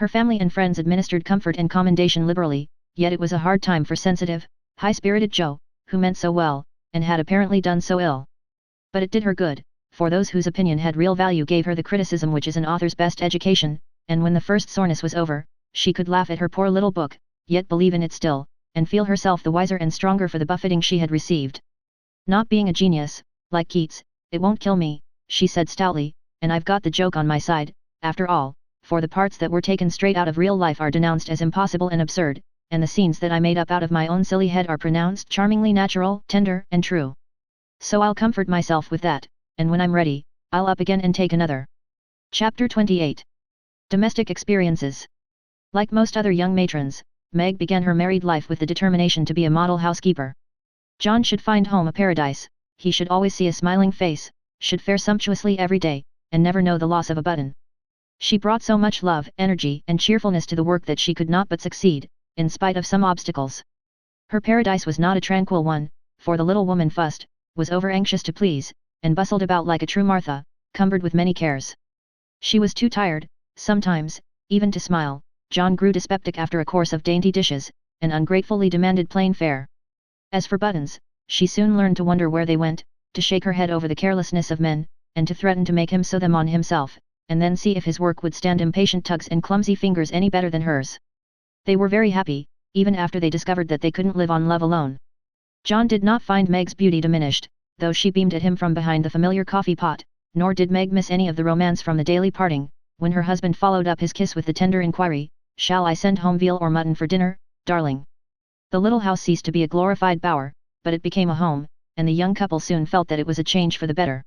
Her family and friends administered comfort and commendation liberally, yet it was a hard time for sensitive, high-spirited Jo, who meant so well, and had apparently done so ill. But it did her good, for those whose opinion had real value gave her the criticism which is an author's best education, and when the first soreness was over, she could laugh at her poor little book, yet believe in it still, and feel herself the wiser and stronger for the buffeting she had received. Not being a genius, like Keats, it won't kill me, she said stoutly, and I've got the joke on my side, after all, for the parts that were taken straight out of real life are denounced as impossible and absurd, and the scenes that I made up out of my own silly head are pronounced charmingly natural, tender, and true. So I'll comfort myself with that, and when I'm ready, I'll up again and take another. Chapter 28. Domestic Experiences. Like most other young matrons, Meg began her married life with the determination to be a model housekeeper. John should find home a paradise, he should always see a smiling face, should fare sumptuously every day, and never know the loss of a button. She brought so much love, energy, and cheerfulness to the work that she could not but succeed, in spite of some obstacles. Her paradise was not a tranquil one, for the little woman fussed, was over-anxious to please, and bustled about like a true Martha, cumbered with many cares. She was too tired, sometimes, even to smile. John grew dyspeptic after a course of dainty dishes, and ungratefully demanded plain fare. As for buttons, she soon learned to wonder where they went, to shake her head over the carelessness of men, and to threaten to make him sew them on himself, and then see if his work would stand impatient tugs and clumsy fingers any better than hers. They were very happy, even after they discovered that they couldn't live on love alone. John did not find Meg's beauty diminished, though she beamed at him from behind the familiar coffee pot, nor did Meg miss any of the romance from the daily parting, when her husband followed up his kiss with the tender inquiry, "Shall I send home veal or mutton for dinner, darling?" The little house ceased to be a glorified bower, but it became a home, and the young couple soon felt that it was a change for the better.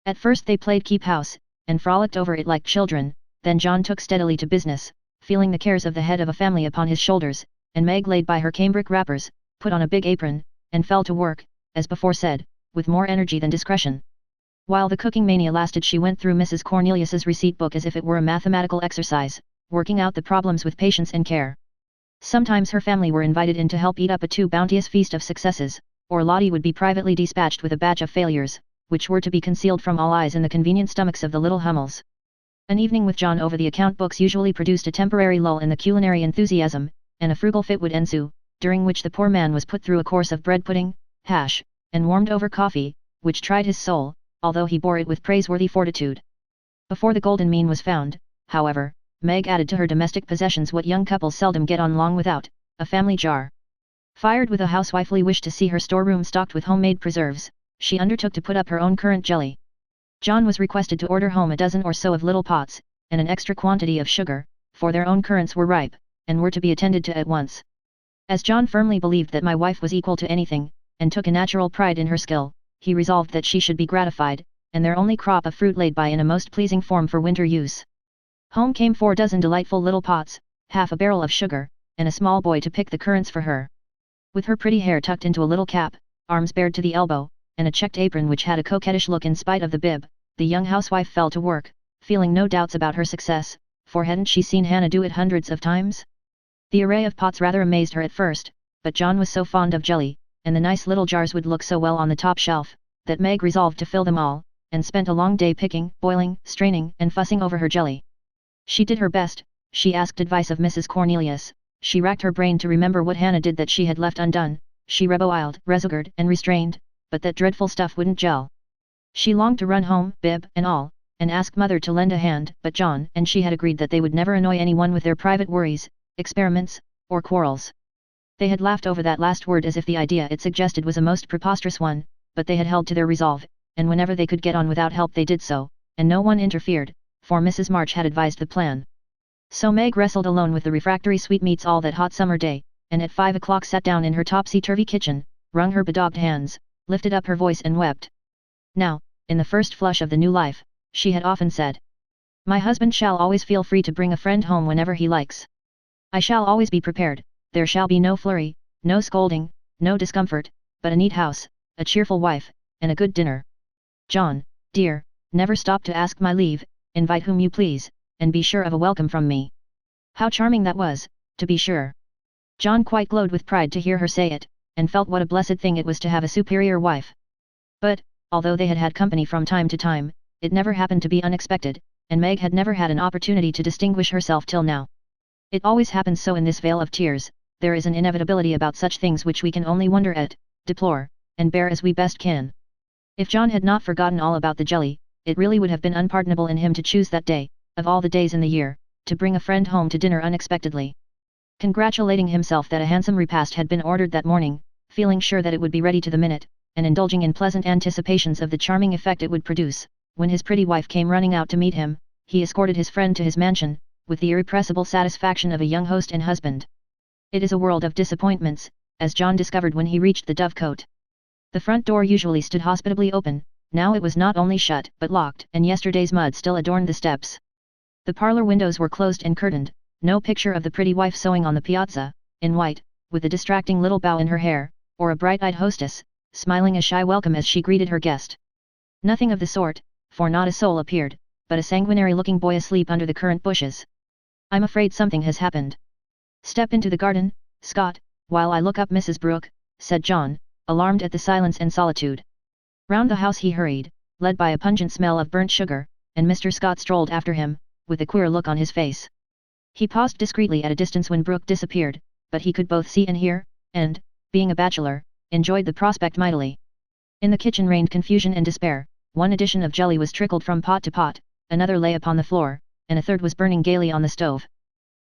At first they played keep house, and frolicked over it like children, then John took steadily to business, feeling the cares of the head of a family upon his shoulders, and Meg laid by her cambric wrappers, put on a big apron, and fell to work, as before said, with more energy than discretion. While the cooking mania lasted, she went through Mrs. Cornelius's receipt book as if it were a mathematical exercise, working out the problems with patience and care. Sometimes her family were invited in to help eat up a too bounteous feast of successes, or Lottie would be privately dispatched with a batch of failures, which were to be concealed from all eyes in the convenient stomachs of the little Hummels. An evening with John over the account books usually produced a temporary lull in the culinary enthusiasm, and a frugal fit would ensue, during which the poor man was put through a course of bread pudding, hash, and warmed over coffee, which tried his soul, although he bore it with praiseworthy fortitude. Before the golden mean was found, however, Meg added to her domestic possessions what young couples seldom get on long without, a family jar. Fired with a housewifely wish to see her storeroom stocked with homemade preserves, she undertook to put up her own currant jelly. John was requested to order home a dozen or so of little pots, and an extra quantity of sugar, for their own currants were ripe, and were to be attended to at once. As John firmly believed that my wife was equal to anything, and took a natural pride in her skill, he resolved that she should be gratified, and their only crop of fruit laid by in a most pleasing form for winter use. Home came 4 dozen delightful little pots, half a barrel of sugar, and a small boy to pick the currants for her. With her pretty hair tucked into a little cap, arms bared to the elbow, and a checked apron which had a coquettish look in spite of the bib, the young housewife fell to work, feeling no doubts about her success, for hadn't she seen Hannah do it hundreds of times? The array of pots rather amazed her at first, but John was so fond of jelly, and the nice little jars would look so well on the top shelf, that Meg resolved to fill them all, and spent a long day picking, boiling, straining, and fussing over her jelly. She did her best, she asked advice of Mrs. Cornelius, she racked her brain to remember what Hannah did that she had left undone, she reboiled, resugared, and restrained, but that dreadful stuff wouldn't gel. She longed to run home, bib and all, and ask Mother to lend a hand, but John and she had agreed that they would never annoy anyone with their private worries, experiments, or quarrels. They had laughed over that last word as if the idea it suggested was a most preposterous one, but they had held to their resolve, and whenever they could get on without help they did so, and no one interfered, for Mrs. March had advised the plan. So Meg wrestled alone with the refractory sweetmeats all that hot summer day, and at 5 o'clock sat down in her topsy-turvy kitchen, wrung her bedaubed hands, lifted up her voice and wept. Now, in the first flush of the new life, she had often said, "My husband shall always feel free to bring a friend home whenever he likes. I shall always be prepared, there shall be no flurry, no scolding, no discomfort, but a neat house, a cheerful wife, and a good dinner. John, dear, never stop to ask my leave, invite whom you please, and be sure of a welcome from me." How charming that was, to be sure. John quite glowed with pride to hear her say it, and felt what a blessed thing it was to have a superior wife. But, although they had had company from time to time, it never happened to be unexpected, and Meg had never had an opportunity to distinguish herself till now. It always happens so in this vale of tears, there is an inevitability about such things which we can only wonder at, deplore, and bear as we best can. If John had not forgotten all about the jelly, it really would have been unpardonable in him to choose that day, of all the days in the year, to bring a friend home to dinner unexpectedly. Congratulating himself that a handsome repast had been ordered that morning, feeling sure that it would be ready to the minute, and indulging in pleasant anticipations of the charming effect it would produce, when his pretty wife came running out to meet him, he escorted his friend to his mansion, with the irrepressible satisfaction of a young host and husband. It is a world of disappointments, as John discovered when he reached the Dovecote. The front door usually stood hospitably open, now it was not only shut but locked, and yesterday's mud still adorned the steps. The parlor windows were closed and curtained, no picture of the pretty wife sewing on the piazza, in white, with a distracting little bow in her hair, or a bright-eyed hostess, smiling a shy welcome as she greeted her guest. Nothing of the sort, for not a soul appeared, but a sanguinary-looking boy asleep under the currant bushes. "I'm afraid something has happened. Step into the garden, Scott, while I look up Mrs. Brooke," said John, alarmed at the silence and solitude. Round the house he hurried, led by a pungent smell of burnt sugar, and Mr. Scott strolled after him, with a queer look on his face. He paused discreetly at a distance when Brooke disappeared, but he could both see and hear, and, being a bachelor, enjoyed the prospect mightily. In the kitchen reigned confusion and despair, one edition of jelly was trickled from pot to pot, another lay upon the floor, and a third was burning gaily on the stove.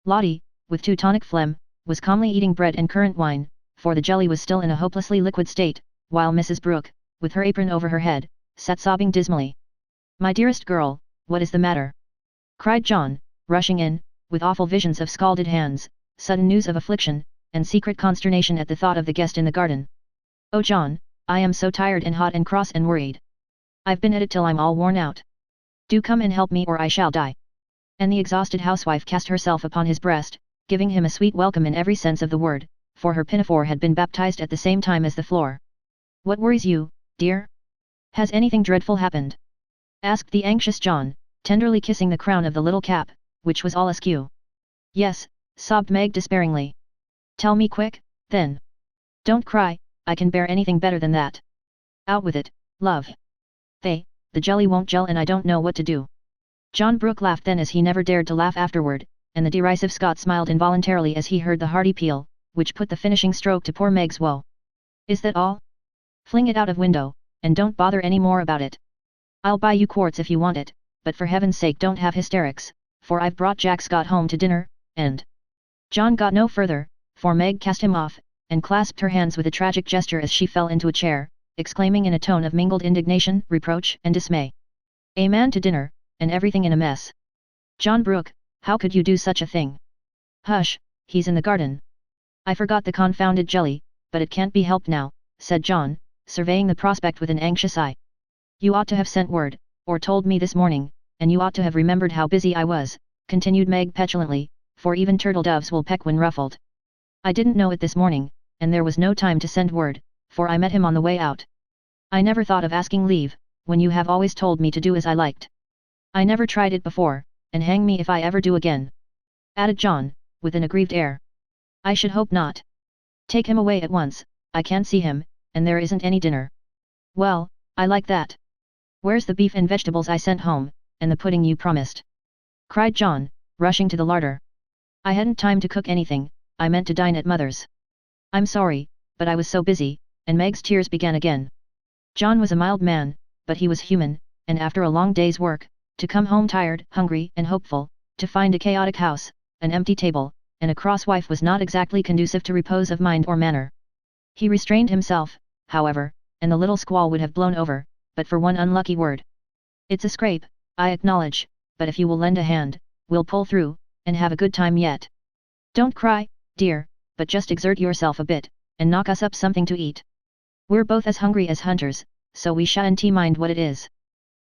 Lottie, with Teutonic phlegm, was calmly eating bread and currant wine, for the jelly was still in a hopelessly liquid state, while Mrs. Brooke, with her apron over her head, sat sobbing dismally. "My dearest girl, what is the matter?" cried John, rushing in, with awful visions of scalded hands, sudden news of affliction, and secret consternation at the thought of the guest in the garden. "Oh John, I am so tired and hot and cross and worried. I've been at it till I'm all worn out. Do come and help me or I shall die." And the exhausted housewife cast herself upon his breast, giving him a sweet welcome in every sense of the word, for her pinafore had been baptized at the same time as the floor. "What worries you, dear? Has anything dreadful happened?" asked the anxious John, tenderly kissing the crown of the little cap, which was all askew. "Yes," sobbed Meg despairingly. "Tell me quick, then. Don't cry, I can bear anything better than that. Out with it, love. The jelly won't gel and I don't know what to do." John Brooke laughed then as he never dared to laugh afterward, and the derisive Scott smiled involuntarily as he heard the hearty peal, which put the finishing stroke to poor Meg's woe. "Is that all? Fling it out of window, and don't bother any more about it. I'll buy you quarts if you want it, but for heaven's sake don't have hysterics, for I've brought Jack Scott home to dinner, and—" John got no further, for Meg cast him off, and clasped her hands with a tragic gesture as she fell into a chair, exclaiming in a tone of mingled indignation, reproach, and dismay. "A man to dinner, and everything in a mess. John Brooke, how could you do such a thing?" "Hush, he's in the garden. I forgot the confounded jelly, but it can't be helped now," said John, surveying the prospect with an anxious eye. "You ought to have sent word, or told me this morning, and you ought to have remembered how busy I was," continued Meg petulantly, "for even turtle doves will peck when ruffled. I didn't know it this morning, and there was no time to send word, for I met him on the way out. I never thought of asking leave, when you have always told me to do as I liked. I never tried it before, and hang me if I ever do again," added John, with an aggrieved air. "I should hope not. Take him away at once, I can't see him, and there isn't any dinner." "Well, I like that. Where's the beef and vegetables I sent home, and the pudding you promised?" cried John, rushing to the larder. "I hadn't time to cook anything, I meant to dine at Mother's. I'm sorry, but I was so busy," and Meg's tears began again. John was a mild man, but he was human, and after a long day's work, to come home tired, hungry, and hopeful, to find a chaotic house, an empty table, and a cross wife was not exactly conducive to repose of mind or manner. He restrained himself, however, and the little squall would have blown over, but for one unlucky word. "It's a scrape, I acknowledge, but if you will lend a hand, we'll pull through, and have a good time yet. Don't cry, dear, but just exert yourself a bit, and knock us up something to eat. We're both as hungry as hunters, so we shan't mind what it is.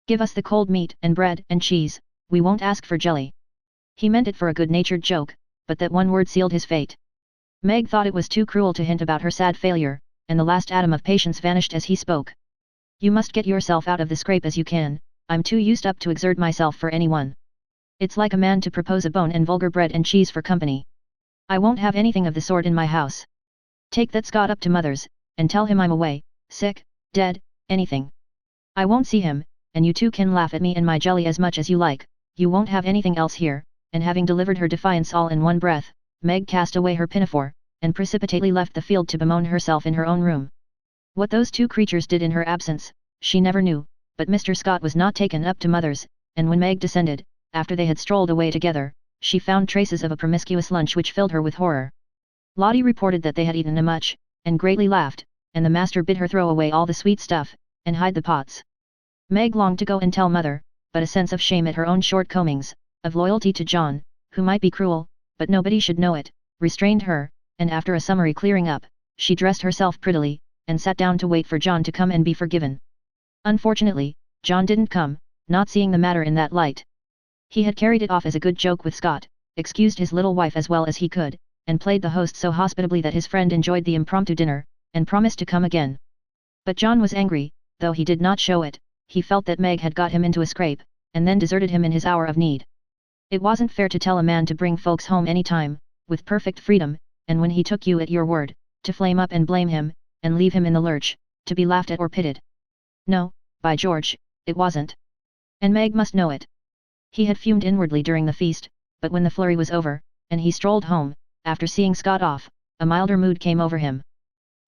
Give us the cold meat and bread and cheese, we won't ask for jelly." He meant it for a good-natured joke, but that one word sealed his fate. Meg thought it was too cruel to hint about her sad failure, and the last atom of patience vanished as he spoke. "You must get yourself out of the scrape as you can, I'm too used up to exert myself for anyone. It's like a man to propose a bone and vulgar bread and cheese for company. I won't have anything of the sort in my house. Take that Scott up to Mother's, and tell him I'm away, sick, dead, anything. I won't see him, and you two can laugh at me and my jelly as much as you like, you won't have anything else here, and having delivered her defiance all in one breath, Meg cast away her pinafore, and precipitately left the field to bemoan herself in her own room. What those two creatures did in her absence, she never knew, but Mr. Scott was not taken up to Mother's, and when Meg descended, after they had strolled away together, she found traces of a promiscuous lunch which filled her with horror. Lottie reported that they had eaten much, and greatly laughed, and the master bid her throw away all the sweet stuff, and hide the pots. Meg longed to go and tell Mother, but a sense of shame at her own shortcomings, of loyalty to John, who might be cruel, but nobody should know it, restrained her, and after a summary clearing up, she dressed herself prettily, and sat down to wait for John to come and be forgiven. Unfortunately, John didn't come, not seeing the matter in that light. He had carried it off as a good joke with Scott, excused his little wife as well as he could, and played the host so hospitably that his friend enjoyed the impromptu dinner, and promised to come again. But John was angry, though he did not show it. He felt that Meg had got him into a scrape, and then deserted him in his hour of need. It wasn't fair to tell a man to bring folks home any time, with perfect freedom, and when he took you at your word, to flame up and blame him, and leave him in the lurch, to be laughed at or pitied. No, by George, it wasn't. And Meg must know it. He had fumed inwardly during the feast, but when the flurry was over, and he strolled home, after seeing Scott off, a milder mood came over him.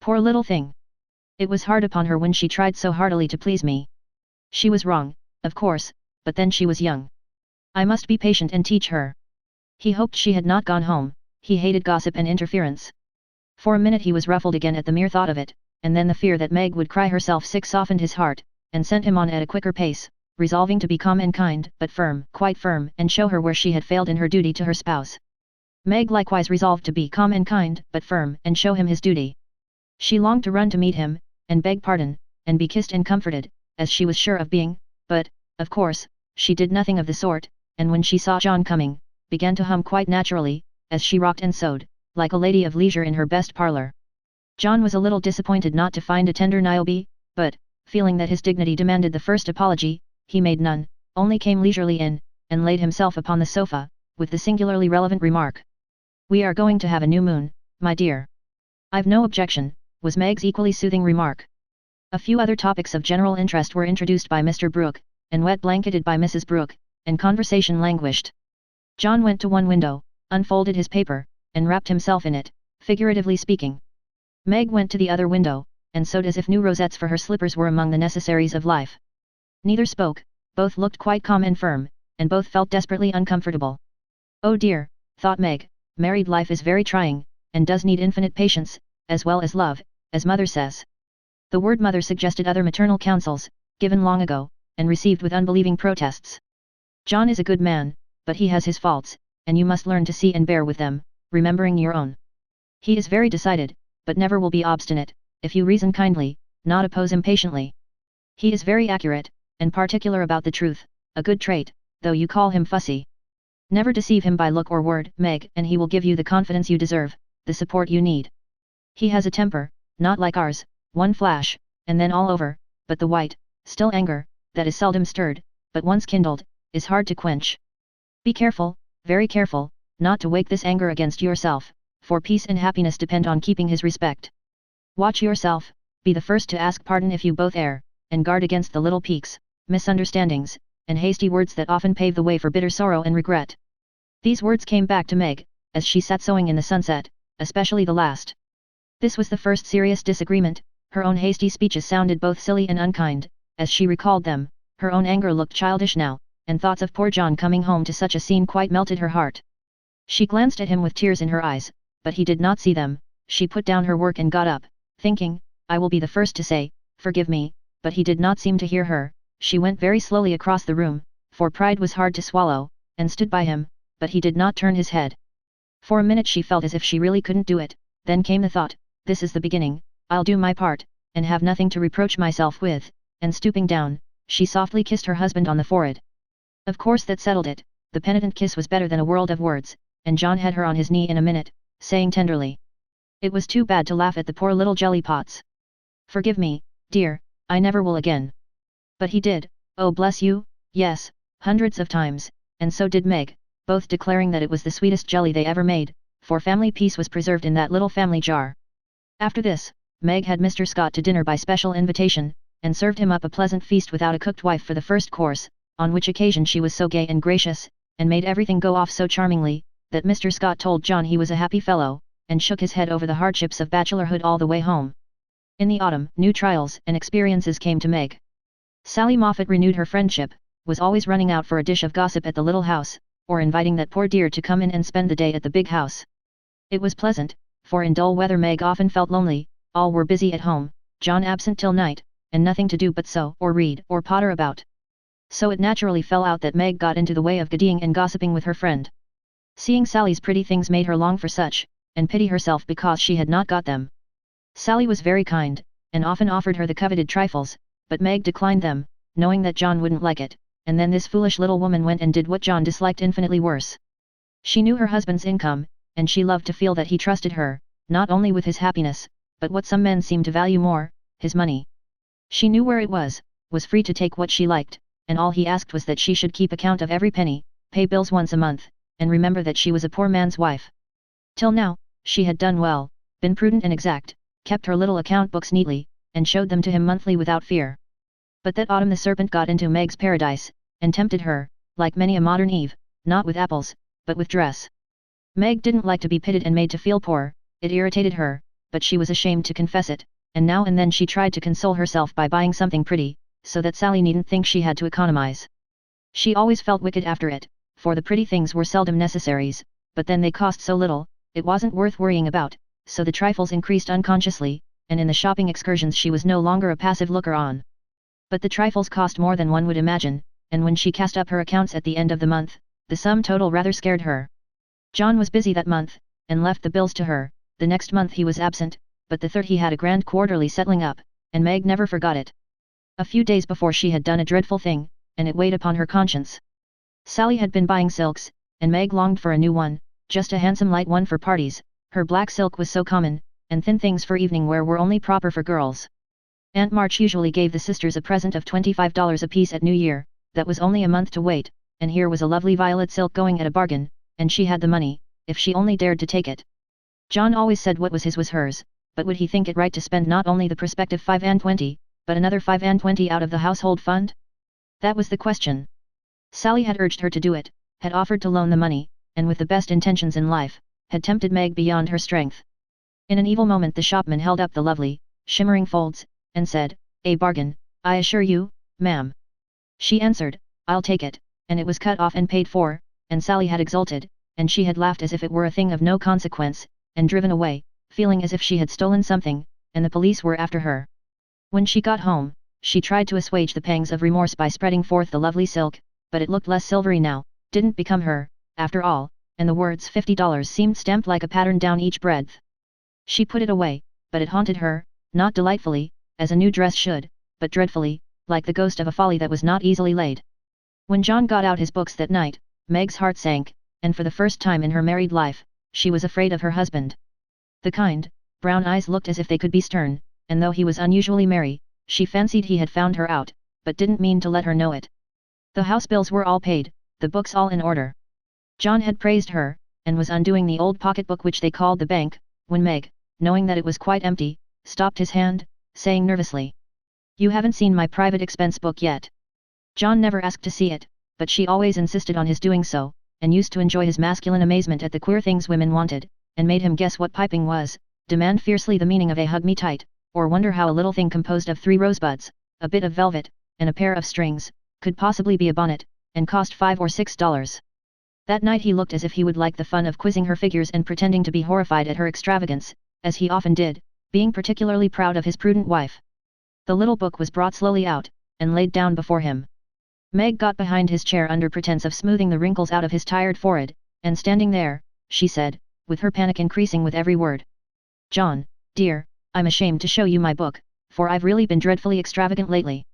Poor little thing! It was hard upon her when she tried so heartily to please me. She was wrong, of course, but then she was young. I must be patient and teach her. He hoped she had not gone home. He hated gossip and interference. For a minute he was ruffled again at the mere thought of it, and then the fear that Meg would cry herself sick softened his heart, and sent him on at a quicker pace, resolving to be calm and kind, but firm, quite firm, and show her where she had failed in her duty to her spouse. Meg likewise resolved to be calm and kind, but firm, and show him his duty. She longed to run to meet him, and beg pardon, and be kissed and comforted, as she was sure of being, but, of course, she did nothing of the sort, and when she saw John coming, began to hum quite naturally, as she rocked and sewed, like a lady of leisure in her best parlour. John was a little disappointed not to find a tender Niobe, but, feeling that his dignity demanded the first apology, he made none, only came leisurely in, and laid himself upon the sofa, with the singularly relevant remark. "We are going to have a new moon, my dear." "I've no objection," was Meg's equally soothing remark. A few other topics of general interest were introduced by Mr. Brooke, and wet-blanketed by Mrs. Brooke, and conversation languished. John went to one window, unfolded his paper, and wrapped himself in it, figuratively speaking. Meg went to the other window, and sewed as if new rosettes for her slippers were among the necessaries of life. Neither spoke, both looked quite calm and firm, and both felt desperately uncomfortable. "Oh dear," thought Meg, "married life is very trying, and does need infinite patience, as well as love, as Mother says." The word mother suggested other maternal counsels, given long ago, and received with unbelieving protests. John is a good man, but he has his faults, and you must learn to see and bear with them, remembering your own. He is very decided, but never will be obstinate, if you reason kindly, not oppose impatiently. He is very accurate, and particular about the truth, a good trait, though you call him fussy. Never deceive him by look or word, Meg, and he will give you the confidence you deserve, the support you need. He has a temper, not like ours, one flash, and then all over, but the white, still anger, that is seldom stirred, but once kindled, is hard to quench. Be careful, very careful, not to wake this anger against yourself, for peace and happiness depend on keeping his respect. Watch yourself, be the first to ask pardon if you both err, and guard against the little piques, misunderstandings, and hasty words that often pave the way for bitter sorrow and regret. These words came back to Meg, as she sat sewing in the sunset, especially the last. This was the first serious disagreement. Her own hasty speeches sounded both silly and unkind. As she recalled them, her own anger looked childish now, and thoughts of poor John coming home to such a scene quite melted her heart. She glanced at him with tears in her eyes, but he did not see them. She put down her work and got up, thinking, "I will be the first to say, forgive me," but he did not seem to hear her. She went very slowly across the room, for pride was hard to swallow, and stood by him, but he did not turn his head. For a minute she felt as if she really couldn't do it, then came the thought, "This is the beginning, I'll do my part, and have nothing to reproach myself with," and stooping down, she softly kissed her husband on the forehead. Of course that settled it. The penitent kiss was better than a world of words, and John had her on his knee in a minute, saying tenderly, "It was too bad to laugh at the poor little jelly pots. Forgive me, dear, I never will again." But he did, oh bless you, yes, hundreds of times, and so did Meg, both declaring that it was the sweetest jelly they ever made, for family peace was preserved in that little family jar. After this, Meg had Mr. Scott to dinner by special invitation, and served him up a pleasant feast without a cooked wife for the first course, on which occasion she was so gay and gracious, and made everything go off so charmingly, that Mr. Scott told John he was a happy fellow, and shook his head over the hardships of bachelorhood all the way home. In the autumn, new trials and experiences came to Meg. Sally Moffat renewed her friendship, was always running out for a dish of gossip at the little house, or inviting that poor dear to come in and spend the day at the big house. It was pleasant, for in dull weather Meg often felt lonely, all were busy at home, John absent till night, and nothing to do but sew or read or potter about. So it naturally fell out that Meg got into the way of giddying and gossiping with her friend. Seeing Sally's pretty things made her long for such, and pity herself because she had not got them. Sally was very kind, and often offered her the coveted trifles, but Meg declined them, knowing that John wouldn't like it, and then this foolish little woman went and did what John disliked infinitely worse. She knew her husband's income, and she loved to feel that he trusted her, not only with his happiness, but what some men seem to value more, his money. She knew where it was free to take what she liked, and all he asked was that she should keep account of every penny, pay bills once a month, and remember that she was a poor man's wife. Till now, she had done well, been prudent and exact, kept her little account books neatly, and showed them to him monthly without fear. But that autumn the serpent got into Meg's paradise, and tempted her, like many a modern Eve, not with apples, but with dress. Meg didn't like to be pitied and made to feel poor, it irritated her, but she was ashamed to confess it, and now and then she tried to console herself by buying something pretty, so that Sally needn't think she had to economize. She always felt wicked after it, for the pretty things were seldom necessaries, but then they cost so little, it wasn't worth worrying about, so the trifles increased unconsciously, and in the shopping excursions she was no longer a passive looker-on. But the trifles cost more than one would imagine, and when she cast up her accounts at the end of the month, the sum total rather scared her. John was busy that month, and left the bills to her, the next month he was absent, but the third he had a grand quarterly settling up, and Meg never forgot it. A few days before she had done a dreadful thing, and it weighed upon her conscience. Sally had been buying silks, and Meg longed for a new one, just a handsome light one for parties, her black silk was so common, and thin things for evening wear were only proper for girls. Aunt March usually gave the sisters a present of $25 apiece at New Year, that was only a month to wait, and here was a lovely violet silk going at a bargain, and she had the money, if she only dared to take it. John always said what was his was hers, but would he think it right to spend not only the prospective 5 and 20, but another 5 and 20 out of the household fund? That was the question. Sally had urged her to do it, had offered to loan the money, and with the best intentions in life, had tempted Meg beyond her strength. In an evil moment the shopman held up the lovely, shimmering folds, and said, "A bargain, I assure you, ma'am." She answered, "I'll take it," and it was cut off and paid for, and Sally had exulted, and she had laughed as if it were a thing of no consequence, and driven away, feeling as if she had stolen something, and the police were after her. When she got home, she tried to assuage the pangs of remorse by spreading forth the lovely silk, but it looked less silvery now, didn't become her, after all, and the words $50 seemed stamped like a pattern down each breadth. She put it away, but it haunted her, not delightfully, as a new dress should, but dreadfully, like the ghost of a folly that was not easily laid. When John got out his books that night, Meg's heart sank, and for the first time in her married life, she was afraid of her husband. The kind, brown eyes looked as if they could be stern, and though he was unusually merry, she fancied he had found her out, but didn't mean to let her know it. The house bills were all paid, the books all in order. John had praised her, and was undoing the old pocketbook which they called the bank, when Meg, knowing that it was quite empty, stopped his hand, saying nervously, "You haven't seen my private expense book yet." John never asked to see it, but she always insisted on his doing so, and used to enjoy his masculine amazement at the queer things women wanted, and made him guess what piping was, demand fiercely the meaning of a hug me tight, or wonder how a little thing composed of 3 rosebuds, a bit of velvet, and a pair of strings, could possibly be a bonnet, and cost $5 or $6. That night he looked as if he would like the fun of quizzing her figures and pretending to be horrified at her extravagance, as he often did, being particularly proud of his prudent wife. The little book was brought slowly out, and laid down before him. Meg got behind his chair under pretense of smoothing the wrinkles out of his tired forehead, and standing there, she said, with her panic increasing with every word, "John, dear, I'm ashamed to show you my book, for I've really been dreadfully extravagant lately.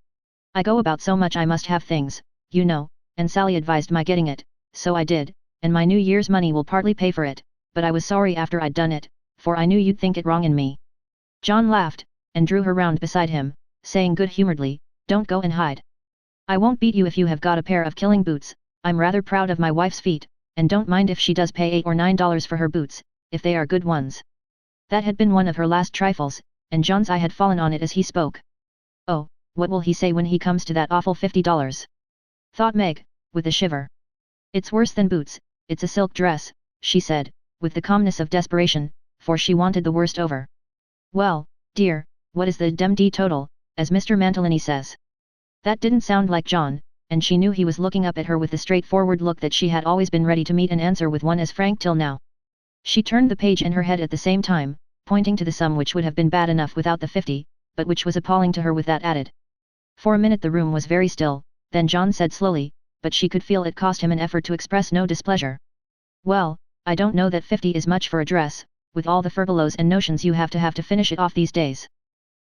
I go about so much I must have things, you know, and Sally advised my getting it, so I did, and my New Year's money will partly pay for it, but I was sorry after I'd done it, for I knew you'd think it wrong in me." John laughed, and drew her round beside him, saying good-humouredly, "Don't go and hide. I won't beat you if you have got a pair of killing boots, I'm rather proud of my wife's feet, and don't mind if she does pay $8 or $9 for her boots, if they are good ones." That had been one of her last trifles, and John's eye had fallen on it as he spoke. "Oh, what will he say when he comes to that awful $50? Thought Meg, with a shiver. It's worse than boots, it's a silk dress, she said, with the calmness of desperation, for she wanted the worst over. Well, dear, what is the demd total, as Mr. Mantalini says? That didn't sound like John, and she knew he was looking up at her with the straightforward look that she had always been ready to meet and answer with one as frank till now. She turned the page in her head at the same time, pointing to the sum which would have been bad enough without the 50, but which was appalling to her with that added. For a minute the room was very still, then John said slowly, but she could feel it cost him an effort to express no displeasure. Well, I don't know that 50 is much for a dress, with all the furbelows and notions you have to finish it off these days.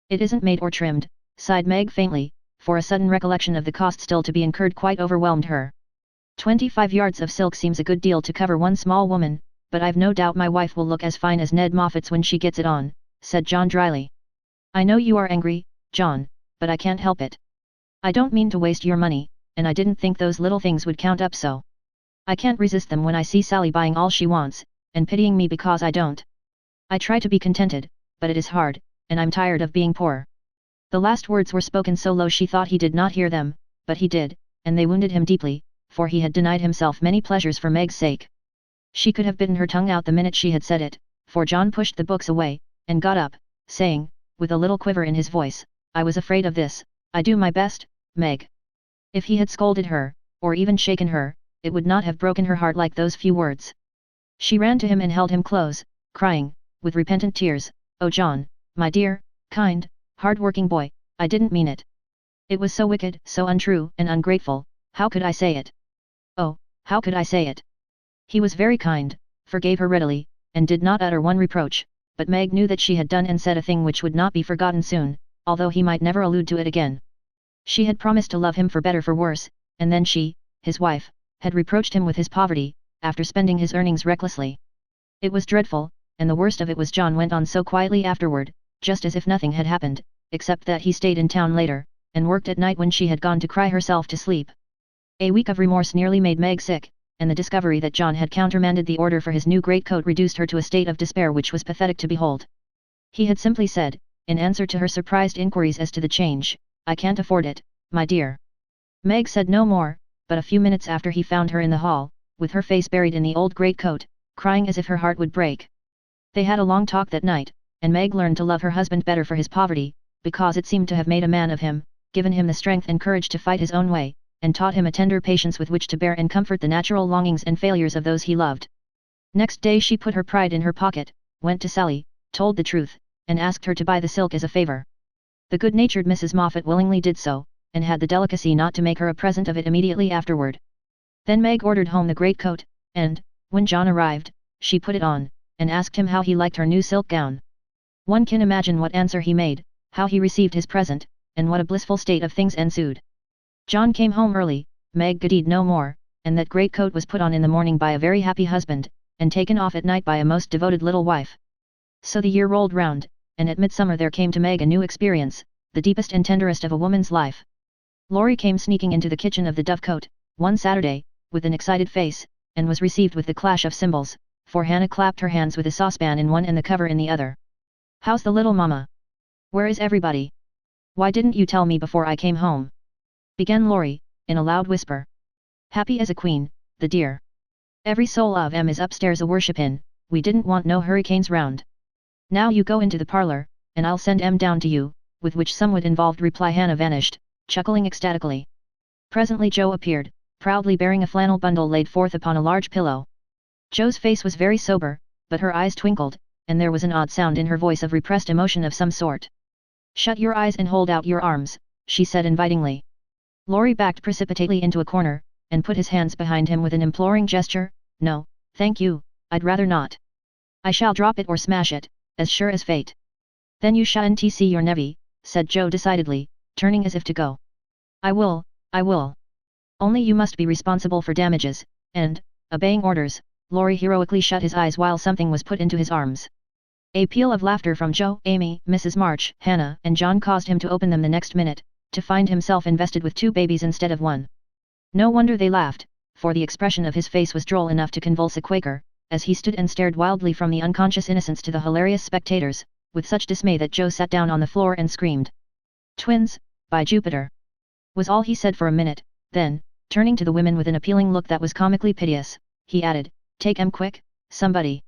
It isn't made or trimmed, sighed Meg faintly, for a sudden recollection of the cost still to be incurred quite overwhelmed her. 25 yards of silk seems a good deal to cover one small woman, but I've no doubt my wife will look as fine as Ned Moffat's when she gets it on, said John dryly. I know you are angry, John, but I can't help it. I don't mean to waste your money, and I didn't think those little things would count up so. I can't resist them when I see Sally buying all she wants, and pitying me because I don't. I try to be contented, but it is hard, and I'm tired of being poor. The last words were spoken so low she thought he did not hear them, but he did, and they wounded him deeply, for he had denied himself many pleasures for Meg's sake. She could have bitten her tongue out the minute she had said it, for John pushed the books away, and got up, saying, with a little quiver in his voice, I was afraid of this, I do my best, Meg. If he had scolded her, or even shaken her, it would not have broken her heart like those few words. She ran to him and held him close, crying, with repentant tears, Oh John, my dear, kind, hard-working boy, I didn't mean it. It was so wicked, so untrue and ungrateful, how could I say it? Oh, how could I say it? He was very kind, forgave her readily, and did not utter one reproach, but Meg knew that she had done and said a thing which would not be forgotten soon, although he might never allude to it again. She had promised to love him for better for worse, and then she, his wife, had reproached him with his poverty, after spending his earnings recklessly. It was dreadful, and the worst of it was John went on so quietly afterward, just as if nothing had happened, except that he stayed in town later, and worked at night when she had gone to cry herself to sleep. A week of remorse nearly made Meg sick, and the discovery that John had countermanded the order for his new greatcoat reduced her to a state of despair which was pathetic to behold. He had simply said, in answer to her surprised inquiries as to the change, I can't afford it, my dear. Meg said no more, but a few minutes after he found her in the hall, with her face buried in the old greatcoat, crying as if her heart would break. They had a long talk that night, and Meg learned to love her husband better for his poverty, because it seemed to have made a man of him, given him the strength and courage to fight his own way, and taught him a tender patience with which to bear and comfort the natural longings and failures of those he loved. Next day she put her pride in her pocket, went to Sally, told the truth, and asked her to buy the silk as a favor. The good-natured Mrs. Moffat willingly did so, and had the delicacy not to make her a present of it immediately afterward. Then Meg ordered home the greatcoat, and, when John arrived, she put it on, and asked him how he liked her new silk gown. One can imagine what answer he made, how he received his present, and what a blissful state of things ensued. John came home early, Meg goodied no more, and that greatcoat was put on in the morning by a very happy husband, and taken off at night by a most devoted little wife. So the year rolled round, and at midsummer there came to Meg a new experience, the deepest and tenderest of a woman's life. Laurie came sneaking into the kitchen of the Dovecote, one Saturday, with an excited face, and was received with the clash of cymbals, for Hannah clapped her hands with a saucepan in one and the cover in the other. How's the little mama? Where is everybody? Why didn't you tell me before I came home? Began Laurie, in a loud whisper. Happy as a queen, the dear. Every soul of 'em is upstairs a worshipin', we didn't want no hurricanes round. Now you go into the parlor, and I'll send 'em down to you, with which somewhat involved reply Hannah vanished, chuckling ecstatically. Presently Joe appeared, proudly bearing a flannel bundle laid forth upon a large pillow. Joe's face was very sober, but her eyes twinkled, and there was an odd sound in her voice of repressed emotion of some sort. Shut your eyes and hold out your arms, she said invitingly. Laurie backed precipitately into a corner, and put his hands behind him with an imploring gesture. No, thank you, I'd rather not. I shall drop it or smash it, as sure as fate. Then you shan't see your nevy, said Joe decidedly, turning as if to go. I will. Only you must be responsible for damages, and, obeying orders, Laurie heroically shut his eyes while something was put into his arms. A peal of laughter from Joe, Amy, Mrs. March, Hannah, and John caused him to open them the next minute, to find himself invested with 2 babies instead of 1. No wonder they laughed, for the expression of his face was droll enough to convulse a Quaker, as he stood and stared wildly from the unconscious innocents to the hilarious spectators, with such dismay that Joe sat down on the floor and screamed. Twins, by Jupiter! Was all he said for a minute. Then, Turning to the women with an appealing look that was comically piteous, he added, "Take 'em quick, somebody.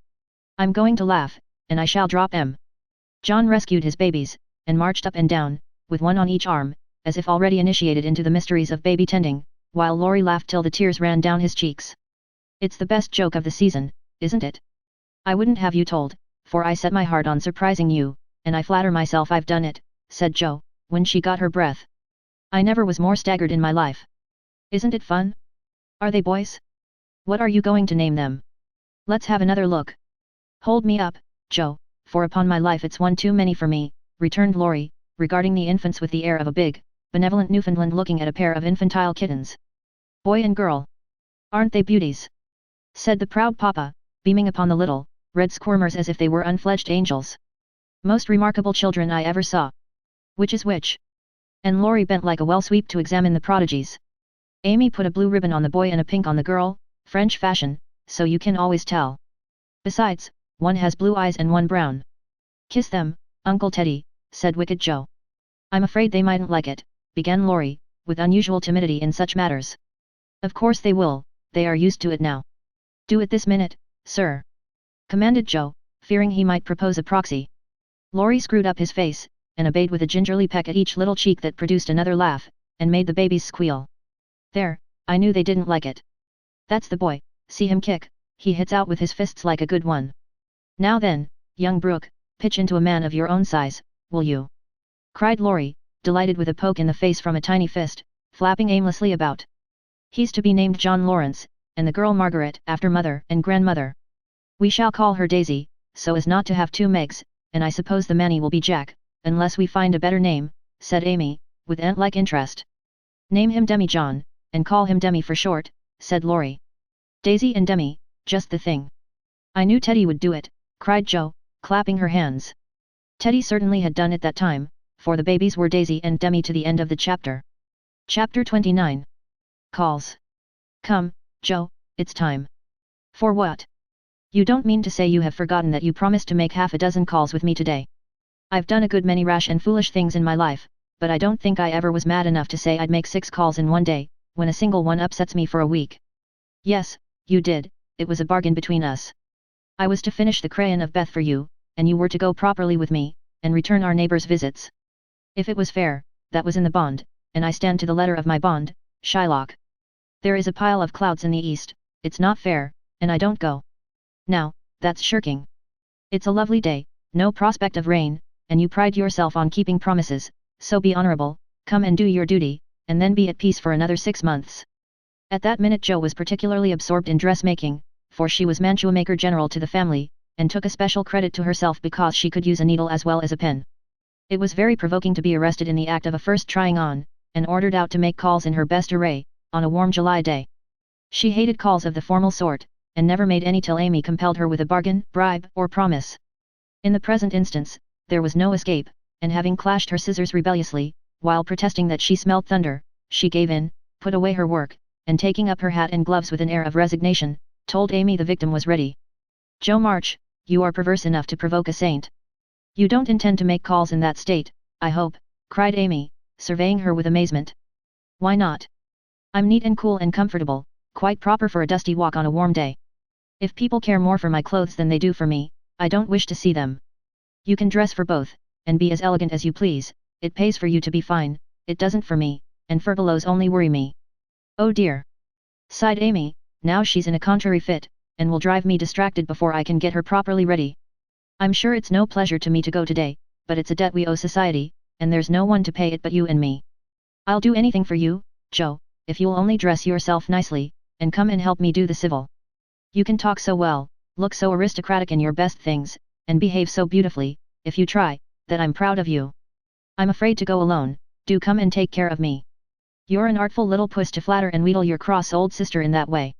I'm going to laugh, and I shall drop 'em." John rescued his babies, and marched up and down, with one on each arm, as if already initiated into the mysteries of baby tending, while Laurie laughed till the tears ran down his cheeks. "It's the best joke of the season, isn't it? I wouldn't have you told, for I set my heart on surprising you, and I flatter myself I've done it," said Jo, when she got her breath. "I never was more staggered in my life. Isn't it fun? Are they boys? What are you going to name them? Let's have another look." "Hold me up, Jo, for upon my life it's one too many for me," returned Laurie, regarding the infants with the air of a big, benevolent Newfoundland looking at a pair of infantile kittens. "Boy and girl. Aren't they beauties?" said the proud papa, beaming upon the little, red squirmers as if they were unfledged angels. "Most remarkable children I ever saw. Which is which?" And Laurie bent like a well sweep to examine the prodigies. "Amy put a blue ribbon on the boy and a pink on the girl, French fashion, so you can always tell. Besides, one has blue eyes and one brown." "Kiss them, Uncle Teddy," said wicked Jo. "I'm afraid they mightn't like it," began Laurie, with unusual timidity in such matters. "Of course they will, they are used to it now." "Do it this minute, sir," commanded Jo, fearing he might propose a proxy. Laurie screwed up his face, and obeyed with a gingerly peck at each little cheek that produced another laugh, and made the babies squeal. "There, I knew they didn't like it. That's the boy, see him kick, he hits out with his fists like a good one. Now then, young Brooke, pitch into a man of your own size, will you?" cried Laurie, delighted with a poke in the face from a tiny fist, flapping aimlessly about. "He's to be named John Lawrence, and the girl Margaret after mother and grandmother. We shall call her Daisy, so as not to have two Megs, and I suppose the Manny will be Jack, unless we find a better name," said Amy, with ant-like interest. "Name him Demi John, and call him Demi for short," said Laurie. "Daisy and Demi, just the thing. I knew Teddy would do it," cried Jo, clapping her hands. Teddy certainly had done it that time, for the babies were Daisy and Demi to the end of the chapter. Chapter 29. Calls. "Come, Jo, it's time." "For what? You don't mean to say you have forgotten that you promised to make half a dozen calls with me today?" "I've done a good many rash and foolish things in my life, but I don't think I ever was mad enough to say I'd make 6 calls in one day, when a single one upsets me for a week." "Yes, you did, it was a bargain between us. I was to finish the Crayon of Beth for you, and you were to go properly with me, and return our neighbors' visits. If it was fair, that was in the bond, and I stand to the letter of my bond, Shylock. There is a pile of clouds in the east, it's not fair, and I don't go. Now, that's shirking. It's a lovely day, no prospect of rain, and you pride yourself on keeping promises, so be honorable, come and do your duty, and then be at peace for another 6 months." At that minute Jo was particularly absorbed in dressmaking, for she was mantua maker general to the family, and took a special credit to herself because she could use a needle as well as a pen. It was very provoking to be arrested in the act of a first trying on, and ordered out to make calls in her best array, on a warm July day. She hated calls of the formal sort, and never made any till Amy compelled her with a bargain, bribe, or promise. In the present instance, there was no escape, and having clashed her scissors rebelliously, while protesting that she smelled thunder, she gave in, put away her work, and taking up her hat and gloves with an air of resignation, told Amy the victim was ready. "Jo March, you are perverse enough to provoke a saint. You don't intend to make calls in that state, I hope," cried Amy, surveying her with amazement. "Why not? I'm neat and cool and comfortable, quite proper for a dusty walk on a warm day. If people care more for my clothes than they do for me, I don't wish to see them. You can dress for both, and be as elegant as you please, it pays for you to be fine, it doesn't for me, and furbelows only worry me." "Oh dear!" sighed Amy, "now she's in a contrary fit, and will drive me distracted before I can get her properly ready. I'm sure it's no pleasure to me to go today, but it's a debt we owe society, and there's no one to pay it but you and me. I'll do anything for you, Jo, if you'll only dress yourself nicely, and come and help me do the civil. You can talk so well, look so aristocratic in your best things, and behave so beautifully, if you try, that I'm proud of you. I'm afraid to go alone, do come and take care of me. You're an artful little puss to flatter and wheedle your cross old sister in that way.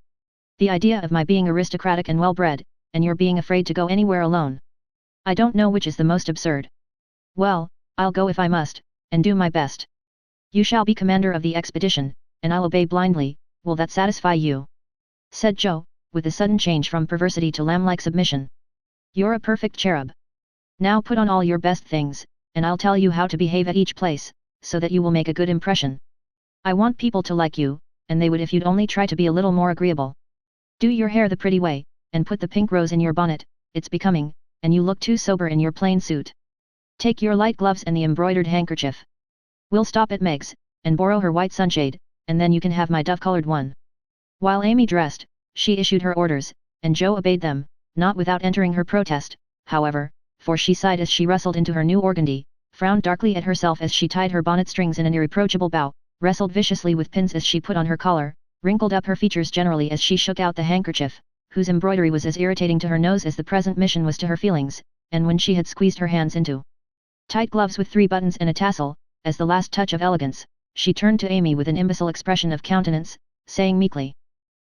The idea of my being aristocratic and well-bred, and your being afraid to go anywhere alone. I don't know which is the most absurd. Well, I'll go if I must, and do my best. You shall be commander of the expedition, and I'll obey blindly, will that satisfy you?" said Jo, with a sudden change from perversity to lamb-like submission. "You're a perfect cherub. Now put on all your best things, and I'll tell you how to behave at each place, so that you will make a good impression. I want people to like you, and they would if you'd only try to be a little more agreeable. Do your hair the pretty way, and put the pink rose in your bonnet, it's becoming, and you look too sober in your plain suit. Take your light gloves and the embroidered handkerchief. We'll stop at Meg's, and borrow her white sunshade, and then you can have my dove-colored one. While Amy dressed, she issued her orders, and Jo obeyed them, not without entering her protest, however, for she sighed as she rustled into her new organdy, frowned darkly at herself as she tied her bonnet strings in an irreproachable bow, wrestled viciously with pins as she put on her collar, wrinkled up her features generally as she shook out the handkerchief, whose embroidery was as irritating to her nose as the present mission was to her feelings, and when she had squeezed her hands into tight gloves with 3 buttons and a tassel, as the last touch of elegance, she turned to Amy with an imbecile expression of countenance, saying meekly,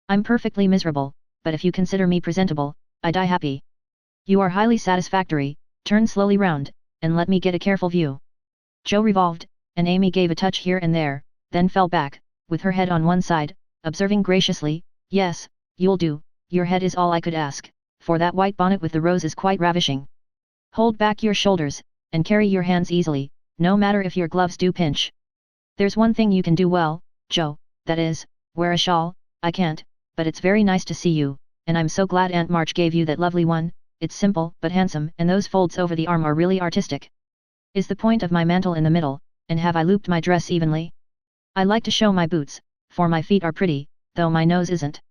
"I'm perfectly miserable, but if you consider me presentable, I die happy. You are highly satisfactory, turn slowly round, and let me get a careful view." Jo revolved, and Amy gave a touch here and there, then fell back, with her head on one side, observing graciously, "Yes, you'll do, your head is all I could ask, for that white bonnet with the rose is quite ravishing. Hold back your shoulders, and carry your hands easily, no matter if your gloves do pinch. There's one thing you can do well, Jo, that is, wear a shawl. I can't, but it's very nice to see you, and I'm so glad Aunt March gave you that lovely one. It's simple but handsome, and those folds over the arm are really artistic. Is the point of my mantle in the middle, and have I looped my dress evenly? I like to show my boots, for my feet are pretty, though my nose isn't."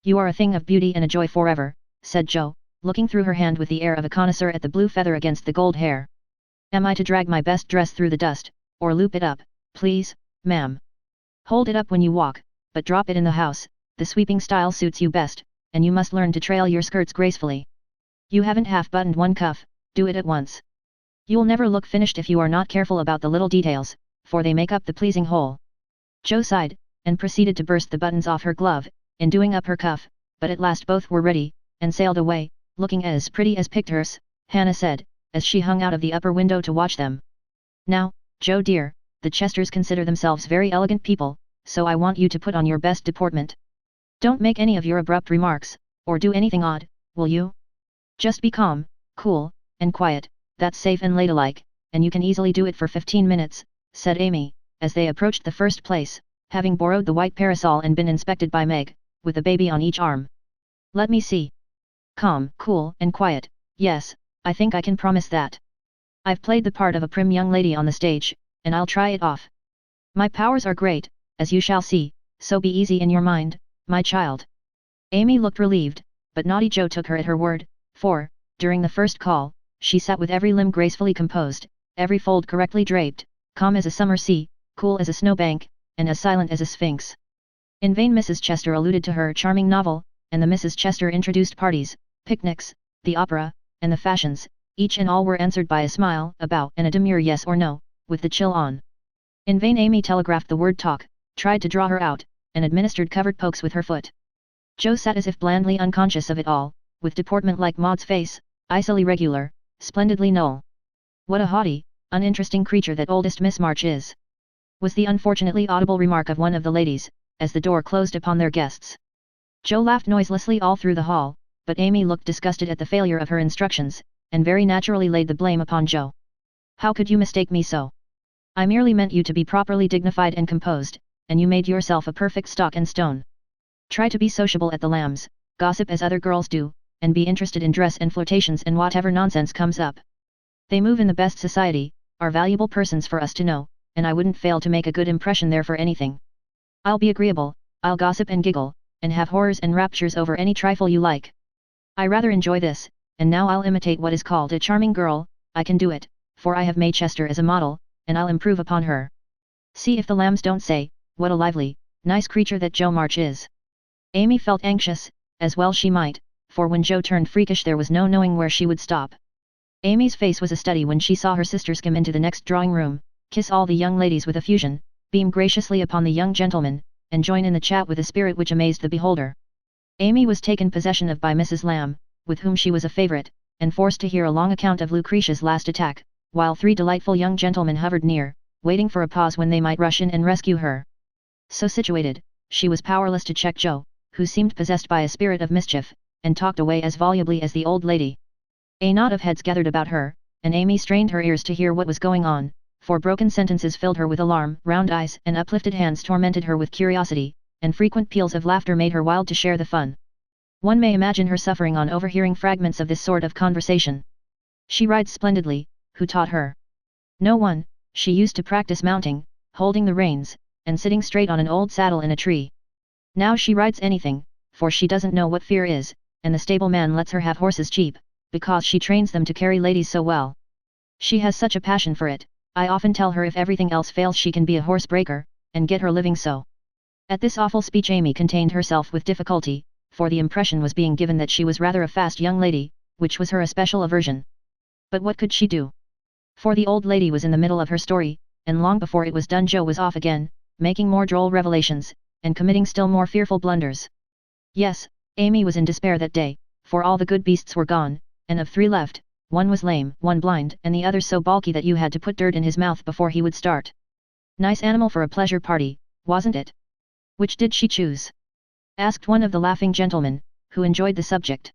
"You are a thing of beauty and a joy forever," said Jo, looking through her hand with the air of a connoisseur at the blue feather against the gold hair. "Am I to drag my best dress through the dust, or loop it up, please, ma'am? Hold it up when you walk, but drop it in the house, the sweeping style suits you best, and you must learn to trail your skirts gracefully. You haven't half-buttoned one cuff, do it at once. You'll never look finished if you are not careful about the little details, for they make up the pleasing whole." Jo sighed, and proceeded to burst the buttons off her glove, in doing up her cuff, but at last both were ready, and sailed away, looking as pretty as pictures, Hannah said, as she hung out of the upper window to watch them. "Now, Jo dear, the Chesters consider themselves very elegant people, so I want you to put on your best deportment. Don't make any of your abrupt remarks, or do anything odd, will you? Just be calm, cool, and quiet, that's safe and ladylike, and you can easily do it for 15 minutes, said Amy, as they approached the first place, having borrowed the white parasol and been inspected by Meg, with a baby on each arm. "Let me see. Calm, cool, and quiet, yes, I think I can promise that. I've played the part of a prim young lady on the stage, and I'll try it off. My powers are great, as you shall see, so be easy in your mind, my child." Amy looked relieved, but naughty Jo took her at her word, for, during the first call, she sat with every limb gracefully composed, every fold correctly draped, calm as a summer sea, cool as a snowbank, and as silent as a sphinx. In vain Mrs. Chester alluded to her charming novel, and the Mrs. Chester introduced parties, picnics, the opera, and the fashions, each and all were answered by a smile, a bow, and a demure yes or no, with the chill on. In vain Amy telegraphed the word talk, tried to draw her out, and administered covert pokes with her foot. Jo sat as if blandly unconscious of it all, with deportment like Maud's face, icily regular, splendidly null. "What a haughty, uninteresting creature that oldest Miss March is," was the unfortunately audible remark of one of the ladies, as the door closed upon their guests. Jo laughed noiselessly all through the hall, but Amy looked disgusted at the failure of her instructions, and very naturally laid the blame upon Jo. "How could you mistake me so? I merely meant you to be properly dignified and composed, and you made yourself a perfect stock and stone. Try to be sociable at the Lambs, gossip as other girls do, and be interested in dress and flirtations and whatever nonsense comes up. They move in the best society, are valuable persons for us to know, and I wouldn't fail to make a good impression there for anything. I'll be agreeable, I'll gossip and giggle, and have horrors and raptures over any trifle you like. I rather enjoy this, and now I'll imitate what is called a charming girl. I can do it, for I have May Chester as a model, and I'll improve upon her. See if the Lambs don't say, what a lively, nice creature that Jo March is." Amy felt anxious, as well she might, for when Jo turned freakish there was no knowing where she would stop. Amy's face was a study when she saw her sister skim into the next drawing room, kiss all the young ladies with effusion, beam graciously upon the young gentlemen, and join in the chat with a spirit which amazed the beholder. Amy was taken possession of by Mrs. Lamb, with whom she was a favourite, and forced to hear a long account of Lucretia's last attack, while 3 delightful young gentlemen hovered near, waiting for a pause when they might rush in and rescue her. So situated, she was powerless to check Jo, who seemed possessed by a spirit of mischief, and talked away as volubly as the old lady. A knot of heads gathered about her, and Amy strained her ears to hear what was going on, for broken sentences filled her with alarm, round eyes and uplifted hands tormented her with curiosity, and frequent peals of laughter made her wild to share the fun. One may imagine her suffering on overhearing fragments of this sort of conversation. She rides splendidly, who taught her? No one, she used to practice mounting, holding the reins, and sitting straight on an old saddle in a tree. Now she rides anything, for she doesn't know what fear is, and the stableman lets her have horses cheap, because she trains them to carry ladies so well. She has such a passion for it, I often tell her if everything else fails she can be a horse breaker, and get her living so. At this awful speech Amy contained herself with difficulty, for the impression was being given that she was rather a fast young lady, which was her especial aversion. But what could she do? For the old lady was in the middle of her story, and long before it was done Joe was off again, making more droll revelations, and committing still more fearful blunders. Yes, Amy was in despair that day, for all the good beasts were gone, and of 3 left, one was lame, one blind, and the other so bulky that you had to put dirt in his mouth before he would start. Nice animal for a pleasure party, wasn't it? Which did she choose? Asked one of the laughing gentlemen, who enjoyed the subject.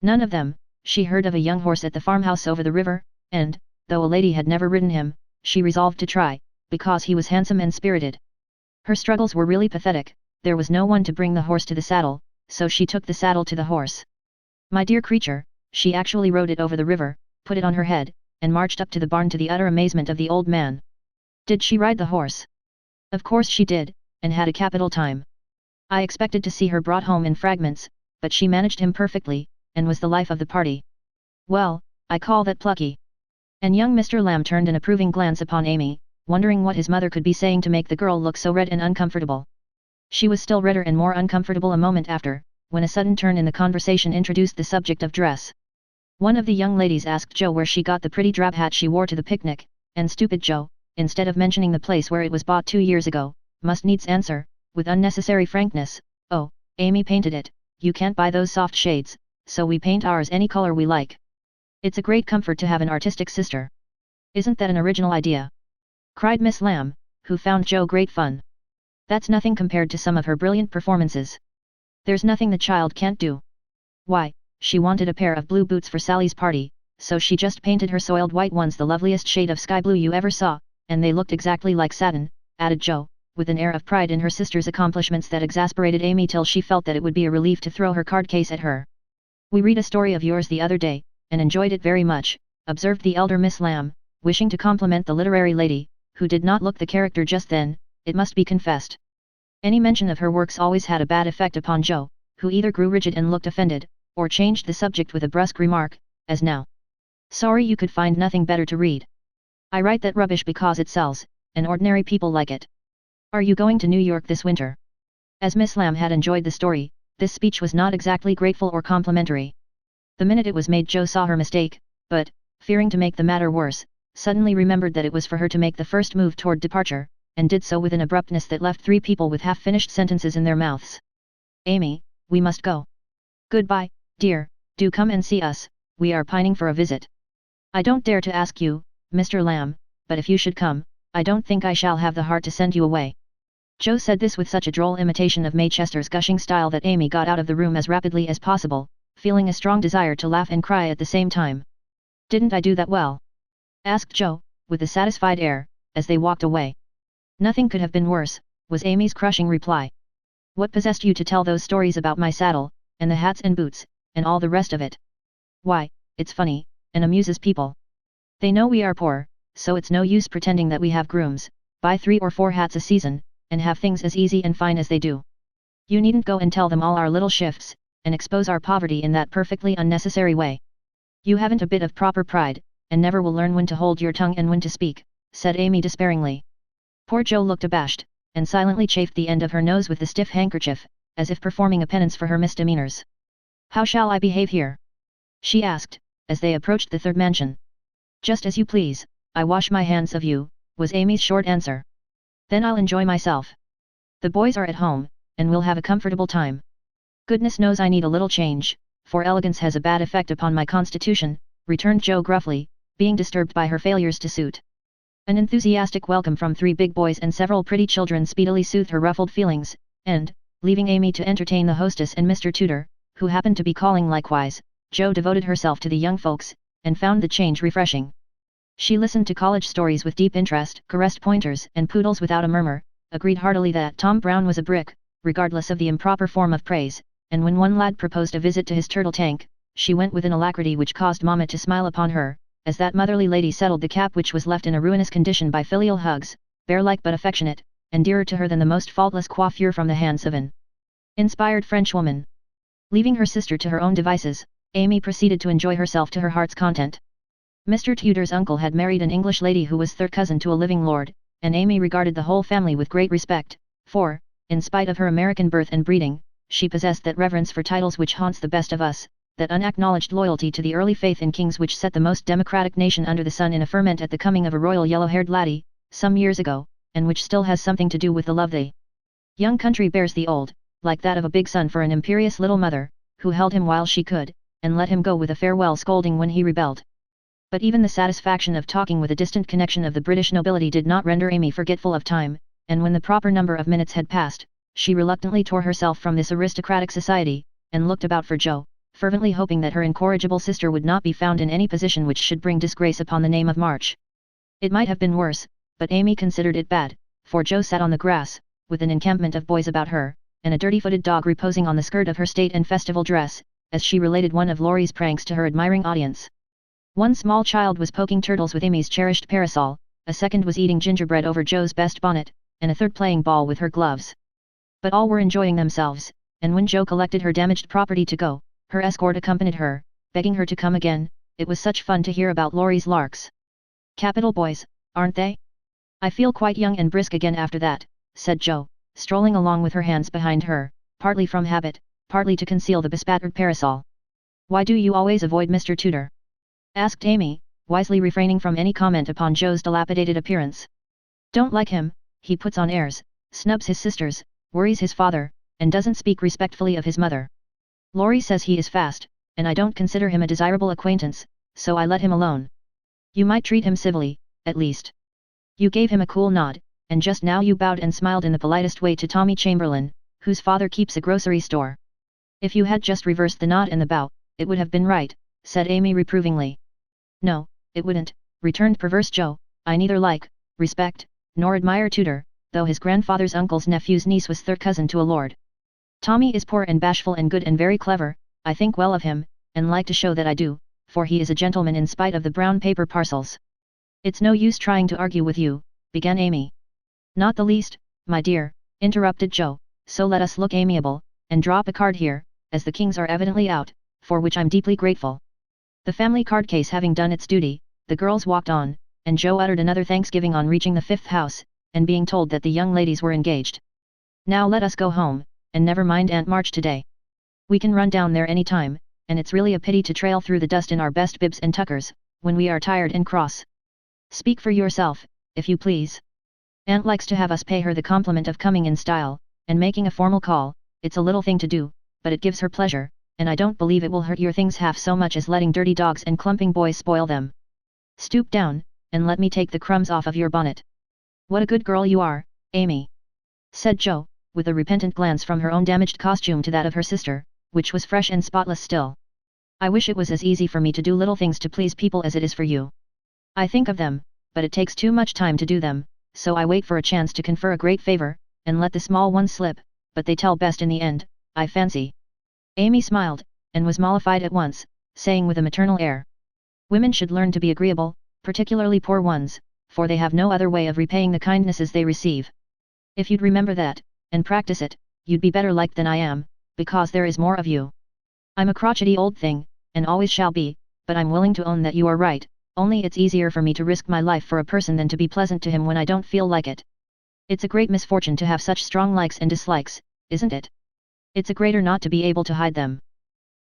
None of them. She heard of a young horse at the farmhouse over the river, and, though a lady had never ridden him, she resolved to try, because he was handsome and spirited. Her struggles were really pathetic, there was no one to bring the horse to the saddle, so she took the saddle to the horse. My dear creature, she actually rode it over the river, put it on her head, and marched up to the barn to the utter amazement of the old man. Did she ride the horse? Of course she did, and had a capital time. I expected to see her brought home in fragments, but she managed him perfectly, and was the life of the party. Well, I call that plucky. And young Mr. Lamb turned an approving glance upon Amy, wondering what his mother could be saying to make the girl look so red and uncomfortable. She was still redder and more uncomfortable a moment after, when a sudden turn in the conversation introduced the subject of dress. One of the young ladies asked Joe where she got the pretty drab hat she wore to the picnic, and stupid Joe, instead of mentioning the place where it was bought 2 years ago, must needs answer, with unnecessary frankness, "Oh, Amy painted it, you can't buy those soft shades, so we paint ours any color we like. It's a great comfort to have an artistic sister. Isn't that an original idea?" cried Miss Lamb, who found Joe great fun. "That's nothing compared to some of her brilliant performances. There's nothing the child can't do. Why, she wanted a pair of blue boots for Sally's party, so she just painted her soiled white ones the loveliest shade of sky blue you ever saw, and they looked exactly like satin," added Joe, with an air of pride in her sister's accomplishments that exasperated Amy till she felt that it would be a relief to throw her card case at her. "We read a story of yours the other day, and enjoyed it very much," observed the elder Miss Lamb, wishing to compliment the literary lady, who did not look the character just then, it must be confessed. Any mention of her works always had a bad effect upon Joe, who either grew rigid and looked offended, or changed the subject with a brusque remark, as now. "Sorry you could find nothing better to read. I write that rubbish because it sells, and ordinary people like it. Are you going to New York this winter?" As Miss Lamb had enjoyed the story, this speech was not exactly grateful or complimentary. The minute it was made Joe saw her mistake, but, fearing to make the matter worse, suddenly remembered that it was for her to make the first move toward departure, and did so with an abruptness that left 3 people with half-finished sentences in their mouths. "Amy, we must go. Goodbye, dear, do come and see us, we are pining for a visit." "I don't dare to ask you, Mr. Lamb, but if you should come, I don't think I shall have the heart to send you away." Joe said this with such a droll imitation of Maychester's gushing style that Amy got out of the room as rapidly as possible, feeling a strong desire to laugh and cry at the same time. "Didn't I do that well?" asked Joe, with a satisfied air, as they walked away. "Nothing could have been worse," was Amy's crushing reply. "What possessed you to tell those stories about my saddle, and the hats and boots, and all the rest of it?" "Why, it's funny, and amuses people. They know we are poor, so it's no use pretending that we have grooms, buy 3 or 4 hats a season, and have things as easy and fine as they do. You needn't go and tell them all our little shifts, and expose our poverty in that perfectly unnecessary way. You haven't a bit of proper pride, and never will learn when to hold your tongue and when to speak," said Amy despairingly. Poor Joe looked abashed, and silently chafed the end of her nose with the stiff handkerchief, as if performing a penance for her misdemeanors. "How shall I behave here?" she asked, as they approached the 3rd mansion. "Just as you please, I wash my hands of you," was Amy's short answer. "Then I'll enjoy myself. The boys are at home, and we'll have a comfortable time. Goodness knows I need a little change, for elegance has a bad effect upon my constitution," returned Joe gruffly, being disturbed by her failures to suit. An enthusiastic welcome from 3 big boys and several pretty children speedily soothed her ruffled feelings, and, leaving Amy to entertain the hostess and Mr. Tudor, who happened to be calling likewise, Joe devoted herself to the young folks, and found the change refreshing. She listened to college stories with deep interest, caressed pointers and poodles without a murmur, agreed heartily that Tom Brown was a brick, regardless of the improper form of praise, and when one lad proposed a visit to his turtle tank, she went with an alacrity which caused Mamma to smile upon her, as that motherly lady settled the cap which was left in a ruinous condition by filial hugs, bear-like but affectionate, and dearer to her than the most faultless coiffure from the hands of an inspired Frenchwoman. Leaving her sister to her own devices, Amy proceeded to enjoy herself to her heart's content. Mr. Tudor's uncle had married an English lady who was third cousin to a living lord, and Amy regarded the whole family with great respect, for, in spite of her American birth and breeding, she possessed that reverence for titles which haunts the best of us, that unacknowledged loyalty to the early faith in kings which set the most democratic nation under the sun in a ferment at the coming of a royal yellow-haired laddie, some years ago, and which still has something to do with the love the young country bears the old, like that of a big son for an imperious little mother, who held him while she could, and let him go with a farewell scolding when he rebelled. But even the satisfaction of talking with a distant connection of the British nobility did not render Amy forgetful of time, and when the proper number of minutes had passed, she reluctantly tore herself from this aristocratic society, and looked about for Jo, fervently hoping that her incorrigible sister would not be found in any position which should bring disgrace upon the name of March. It might have been worse, but Amy considered it bad, for Jo sat on the grass, with an encampment of boys about her, and a dirty-footed dog reposing on the skirt of her state and festival dress, as she related one of Laurie's pranks to her admiring audience. One small child was poking turtles with Amy's cherished parasol, a second was eating gingerbread over Jo's best bonnet, and a third playing ball with her gloves. But all were enjoying themselves, and when Jo collected her damaged property to go, her escort accompanied her, begging her to come again. It was such fun to hear about Laurie's larks. "Capital boys, aren't they? I feel quite young and brisk again after that," said Jo, strolling along with her hands behind her, partly from habit, partly to conceal the bespattered parasol. "Why do you always avoid Mr. Tudor?" asked Amy, wisely refraining from any comment upon Jo's dilapidated appearance. "Don't like him, he puts on airs, snubs his sisters, worries his father, and doesn't speak respectfully of his mother. Laurie says he is fast, and I don't consider him a desirable acquaintance, so I let him alone. You might treat him civilly, at least." You gave him a cool nod, and just now you bowed and smiled in the politest way to Tommy Chamberlain, whose father keeps a grocery store. "If you had just reversed the nod and the bow, it would have been right," said Amy reprovingly. "No, it wouldn't," returned perverse Jo. "I neither like, respect, nor admire Tudor, though his grandfather's uncle's nephew's niece was third cousin to a lord. Tommy is poor and bashful and good and very clever. I think well of him, and like to show that I do, for he is a gentleman in spite of the brown paper parcels." "It's no use trying to argue with you," began Amy. "Not the least, my dear," interrupted Jo, "so let us look amiable, and drop a card here, as the kings are evidently out, for which I'm deeply grateful." The family card case having done its duty, the girls walked on, and Jo uttered another thanksgiving on reaching the fifth house, and being told that the young ladies were engaged. "Now let us go home, and never mind Aunt March today. We can run down there any time, and it's really a pity to trail through the dust in our best bibs and tuckers, when we are tired and cross. Speak for yourself, if you please. Aunt likes to have us pay her the compliment of coming in style, and making a formal call. It's a little thing to do, but it gives her pleasure, and I don't believe it will hurt your things half so much as letting dirty dogs and clumping boys spoil them. Stoop down, and let me take the crumbs off of your bonnet." "What a good girl you are, Amy," said Jo, with a repentant glance from her own damaged costume to that of her sister, which was fresh and spotless still. "I wish it was as easy for me to do little things to please people as it is for you. I think of them, but it takes too much time to do them, so I wait for a chance to confer a great favor, and let the small ones slip, but they tell best in the end, I fancy." Amy smiled, and was mollified at once, saying with a maternal air, "Women should learn to be agreeable, particularly poor ones, for they have no other way of repaying the kindnesses they receive. If you'd remember that, and practice it, you'd be better liked than I am, because there is more of you. I'm a crotchety old thing, and always shall be, but I'm willing to own that you are right, only it's easier for me to risk my life for a person than to be pleasant to him when I don't feel like it. It's a great misfortune to have such strong likes and dislikes, isn't it? It's a greater not to be able to hide them.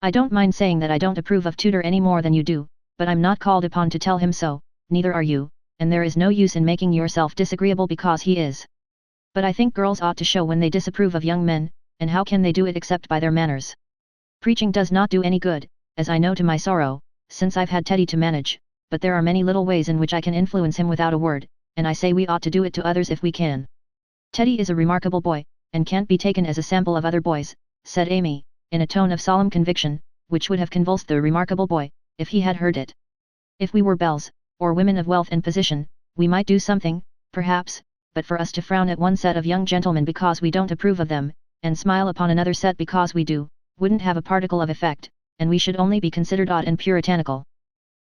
I don't mind saying that I don't approve of Tudor any more than you do, but I'm not called upon to tell him so, neither are you, and there is no use in making yourself disagreeable because he is. But I think girls ought to show when they disapprove of young men, and how can they do it except by their manners? Preaching does not do any good, as I know to my sorrow, since I've had Teddy to manage, but there are many little ways in which I can influence him without a word, and I say we ought to do it to others if we can. Teddy is a remarkable boy, and can't be taken as a sample of other boys," said Amy, in a tone of solemn conviction, which would have convulsed the remarkable boy, if he had heard it. "If we were belles, or women of wealth and position, we might do something, perhaps, but for us to frown at one set of young gentlemen because we don't approve of them, and smile upon another set because we do, wouldn't have a particle of effect, and we should only be considered odd and puritanical.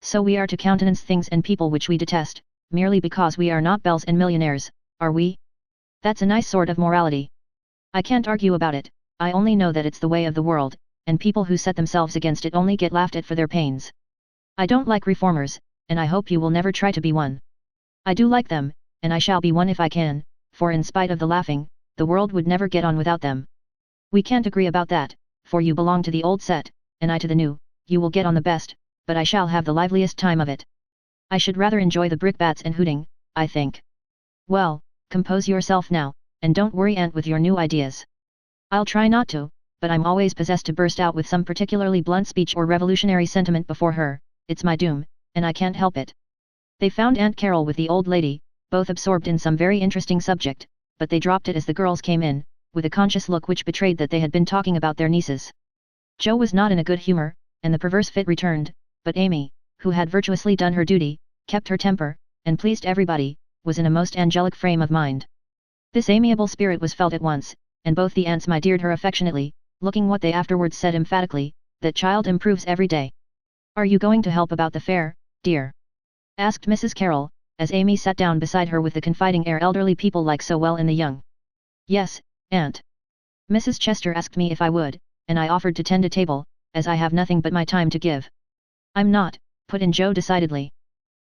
So we are to countenance things and people which we detest, merely because we are not belles and millionaires, are we? That's a nice sort of morality. I can't argue about it, I only know that it's the way of the world, and people who set themselves against it only get laughed at for their pains. I don't like reformers, and I hope you will never try to be one. I do like them, and I shall be one if I can, for in spite of the laughing, the world would never get on without them. We can't agree about that, for you belong to the old set, and I to the new. You will get on the best, but I shall have the liveliest time of it. I should rather enjoy the brickbats and hooting, I think. Well, compose yourself now, and don't worry Aunt with your new ideas. I'll try not to, but I'm always possessed to burst out with some particularly blunt speech or revolutionary sentiment before her, it's my doom, and I can't help it. They found Aunt Carol with the old lady, both absorbed in some very interesting subject, but they dropped it as the girls came in, with a conscious look which betrayed that they had been talking about their nieces. Jo was not in a good humor, and the perverse fit returned, but Amy, who had virtuously done her duty, kept her temper, and pleased everybody, was in a most angelic frame of mind. This amiable spirit was felt at once, and both the aunts my deared her affectionately, looking what they afterwards said emphatically, that child improves every day. Are you going to help about the fair, dear? Asked Mrs. Carroll, as Amy sat down beside her with the confiding air elderly people like so well in the young. Yes, Aunt. Mrs. Chester asked me if I would, and I offered to tend a table, as I have nothing but my time to give. I'm not, put in Jo decidedly.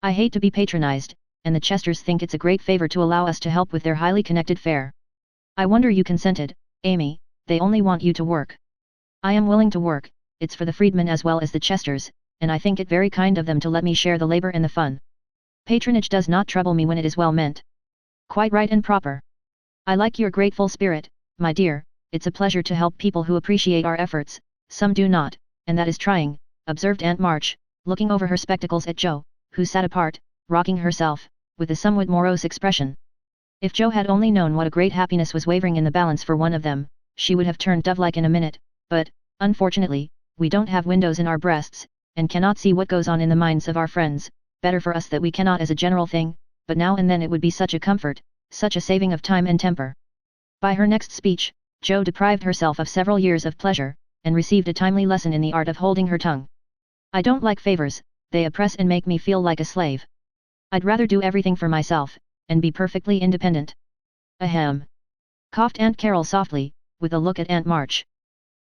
I hate to be patronized, and the Chesters think it's a great favor to allow us to help with their highly connected fair. I wonder you consented, Amy, they only want you to work. I am willing to work, it's for the freedmen as well as the Chesters, and I think it very kind of them to let me share the labor and the fun. Patronage does not trouble me when it is well meant. Quite right and proper. I like your grateful spirit, my dear, it's a pleasure to help people who appreciate our efforts, some do not, and that is trying, observed Aunt March, looking over her spectacles at Jo, who sat apart, rocking herself, with a somewhat morose expression. If Jo had only known what a great happiness was wavering in the balance for one of them, she would have turned dove-like in a minute, but, unfortunately, we don't have windows in our breasts, and cannot see what goes on in the minds of our friends, better for us that we cannot as a general thing, but now and then it would be such a comfort, such a saving of time and temper. By her next speech, Jo deprived herself of several years of pleasure, and received a timely lesson in the art of holding her tongue. I don't like favors, they oppress and make me feel like a slave. I'd rather do everything for myself, and be perfectly independent. Ahem. Coughed Aunt Carol softly, with a look at Aunt March.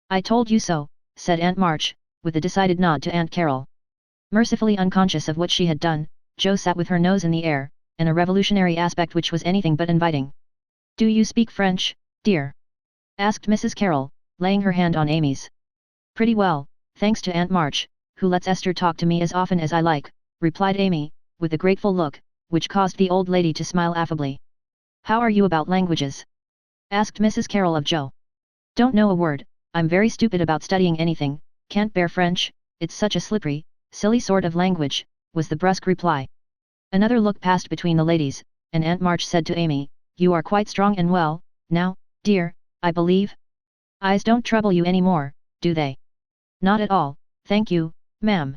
I told you so, said Aunt March, with a decided nod to Aunt Carol. Mercifully unconscious of what she had done, Jo sat with her nose in the air, and a revolutionary aspect which was anything but inviting. Do you speak French, dear? Asked Mrs. Carroll, laying her hand on Amy's. Pretty well, thanks to Aunt March, who lets Esther talk to me as often as I like, replied Amy, with a grateful look, which caused the old lady to smile affably. How are you about languages? Asked Mrs. Carroll of Jo. Don't know a word, I'm very stupid about studying anything, can't bear French, it's such a slippery, silly sort of language, was the brusque reply. Another look passed between the ladies, and Aunt March said to Amy, you are quite strong and well, now, dear, I believe? Eyes don't trouble you any more, do they? Not at all, thank you, ma'am.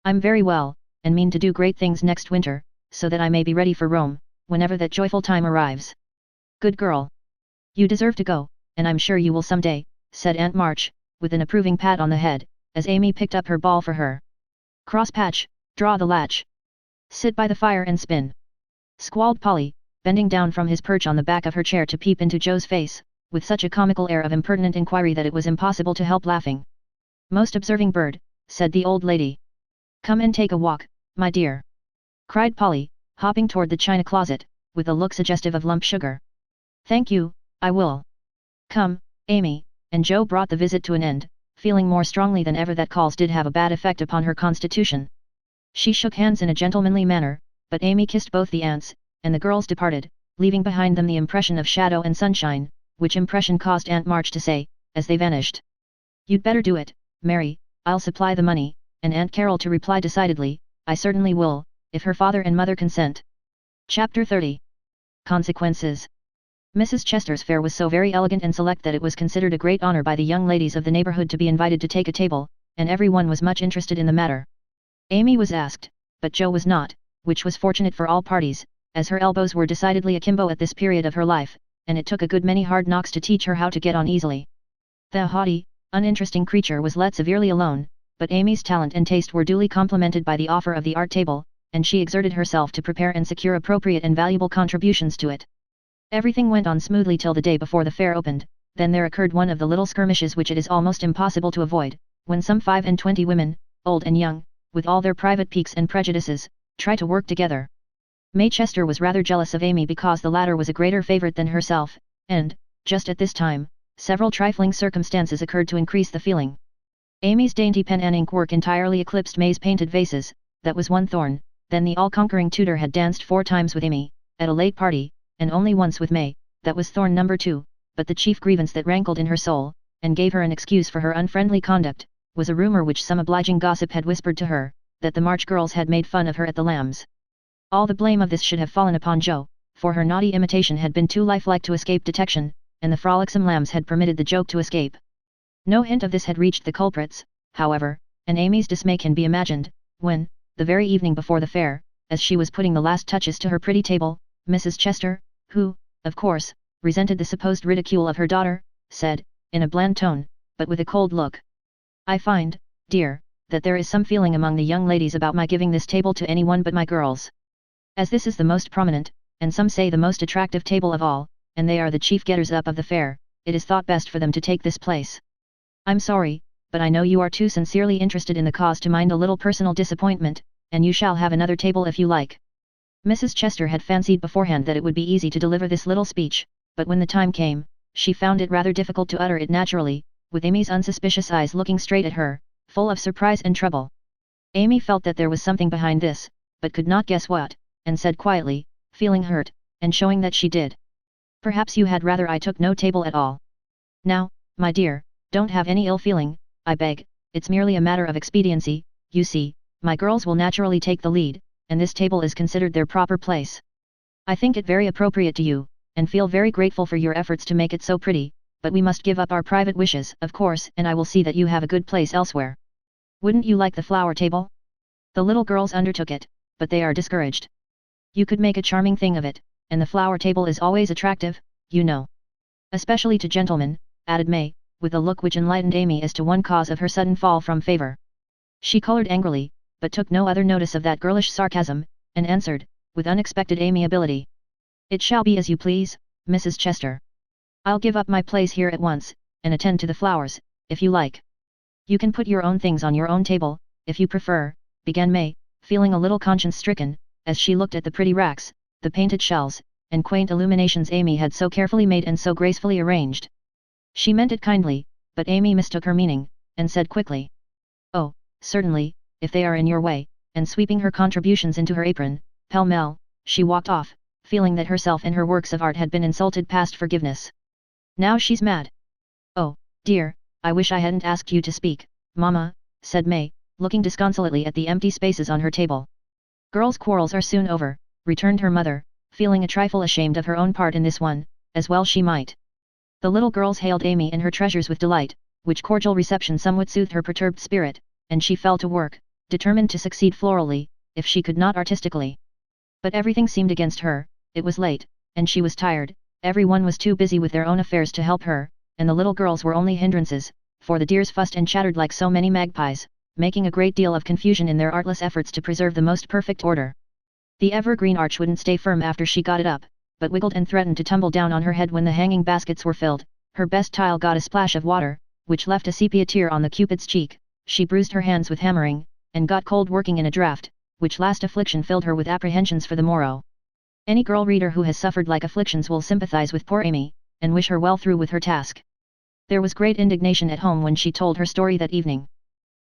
I'm very well, and mean to do great things next winter, so that I may be ready for Rome, whenever that joyful time arrives. Good girl. You deserve to go, and I'm sure you will some day, said Aunt March, with an approving pat on the head, as Amy picked up her ball for her. Cross patch, draw the latch. Sit by the fire and spin. Squalled Polly, bending down from his perch on the back of her chair to peep into Jo's face, with such a comical air of impertinent inquiry that it was impossible to help laughing. Most observing bird, said the old lady. Come and take a walk, my dear. Cried Polly, hopping toward the china closet, with a look suggestive of lump sugar. Thank you, I will. Come, Amy, and Jo brought the visit to an end, feeling more strongly than ever that calls did have a bad effect upon her constitution. She shook hands in a gentlemanly manner, but Amy kissed both the aunts, and the girls departed, leaving behind them the impression of shadow and sunshine, which impression caused Aunt March to say, as they vanished. You'd better do it, Mary, I'll supply the money, and Aunt Carol to reply decidedly, I certainly will, if her father and mother consent. Chapter 30. Consequences. Mrs. Chester's fare was so very elegant and select that it was considered a great honor by the young ladies of the neighborhood to be invited to take a table, and everyone was much interested in the matter. Amy was asked, but Jo was not, which was fortunate for all parties, as her elbows were decidedly akimbo at this period of her life, and it took a good many hard knocks to teach her how to get on easily. The haughty, uninteresting creature was let severely alone, but Amy's talent and taste were duly complemented by the offer of the art table, and she exerted herself to prepare and secure appropriate and valuable contributions to it. Everything went on smoothly till the day before the fair opened. Then there occurred one of the little skirmishes which it is almost impossible to avoid, when some 25 women, old and young, with all their private piques and prejudices, try to work together. May Chester was rather jealous of Amy because the latter was a greater favourite than herself, and, just at this time, several trifling circumstances occurred to increase the feeling. Amy's dainty pen and ink work entirely eclipsed May's painted vases. That was one thorn. Then the all-conquering tutor had danced 4 times with Amy, at a late party, and only once with May. That was thorn number 2. But the chief grievance that rankled in her soul, and gave her an excuse for her unfriendly conduct, was a rumour which some obliging gossip had whispered to her, that the March girls had made fun of her at the Lambs. All the blame of this should have fallen upon Jo, for her naughty imitation had been too lifelike to escape detection, and the frolicsome Lambs had permitted the joke to escape. No hint of this had reached the culprits, however, and Amy's dismay can be imagined, when, the very evening before the fair, as she was putting the last touches to her pretty table, Mrs. Chester, who, of course, resented the supposed ridicule of her daughter, said, in a bland tone, but with a cold look, "I find, dear, that there is some feeling among the young ladies about my giving this table to anyone but my girls. As this is the most prominent, and some say the most attractive table of all, and they are the chief getters-up of the fair, it is thought best for them to take this place. I'm sorry, but I know you are too sincerely interested in the cause to mind a little personal disappointment, and you shall have another table if you like." Mrs. Chester had fancied beforehand that it would be easy to deliver this little speech, but when the time came, she found it rather difficult to utter it naturally, with Amy's unsuspicious eyes looking straight at her, full of surprise and trouble. Amy felt that there was something behind this, but could not guess what, and said quietly, feeling hurt, and showing that she did, "Perhaps you had rather I took no table at all. Now, my dear, don't have any ill feeling, I beg, it's merely a matter of expediency. You see, my girls will naturally take the lead, and this table is considered their proper place. I think it very appropriate to you, and feel very grateful for your efforts to make it so pretty, but we must give up our private wishes, of course, and I will see that you have a good place elsewhere. Wouldn't you like the flower table?" The little girls undertook it, but they are discouraged. "You could make a charming thing of it, and the flower table is always attractive, you know. Especially to gentlemen," added May, with a look which enlightened Amy as to one cause of her sudden fall from favour. She coloured angrily, but took no other notice of that girlish sarcasm, and answered, with unexpected amiability, "It shall be as you please, Mrs. Chester. I'll give up my place here at once, and attend to the flowers, if you like. You can put your own things on your own table, if you prefer," began May, feeling a little conscience-stricken, as she looked at the pretty racks, the painted shelves, and quaint illuminations Amy had so carefully made and so gracefully arranged. She meant it kindly, but Amy mistook her meaning, and said quickly, "Oh, certainly, if they are in your way," and sweeping her contributions into her apron, pell-mell, she walked off, feeling that herself and her works of art had been insulted past forgiveness. "Now she's mad. Oh, dear, I wish I hadn't asked you to speak, Mamma," said May, looking disconsolately at the empty spaces on her table. "Girls' quarrels are soon over," returned her mother, feeling a trifle ashamed of her own part in this one, as well she might. The little girls hailed Amy and her treasures with delight, which cordial reception somewhat soothed her perturbed spirit, and she fell to work, determined to succeed florally, if she could not artistically. But everything seemed against her. It was late, and she was tired. Everyone was too busy with their own affairs to help her, and the little girls were only hindrances, for the dears fussed and chattered like so many magpies, making a great deal of confusion in their artless efforts to preserve the most perfect order. The evergreen arch wouldn't stay firm after she got it up, but wiggled and threatened to tumble down on her head when the hanging baskets were filled. Her best tile got a splash of water, which left a sepia tear on the Cupid's cheek. She bruised her hands with hammering, and got cold working in a draught, which last affliction filled her with apprehensions for the morrow. Any girl reader who has suffered like afflictions will sympathize with poor Amy, and wish her well through with her task. There was great indignation at home when she told her story that evening.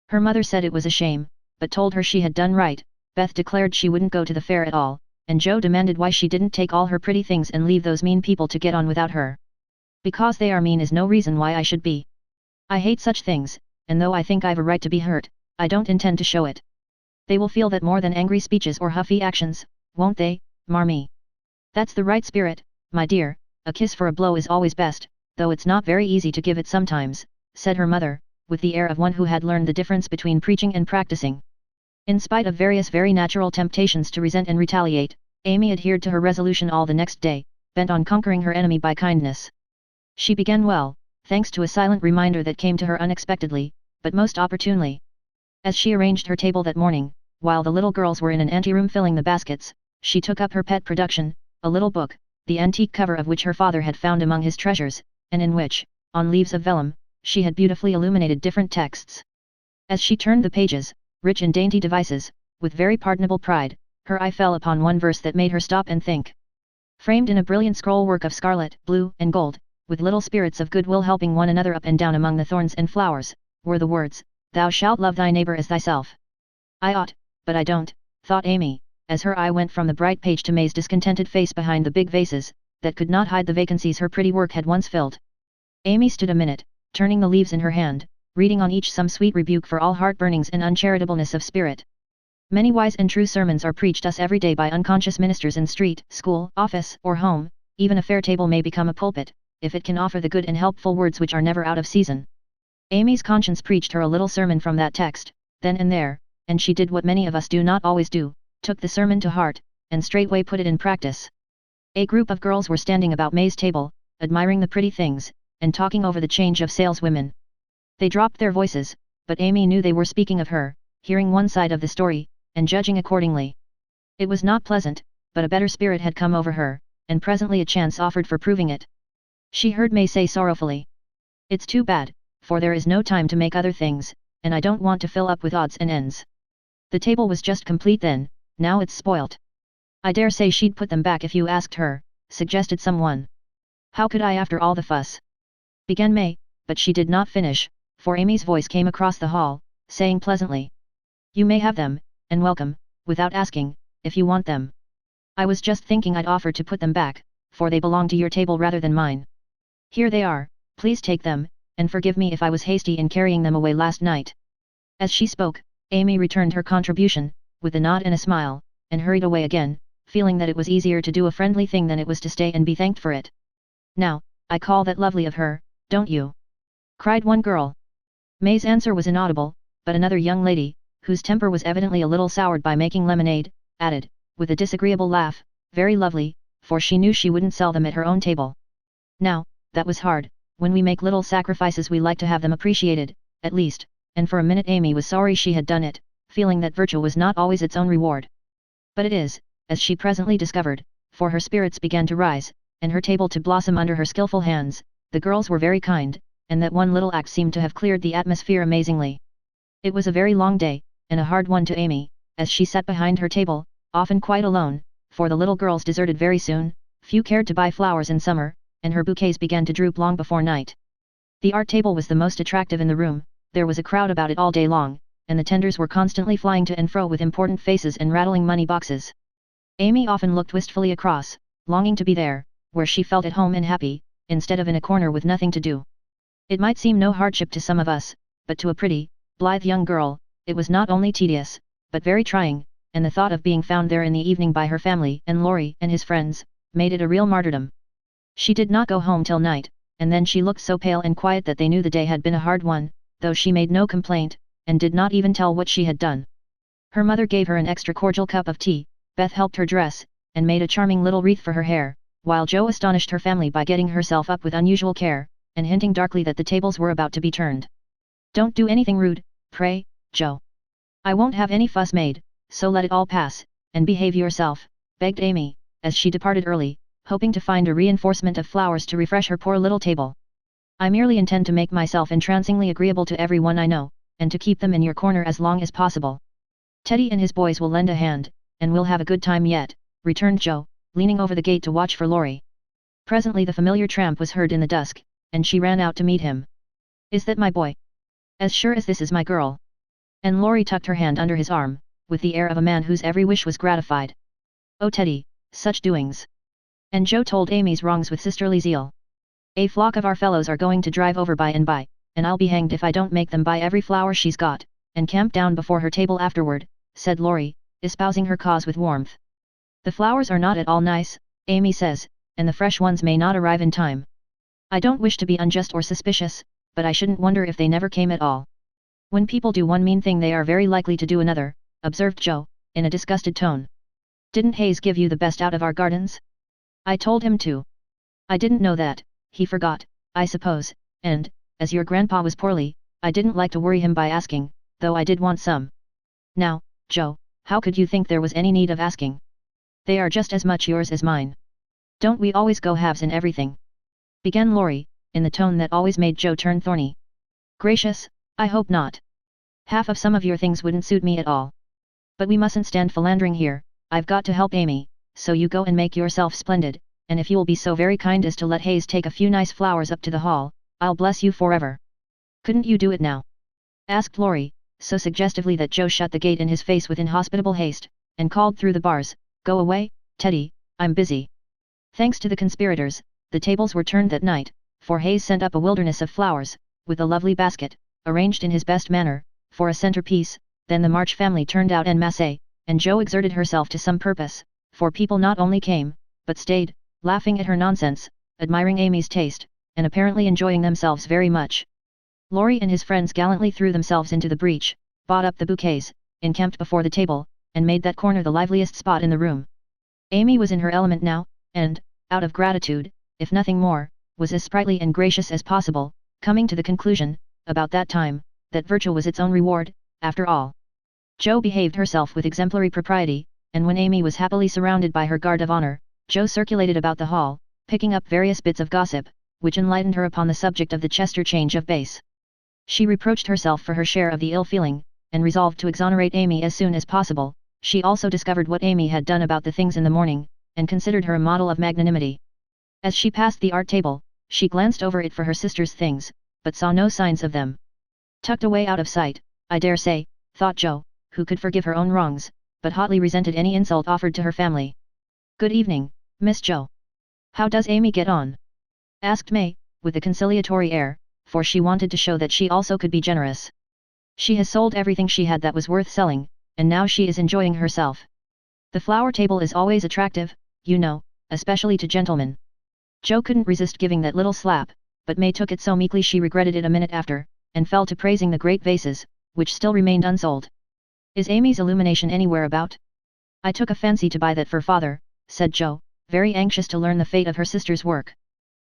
Her mother said it was a shame, but told her she had done right. Beth declared she wouldn't go to the fair at all, and Jo demanded why she didn't take all her pretty things and leave those mean people to get on without her. "Because they are mean is no reason why I should be. I hate such things, and though I think I've a right to be hurt, I don't intend to show it. They will feel that more than angry speeches or huffy actions, won't they, Marmee? That's the right spirit, my dear. A kiss for a blow is always best, though it's not very easy to give it sometimes," said her mother, with the air of one who had learned the difference between preaching and practicing. In spite of various very natural temptations to resent and retaliate, Amy adhered to her resolution all the next day, bent on conquering her enemy by kindness. She began well, thanks to a silent reminder that came to her unexpectedly, but most opportunely. As she arranged her table that morning, while the little girls were in an anteroom filling the baskets, she took up her pet production, a little book, the antique cover of which her father had found among his treasures, and in which, on leaves of vellum, she had beautifully illuminated different texts. As she turned the pages, rich in dainty devices, with very pardonable pride, her eye fell upon one verse that made her stop and think. Framed in a brilliant scrollwork of scarlet, blue, and gold, with little spirits of goodwill helping one another up and down among the thorns and flowers, were the words, "Thou shalt love thy neighbor as thyself." I ought, but I don't, thought Amy, as her eye went from the bright page to May's discontented face behind the big vases, that could not hide the vacancies her pretty work had once filled. Amy stood a minute, turning the leaves in her hand, reading on each some sweet rebuke for all heart-burnings and uncharitableness of spirit. Many wise and true sermons are preached us every day by unconscious ministers in street, school, office, or home. Even a fair table may become a pulpit, if it can offer the good and helpful words which are never out of season. Amy's conscience preached her a little sermon from that text, then and there, and she did what many of us do not always do, took the sermon to heart, and straightway put it in practice. A group of girls were standing about May's table, admiring the pretty things, and talking over the change of saleswomen. They dropped their voices, but Amy knew they were speaking of her, hearing one side of the story, and judging accordingly. It was not pleasant, but a better spirit had come over her, and presently a chance offered for proving it. She heard May say sorrowfully, "It's too bad, for there is no time to make other things, and I don't want to fill up with odds and ends. The table was just complete then, now it's spoilt." "I dare say she'd put them back if you asked her," suggested someone. "How could I after all the fuss?" began May, but she did not finish, for Amy's voice came across the hall, saying pleasantly, "You may have them, and welcome, without asking, if you want them. I was just thinking I'd offer to put them back, for they belong to your table rather than mine. Here they are, please take them, and forgive me if I was hasty in carrying them away last night." As she spoke, Amy returned her contribution, with a nod and a smile, and hurried away again, feeling that it was easier to do a friendly thing than it was to stay and be thanked for it. "Now, I call that lovely of her, don't you?" cried one girl. May's answer was inaudible, but another young lady, whose temper was evidently a little soured by making lemonade, added, with a disagreeable laugh, "Very lovely," for she knew she wouldn't sell them at her own table. Now, that was hard. When we make little sacrifices we like to have them appreciated, at least, and for a minute Amy was sorry she had done it, feeling that virtue was not always its own reward. But it is, as she presently discovered, for her spirits began to rise, and her table to blossom under her skillful hands. The girls were very kind, and that one little act seemed to have cleared the atmosphere amazingly. It was a very long day, and a hard one to Amy, as she sat behind her table, often quite alone, for the little girls deserted very soon, few cared to buy flowers in summer, and her bouquets began to droop long before night. The art table was the most attractive in the room, there was a crowd about it all day long, and the tenders were constantly flying to and fro with important faces and rattling money boxes. Amy often looked wistfully across, longing to be there, where she felt at home and happy, instead of in a corner with nothing to do. It might seem no hardship to some of us, but to a pretty, blithe young girl, it was not only tedious, but very trying, and the thought of being found there in the evening by her family and Laurie and his friends, made it a real martyrdom. She did not go home till night, and then she looked so pale and quiet that they knew the day had been a hard one, though she made no complaint, and did not even tell what she had done. Her mother gave her an extra cordial cup of tea, Beth helped her dress, and made a charming little wreath for her hair, while Jo astonished her family by getting herself up with unusual care, and hinting darkly that the tables were about to be turned. "Don't do anything rude, pray, Jo. I won't have any fuss made, so let it all pass, and behave yourself," begged Amy, as she departed early, hoping to find a reinforcement of flowers to refresh her poor little table. "I merely intend to make myself entrancingly agreeable to everyone I know, and to keep them in your corner as long as possible. Teddy and his boys will lend a hand, and we'll have a good time yet," returned Jo, leaning over the gate to watch for Laurie. Presently the familiar tramp was heard in the dusk, and she ran out to meet him. "Is that my boy? As sure as this is my girl." And Laurie tucked her hand under his arm, with the air of a man whose every wish was gratified. "Oh Teddy, such doings!" And Jo told Amy's wrongs with sisterly zeal. "A flock of our fellows are going to drive over by and by, and I'll be hanged if I don't make them buy every flower she's got, and camp down before her table afterward," said Laurie, espousing her cause with warmth. "The flowers are not at all nice, Amy says, and the fresh ones may not arrive in time. I don't wish to be unjust or suspicious, but I shouldn't wonder if they never came at all." "When people do one mean thing they are very likely to do another," observed Jo, in a disgusted tone. "Didn't Hayes give you the best out of our gardens?" I told him to. I didn't know that, he forgot, I suppose, and, as your grandpa was poorly, I didn't like to worry him by asking, though I did want some. Now, Joe, how could you think there was any need of asking? They are just as much yours as mine. Don't we always go halves in everything? Began Laurie, in the tone that always made Joe turn thorny. Gracious, I hope not. Half of some of your things wouldn't suit me at all. But we mustn't stand philandering here, I've got to help Amy, so you go and make yourself splendid, and if you'll be so very kind as to let Hayes take a few nice flowers up to the hall, I'll bless you forever. Couldn't you do it now? Asked Laurie, so suggestively that Joe shut the gate in his face with inhospitable haste, and called through the bars, Go away, Teddy, I'm busy. Thanks to the conspirators, the tables were turned that night, for Hayes sent up a wilderness of flowers, with a lovely basket, arranged in his best manner, for a centerpiece. Then the March family turned out en masse, and Joe exerted herself to some purpose, for people not only came, but stayed, laughing at her nonsense, admiring Amy's taste, and apparently enjoying themselves very much. Laurie and his friends gallantly threw themselves into the breach, bought up the bouquets, encamped before the table, and made that corner the liveliest spot in the room. Amy was in her element now, and, out of gratitude, if nothing more, was as sprightly and gracious as possible, coming to the conclusion, about that time, that virtue was its own reward, after all. Joe behaved herself with exemplary propriety, and when Amy was happily surrounded by her guard of honor, Joe circulated about the hall, picking up various bits of gossip, which enlightened her upon the subject of the Chester change of base. She reproached herself for her share of the ill feeling, and resolved to exonerate Amy as soon as possible. She also discovered what Amy had done about the things in the morning, and considered her a model of magnanimity. As she passed the art table, she glanced over it for her sister's things, but saw no signs of them. Tucked away out of sight, I dare say, thought Joe, who could forgive her own wrongs, but hotly resented any insult offered to her family. Good evening, Miss Joe. How does Amy get on? Asked May, with a conciliatory air, for she wanted to show that she also could be generous. She has sold everything she had that was worth selling, and now she is enjoying herself. The flower table is always attractive, you know, especially to gentlemen. Joe couldn't resist giving that little slap, but May took it so meekly she regretted it a minute after, and fell to praising the great vases, which still remained unsold. Is Amy's illumination anywhere about? I took a fancy to buy that for father, said Joe, very anxious to learn the fate of her sister's work.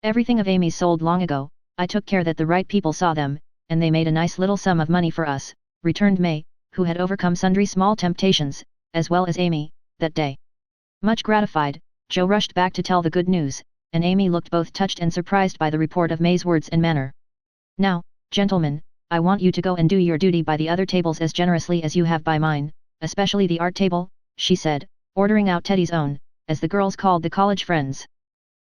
Everything of Amy's sold long ago, I took care that the right people saw them, and they made a nice little sum of money for us, returned May, who had overcome sundry small temptations, as well as Amy, that day. Much gratified, Joe rushed back to tell the good news, and Amy looked both touched and surprised by the report of May's words and manner. Now, gentlemen, I want you to go and do your duty by the other tables as generously as you have by mine, especially the art table, she said, ordering out Teddy's own, as the girls called the college friends.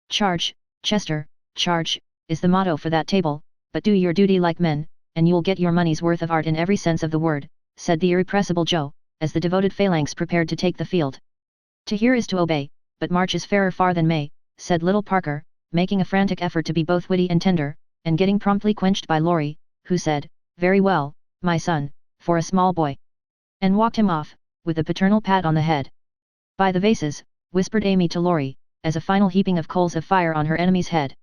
Charge, Chester, charge, is the motto for that table, but do your duty like men, and you'll get your money's worth of art in every sense of the word, said the irrepressible Joe, as the devoted phalanx prepared to take the field. To hear is to obey, but March is fairer far than May, said little Parker, making a frantic effort to be both witty and tender, and getting promptly quenched by Laurie, who said, Very well, my son, for a small boy. And walked him off, with a paternal pat on the head. By the vases, whispered Amy to Laurie, as a final heaping of coals of fire on her enemy's head.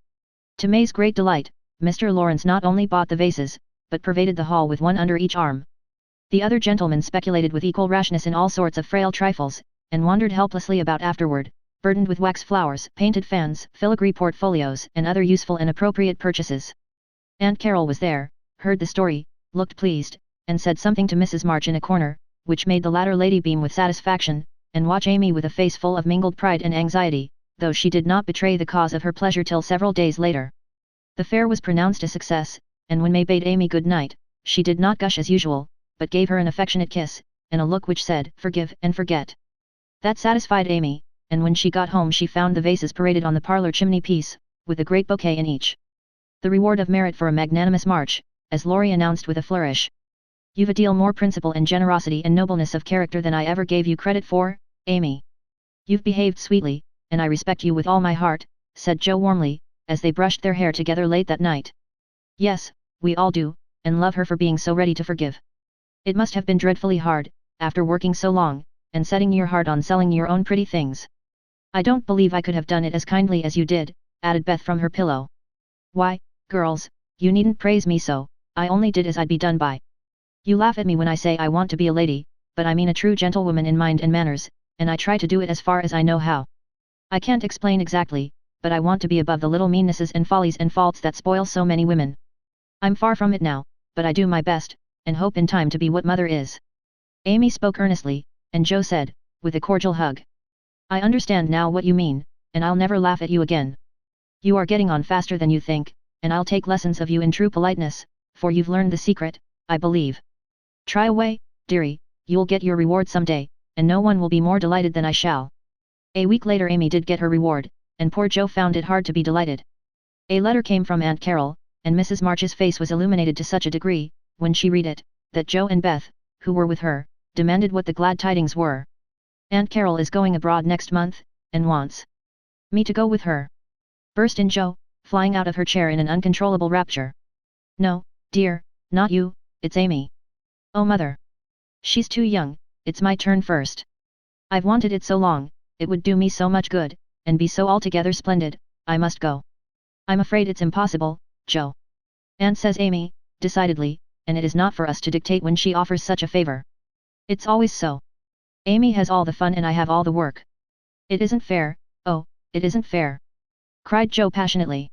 To May's great delight, Mr. Lawrence not only bought the vases, but pervaded the hall with one under each arm. The other gentlemen speculated with equal rashness in all sorts of frail trifles, and wandered helplessly about afterward, burdened with wax flowers, painted fans, filigree portfolios, and other useful and appropriate purchases. Aunt Carol was there, heard the story, looked pleased, and said something to Mrs. March in a corner, which made the latter lady beam with satisfaction, and watch Amy with a face full of mingled pride and anxiety, though she did not betray the cause of her pleasure till several days later. The fair was pronounced a success, and when May bade Amy good night, she did not gush as usual, but gave her an affectionate kiss, and a look which said, Forgive and forget. That satisfied Amy, and when she got home she found the vases paraded on the parlor chimney-piece, with a great bouquet in each. The reward of merit for a magnanimous march, as Laurie announced with a flourish. You've a deal more principle and generosity and nobleness of character than I ever gave you credit for, Amy. You've behaved sweetly, and I respect you with all my heart, said Joe warmly, as they brushed their hair together late that night. Yes, we all do, and love her for being so ready to forgive. It must have been dreadfully hard, after working so long, and setting your heart on selling your own pretty things. I don't believe I could have done it as kindly as you did, added Beth from her pillow. Why, girls, you needn't praise me so, I only did as I'd be done by. You laugh at me when I say I want to be a lady, but I mean a true gentlewoman in mind and manners, and I try to do it as far as I know how. I can't explain exactly, but I want to be above the little meannesses and follies and faults that spoil so many women. I'm far from it now, but I do my best, and hope in time to be what mother is." Amy spoke earnestly, and Joe said, with a cordial hug, "I understand now what you mean, and I'll never laugh at you again. You are getting on faster than you think, and I'll take lessons of you in true politeness, for you've learned the secret, I believe. Try away, dearie, you'll get your reward someday, and no one will be more delighted than I shall." A week later Amy did get her reward, and poor Joe found it hard to be delighted. A letter came from Aunt Carol, and Mrs. March's face was illuminated to such a degree, when she read it, that Joe and Beth, who were with her, demanded what the glad tidings were. "Aunt Carol is going abroad next month, and wants me to go with her," burst in Joe, flying out of her chair in an uncontrollable rapture. "No, dear, not you, it's Amy. Oh mother! She's too young, it's my turn first. I've wanted it so long, it would do me so much good, and be so altogether splendid, I must go." "I'm afraid it's impossible, Joe," Aunt says Amy, decidedly, "and it is not for us to dictate when she offers such a favor. It's always so. Amy has all the fun and I have all the work. It isn't fair, oh, it isn't fair," cried Joe passionately.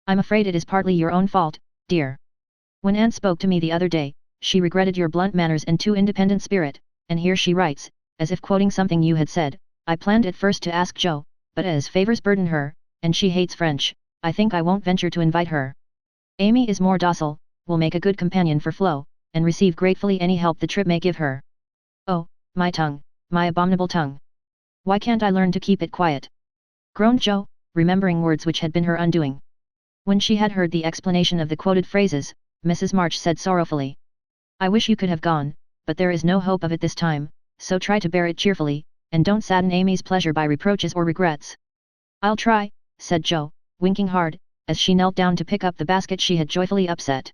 "I'm afraid it is partly your own fault, dear. When Aunt spoke to me the other day, she regretted your blunt manners and too independent spirit, and here she writes, as if quoting something you had said, 'I planned at first to ask Joe, but as favors burden her, and she hates French, I think I won't venture to invite her. Amy is more docile, will make a good companion for Flo, and receive gratefully any help the trip may give her.' Oh, my tongue, my abominable tongue! Why can't I learn to keep it quiet?" groaned Joe, remembering words which had been her undoing. When she had heard the explanation of the quoted phrases, Mrs. March said sorrowfully, "I wish you could have gone, but there is no hope of it this time, so try to bear it cheerfully, and don't sadden Amy's pleasure by reproaches or regrets." "I'll try," said Joe, winking hard, as she knelt down to pick up the basket she had joyfully upset.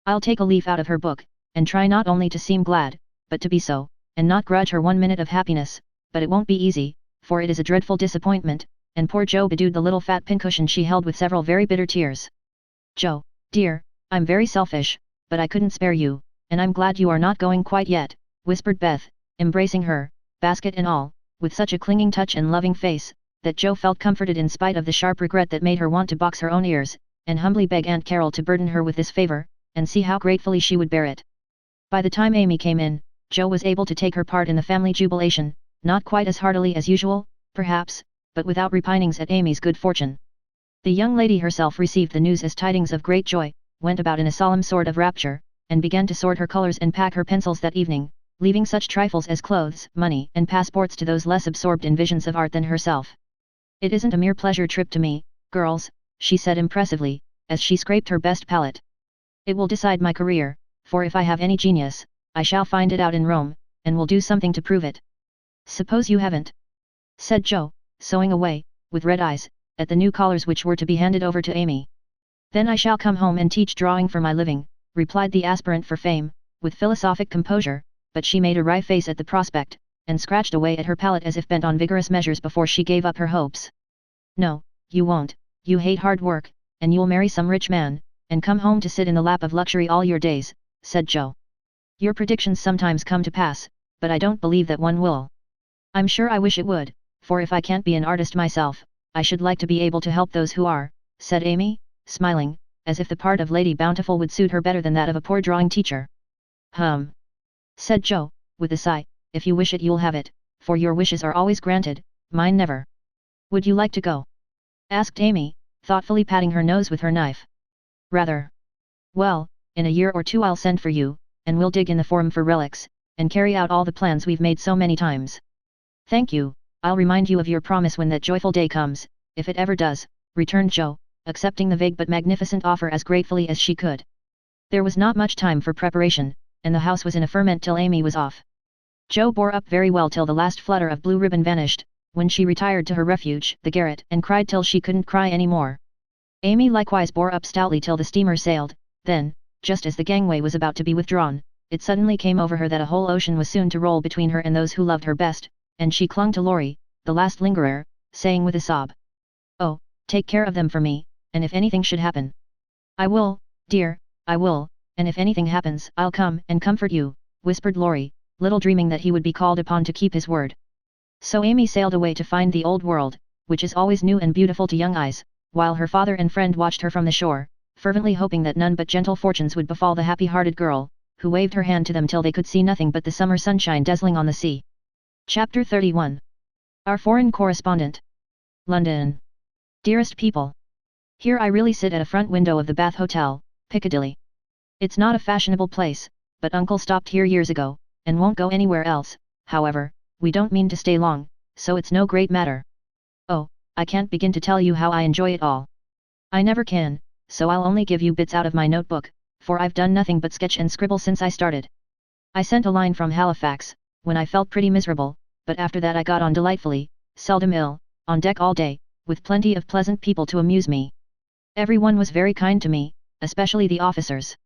"I'll take a leaf out of her book, and try not only to seem glad, but to be so, and not grudge her 1 minute of happiness, but it won't be easy, for it is a dreadful disappointment," and poor Joe bedewed the little fat pincushion she held with several very bitter tears. "Joe, dear, I'm very selfish, but I couldn't spare you, and I'm glad you are not going quite yet," whispered Beth, embracing her, basket and all, with such a clinging touch and loving face, that Joe felt comforted in spite of the sharp regret that made her want to box her own ears, and humbly beg Aunt Carol to burden her with this favor, and see how gratefully she would bear it. By the time Amy came in, Joe was able to take her part in the family jubilation, not quite as heartily as usual, perhaps, but without repinings at Amy's good fortune. The young lady herself received the news as tidings of great joy, went about in a solemn sort of rapture, and began to sort her colors and pack her pencils that evening, leaving such trifles as clothes, money, and passports to those less absorbed in visions of art than herself. "It isn't a mere pleasure trip to me, girls," she said impressively, as she scraped her best palette. "It will decide my career, for if I have any genius, I shall find it out in Rome, and will do something to prove it." "Suppose you haven't?" said Joe, sewing away, with red eyes, at the new collars which were to be handed over to Amy. "Then I shall come home and teach drawing for my living," replied the aspirant for fame, with philosophic composure, but she made a wry face at the prospect, and scratched away at her palette as if bent on vigorous measures before she gave up her hopes. "No, you won't, you hate hard work, and you'll marry some rich man, and come home to sit in the lap of luxury all your days," said Joe. "Your predictions sometimes come to pass, but I don't believe that one will." "I'm sure I wish it would, for if I can't be an artist myself, I should like to be able to help those who are," said Amy, smiling, as if the part of Lady Bountiful would suit her better than that of a poor drawing teacher. Said Joe, with a sigh, "if you wish it you'll have it, for your wishes are always granted, mine never." "Would you like to go?" asked Amy, thoughtfully patting her nose with her knife. "Rather. Well, in a year or two I'll send for you, and we'll dig in the forum for relics, and carry out all the plans we've made so many times." "Thank you, I'll remind you of your promise when that joyful day comes, if it ever does," returned Joe, accepting the vague but magnificent offer as gratefully as she could. There was not much time for preparation, and the house was in a ferment till Amy was off. Joe bore up very well till the last flutter of blue ribbon vanished, when she retired to her refuge, the garret, and cried till she couldn't cry any more. Amy likewise bore up stoutly till the steamer sailed, then, just as the gangway was about to be withdrawn, it suddenly came over her that a whole ocean was soon to roll between her and those who loved her best, and she clung to Laurie, the last lingerer, saying with a sob, "Oh, take care of them for me, and if anything should happen." "I will, dear, I will, and if anything happens I'll come and comfort you," whispered Laurie, little dreaming that he would be called upon to keep his word. So Amy sailed away to find the old world, which is always new and beautiful to young eyes, while her father and friend watched her from the shore, fervently hoping that none but gentle fortunes would befall the happy-hearted girl, who waved her hand to them till they could see nothing but the summer sunshine dazzling on the sea. Chapter 31. Our Foreign Correspondent. London. Dearest people. Here I really sit at a front window of the Bath Hotel, Piccadilly. It's not a fashionable place, but Uncle stopped here years ago, and won't go anywhere else. However, we don't mean to stay long, so it's no great matter. Oh, I can't begin to tell you how I enjoy it all. I never can, so I'll only give you bits out of my notebook, for I've done nothing but sketch and scribble since I started. I sent a line from Halifax, when I felt pretty miserable, but after that I got on delightfully, seldom ill, on deck all day, with plenty of pleasant people to amuse me. Everyone was very kind to me, especially the officers.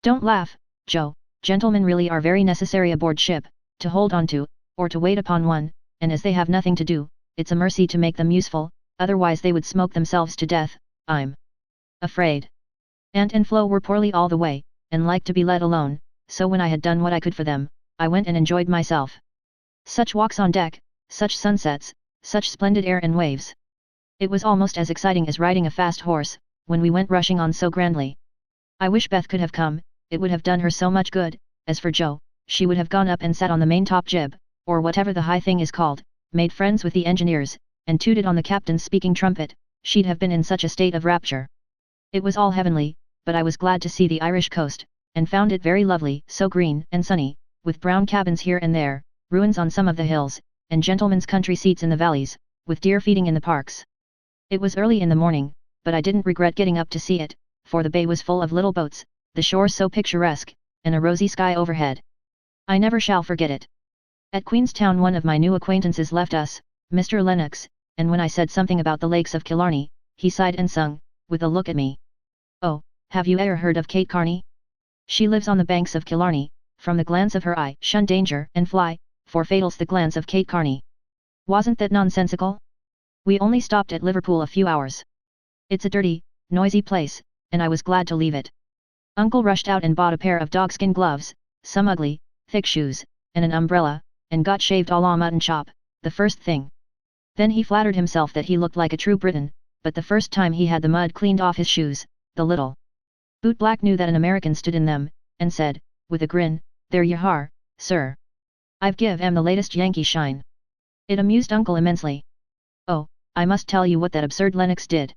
Don't laugh, Joe, gentlemen really are very necessary aboard ship, to hold on to, or to wait upon one, and as they have nothing to do, it's a mercy to make them useful, otherwise they would smoke themselves to death, I'm afraid. Aunt and Flo were poorly all the way, and liked to be let alone, so when I had done what I could for them, I went and enjoyed myself. Such walks on deck, such sunsets, such splendid air and waves. It was almost as exciting as riding a fast horse, when we went rushing on so grandly. I wish Beth could have come, it would have done her so much good. As for Jo, she would have gone up and sat on the maintop jib, or whatever the high thing is called, made friends with the engineers, and tooted on the captain's speaking trumpet. She'd have been in such a state of rapture. It was all heavenly, but I was glad to see the Irish coast, and found it very lovely, so green and sunny, with brown cabins here and there, ruins on some of the hills, and gentlemen's country seats in the valleys, with deer feeding in the parks. It was early in the morning, but I didn't regret getting up to see it, for the bay was full of little boats, the shore so picturesque, and a rosy sky overhead. I never shall forget it. At Queenstown one of my new acquaintances left us, Mr. Lennox, and when I said something about the lakes of Killarney, he sighed and sung, with a look at me. Oh, have you e'er heard of Kate Carney? She lives on the banks of Killarney, from the glance of her eye, shun danger and fly, for fatal's the glance of Kate Carney. Wasn't that nonsensical? We only stopped at Liverpool a few hours. It's a dirty, noisy place, and I was glad to leave it. Uncle rushed out and bought a pair of dogskin gloves, some ugly, thick shoes, and an umbrella, and got shaved a la mutton chop, the first thing. Then he flattered himself that he looked like a true Briton, but the first time he had the mud cleaned off his shoes, the little bootblack knew that an American stood in them, and said, with a grin, "There you are, sir. I've give 'em the latest Yankee shine." It amused Uncle immensely. Oh, I must tell you what that absurd Lennox did.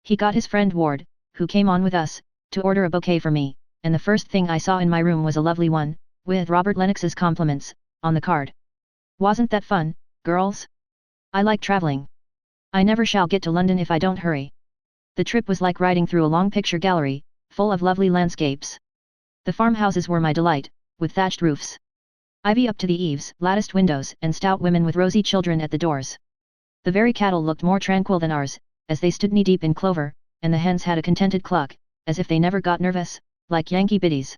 He got his friend Ward, who came on with us, to order a bouquet for me, and the first thing I saw in my room was a lovely one, with Robert Lennox's compliments, on the card. Wasn't that fun, girls? I like traveling. I never shall get to London if I don't hurry. The trip was like riding through a long picture gallery, full of lovely landscapes. The farmhouses were my delight, with thatched roofs, ivy up to the eaves, latticed windows, and stout women with rosy children at the doors. The very cattle looked more tranquil than ours, as they stood knee-deep in clover, and the hens had a contented cluck, as if they never got nervous, like Yankee biddies.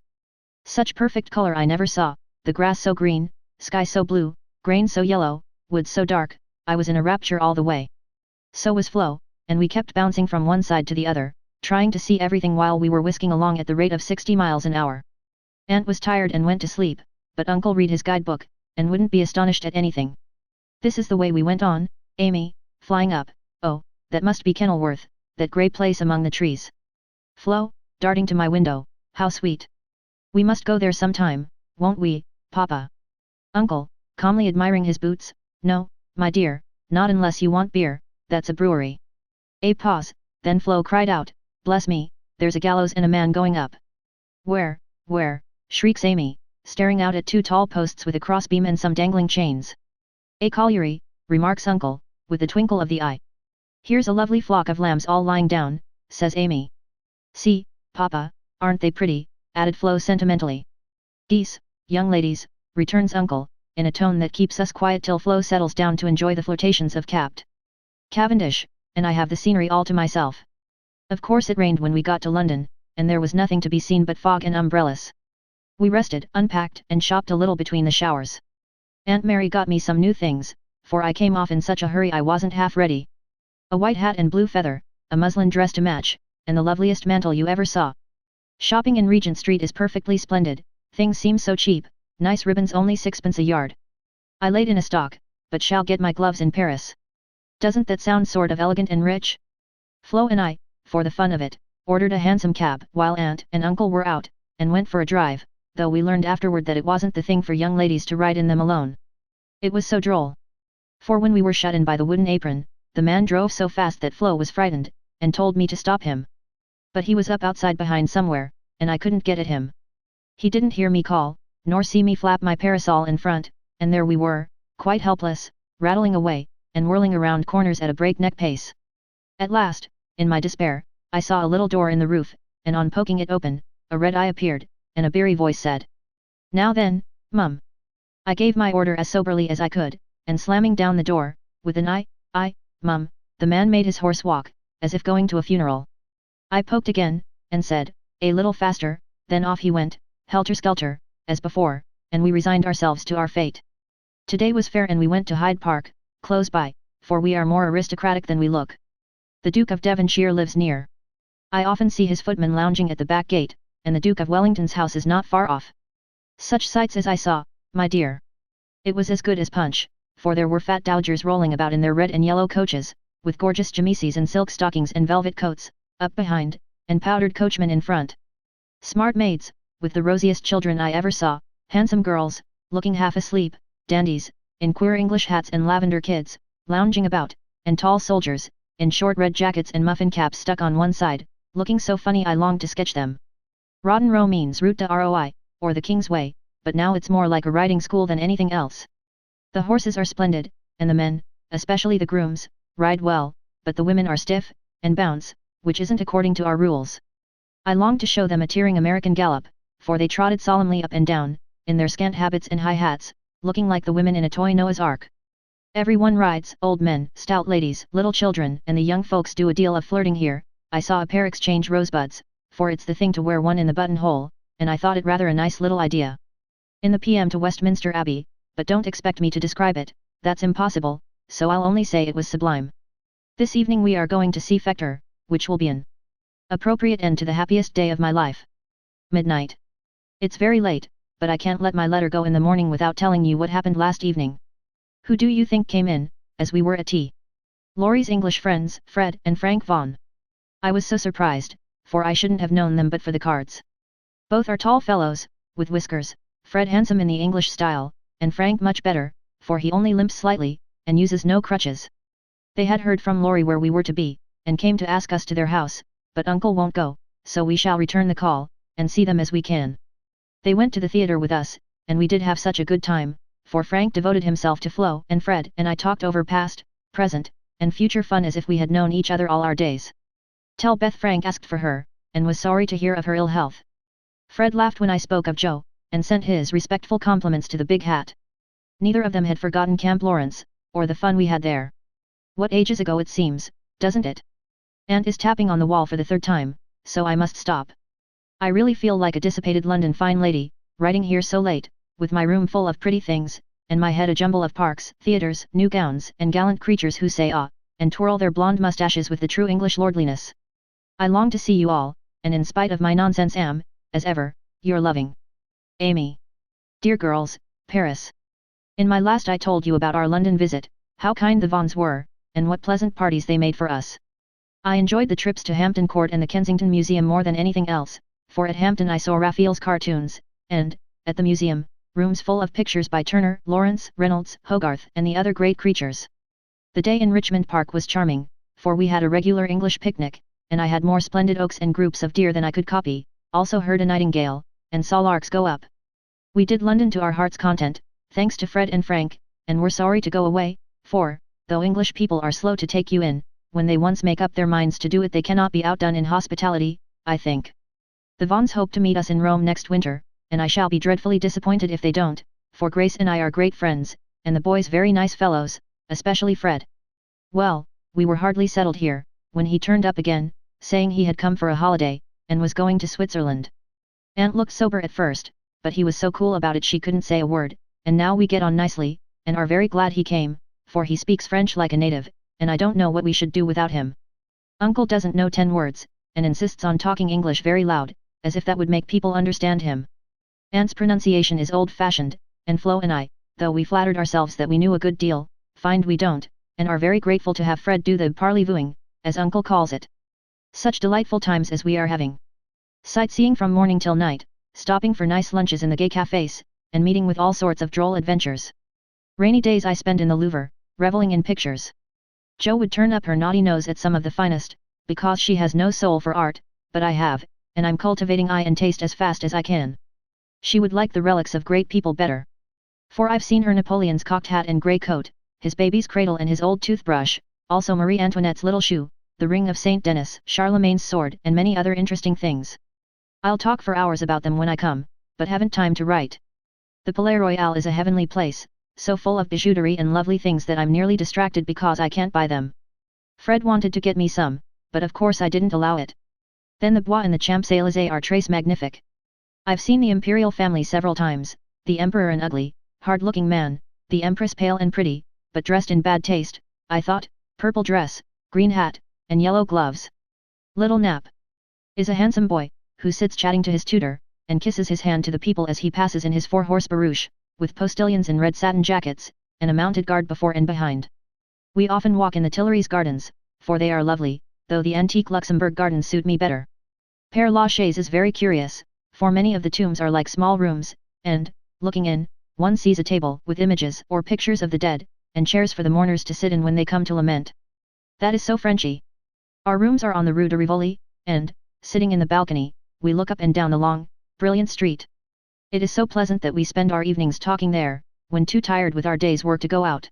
Such perfect color I never saw, the grass so green, sky so blue, grain so yellow, wood so dark. I was in a rapture all the way. So was Flo, and we kept bouncing from one side to the other, trying to see everything while we were whisking along at the rate of 60 miles an hour. Aunt was tired and went to sleep, but Uncle read his guidebook, and wouldn't be astonished at anything. This is the way we went on, Amy, flying up. Oh, that must be Kenilworth, that grey place among the trees. Flo, darting to my window, how sweet. We must go there sometime, won't we, Papa? Uncle, calmly admiring his boots, no, my dear, not unless you want beer, that's a brewery. A pause, then Flo cried out, bless me, there's a gallows and a man going up. Where, shrieks Amy, staring out at two tall posts with a crossbeam and some dangling chains. A colliery, remarks Uncle, with a twinkle of the eye. Here's a lovely flock of lambs all lying down, says Amy. See, Papa, aren't they pretty, added Flo sentimentally. Geese, young ladies, returns Uncle, in a tone that keeps us quiet till Flo settles down to enjoy the flirtations of Capt. Cavendish, and I have the scenery all to myself. Of course it rained when we got to London, and there was nothing to be seen but fog and umbrellas. We rested, unpacked, and shopped a little between the showers. Aunt Mary got me some new things, for I came off in such a hurry I wasn't half ready. A white hat and blue feather, a muslin dress to match, and the loveliest mantle you ever saw. Shopping in Regent Street is perfectly splendid, things seem so cheap, nice ribbons only 6pence a yard. I laid in a stock, but shall get my gloves in Paris. Doesn't that sound sort of elegant and rich? Flo and I, for the fun of it, ordered a hansom cab while Aunt and Uncle were out, and went for a drive, though we learned afterward that it wasn't the thing for young ladies to ride in them alone. It was so droll. For when we were shut in by the wooden apron, the man drove so fast that Flo was frightened, and told me to stop him. But he was up outside behind somewhere, and I couldn't get at him. He didn't hear me call, nor see me flap my parasol in front, and there we were, quite helpless, rattling away, and whirling around corners at a breakneck pace. At last, in my despair, I saw a little door in the roof, and on poking it open, a red eye appeared, and a beery voice said, "Now then, Mum." I gave my order as soberly as I could, and slamming down the door, with an Mum, the man made his horse walk, as if going to a funeral. I poked again, and said, "A little faster," then off he went, helter-skelter, as before, and we resigned ourselves to our fate. Today was fair and we went to Hyde Park, close by, for we are more aristocratic than we look. The Duke of Devonshire lives near. I often see his footman lounging at the back gate, and the Duke of Wellington's house is not far off. Such sights as I saw, my dear! It was as good as punch, for there were fat dowagers rolling about in their red and yellow coaches, with gorgeous chemises and silk stockings and velvet coats, up behind, and powdered coachmen in front. Smart maids, with the rosiest children I ever saw, handsome girls, looking half asleep, dandies, in queer English hats and lavender kids, lounging about, and tall soldiers, in short red jackets and muffin caps stuck on one side, looking so funny I longed to sketch them. Rotten Row means Route de Roi, or the King's Way, but now it's more like a riding school than anything else. The horses are splendid, and the men, especially the grooms, ride well, but the women are stiff, and bounce, which isn't according to our rules. I longed to show them a tearing American gallop, for they trotted solemnly up and down, in their scant habits and high hats, looking like the women in a toy Noah's Ark. Everyone rides, old men, stout ladies, little children, and the young folks do a deal of flirting here. I saw a pair exchange rosebuds, for it's the thing to wear one in the buttonhole, and I thought it rather a nice little idea. In the PM to Westminster Abbey, but don't expect me to describe it, that's impossible, so I'll only say it was sublime. This evening we are going to see Fector, which will be an appropriate end to the happiest day of my life. Midnight. It's very late, but I can't let my letter go in the morning without telling you what happened last evening. Who do you think came in, as we were at tea? Laurie's English friends, Fred and Frank Vaughan. I was so surprised, for I shouldn't have known them but for the cards. Both are tall fellows, with whiskers, Fred handsome in the English style, and Frank much better, for he only limps slightly, and uses no crutches. They had heard from Laurie where we were to be, and came to ask us to their house, but Uncle won't go, so we shall return the call, and see them as we can. They went to the theatre with us, and we did have such a good time, for Frank devoted himself to Flo and Fred and I talked over past, present, and future fun as if we had known each other all our days. Tell Beth Frank asked for her, and was sorry to hear of her ill health. Fred laughed when I spoke of Joe, and sent his respectful compliments to the big hat. Neither of them had forgotten Camp Lawrence, or the fun we had there. What ages ago it seems, doesn't it? Aunt is tapping on the wall for the third time, so I must stop. I really feel like a dissipated London fine lady, writing here so late, with my room full of pretty things, and my head a jumble of parks, theatres, new gowns, and gallant creatures who say ah, and twirl their blonde moustaches with the true English lordliness. I long to see you all, and in spite of my nonsense am, as ever, your loving Amy. Dear girls, Paris. In my last I told you about our London visit, how kind the Vaughans were, and what pleasant parties they made for us. I enjoyed the trips to Hampton Court and the Kensington Museum more than anything else, for at Hampton I saw Raphael's cartoons, and, at the museum, rooms full of pictures by Turner, Lawrence, Reynolds, Hogarth, and the other great creatures. The day in Richmond Park was charming, for we had a regular English picnic, and I had more splendid oaks and groups of deer than I could copy, also heard a nightingale, and saw larks go up. We did London to our heart's content, thanks to Fred and Frank, and were sorry to go away, for, though English people are slow to take you in, when they once make up their minds to do it they cannot be outdone in hospitality, I think. The Vaughans hope to meet us in Rome next winter, and I shall be dreadfully disappointed if they don't, for Grace and I are great friends, and the boys very nice fellows, especially Fred. Well, we were hardly settled here, when he turned up again, saying he had come for a holiday, and was going to Switzerland. Aunt looked sober at first, but he was so cool about it she couldn't say a word, and now we get on nicely, and are very glad he came, for he speaks French like a native, and I don't know what we should do without him. Uncle doesn't know 10 words, and insists on talking English very loud, as if that would make people understand him. Aunt's pronunciation is old-fashioned, and Flo and I, though we flattered ourselves that we knew a good deal, find we don't, and are very grateful to have Fred do the parleyvooing, as Uncle calls it. Such delightful times as we are having. Sightseeing from morning till night, stopping for nice lunches in the gay cafes, and meeting with all sorts of droll adventures. Rainy days I spend in the Louvre, reveling in pictures. Jo would turn up her naughty nose at some of the finest, because she has no soul for art, but I have, and I'm cultivating eye and taste as fast as I can. She would like the relics of great people better. For I've seen her Napoleon's cocked hat and grey coat, his baby's cradle and his old toothbrush, also Marie Antoinette's little shoe, the ring of Saint Denis, Charlemagne's sword and many other interesting things. I'll talk for hours about them when I come, but haven't time to write. The Palais Royal is a heavenly place, so full of bijouterie and lovely things that I'm nearly distracted because I can't buy them. Fred wanted to get me some, but of course I didn't allow it. Then the Bois and the Champs-Élysées are très magnifique. I've seen the imperial family several times, the emperor an ugly, hard-looking man, the empress pale and pretty, but dressed in bad taste, I thought, purple dress, green hat, and yellow gloves. Little Nap is a handsome boy, who sits chatting to his tutor, and kisses his hand to the people as he passes in his four-horse barouche, with postilions in red satin jackets, and a mounted guard before and behind. We often walk in the Tuileries gardens, for they are lovely, though the antique Luxembourg gardens suit me better. Père Lachaise is very curious, for many of the tombs are like small rooms, and, looking in, one sees a table with images or pictures of the dead, and chairs for the mourners to sit in when they come to lament. That is so Frenchy. Our rooms are on the Rue de Rivoli, and, sitting in the balcony, we look up and down the long, brilliant street. It is so pleasant that we spend our evenings talking there, when too tired with our day's work to go out.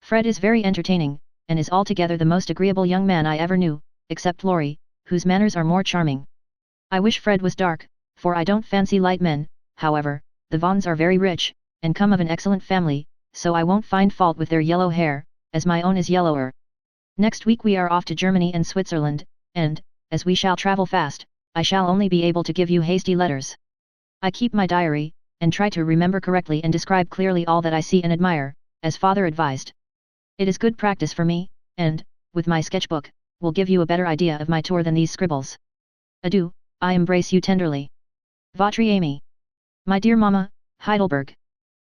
Fred is very entertaining, and is altogether the most agreeable young man I ever knew, except Laurie, whose manners are more charming. I wish Fred was dark, for I don't fancy light men. However, the Vaughns are very rich, and come of an excellent family, so I won't find fault with their yellow hair, as my own is yellower. Next week we are off to Germany and Switzerland, and, as we shall travel fast, I shall only be able to give you hasty letters. I keep my diary, and try to remember correctly and describe clearly all that I see and admire, as father advised. It is good practice for me, and, with my sketchbook, will give you a better idea of my tour than these scribbles. Adieu, I embrace you tenderly. Votre Amy. My dear Mama, Heidelberg.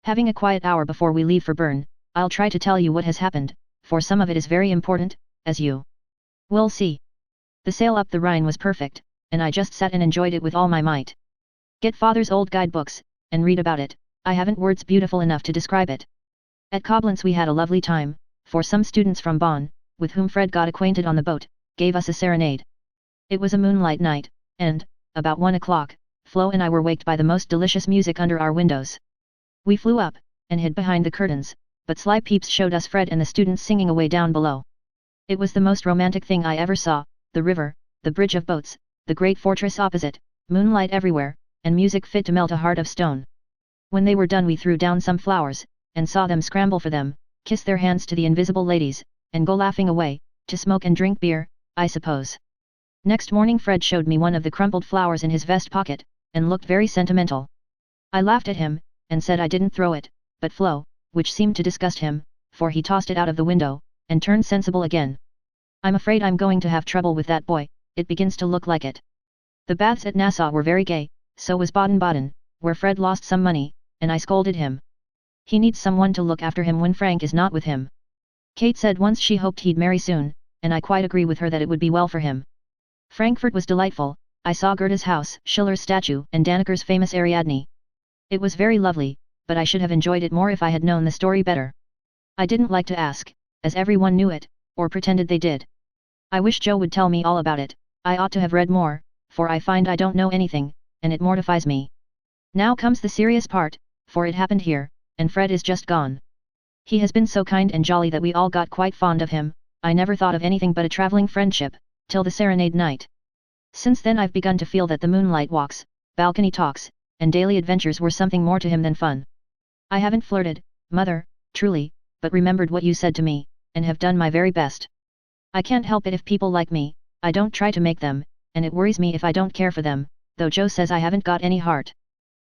Having a quiet hour before we leave for Bern, I'll try to tell you what has happened, for some of it is very important, as you will see. The sail up the Rhine was perfect, and I just sat and enjoyed it with all my might. Get father's old guidebooks, and read about it. I haven't words beautiful enough to describe it. At Koblenz we had a lovely time, for some students from Bonn, with whom Fred got acquainted on the boat, gave us a serenade. It was a moonlight night, and, about 1 o'clock, Flo and I were waked by the most delicious music under our windows. We flew up, and hid behind the curtains, but sly peeps showed us Fred and the students singing away down below. It was the most romantic thing I ever saw, the river, the bridge of boats, the great fortress opposite, moonlight everywhere, and music fit to melt a heart of stone. When they were done we threw down some flowers, and saw them scramble for them, kiss their hands to the invisible ladies, and go laughing away, to smoke and drink beer, I suppose. Next morning Fred showed me one of the crumpled flowers in his vest pocket, and looked very sentimental. I laughed at him, and said I didn't throw it, but Flo, which seemed to disgust him, for he tossed it out of the window, and turned sensible again. I'm afraid I'm going to have trouble with that boy, it begins to look like it. The baths at Nassau were very gay, so was Baden-Baden, where Fred lost some money, and I scolded him. He needs someone to look after him when Frank is not with him. Kate said once she hoped he'd marry soon, and I quite agree with her that it would be well for him. Frankfurt was delightful. I saw Goethe's house, Schiller's statue, and Danneker's famous Ariadne. It was very lovely, but I should have enjoyed it more if I had known the story better. I didn't like to ask, as everyone knew it, or pretended they did. I wish Jo would tell me all about it. I ought to have read more, for I find I don't know anything, and it mortifies me. Now comes the serious part, for it happened here, and Fred is just gone. He has been so kind and jolly that we all got quite fond of him. I never thought of anything but a traveling friendship, till the serenade night. Since then I've begun to feel that the moonlight walks, balcony talks, and daily adventures were something more to him than fun. I haven't flirted, Mother, truly, but remembered what you said to me, and have done my very best. I can't help it if people like me, I don't try to make them, and it worries me if I don't care for them, though Jo says I haven't got any heart.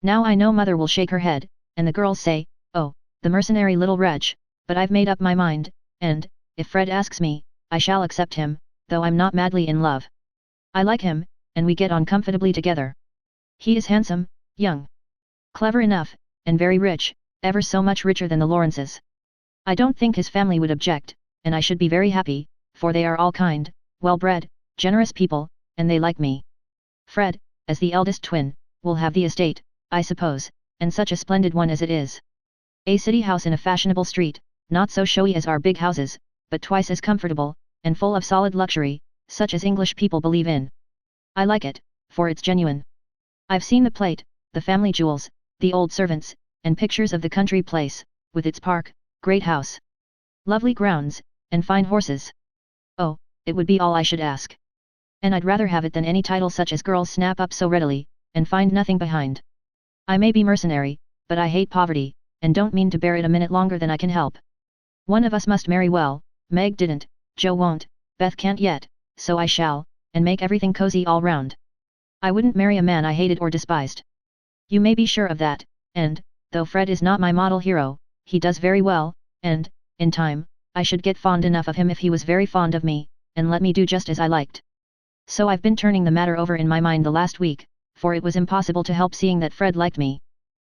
Now I know Mother will shake her head, and the girls say, oh, the mercenary little wretch, but I've made up my mind, and, if Fred asks me, I shall accept him, though I'm not madly in love. I like him, and we get on comfortably together. He is handsome, young, clever enough, and very rich, ever so much richer than the Lawrences. I don't think his family would object, and I should be very happy, for they are all kind, well-bred, generous people, and they like me. Fred, as the eldest twin, will have the estate, I suppose, and such a splendid one as it is. A city house in a fashionable street, not so showy as our big houses, but twice as comfortable, and full of solid luxury, such as English people believe in. I like it, for it's genuine. I've seen the plate, the family jewels, the old servants, and pictures of the country place, with its park, great house, lovely grounds, and fine horses. Oh, it would be all I should ask. And I'd rather have it than any title such as girls snap up so readily, and find nothing behind. I may be mercenary, but I hate poverty, and don't mean to bear it a minute longer than I can help. One of us must marry well. Meg didn't, Joe won't, Beth can't yet, so I shall, and make everything cozy all round. I wouldn't marry a man I hated or despised. You may be sure of that, and, though Fred is not my model hero, he does very well, and, in time, I should get fond enough of him if he was very fond of me, and let me do just as I liked. So I've been turning the matter over in my mind the last week, for it was impossible to help seeing that Fred liked me.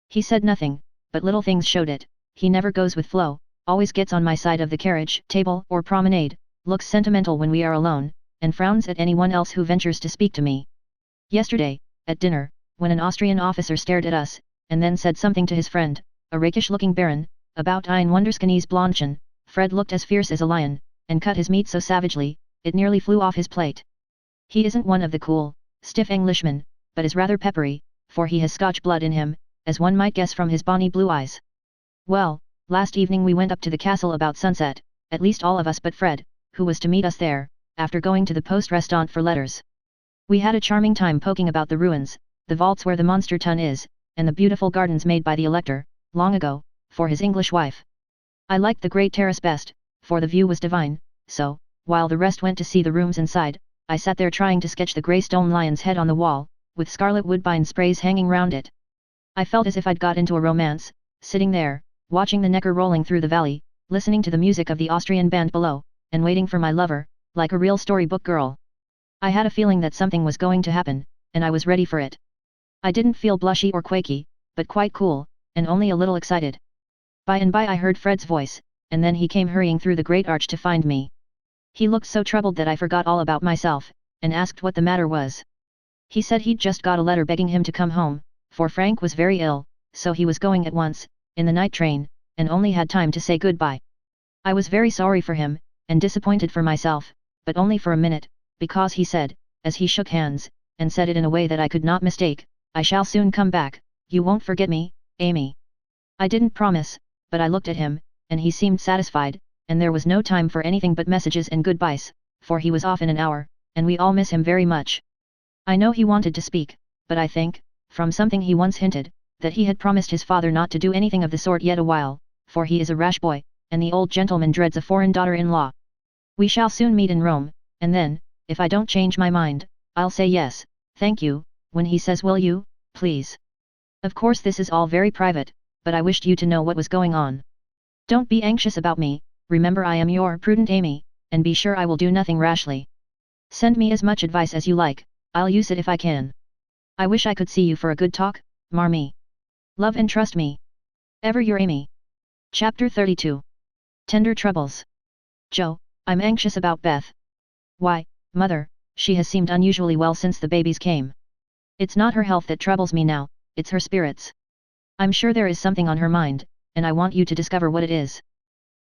He said nothing, but little things showed it. He never goes with flow, always gets on my side of the carriage, table, or promenade, looks sentimental when we are alone, and frowns at anyone else who ventures to speak to me. Yesterday, at dinner, when an Austrian officer stared at us, and then said something to his friend, a rakish-looking baron, about ein Wunderschönes Blondchen, Fred looked as fierce as a lion, and cut his meat so savagely, it nearly flew off his plate. He isn't one of the cool, stiff Englishmen, but is rather peppery, for he has Scotch blood in him, as one might guess from his bonny blue eyes. Well, last evening we went up to the castle about sunset, at least all of us but Fred, who was to meet us there, after going to the post restaurant for letters. We had a charming time poking about the ruins, the vaults where the monster tun is, and the beautiful gardens made by the Elector, long ago, for his English wife. I liked the great terrace best, for the view was divine, so, while the rest went to see the rooms inside, I sat there trying to sketch the grey stone lion's head on the wall, with scarlet woodbine sprays hanging round it. I felt as if I'd got into a romance, sitting there, watching the Neckar rolling through the valley, listening to the music of the Austrian band below, and waiting for my lover, like a real storybook girl. I had a feeling that something was going to happen, and I was ready for it. I didn't feel blushy or quaky, but quite cool, and only a little excited. By and by I heard Fred's voice, and then he came hurrying through the great arch to find me. He looked so troubled that I forgot all about myself, and asked what the matter was. He said he'd just got a letter begging him to come home, for Frank was very ill, so he was going at once, in the night train, and only had time to say goodbye. I was very sorry for him, and disappointed for myself, but only for a minute, because he said, as he shook hands, and said it in a way that I could not mistake, "I shall soon come back, you won't forget me, Amy." I didn't promise, but I looked at him, and he seemed satisfied, and there was no time for anything but messages and goodbyes, for he was off in an hour, and we all miss him very much. I know he wanted to speak, but I think, from something he once hinted, that he had promised his father not to do anything of the sort yet a while, for he is a rash boy, and the old gentleman dreads a foreign daughter-in-law. We shall soon meet in Rome, and then, if I don't change my mind, I'll say yes, thank you, when he says will you, please. Of course this is all very private, but I wished you to know what was going on. Don't be anxious about me, remember I am your prudent Amy, and be sure I will do nothing rashly. Send me as much advice as you like, I'll use it if I can. I wish I could see you for a good talk, Marmee. Love and trust me. Ever your Amy. Chapter 32. Tender Troubles. Joe, I'm anxious about Beth. Why, Mother, she has seemed unusually well since the babies came. It's not her health that troubles me now, it's her spirits. I'm sure there is something on her mind, and I want you to discover what it is.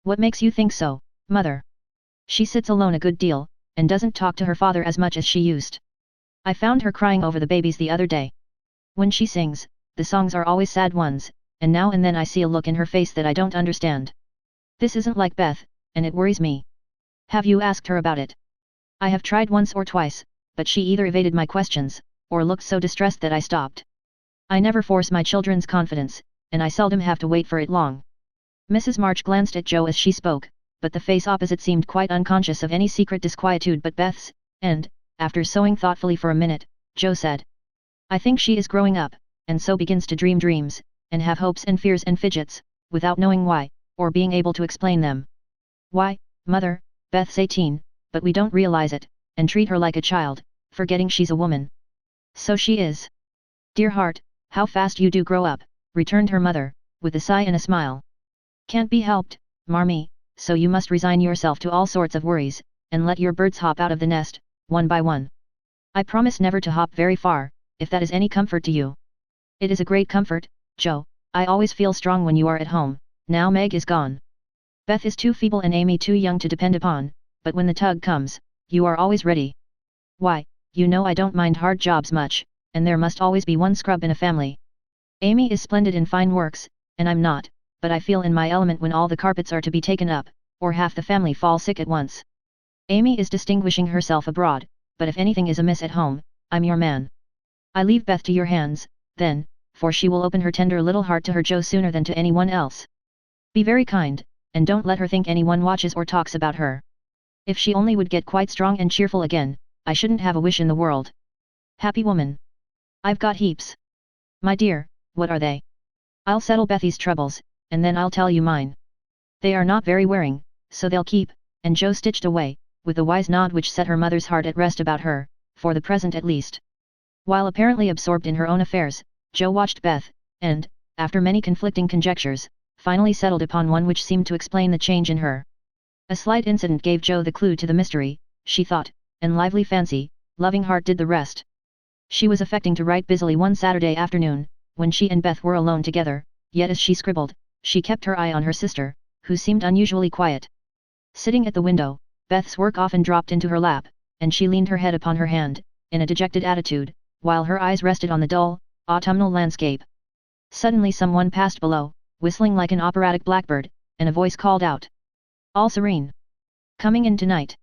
What makes you think so, Mother? She sits alone a good deal, and doesn't talk to her father as much as she used. I found her crying over the babies the other day. When she sings, the songs are always sad ones, and now and then I see a look in her face that I don't understand. This isn't like Beth, and it worries me. Have you asked her about it? I have tried once or twice, but she either evaded my questions, or looked so distressed that I stopped. I never force my children's confidence, and I seldom have to wait for it long. Mrs. March glanced at Joe as she spoke, but the face opposite seemed quite unconscious of any secret disquietude but Beth's, and, after sewing thoughtfully for a minute, Joe said, "I think she is growing up, and so begins to dream dreams, and have hopes and fears and fidgets, without knowing why, or being able to explain them. Why, Mother, Beth's 18, but we don't realize it, and treat her like a child, forgetting she's a woman." "So she is. Dear heart, how fast you do grow up," returned her mother, with a sigh and a smile. "Can't be helped, Marmee," so you must resign yourself to all sorts of worries, and let your birds hop out of the nest, one by one. I promise never to hop very far, if that is any comfort to you. It is a great comfort, Joe. I always feel strong when you are at home. Now Meg is gone. Beth is too feeble and Amy too young to depend upon, but when the tug comes, you are always ready. Why, you know I don't mind hard jobs much, and there must always be one scrub in a family. Amy is splendid in fine works, and I'm not, but I feel in my element when all the carpets are to be taken up, or half the family fall sick at once. Amy is distinguishing herself abroad, but if anything is amiss at home, I'm your man. I leave Beth to your hands, then, for she will open her tender little heart to her Joe sooner than to anyone else. Be very kind, and don't let her think anyone watches or talks about her. If she only would get quite strong and cheerful again, I shouldn't have a wish in the world. Happy woman. I've got heaps. My dear, what are they? I'll settle Bethy's troubles, and then I'll tell you mine. They are not very wearing, so they'll keep, and Joe stitched away, with a wise nod which set her mother's heart at rest about her, for the present at least. While apparently absorbed in her own affairs, Joe watched Beth, and, after many conflicting conjectures, finally settled upon one which seemed to explain the change in her. A slight incident gave Joe the clue to the mystery, she thought, and lively fancy, loving heart did the rest. She was affecting to write busily one Saturday afternoon, when she and Beth were alone together, yet as she scribbled, she kept her eye on her sister, who seemed unusually quiet. Sitting at the window, Beth's work often dropped into her lap, and she leaned her head upon her hand, in a dejected attitude, while her eyes rested on the dull, autumnal landscape. Suddenly someone passed below, whistling like an operatic blackbird, and a voice called out. All serene. Coming in tonight.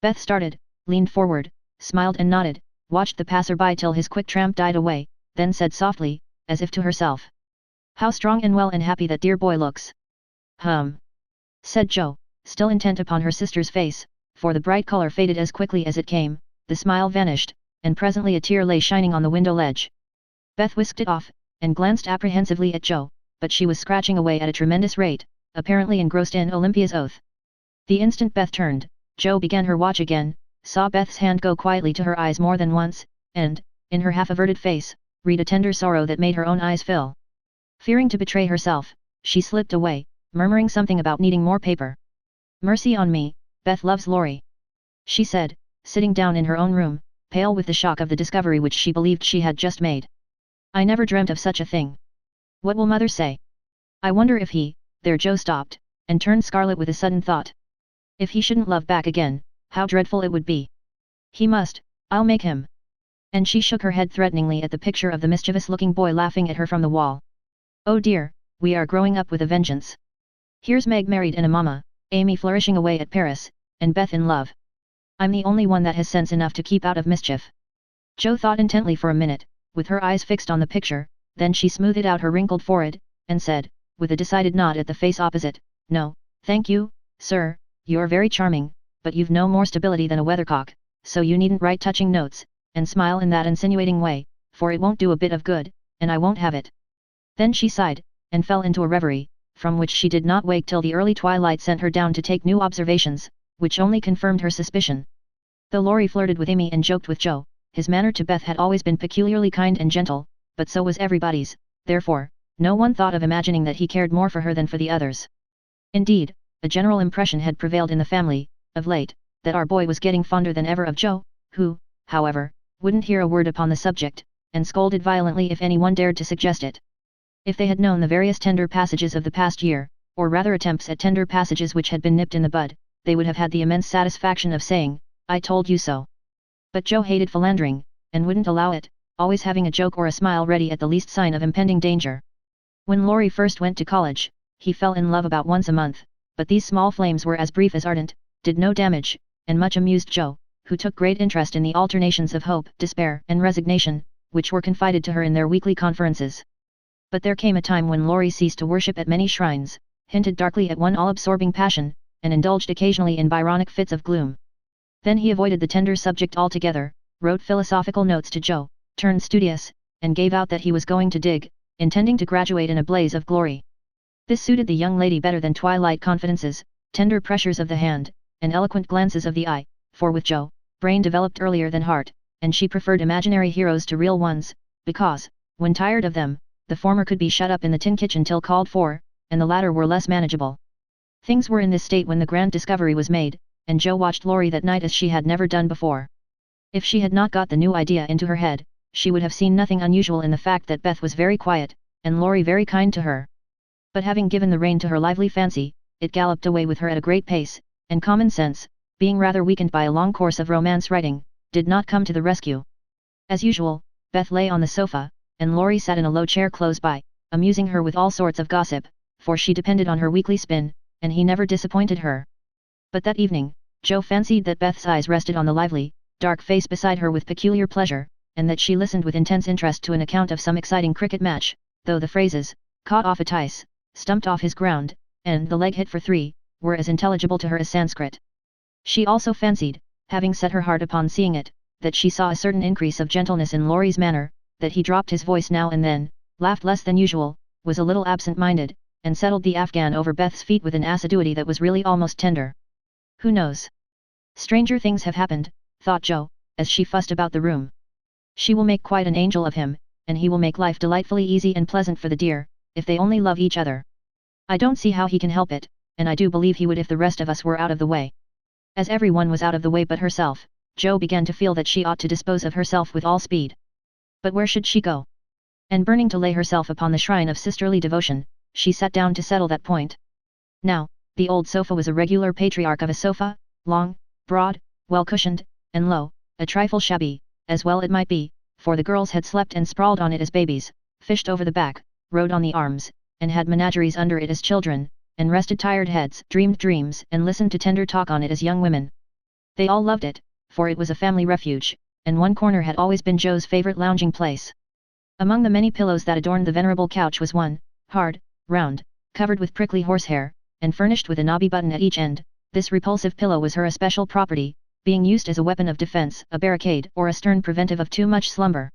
Beth started, leaned forward, smiled and nodded, watched the passer-by till his quick tramp died away, then said softly, as if to herself. How strong and well and happy that dear boy looks. Said Joe, still intent upon her sister's face, for the bright color faded as quickly as it came, the smile vanished, and presently a tear lay shining on the window ledge. Beth whisked it off, and glanced apprehensively at Joe, but she was scratching away at a tremendous rate, apparently engrossed in Olympia's oath. The instant Beth turned, Joe began her watch again, saw Beth's hand go quietly to her eyes more than once, and, in her half-averted face, read a tender sorrow that made her own eyes fill. Fearing to betray herself, she slipped away, murmuring something about needing more paper. Mercy on me, Beth loves Laurie. She said, sitting down in her own room, pale with the shock of the discovery which she believed she had just made. I never dreamt of such a thing. What will mother say? I wonder if he, there Joe stopped, and turned scarlet with a sudden thought. If he shouldn't love back again, how dreadful it would be. He must, I'll make him. And she shook her head threateningly at the picture of the mischievous-looking boy laughing at her from the wall. Oh dear, we are growing up with a vengeance. Here's Meg married and a mama, Amy flourishing away at Paris, and Beth in love. I'm the only one that has sense enough to keep out of mischief. Joe thought intently for a minute, with her eyes fixed on the picture, then she smoothed out her wrinkled forehead, and said, with a decided nod at the face opposite, No, thank you, sir, you're very charming, but you've no more stability than a weathercock, so you needn't write touching notes, and smile in that insinuating way, for it won't do a bit of good, and I won't have it. Then she sighed, and fell into a reverie, from which she did not wake till the early twilight sent her down to take new observations, which only confirmed her suspicion. Though Laurie flirted with Amy and joked with Joe, his manner to Beth had always been peculiarly kind and gentle, but so was everybody's, therefore, no one thought of imagining that he cared more for her than for the others. Indeed, a general impression had prevailed in the family, of late, that our boy was getting fonder than ever of Joe, who, however, wouldn't hear a word upon the subject, and scolded violently if anyone dared to suggest it. If they had known the various tender passages of the past year, or rather attempts at tender passages which had been nipped in the bud, they would have had the immense satisfaction of saying, I told you so. But Joe hated philandering, and wouldn't allow it, always having a joke or a smile ready at the least sign of impending danger. When Laurie first went to college, he fell in love about once a month, but these small flames were as brief as ardent, did no damage, and much amused Joe, who took great interest in the alternations of hope, despair, and resignation, which were confided to her in their weekly conferences. But there came a time when Laurie ceased to worship at many shrines, hinted darkly at one all-absorbing passion, and indulged occasionally in Byronic fits of gloom. Then he avoided the tender subject altogether, wrote philosophical notes to Joe, turned studious, and gave out that he was going to dig, intending to graduate in a blaze of glory. This suited the young lady better than twilight confidences, tender pressures of the hand, and eloquent glances of the eye, for with Joe, brain developed earlier than heart, and she preferred imaginary heroes to real ones, because, when tired of them, the former could be shut up in the tin kitchen till called for, and the latter were less manageable. Things were in this state when the grand discovery was made, and Joe watched Laurie that night as she had never done before. If she had not got the new idea into her head, she would have seen nothing unusual in the fact that Beth was very quiet, and Laurie very kind to her. But having given the rein to her lively fancy, it galloped away with her at a great pace, and common sense, being rather weakened by a long course of romance writing, did not come to the rescue. As usual, Beth lay on the sofa, and Laurie sat in a low chair close by, amusing her with all sorts of gossip, for she depended on her weekly spin, and he never disappointed her. But that evening, Joe fancied that Beth's eyes rested on the lively, dark face beside her with peculiar pleasure, and that she listened with intense interest to an account of some exciting cricket match, though the phrases, caught off a tice, stumped off his ground, and the leg hit for three, were as intelligible to her as Sanskrit. She also fancied, having set her heart upon seeing it, that she saw a certain increase of gentleness in Laurie's manner, that he dropped his voice now and then, laughed less than usual, was a little absent-minded, and settled the Afghan over Beth's feet with an assiduity that was really almost tender. Who knows? Stranger things have happened, thought Joe, as she fussed about the room. She will make quite an angel of him, and he will make life delightfully easy and pleasant for the dear, if they only love each other. I don't see how he can help it, and I do believe he would if the rest of us were out of the way. As everyone was out of the way but herself, Joe began to feel that she ought to dispose of herself with all speed. But where should she go? And burning to lay herself upon the shrine of sisterly devotion, she sat down to settle that point. Now, the old sofa was a regular patriarch of a sofa, long, broad, well-cushioned, and low, a trifle shabby, as well it might be, for the girls had slept and sprawled on it as babies, fished over the back, rode on the arms, and had menageries under it as children, and rested tired heads, dreamed dreams, and listened to tender talk on it as young women. They all loved it, for it was a family refuge, and one corner had always been Joe's favorite lounging place. Among the many pillows that adorned the venerable couch was one, hard, round, covered with prickly horsehair, and furnished with a knobby button at each end. This repulsive pillow was her especial property, being used as a weapon of defense, a barricade, or a stern preventive of too much slumber.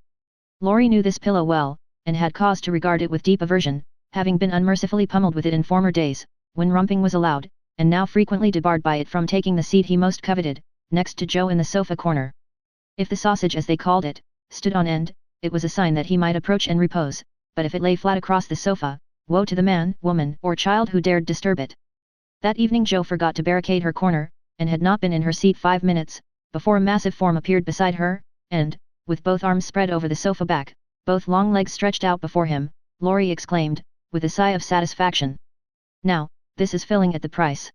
Laurie knew this pillow well, and had cause to regard it with deep aversion, having been unmercifully pummeled with it in former days, when romping was allowed, and now frequently debarred by it from taking the seat he most coveted, next to Joe in the sofa corner. If the sausage, as they called it, stood on end, it was a sign that he might approach and repose, but if it lay flat across the sofa, woe to the man, woman, or child who dared disturb it. That evening Joe forgot to barricade her corner, and had not been in her seat 5 minutes, before a massive form appeared beside her, and, with both arms spread over the sofa back, both long legs stretched out before him, Laurie exclaimed, with a sigh of satisfaction. Now, this is filling at the price.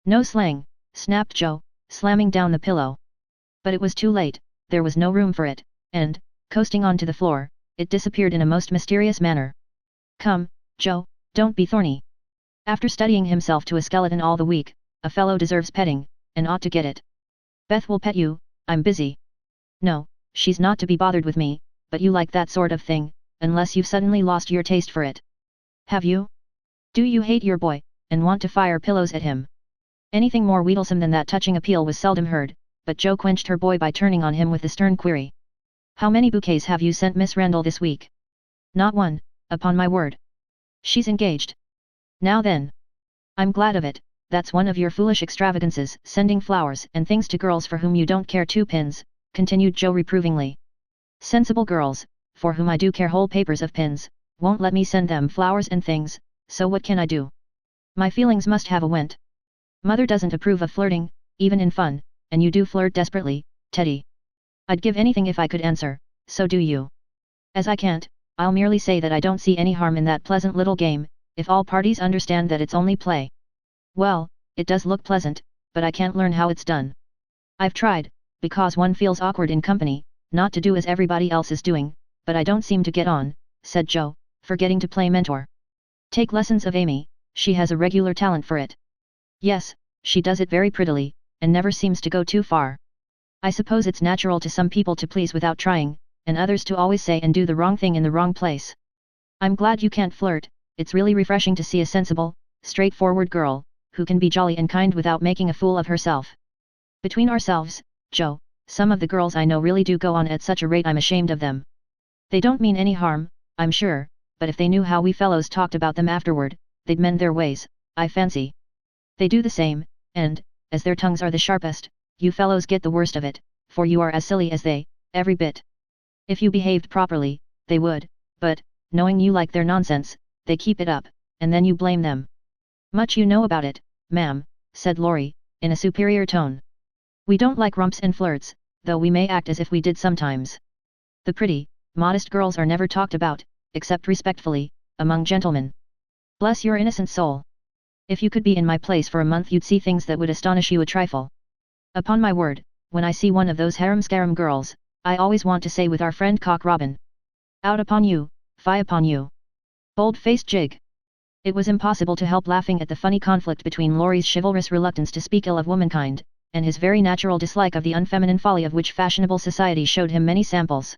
No slang, snapped Joe, slamming down the pillow. But it was too late, there was no room for it, and, coasting onto the floor, it disappeared in a most mysterious manner. Come, Joe, don't be thorny. After studying himself to a skeleton all the week, a fellow deserves petting, and ought to get it. Beth will pet you, I'm busy. No, she's not to be bothered with me, but you like that sort of thing, unless you've suddenly lost your taste for it. Have you? Do you hate your boy, and want to fire pillows at him? Anything more wheedlesome than that touching appeal was seldom heard, but Joe quenched her boy by turning on him with the stern query. How many bouquets have you sent Miss Randall this week? Not one, upon my word. She's engaged. Now then. I'm glad of it, that's one of your foolish extravagances, sending flowers and things to girls for whom you don't care two pins, continued Joe reprovingly. Sensible girls, for whom I do care whole papers of pins, won't let me send them flowers and things, so what can I do? My feelings must have a went. Mother doesn't approve of flirting, even in fun, and you do flirt desperately, Teddy. I'd give anything if I could answer, so do you. As I can't, I'll merely say that I don't see any harm in that pleasant little game, if all parties understand that it's only play. Well, it does look pleasant, but I can't learn how it's done. I've tried, because one feels awkward in company, not to do as everybody else is doing, but I don't seem to get on, said Joe, forgetting to play mentor. Take lessons of Amy, she has a regular talent for it. Yes, she does it very prettily, and never seems to go too far. I suppose it's natural to some people to please without trying, and others to always say and do the wrong thing in the wrong place. I'm glad you can't flirt, it's really refreshing to see a sensible, straightforward girl, who can be jolly and kind without making a fool of herself. Between ourselves, Joe, some of the girls I know really do go on at such a rate I'm ashamed of them. They don't mean any harm, I'm sure, but if they knew how we fellows talked about them afterward, they'd mend their ways, I fancy. They do the same, and, as their tongues are the sharpest, you fellows get the worst of it, for you are as silly as they, every bit. If you behaved properly, they would, but, knowing you like their nonsense, they keep it up, and then you blame them. Much you know about it, ma'am," said Laurie, in a superior tone. "We don't like romps and flirts, though we may act as if we did sometimes. The pretty, modest girls are never talked about, except respectfully, among gentlemen. Bless your innocent soul. If you could be in my place for a month you'd see things that would astonish you a trifle. Upon my word, when I see one of those harum-scarum girls, I always want to say with our friend Cock Robin. Out upon you, fie upon you. Bold-faced jig." It was impossible to help laughing at the funny conflict between Laurie's chivalrous reluctance to speak ill of womankind, and his very natural dislike of the unfeminine folly of which fashionable society showed him many samples.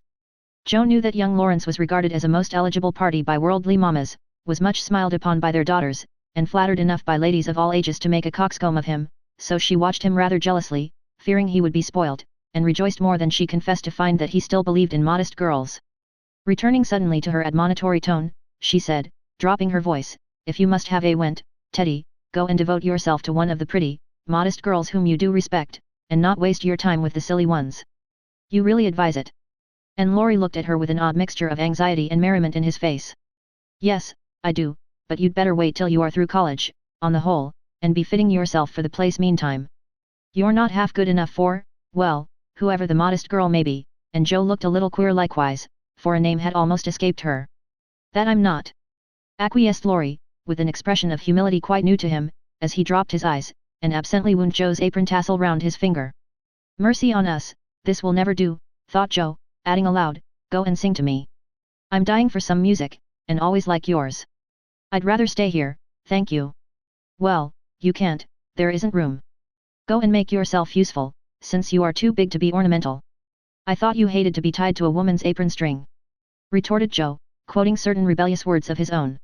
Joe knew that young Lawrence was regarded as a most eligible party by worldly mammas, was much smiled upon by their daughters, and flattered enough by ladies of all ages to make a coxcomb of him, so she watched him rather jealously, fearing he would be spoilt, and rejoiced more than she confessed to find that he still believed in modest girls. Returning suddenly to her admonitory tone, she said, dropping her voice, "If you must have a went, Teddy, go and devote yourself to one of the pretty, modest girls whom you do respect, and not waste your time with the silly ones. You really advise it?" And Laurie looked at her with an odd mixture of anxiety and merriment in his face. "Yes, I do, but you'd better wait till you are through college, on the whole, and be fitting yourself for the place meantime. You're not half good enough for, well, whoever the modest girl may be," and Joe looked a little queer likewise, for a name had almost escaped her. "That I'm not," acquiesced Laurie, with an expression of humility quite new to him, as he dropped his eyes, and absently wound Joe's apron tassel round his finger. "Mercy on us, this will never do," thought Joe, adding aloud, "Go and sing to me. I'm dying for some music, and always like yours. I'd rather stay here, thank you." "Well, you can't, there isn't room. Go and make yourself useful, since you are too big to be ornamental. I thought you hated to be tied to a woman's apron string," retorted Joe, quoting certain rebellious words of his own.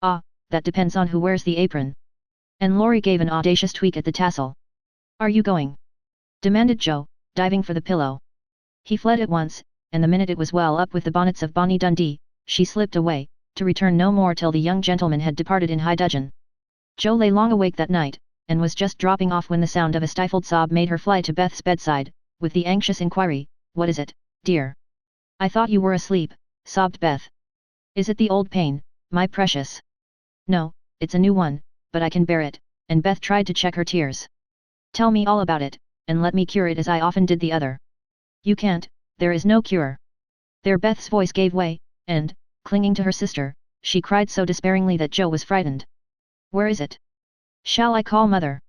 "Ah, that depends on who wears the apron." And Laurie gave an audacious tweak at the tassel. "Are you going?" demanded Joe, diving for the pillow. He fled at once, and the minute it was well up with the bonnets of Bonnie Dundee, she slipped away, to return no more till the young gentleman had departed in high dudgeon. Joe lay long awake that night, and was just dropping off when the sound of a stifled sob made her fly to Beth's bedside, with the anxious inquiry, "What is it, dear?" "I thought you were asleep," sobbed Beth. "Is it the old pain, my precious?" "No, it's a new one, but I can bear it," and Beth tried to check her tears. "Tell me all about it, and let me cure it as I often did the other." "You can't, there is no cure." There Beth's voice gave way, and, clinging to her sister, she cried so despairingly that Joe was frightened. "Where is it? Shall I call mother?"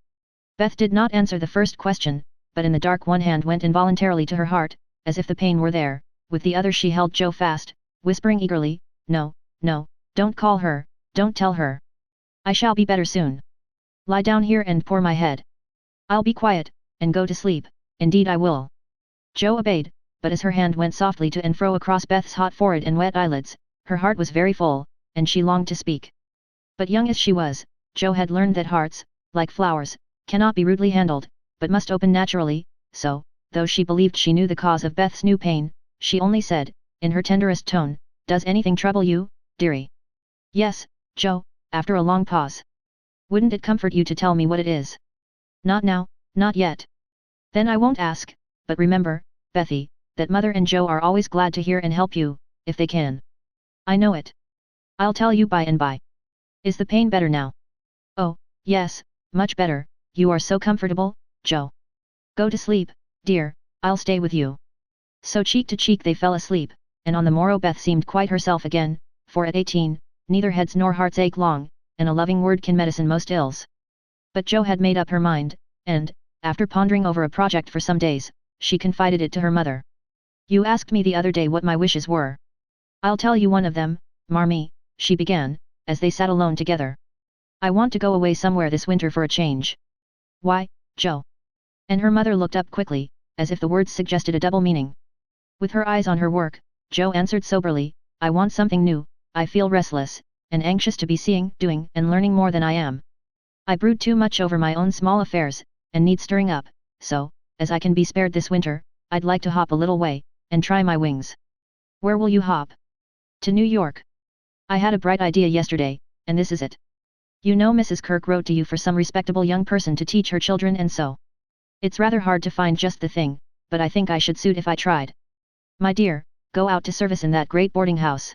Beth did not answer the first question, but in the dark one hand went involuntarily to her heart, as if the pain were there, with the other she held Joe fast, whispering eagerly, "No, no, don't call her, don't tell her. I shall be better soon. Lie down here and pour my head. I'll be quiet, and go to sleep, indeed I will." Joe obeyed, but as her hand went softly to and fro across Beth's hot forehead and wet eyelids, her heart was very full, and she longed to speak. But young as she was, Joe had learned that hearts, like flowers, cannot be rudely handled, but must open naturally, so, though she believed she knew the cause of Beth's new pain, she only said, in her tenderest tone, "Does anything trouble you, dearie?" "Yes, Joe," after a long pause. "Wouldn't it comfort you to tell me what it is?" "Not now, not yet." "Then I won't ask, but remember, Bethy, that Mother and Joe are always glad to hear and help you, if they can." "I know it. I'll tell you by and by. Is the pain better now?" "Oh, yes, much better, you are so comfortable, Joe. Go to sleep, dear, I'll stay with you." So cheek to cheek they fell asleep, and on the morrow Beth seemed quite herself again, for at 18, neither heads nor hearts ache long, and a loving word can medicine most ills. But Joe had made up her mind, and, after pondering over a project for some days, she confided it to her mother. "You asked me the other day what my wishes were. I'll tell you one of them, Marmee," she began, as they sat alone together. "I want to go away somewhere this winter for a change." "Why, Joe?" And her mother looked up quickly, as if the words suggested a double meaning. With her eyes on her work, Joe answered soberly, "I want something new, I feel restless, and anxious to be seeing, doing, and learning more than I am. I brood too much over my own small affairs, and need stirring up, so, as I can be spared this winter, I'd like to hop a little way, and try my wings." "Where will you hop?" "To New York. I had a bright idea yesterday, and this is it. You know Mrs. Kirk wrote to you for some respectable young person to teach her children and so. It's rather hard to find just the thing, but I think I should suit if I tried. My dear, go out to service in that great boarding house."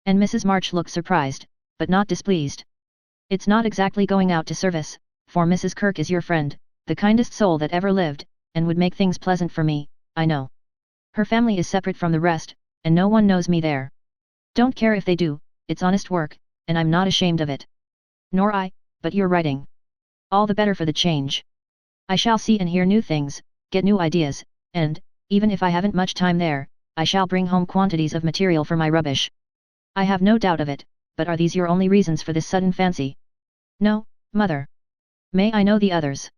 And Mrs. March looked surprised, but not displeased. "It's not exactly going out to service, for Mrs. Kirk is your friend, the kindest soul that ever lived, and would make things pleasant for me, I know. Her family is separate from the rest, and no one knows me there. Don't care if they do, it's honest work, and I'm not ashamed of it. Nor I, but you're writing. All the better for the change. I shall see and hear new things, get new ideas, and, even if I haven't much time there, I shall bring home quantities of material for my rubbish. I have no doubt of it, but are these your only reasons for this sudden fancy? No, mother. May I know the others?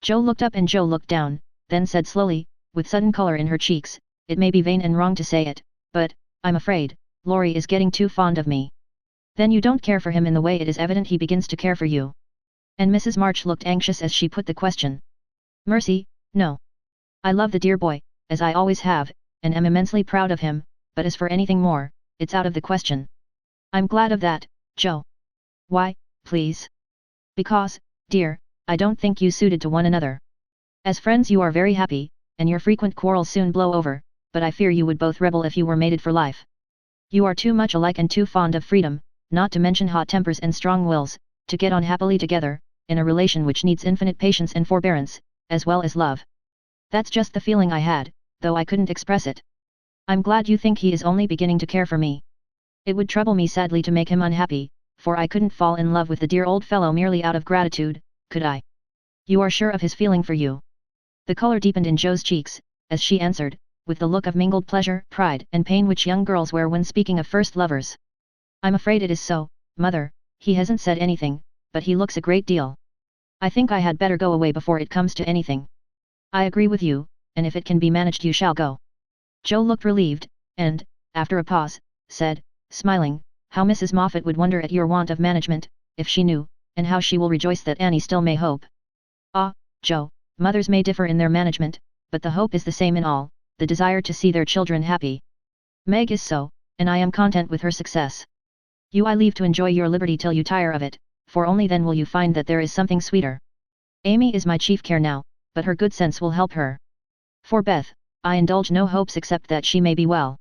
Jo looked up and Jo looked down, then said slowly, with sudden color in her cheeks, it may be vain and wrong to say it, but, I'm afraid, Laurie is getting too fond of me. Then you don't care for him in the way it is evident he begins to care for you. And Mrs. March looked anxious as she put the question. Mercy, no. I love the dear boy, as I always have, and am immensely proud of him, but as for anything more, it's out of the question. I'm glad of that, Jo. Why, please? Because, dear, I don't think you suited to one another. As friends you are very happy, and your frequent quarrels soon blow over, but I fear you would both rebel if you were mated for life. You are too much alike and too fond of freedom, not to mention hot tempers and strong wills, to get on happily together, in a relation which needs infinite patience and forbearance, as well as love. That's just the feeling I had, though I couldn't express it. I'm glad you think he is only beginning to care for me. It would trouble me sadly to make him unhappy, for I couldn't fall in love with the dear old fellow merely out of gratitude, could I? You are sure of his feeling for you? The color deepened in Jo's cheeks, as she answered, with the look of mingled pleasure, pride and pain which young girls wear when speaking of first lovers. I'm afraid it is so, mother, he hasn't said anything, but he looks a great deal. I think I had better go away before it comes to anything. I agree with you, and if it can be managed you shall go. Jo looked relieved, and, after a pause, said, smiling, how Mrs. Moffat would wonder at your want of management, if she knew, and how she will rejoice that Annie still may hope. Ah, Jo, mothers may differ in their management, but the hope is the same in all, the desire to see their children happy. Meg is so, and I am content with her success. You I leave to enjoy your liberty till you tire of it, for only then will you find that there is something sweeter. Amy is my chief care now, but her good sense will help her. For Beth, I indulge no hopes except that she may be well.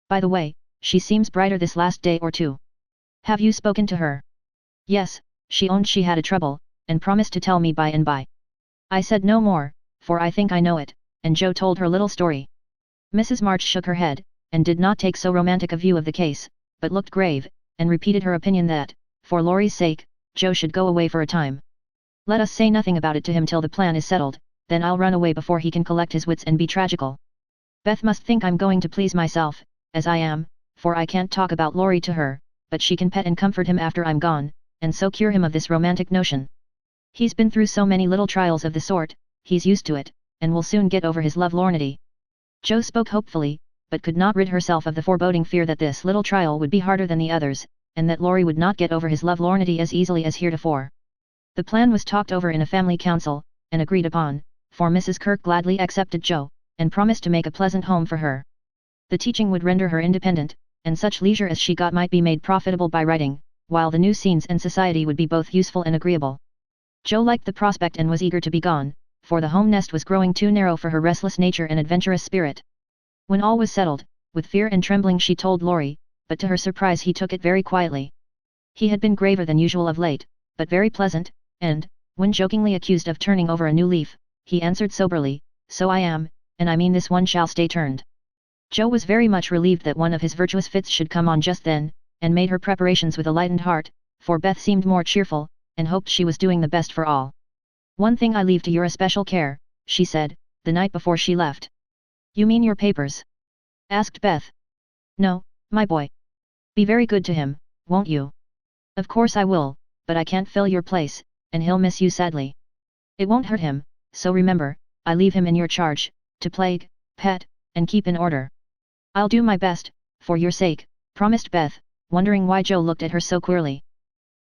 By the way, she seems brighter this last day or two. Have you spoken to her? Yes, she owned she had a trouble, and promised to tell me by and by. I said no more, for I think I know it, and Jo told her little story. Mrs. March shook her head, and did not take so romantic a view of the case, but looked grave, and repeated her opinion that, for Laurie's sake, Jo should go away for a time. Let us say nothing about it to him till the plan is settled, then I'll run away before he can collect his wits and be tragical. Beth must think I'm going to please myself, as I am, for I can't talk about Laurie to her, but she can pet and comfort him after I'm gone, and so cure him of this romantic notion. He's been through so many little trials of the sort, he's used to it, and will soon get over his lovelornity. Jo spoke hopefully, but could not rid herself of the foreboding fear that this little trial would be harder than the others, and that Laurie would not get over his lovelornity as easily as heretofore. The plan was talked over in a family council, and agreed upon, for Mrs. Kirk gladly accepted Jo, and promised to make a pleasant home for her. The teaching would render her independent, and such leisure as she got might be made profitable by writing, while the new scenes and society would be both useful and agreeable. Jo liked the prospect and was eager to be gone, for the home nest was growing too narrow for her restless nature and adventurous spirit. When all was settled, with fear and trembling she told Laurie, but to her surprise he took it very quietly. He had been graver than usual of late, but very pleasant, and, when jokingly accused of turning over a new leaf, he answered soberly, so I am, and I mean this one shall stay turned. Jo was very much relieved that one of his virtuous fits should come on just then, and made her preparations with a lightened heart, for Beth seemed more cheerful, and hoped she was doing the best for all. One thing I leave to your especial care, she said, the night before she left. You mean your papers? Asked Beth. No, my boy. Be very good to him, won't you? Of course I will, but I can't fill your place, and he'll miss you sadly. It won't hurt him, so remember, I leave him in your charge, to plague, pet, and keep in order. I'll do my best, for your sake, promised Beth, wondering why Jo looked at her so queerly.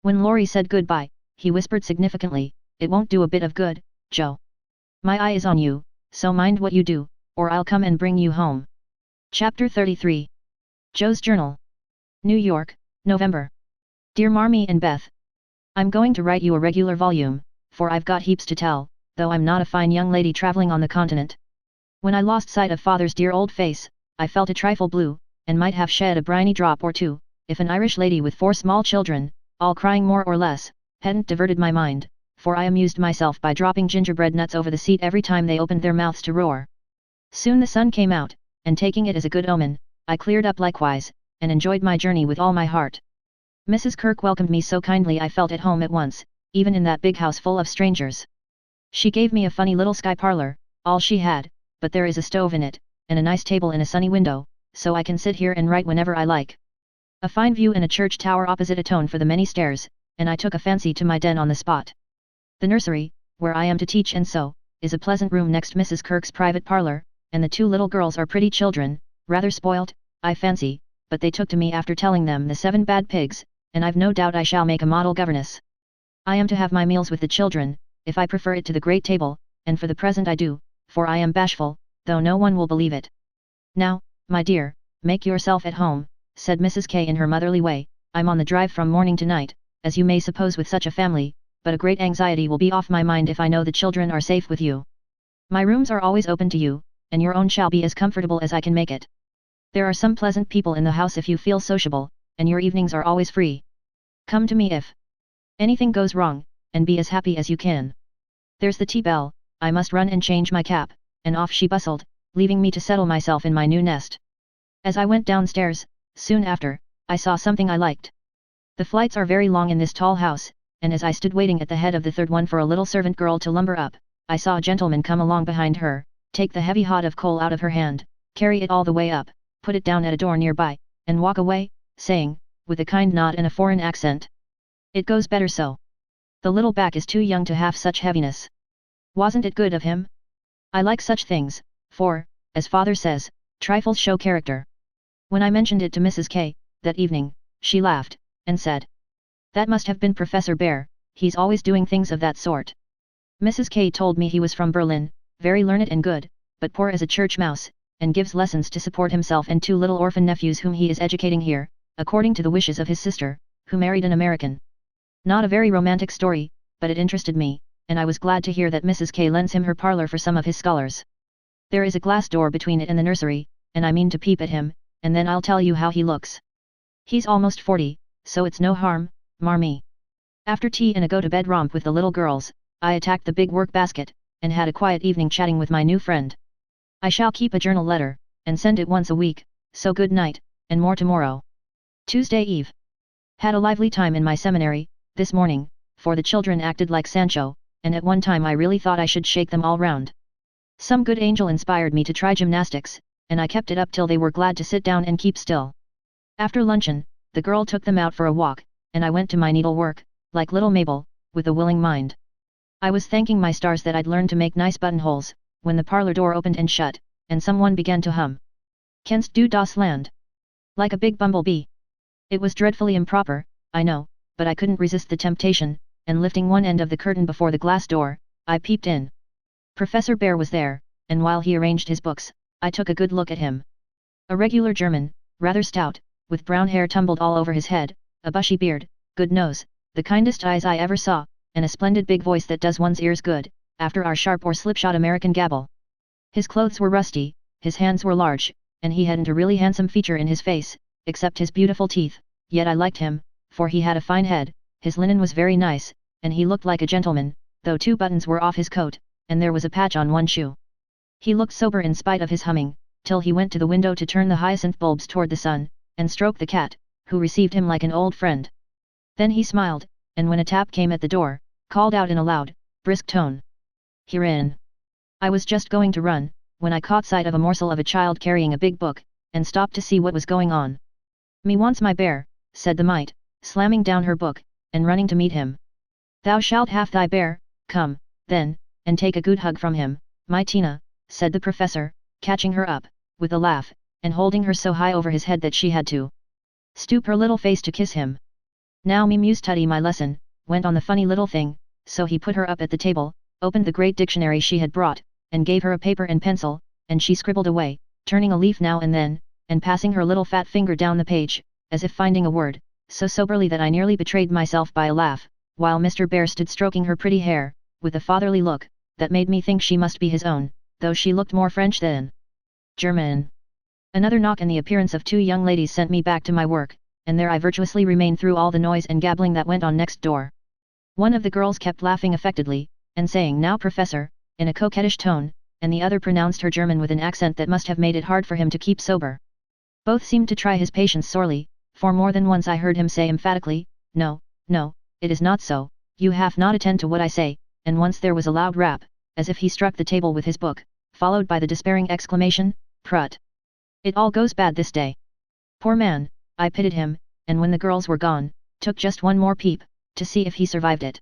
When Laurie said goodbye, he whispered significantly, it won't do a bit of good, Jo. My eye is on you, so mind what you do, or I'll come and bring you home. Chapter 33. Jo's Journal. New York, November. Dear Marmee and Beth. I'm going to write you a regular volume, for I've got heaps to tell, though I'm not a fine young lady traveling on the continent. When I lost sight of father's dear old face, I felt a trifle blue, and might have shed a briny drop or two, if an Irish lady with 4 small children, all crying more or less, hadn't diverted my mind, for I amused myself by dropping gingerbread nuts over the seat every time they opened their mouths to roar. Soon the sun came out, and taking it as a good omen, I cleared up likewise, and enjoyed my journey with all my heart. Mrs. Kirk welcomed me so kindly I felt at home at once, even in that big house full of strangers. She gave me a funny little sky parlor, all she had, but there is a stove in it, and a nice table in a sunny window, so I can sit here and write whenever I like. A fine view and a church tower opposite atone for the many stairs, and I took a fancy to my den on the spot. The nursery, where I am to teach and sew, is a pleasant room next Mrs. Kirk's private parlor, and the two little girls are pretty children, rather spoilt, I fancy, but they took to me after telling them the 7 bad pigs, and I've no doubt I shall make a model governess. I am to have my meals with the children, if I prefer it to the great table, and for the present I do, for I am bashful, though no one will believe it. Now, my dear, make yourself at home, said Mrs. K in her motherly way. I'm on the drive from morning to night, as you may suppose with such a family, but a great anxiety will be off my mind if I know the children are safe with you. My rooms are always open to you, and your own shall be as comfortable as I can make it. There are some pleasant people in the house if you feel sociable, and your evenings are always free. Come to me if anything goes wrong, and be as happy as you can. There's the tea bell, I must run and change my cap, and off she bustled, leaving me to settle myself in my new nest. As I went downstairs, soon after, I saw something I liked. The flights are very long in this tall house, and as I stood waiting at the head of the third one for a little servant girl to lumber up, I saw a gentleman come along behind her, take the heavy hod of coal out of her hand, carry it all the way up, put it down at a door nearby, and walk away, saying, with a kind nod and a foreign accent, "It goes better so. The little back is too young to have such heaviness." Wasn't it good of him? I like such things, for, as father says, trifles show character. When I mentioned it to Mrs. K, that evening, she laughed, and said, "That must have been Professor Bear, he's always doing things of that sort." Mrs. K told me he was from Berlin, very learned and good, but poor as a church mouse, and gives lessons to support himself and 2 little orphan nephews whom he is educating here, according to the wishes of his sister, who married an American. Not a very romantic story, but it interested me, and I was glad to hear that Mrs. K lends him her parlor for some of his scholars. There is a glass door between it and the nursery, and I mean to peep at him, and then I'll tell you how he looks. He's almost 40, so it's no harm, marmy. After tea and a go-to-bed romp with the little girls, I attacked the big work basket, and had a quiet evening chatting with my new friend. I shall keep a journal letter, and send it once a week, so good night, and more tomorrow. Tuesday Eve. Had a lively time in my seminary, this morning, for the children acted like Sancho, and at one time I really thought I should shake them all round. Some good angel inspired me to try gymnastics, and I kept it up till they were glad to sit down and keep still. After luncheon, the girl took them out for a walk, and I went to my needlework, like little Mabel, with a willing mind. I was thanking my stars that I'd learned to make nice buttonholes, when the parlor door opened and shut, and someone began to hum. "Kennst du das Land?" Like a big bumblebee. It was dreadfully improper, I know, but I couldn't resist the temptation, and lifting one end of the curtain before the glass door, I peeped in. Professor Bear was there, and while he arranged his books, I took a good look at him. A regular German, rather stout, with brown hair tumbled all over his head, a bushy beard, good nose, the kindest eyes I ever saw, and a splendid big voice that does one's ears good, after our sharp or slipshod American gabble. His clothes were rusty, his hands were large, and he hadn't a really handsome feature in his face, except his beautiful teeth, yet I liked him, for he had a fine head, his linen was very nice, and he looked like a gentleman, though 2 buttons were off his coat, and there was a patch on one shoe. He looked sober in spite of his humming, till he went to the window to turn the hyacinth bulbs toward the sun, and stroke the cat, who received him like an old friend. Then he smiled, and when a tap came at the door, called out in a loud, brisk tone, "Herein." I was just going to run, when I caught sight of a morsel of a child carrying a big book, and stopped to see what was going on. "Me wants my bear," said the mite, slamming down her book, and running to meet him. "Thou shalt have thy bear, come, then, and take a good hug from him, my Tina," said the professor, catching her up, with a laugh, and holding her so high over his head that she had to stoop her little face to kiss him. Now me muse study my lesson, went on the funny little thing, so he put her up at the table, opened the great dictionary she had brought, and gave her a paper and pencil, and she scribbled away, turning a leaf now and then, and passing her little fat finger down the page, as if finding a word, so soberly that I nearly betrayed myself by a laugh, while Mr. Bear stood stroking her pretty hair, with a fatherly look, that made me think she must be his own, though she looked more French than German. Another knock and the appearance of 2 young ladies sent me back to my work, and there I virtuously remained through all the noise and gabbling that went on next door. One of the girls kept laughing affectedly, and saying "Now professor," in a coquettish tone, and the other pronounced her German with an accent that must have made it hard for him to keep sober. Both seemed to try his patience sorely, for more than once I heard him say emphatically, "No, no, it is not so, you have not attend to what I say," and once there was a loud rap, as if he struck the table with his book, followed by the despairing exclamation, "Prut! It all goes bad this day." Poor man, I pitied him, and when the girls were gone, took just one more peep, to see if he survived it.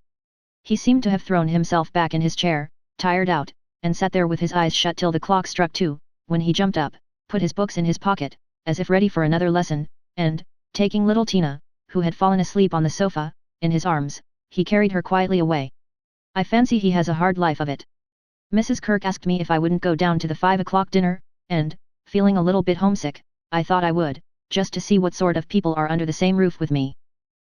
He seemed to have thrown himself back in his chair, tired out, and sat there with his eyes shut till the clock struck 2, when he jumped up, put his books in his pocket, as if ready for another lesson, and, taking little Tina, who had fallen asleep on the sofa, in his arms, he carried her quietly away. I fancy he has a hard life of it. Mrs. Kirk asked me if I wouldn't go down to the 5 o'clock dinner, and, feeling a little bit homesick, I thought I would, just to see what sort of people are under the same roof with me.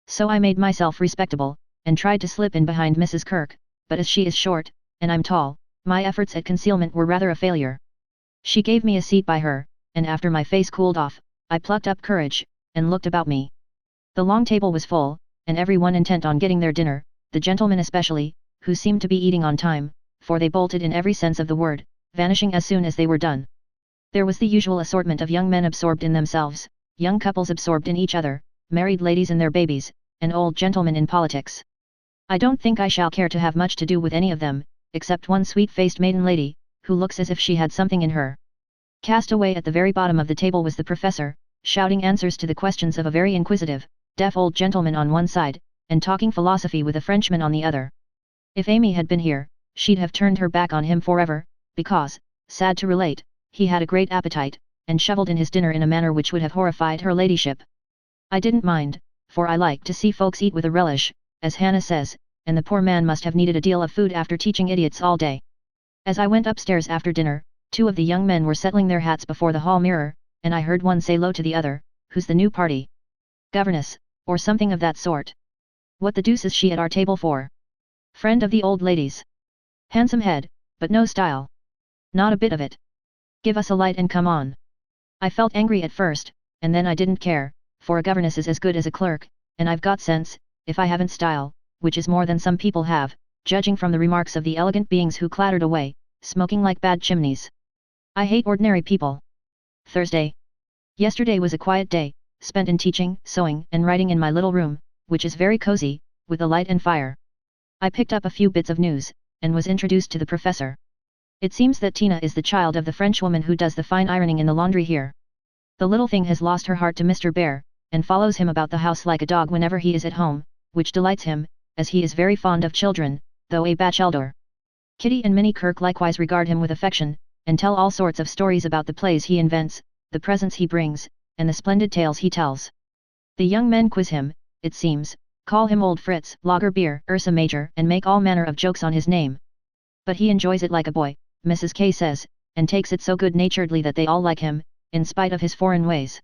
So I made myself respectable, and tried to slip in behind Mrs. Kirk, but as she is short, and I'm tall, my efforts at concealment were rather a failure. She gave me a seat by her, and after my face cooled off, I plucked up courage, and looked about me. The long table was full, and everyone intent on getting their dinner, the gentlemen especially, who seemed to be eating on time, for they bolted in every sense of the word, vanishing as soon as they were done. There was the usual assortment of young men absorbed in themselves, young couples absorbed in each other, married ladies and their babies, and old gentlemen in politics. I don't think I shall care to have much to do with any of them, except one sweet-faced maiden lady, who looks as if she had something in her. Cast away at the very bottom of the table was the professor, shouting answers to the questions of a very inquisitive, deaf old gentleman on one side, and talking philosophy with a Frenchman on the other. If Amy had been here, she'd have turned her back on him forever, because, sad to relate, he had a great appetite, and shovelled in his dinner in a manner which would have horrified her ladyship. I didn't mind, for I like to see folks eat with a relish, as Hannah says, and the poor man must have needed a deal of food after teaching idiots all day. As I went upstairs after dinner, 2 of the young men were settling their hats before the hall mirror, and I heard one say low to the other, "Who's the new party? Governess, or something of that sort? What the deuce is she at our table for? Friend of the old lady's? Handsome head, but no style. Not a bit of it. Give us a light and come on." I felt angry at first, and then I didn't care, for a governess is as good as a clerk, and I've got sense, if I haven't style, which is more than some people have, judging from the remarks of the elegant beings who clattered away, smoking like bad chimneys. I hate ordinary people. Thursday. Yesterday was a quiet day, spent in teaching, sewing, and writing in my little room, which is very cozy, with a light and fire. I picked up a few bits of news, and was introduced to the professor. It seems that Tina is the child of the Frenchwoman who does the fine ironing in the laundry here. The little thing has lost her heart to Mr. Bear, and follows him about the house like a dog whenever he is at home, which delights him, as he is very fond of children, though a bachelor. Kitty and Minnie Kirk likewise regard him with affection, and tell all sorts of stories about the plays he invents, the presents he brings, and the splendid tales he tells. The young men quiz him, it seems, call him Old Fritz, Lager Beer, Ursa Major, and make all manner of jokes on his name. But he enjoys it like a boy, Mrs. K says, and takes it so good-naturedly that they all like him, in spite of his foreign ways.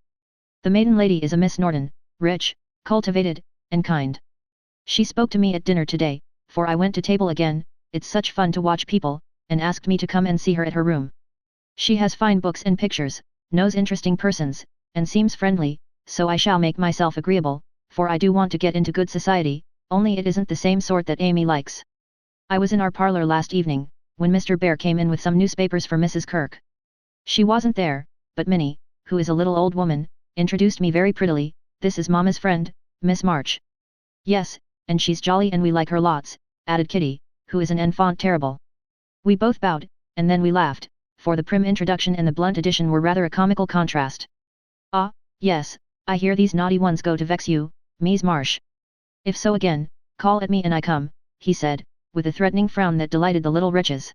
The maiden lady is a Miss Norton, rich, cultivated, and kind. She spoke to me at dinner today, for I went to table again, it's such fun to watch people, and asked me to come and see her at her room. She has fine books and pictures, knows interesting persons, and seems friendly, so I shall make myself agreeable, for I do want to get into good society, only it isn't the same sort that Amy likes. I was in our parlour last evening, when Mr. Bear came in with some newspapers for Mrs. Kirk. She wasn't there, but Minnie, who is a little old woman, introduced me very prettily, "This is Mamma's friend, Miss March." "Yes, and she's jolly and we like her lots," added Kitty, who is an enfant terrible. We both bowed, and then we laughed, for the prim introduction and the blunt addition were rather a comical contrast. "Ah, yes, I hear these naughty ones go to vex you, Mies Marsh. If so again, call at me and I come," he said, with a threatening frown that delighted the little wretches.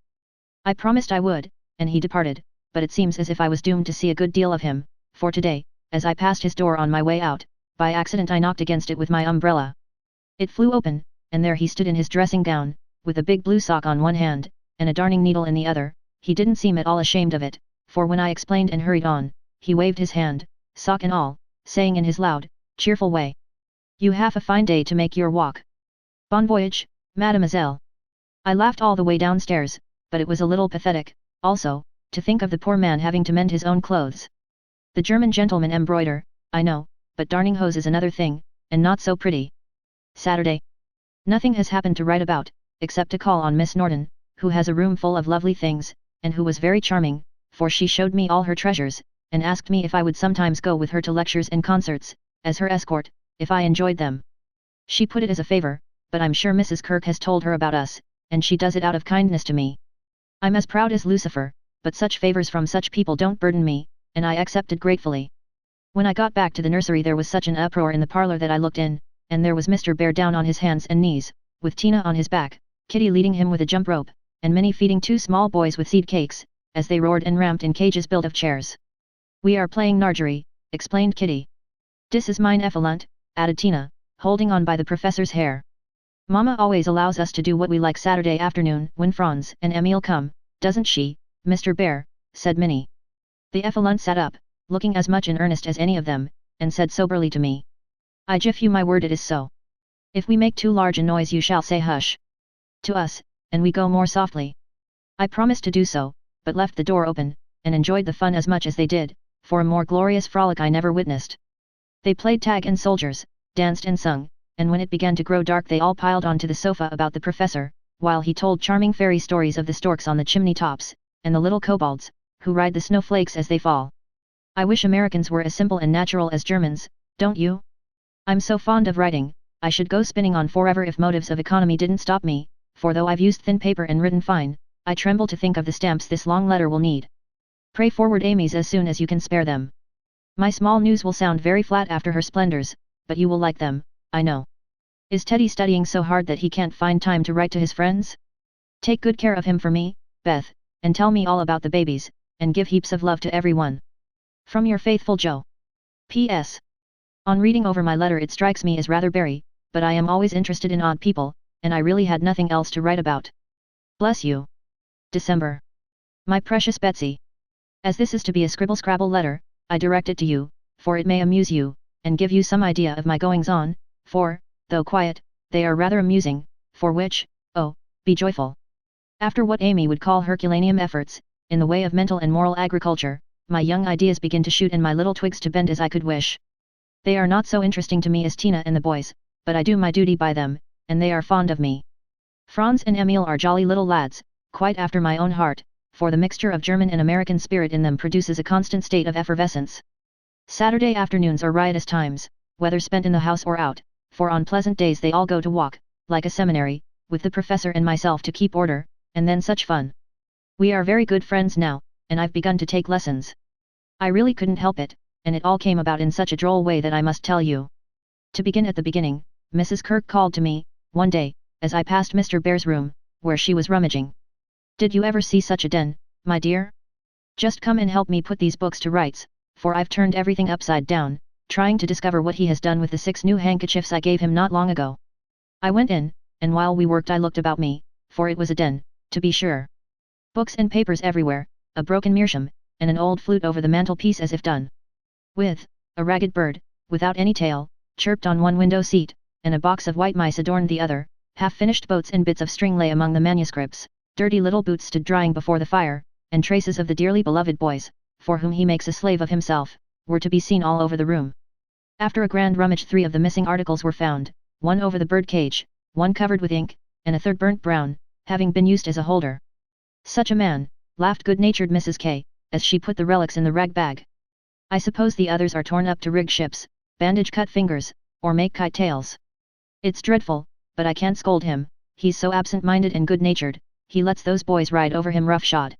I promised I would, and he departed, but it seems as if I was doomed to see a good deal of him, for today, as I passed his door on my way out, by accident I knocked against it with my umbrella. It flew open, and there he stood in his dressing gown, with a big blue sock on one hand, and a darning needle in the other. He didn't seem at all ashamed of it, for when I explained and hurried on, he waved his hand, sock and all, saying in his loud, cheerful way, "You have a fine day to make your walk. Bon voyage, mademoiselle." I laughed all the way downstairs, but it was a little pathetic, also, to think of the poor man having to mend his own clothes. The German gentlemen embroider, I know, but darning hose is another thing, and not so pretty. Saturday. Nothing has happened to write about, except to call on Miss Norton, who has a room full of lovely things, and who was very charming, for she showed me all her treasures, and asked me if I would sometimes go with her to lectures and concerts, as her escort, if I enjoyed them. She put it as a favor, but I'm sure Mrs. Kirk has told her about us, and she does it out of kindness to me. I'm as proud as Lucifer, but such favors from such people don't burden me, and I accepted gratefully. When I got back to the nursery there was such an uproar in the parlor that I looked in, and there was Mr. Bear down on his hands and knees, with Tina on his back, Kitty leading him with a jump rope, and Minnie feeding two small boys with seed cakes, as they roared and ramped in cages built of chairs. "We are playing Nargery," explained Kitty. "Dis is mine Effluent," added Tina, holding on by the professor's hair. "Mama always allows us to do what we like Saturday afternoon when Franz and Emil come, doesn't she, Mr. Bear?" said Minnie. The Effluent sat up, looking as much in earnest as any of them, and said soberly to me. "I give you my word it is so. If we make too large a noise you shall say hush. To us, and we go more softly." I promised to do so, but left the door open, and enjoyed the fun as much as they did, for a more glorious frolic I never witnessed. They played tag and soldiers, danced and sung, and when it began to grow dark they all piled onto the sofa about the professor, while he told charming fairy stories of the storks on the chimney tops, and the little kobolds, who ride the snowflakes as they fall. I wish Americans were as simple and natural as Germans, don't you? I'm so fond of writing, I should go spinning on forever if motives of economy didn't stop me, for though I've used thin paper and written fine, I tremble to think of the stamps this long letter will need. Pray forward Amy's as soon as you can spare them. My small news will sound very flat after her splendors, but you will like them, I know. Is Teddy studying so hard that he can't find time to write to his friends? Take good care of him for me, Beth, and tell me all about the babies, and give heaps of love to everyone. From your faithful Joe. P.S. On reading over my letter it strikes me as rather bary, but I am always interested in odd people, and I really had nothing else to write about. Bless you. December. My precious Betsy. As this is to be a scribble-scrabble letter, I direct it to you, for it may amuse you, and give you some idea of my goings-on, for, though quiet, they are rather amusing, for which, oh, be joyful. After what Amy would call Herculaneum efforts, in the way of mental and moral agriculture, my young ideas begin to shoot and my little twigs to bend as I could wish. They are not so interesting to me as Tina and the boys, but I do my duty by them, and they are fond of me. Franz and Emil are jolly little lads, quite after my own heart, for the mixture of German and American spirit in them produces a constant state of effervescence. Saturday afternoons are riotous times, whether spent in the house or out, for on pleasant days they all go to walk, like a seminary, with the professor and myself to keep order, and then such fun. We are very good friends now, and I've begun to take lessons. I really couldn't help it, and it all came about in such a droll way that I must tell you. To begin at the beginning, Mrs. Kirk called to me, one day, as I passed Mr. Bear's room, where she was rummaging. "Did you ever see such a den, my dear? Just come and help me put these books to rights, for I've turned everything upside down, trying to discover what he has done with the 6 new handkerchiefs I gave him not long ago." I went in, and while we worked I looked about me, for it was a den, to be sure. Books and papers everywhere, a broken meerschaum, and an old flute over the mantelpiece as if done with. A ragged bird, without any tail, chirped on one window seat, and a box of white mice adorned the other. Half-finished boats and bits of string lay among the manuscripts, dirty little boots stood drying before the fire, and traces of the dearly beloved boys, for whom he makes a slave of himself, were to be seen all over the room. After a grand rummage 3 of the missing articles were found, one over the bird cage, one covered with ink, and a third burnt brown, having been used as a holder. "Such a man," laughed good-natured Mrs. K, as she put the relics in the rag bag. "I suppose the others are torn up to rig ships, bandage cut fingers, or make kite tails. It's dreadful, but I can't scold him, he's so absent-minded and good-natured, he lets those boys ride over him roughshod.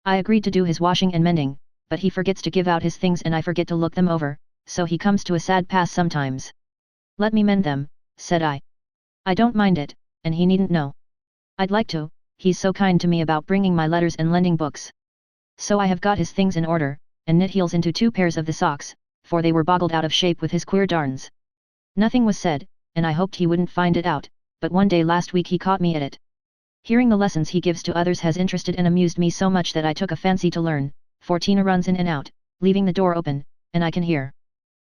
I agreed to do his washing and mending, but he forgets to give out his things and I forget to look them over, so he comes to a sad pass sometimes." "Let me mend them," said I. "I don't mind it, and he needn't know. I'd like to, he's so kind to me about bringing my letters and lending books. So I have got his things in order, and knit heels into 2 pairs of the socks, for they were boggled out of shape with his queer darns." Nothing was said, and I hoped he wouldn't find it out, but one day last week he caught me at it. Hearing the lessons he gives to others has interested and amused me so much that I took a fancy to learn, for Tina runs in and out, leaving the door open, and I can hear.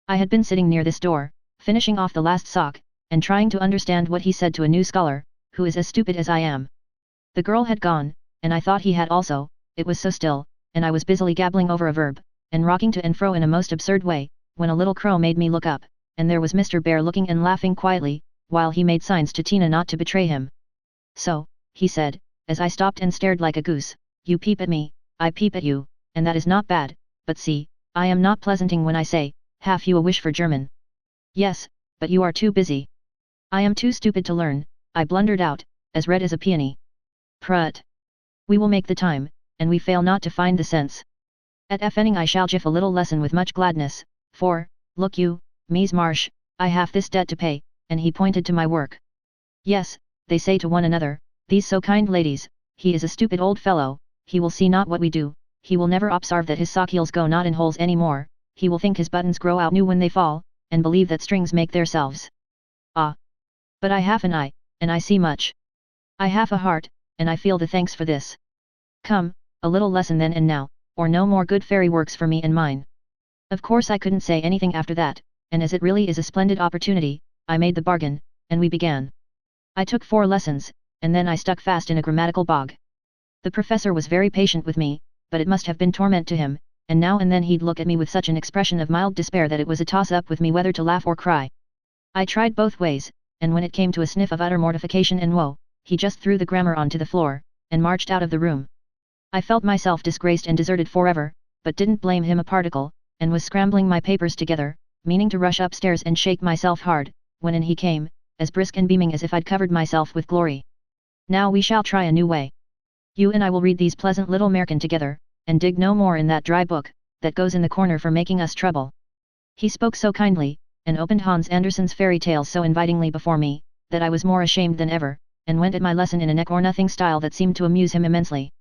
I had been sitting near this door, finishing off the last sock, and trying to understand what he said to a new scholar, who is as stupid as I am. The girl had gone, and I thought he had also, it was so still, and I was busily gabbling over a verb, and rocking to and fro in a most absurd way, when a little crow made me look up, and there was Mr. Bear looking and laughing quietly, while he made signs to Tina not to betray him. So, he said, as I stopped and stared like a goose, you peep at me, I peep at you, and that is not bad, but see, I am not pleasanting when I say, have you a wish for German? Yes, but you are too busy. I am too stupid to learn, I blundered out, as red as a peony. Prut. We will make the time, and we fail not to find the sense. At Effening I shall give a little lesson with much gladness, for, look you, Mies Marsh, I have this debt to pay, and he pointed to my work. Yes, they say to one another, these so kind ladies, he is a stupid old fellow, he will see not what we do, he will never observe that his sock heels go not in holes any more, he will think his buttons grow out new when they fall, and believe that strings make theirselves. Ah! But I have an eye, and I see much. I have a heart, and I feel the thanks for this. Come, a little lesson then and now, or no more good fairy works for me and mine. Of course I couldn't say anything after that, and as it really is a splendid opportunity, I made the bargain, and we began. I took 4 lessons, and then I stuck fast in a grammatical bog. The professor was very patient with me, but it must have been torment to him, and now and then he'd look at me with such an expression of mild despair that it was a toss-up with me whether to laugh or cry. I tried both ways, and when it came to a sniff of utter mortification and woe, he just threw the grammar onto the floor, and marched out of the room. I felt myself disgraced and deserted forever, but didn't blame him a particle, and was scrambling my papers together, meaning to rush upstairs and shake myself hard, when in he came, as brisk and beaming as if I'd covered myself with glory. Now we shall try a new way. You and I will read these pleasant little Märchen together, and dig no more in that dry book, that goes in the corner for making us trouble. He spoke so kindly, and opened Hans Andersen's fairy tales so invitingly before me, that I was more ashamed than ever, and went at my lesson in a neck-or-nothing style that seemed to amuse him immensely.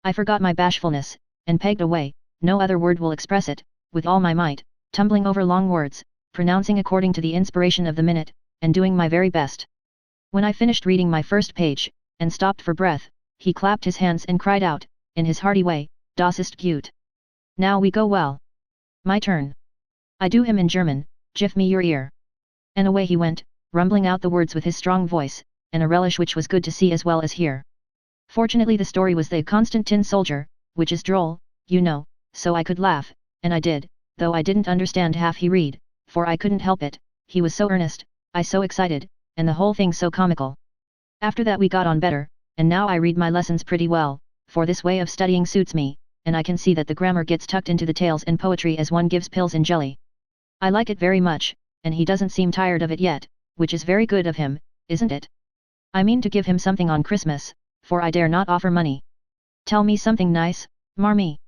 I forgot my bashfulness, and pegged away, no other word will express it, with all my might, tumbling over long words, pronouncing according to the inspiration of the minute, and doing my very best. When I finished reading my first page, and stopped for breath, he clapped his hands and cried out, in his hearty way, Das ist gut. Now we go well. My turn. I do him in German, gif me your ear. And away he went, rumbling out the words with his strong voice, and a relish which was good to see as well as hear. Fortunately the story was the Constant Tin Soldier, which is droll, you know, so I could laugh, and I did, though I didn't understand half he read, for I couldn't help it, he was so earnest, I so excited, and the whole thing so comical. After that we got on better, and now I read my lessons pretty well, for this way of studying suits me, and I can see that the grammar gets tucked into the tales and poetry as one gives pills in jelly. I like it very much, and he doesn't seem tired of it yet, which is very good of him, isn't it? I mean to give him something on Christmas, for I dare not offer money. Tell me something nice, Marmee.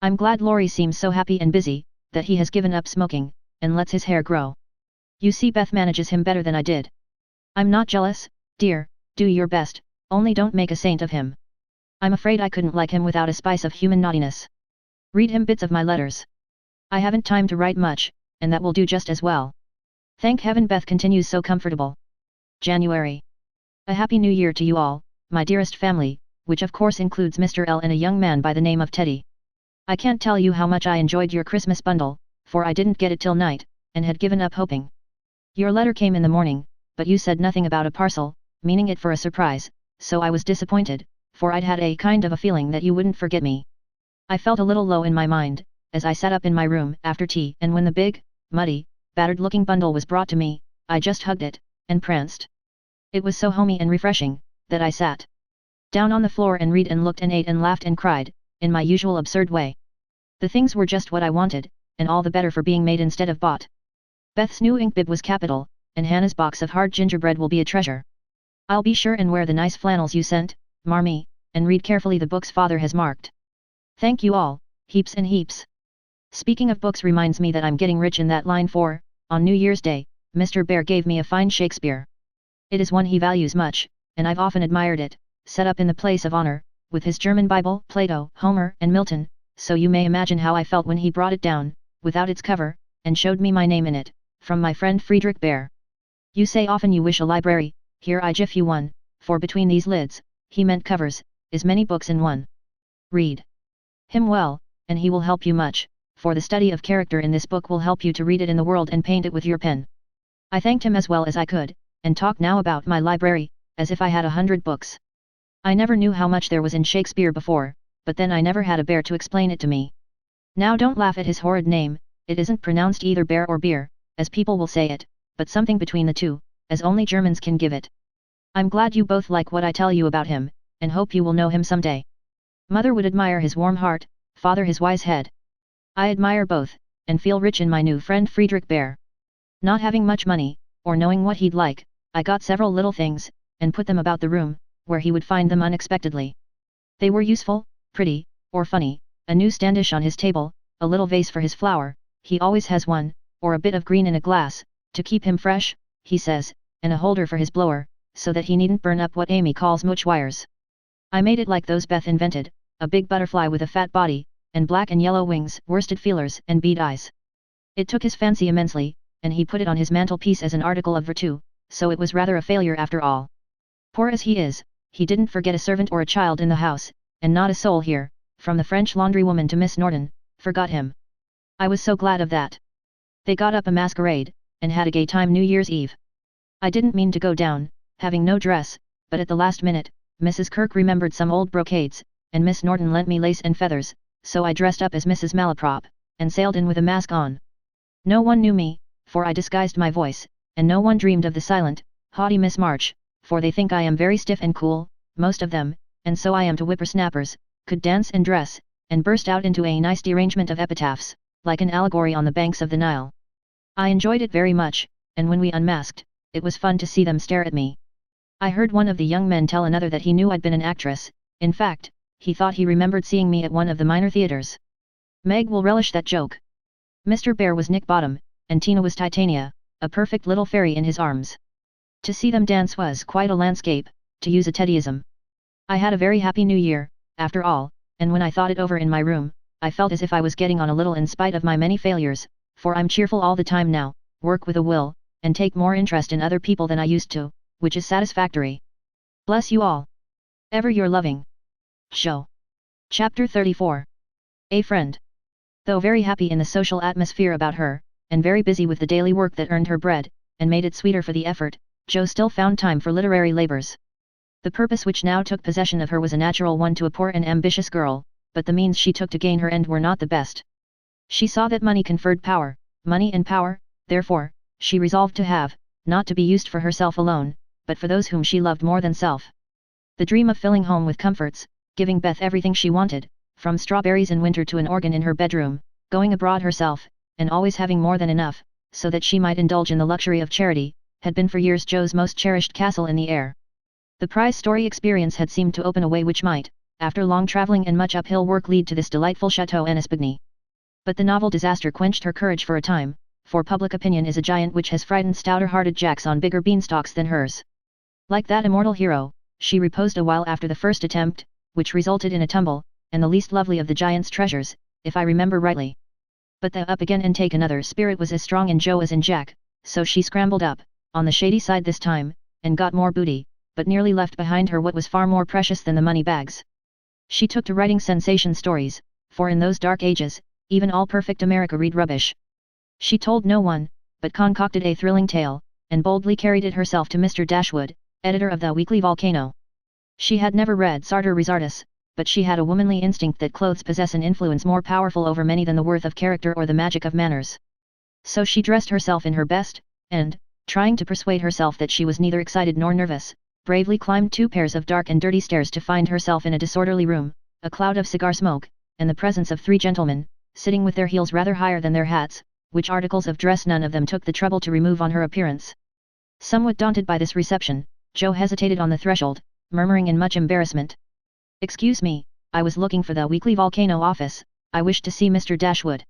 I'm glad Laurie seems so happy and busy, that he has given up smoking, and lets his hair grow. You see Beth manages him better than I did. I'm not jealous, dear, do your best, only don't make a saint of him. I'm afraid I couldn't like him without a spice of human naughtiness. Read him bits of my letters. I haven't time to write much, and that will do just as well. Thank heaven Beth continues so comfortable. January. A happy new year to you all, my dearest family, which of course includes Mr. L and a young man by the name of Teddy. I can't tell you how much I enjoyed your Christmas bundle, for I didn't get it till night, and had given up hoping. Your letter came in the morning, but you said nothing about a parcel, meaning it for a surprise, so I was disappointed, for I'd had a kind of a feeling that you wouldn't forget me. I felt a little low in my mind, as I sat up in my room after tea, and when the big, muddy, battered-looking bundle was brought to me, I just hugged it, and pranced. It was so homey and refreshing, that I sat down on the floor and read and looked and ate and laughed and cried, in my usual absurd way. The things were just what I wanted, and all the better for being made instead of bought. Beth's new ink bib was capital, and Hannah's box of hard gingerbread will be a treasure. I'll be sure and wear the nice flannels you sent, Marmee, and read carefully the books Father has marked. Thank you all, heaps and heaps. Speaking of books reminds me that I'm getting rich in that line for, on New Year's Day, Mr. Bear gave me a fine Shakespeare. It is one he values much, and I've often admired it, set up in the place of honor, with his German Bible, Plato, Homer, and Milton, so you may imagine how I felt when he brought it down, without its cover, and showed me my name in it, from my friend Friedrich Bear. You say often you wish a library, here I give you one, for between these lids, he meant covers, is many books in one. Read him well, and he will help you much, for the study of character in this book will help you to read it in the world and paint it with your pen. I thanked him as well as I could, and talked now about my library, as if I had 100 books. I never knew how much there was in Shakespeare before, but then I never had a bear to explain it to me. Now don't laugh at his horrid name, it isn't pronounced either bear or beer, as people will say it, but something between the two, as only Germans can give it. I'm glad you both like what I tell you about him, and hope you will know him someday. Mother would admire his warm heart, father his wise head. I admire both, and feel rich in my new friend Friedrich Bear. Not having much money, or knowing what he'd like, I got several little things, and put them about the room, where he would find them unexpectedly. They were useful, pretty, or funny, a new standish on his table, a little vase for his flower, he always has one, or a bit of green in a glass, to keep him fresh, he says, and a holder for his blower, so that he needn't burn up what Amy calls mooch wires. I made it like those Beth invented, a big butterfly with a fat body, and black and yellow wings, worsted feelers, and bead eyes. It took his fancy immensely, and he put it on his mantelpiece as an article of virtu, so it was rather a failure after all. Poor as he is, he didn't forget a servant or a child in the house, and not a soul here, from the French laundrywoman to Miss Norton, forgot him. I was so glad of that. They got up a masquerade, and had a gay time New Year's Eve. I didn't mean to go down, having no dress, but at the last minute, Mrs. Kirk remembered some old brocades, and Miss Norton lent me lace and feathers, so I dressed up as Mrs. Malaprop, and sailed in with a mask on. No one knew me, for I disguised my voice, and no one dreamed of the silent, haughty Miss March, for they think I am very stiff and cool, most of them, and so I am to whippersnappers, could dance and dress, and burst out into a nice derangement of epitaphs, like an allegory on the banks of the Nile. I enjoyed it very much, and when we unmasked, it was fun to see them stare at me. I heard one of the young men tell another that he knew I'd been an actress, in fact, he thought he remembered seeing me at one of the minor theatres. Meg will relish that joke. Mr. Bear was Nick Bottom, and Tina was Titania, a perfect little fairy in his arms. To see them dance was quite a landscape, to use a Teddyism. I had a very happy New Year, after all, and when I thought it over in my room, I felt as if I was getting on a little in spite of my many failures, for I'm cheerful all the time now, work with a will, and take more interest in other people than I used to, which is satisfactory. Bless you all. Ever your loving Show. Chapter 34. A friend. Though very happy in the social atmosphere about her, and very busy with the daily work that earned her bread, and made it sweeter for the effort, Jo still found time for literary labors. The purpose which now took possession of her was a natural one to a poor and ambitious girl, but the means she took to gain her end were not the best. She saw that money conferred power, money and power, therefore, she resolved to have, not to be used for herself alone, but for those whom she loved more than self. The dream of filling home with comforts, giving Beth everything she wanted, from strawberries in winter to an organ in her bedroom, going abroad herself, and always having more than enough, so that she might indulge in the luxury of charity, had been for years Jo's most cherished castle in the air. The prize story experience had seemed to open a way which might, after long travelling and much uphill work, lead to this delightful chateau en Espagny. But the novel disaster quenched her courage for a time, for public opinion is a giant which has frightened stouter-hearted jacks on bigger beanstalks than hers. Like that immortal hero, she reposed a while after the first attempt, which resulted in a tumble, and the least lovely of the giant's treasures, if I remember rightly. But the up again and take another spirit was as strong in Jo as in Jack, so she scrambled up, on the shady side this time, and got more booty, but nearly left behind her what was far more precious than the money bags. She took to writing sensation stories, for in those dark ages, even all perfect America read rubbish. She told no one, but concocted a thrilling tale, and boldly carried it herself to Mr. Dashwood, editor of the Weekly Volcano. She had never read Sartor Resartus, but she had a womanly instinct that clothes possess an influence more powerful over many than the worth of character or the magic of manners. So she dressed herself in her best, and, trying to persuade herself that she was neither excited nor nervous, bravely climbed 2 pairs of dark and dirty stairs to find herself in a disorderly room, a cloud of cigar smoke, and the presence of 3 gentlemen, sitting with their heels rather higher than their hats, which articles of dress none of them took the trouble to remove on her appearance. Somewhat daunted by this reception, Jo hesitated on the threshold, murmuring in much embarrassment, "Excuse me, I was looking for the Weekly Volcano office, I wished to see Mr. Dashwood."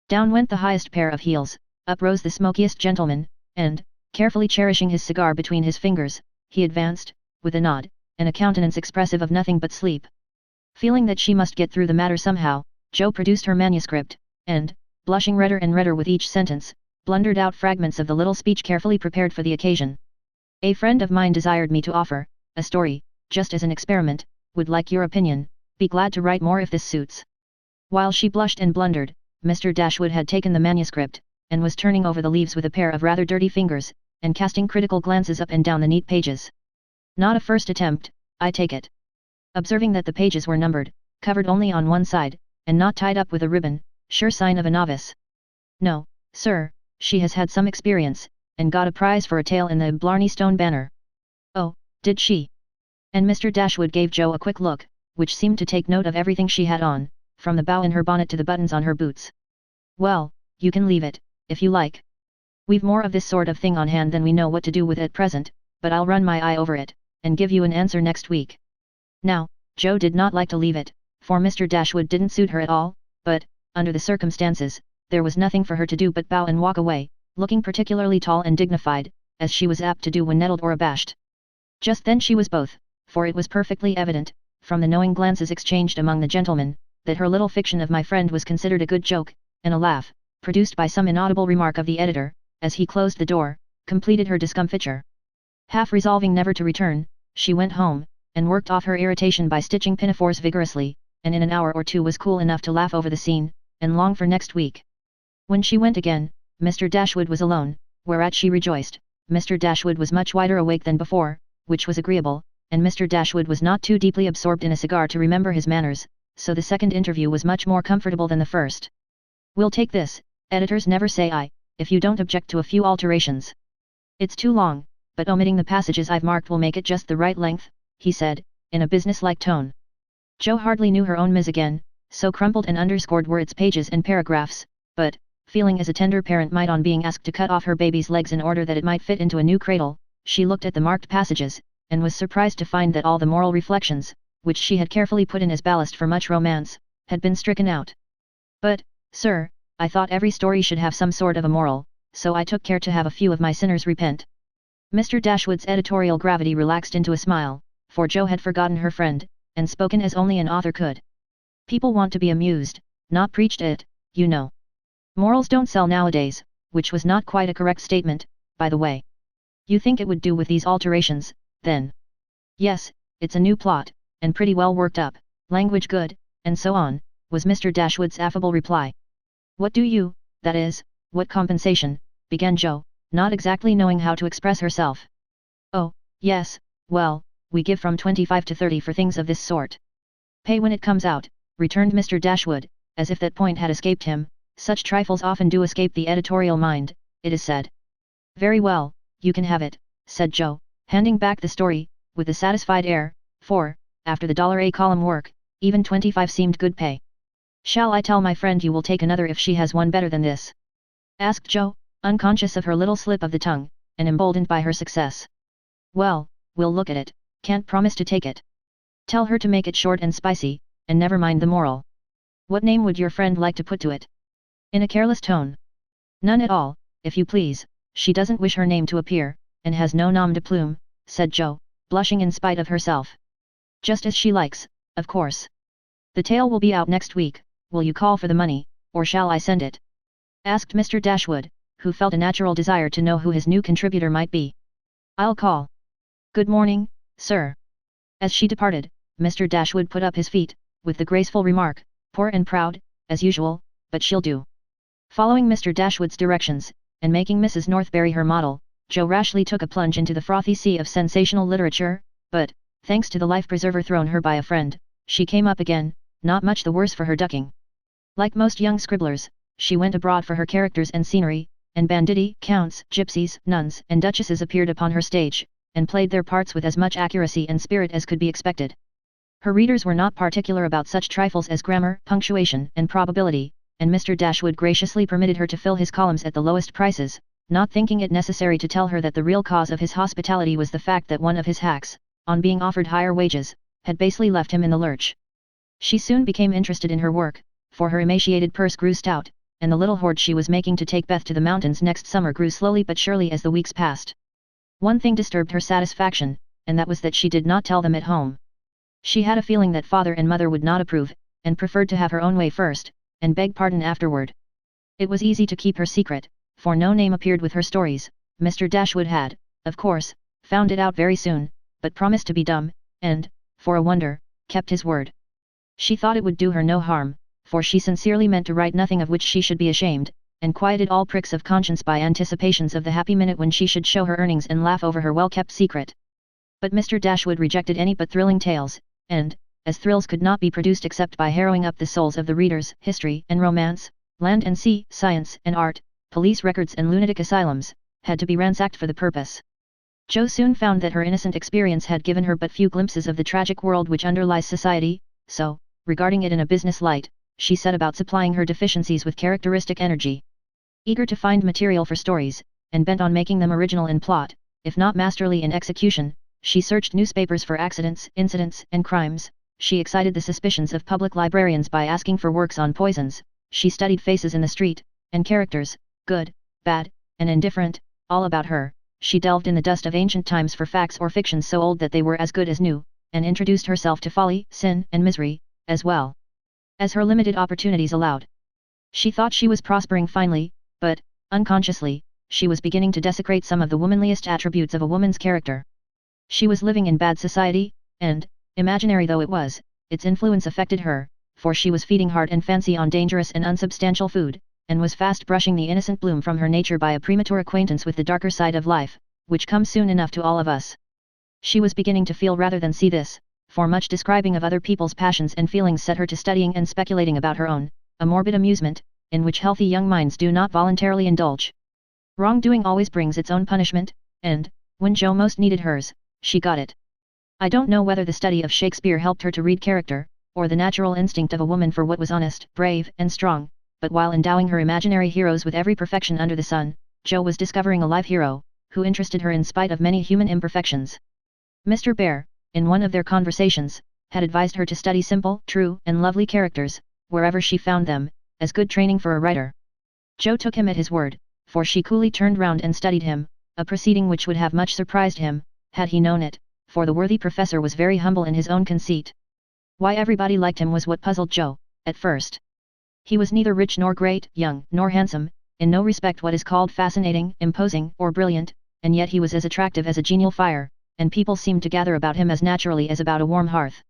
Down went the highest pair of heels, up rose the smokiest gentleman, and, carefully cherishing his cigar between his fingers, he advanced, with a nod, and a countenance expressive of nothing but sleep. Feeling that she must get through the matter somehow, Jo produced her manuscript, and, blushing redder and redder with each sentence, blundered out fragments of the little speech carefully prepared for the occasion. "A friend of mine desired me to offer a story, just as an experiment, would like your opinion, be glad to write more if this suits." While she blushed and blundered, Mr. Dashwood had taken the manuscript, and was turning over the leaves with a pair of rather dirty fingers, and casting critical glances up and down the neat pages. "Not a first attempt, I take it." Observing that the pages were numbered, covered only on one side, and not tied up with a ribbon, sure sign of a novice. "No, sir, she has had some experience, and got a prize for a tale in the Blarney Stone Banner. Oh, did she? And Mr. Dashwood gave Jo a quick look, which seemed to take note of everything she had on, from the bow in her bonnet to the buttons on her boots. Well, you can leave it, if you like. We've more of this sort of thing on hand than we know what to do with at present, but I'll run my eye over it, and give you an answer next week. Now, Jo did not like to leave it, for Mr. Dashwood didn't suit her at all, but, under the circumstances, there was nothing for her to do but bow and walk away, looking particularly tall and dignified, as she was apt to do when nettled or abashed. Just then she was both, for it was perfectly evident, from the knowing glances exchanged among the gentlemen, that her little fiction of my friend was considered a good joke, and a laugh, produced by some inaudible remark of the editor, as he closed the door, completed her discomfiture. Half resolving never to return, she went home, and worked off her irritation by stitching pinafores vigorously, and in an hour or two was cool enough to laugh over the scene, and long for next week. When she went again, Mr. Dashwood was alone, whereat she rejoiced. Mr. Dashwood was much wider awake than before, which was agreeable, and Mr. Dashwood was not too deeply absorbed in a cigar to remember his manners, so the second interview was much more comfortable than the first. We'll take this, editors never say I, if you don't object to a few alterations. It's too long, but omitting the passages I've marked will make it just the right length, he said, in a business-like tone. Jo hardly knew her own Ms. again, so crumpled and underscored were its pages and paragraphs, but, feeling as a tender parent might on being asked to cut off her baby's legs in order that it might fit into a new cradle, she looked at the marked passages, and was surprised to find that all the moral reflections, which she had carefully put in as ballast for much romance, had been stricken out. But, sir, I thought every story should have some sort of a moral, so I took care to have a few of my sinners repent. Mr. Dashwood's editorial gravity relaxed into a smile, for Jo had forgotten her friend, and spoken as only an author could. People want to be amused, not preached at, you know. Morals don't sell nowadays, which was not quite a correct statement, by the way. You think it would do with these alterations, then? Yes, it's a new plot, and pretty well worked up, language good, and so on, was Mr. Dashwood's affable reply. What do you, that is, what compensation, began Jo, not exactly knowing how to express herself. Oh, yes, well, we give from 25 to 30 for things of this sort. Pay when it comes out, returned Mr. Dashwood, as if that point had escaped him. Such trifles often do escape the editorial mind, it is said. Very well, you can have it, said Jo, handing back the story, with a satisfied air, for, after the $A column work, even 25 seemed good pay. Shall I tell my friend you will take another if she has one better than this? Asked Jo, unconscious of her little slip of the tongue, and emboldened by her success. Well, we'll look at it, can't promise to take it. Tell her to make it short and spicy, and never mind the moral. What name would your friend like to put to it? In a careless tone. None at all, if you please, she doesn't wish her name to appear, and has no nom de plume, said Jo, blushing in spite of herself. Just as she likes, of course. The tale will be out next week, will you call for the money, or shall I send it? Asked Mr. Dashwood, who felt a natural desire to know who his new contributor might be. I'll call. Good morning, sir. As she departed, Mr. Dashwood put up his feet, with the graceful remark, poor and proud, as usual, but she'll do. Following Mr. Dashwood's directions, and making Mrs. Northberry her model, Jo rashly took a plunge into the frothy sea of sensational literature, but, thanks to the life-preserver thrown her by a friend, she came up again, not much the worse for her ducking. Like most young scribblers, she went abroad for her characters and scenery, and banditti, counts, gypsies, nuns, and duchesses appeared upon her stage, and played their parts with as much accuracy and spirit as could be expected. Her readers were not particular about such trifles as grammar, punctuation, and probability, and Mr. Dashwood graciously permitted her to fill his columns at the lowest prices, not thinking it necessary to tell her that the real cause of his hospitality was the fact that one of his hacks, on being offered higher wages, had basely left him in the lurch. She soon became interested in her work, for her emaciated purse grew stout, and the little hoard she was making to take Beth to the mountains next summer grew slowly but surely as the weeks passed. One thing disturbed her satisfaction, and that was that she did not tell them at home. She had a feeling that father and mother would not approve, and preferred to have her own way first, and beg pardon afterward. It was easy to keep her secret, for no name appeared with her stories. Mr. Dashwood had, of course, found it out very soon, but promised to be dumb, and, for a wonder, kept his word. She thought it would do her no harm, for she sincerely meant to write nothing of which she should be ashamed, and quieted all pricks of conscience by anticipations of the happy minute when she should show her earnings and laugh over her well-kept secret. But Mr. Dashwood rejected any but thrilling tales, and, as thrills could not be produced except by harrowing up the souls of the readers, history and romance, land and sea, science and art, police records and lunatic asylums, had to be ransacked for the purpose. Jo soon found that her innocent experience had given her but few glimpses of the tragic world which underlies society, so, regarding it in a business light, she set about supplying her deficiencies with characteristic energy. Eager to find material for stories, and bent on making them original in plot, if not masterly in execution, she searched newspapers for accidents, incidents, and crimes. She excited the suspicions of public librarians by asking for works on poisons. She studied faces in the street, and characters, good, bad, and indifferent, all about her. She delved in the dust of ancient times for facts or fictions so old that they were as good as new, and introduced herself to folly, sin, and misery, as well as her limited opportunities allowed. She thought she was prospering finely, but, unconsciously, she was beginning to desecrate some of the womanliest attributes of a woman's character. She was living in bad society, and, imaginary though it was, its influence affected her, for she was feeding heart and fancy on dangerous and unsubstantial food, and was fast brushing the innocent bloom from her nature by a premature acquaintance with the darker side of life, which comes soon enough to all of us. She was beginning to feel rather than see this, for much describing of other people's passions and feelings set her to studying and speculating about her own, a morbid amusement, in which healthy young minds do not voluntarily indulge. Wrongdoing always brings its own punishment, and, when Jo most needed hers, she got it. I don't know whether the study of Shakespeare helped her to read character, or the natural instinct of a woman for what was honest, brave, and strong, but while endowing her imaginary heroes with every perfection under the sun, Jo was discovering a live hero, who interested her in spite of many human imperfections. Mr. Bear, in one of their conversations, had advised her to study simple, true, and lovely characters, wherever she found them, as good training for a writer. Jo took him at his word, for she coolly turned round and studied him, a proceeding which would have much surprised him, had he known it, for the worthy professor was very humble in his own conceit. Why everybody liked him was what puzzled Jo, at first. He was neither rich nor great, young, nor handsome, in no respect what is called fascinating, imposing, or brilliant, and yet he was as attractive as a genial fire, and people seemed to gather about him as naturally as about a warm hearth.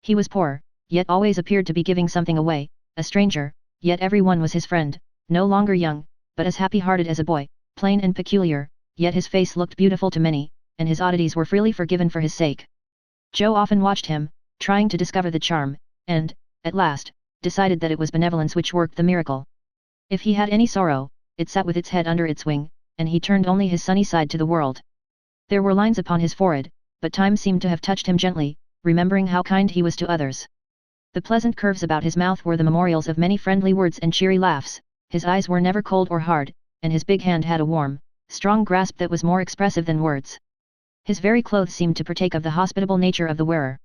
He was poor, yet always appeared to be giving something away, a stranger, yet everyone was his friend, no longer young, but as happy-hearted as a boy, plain and peculiar, yet his face looked beautiful to many, and his oddities were freely forgiven for his sake. Jo often watched him, trying to discover the charm, and, at last, decided that it was benevolence which worked the miracle. If he had any sorrow, it sat with its head under its wing, and he turned only his sunny side to the world. There were lines upon his forehead, but time seemed to have touched him gently, remembering how kind he was to others. The pleasant curves about his mouth were the memorials of many friendly words and cheery laughs, his eyes were never cold or hard, and his big hand had a warm, strong grasp that was more expressive than words. His very clothes seemed to partake of the hospitable nature of the wearer.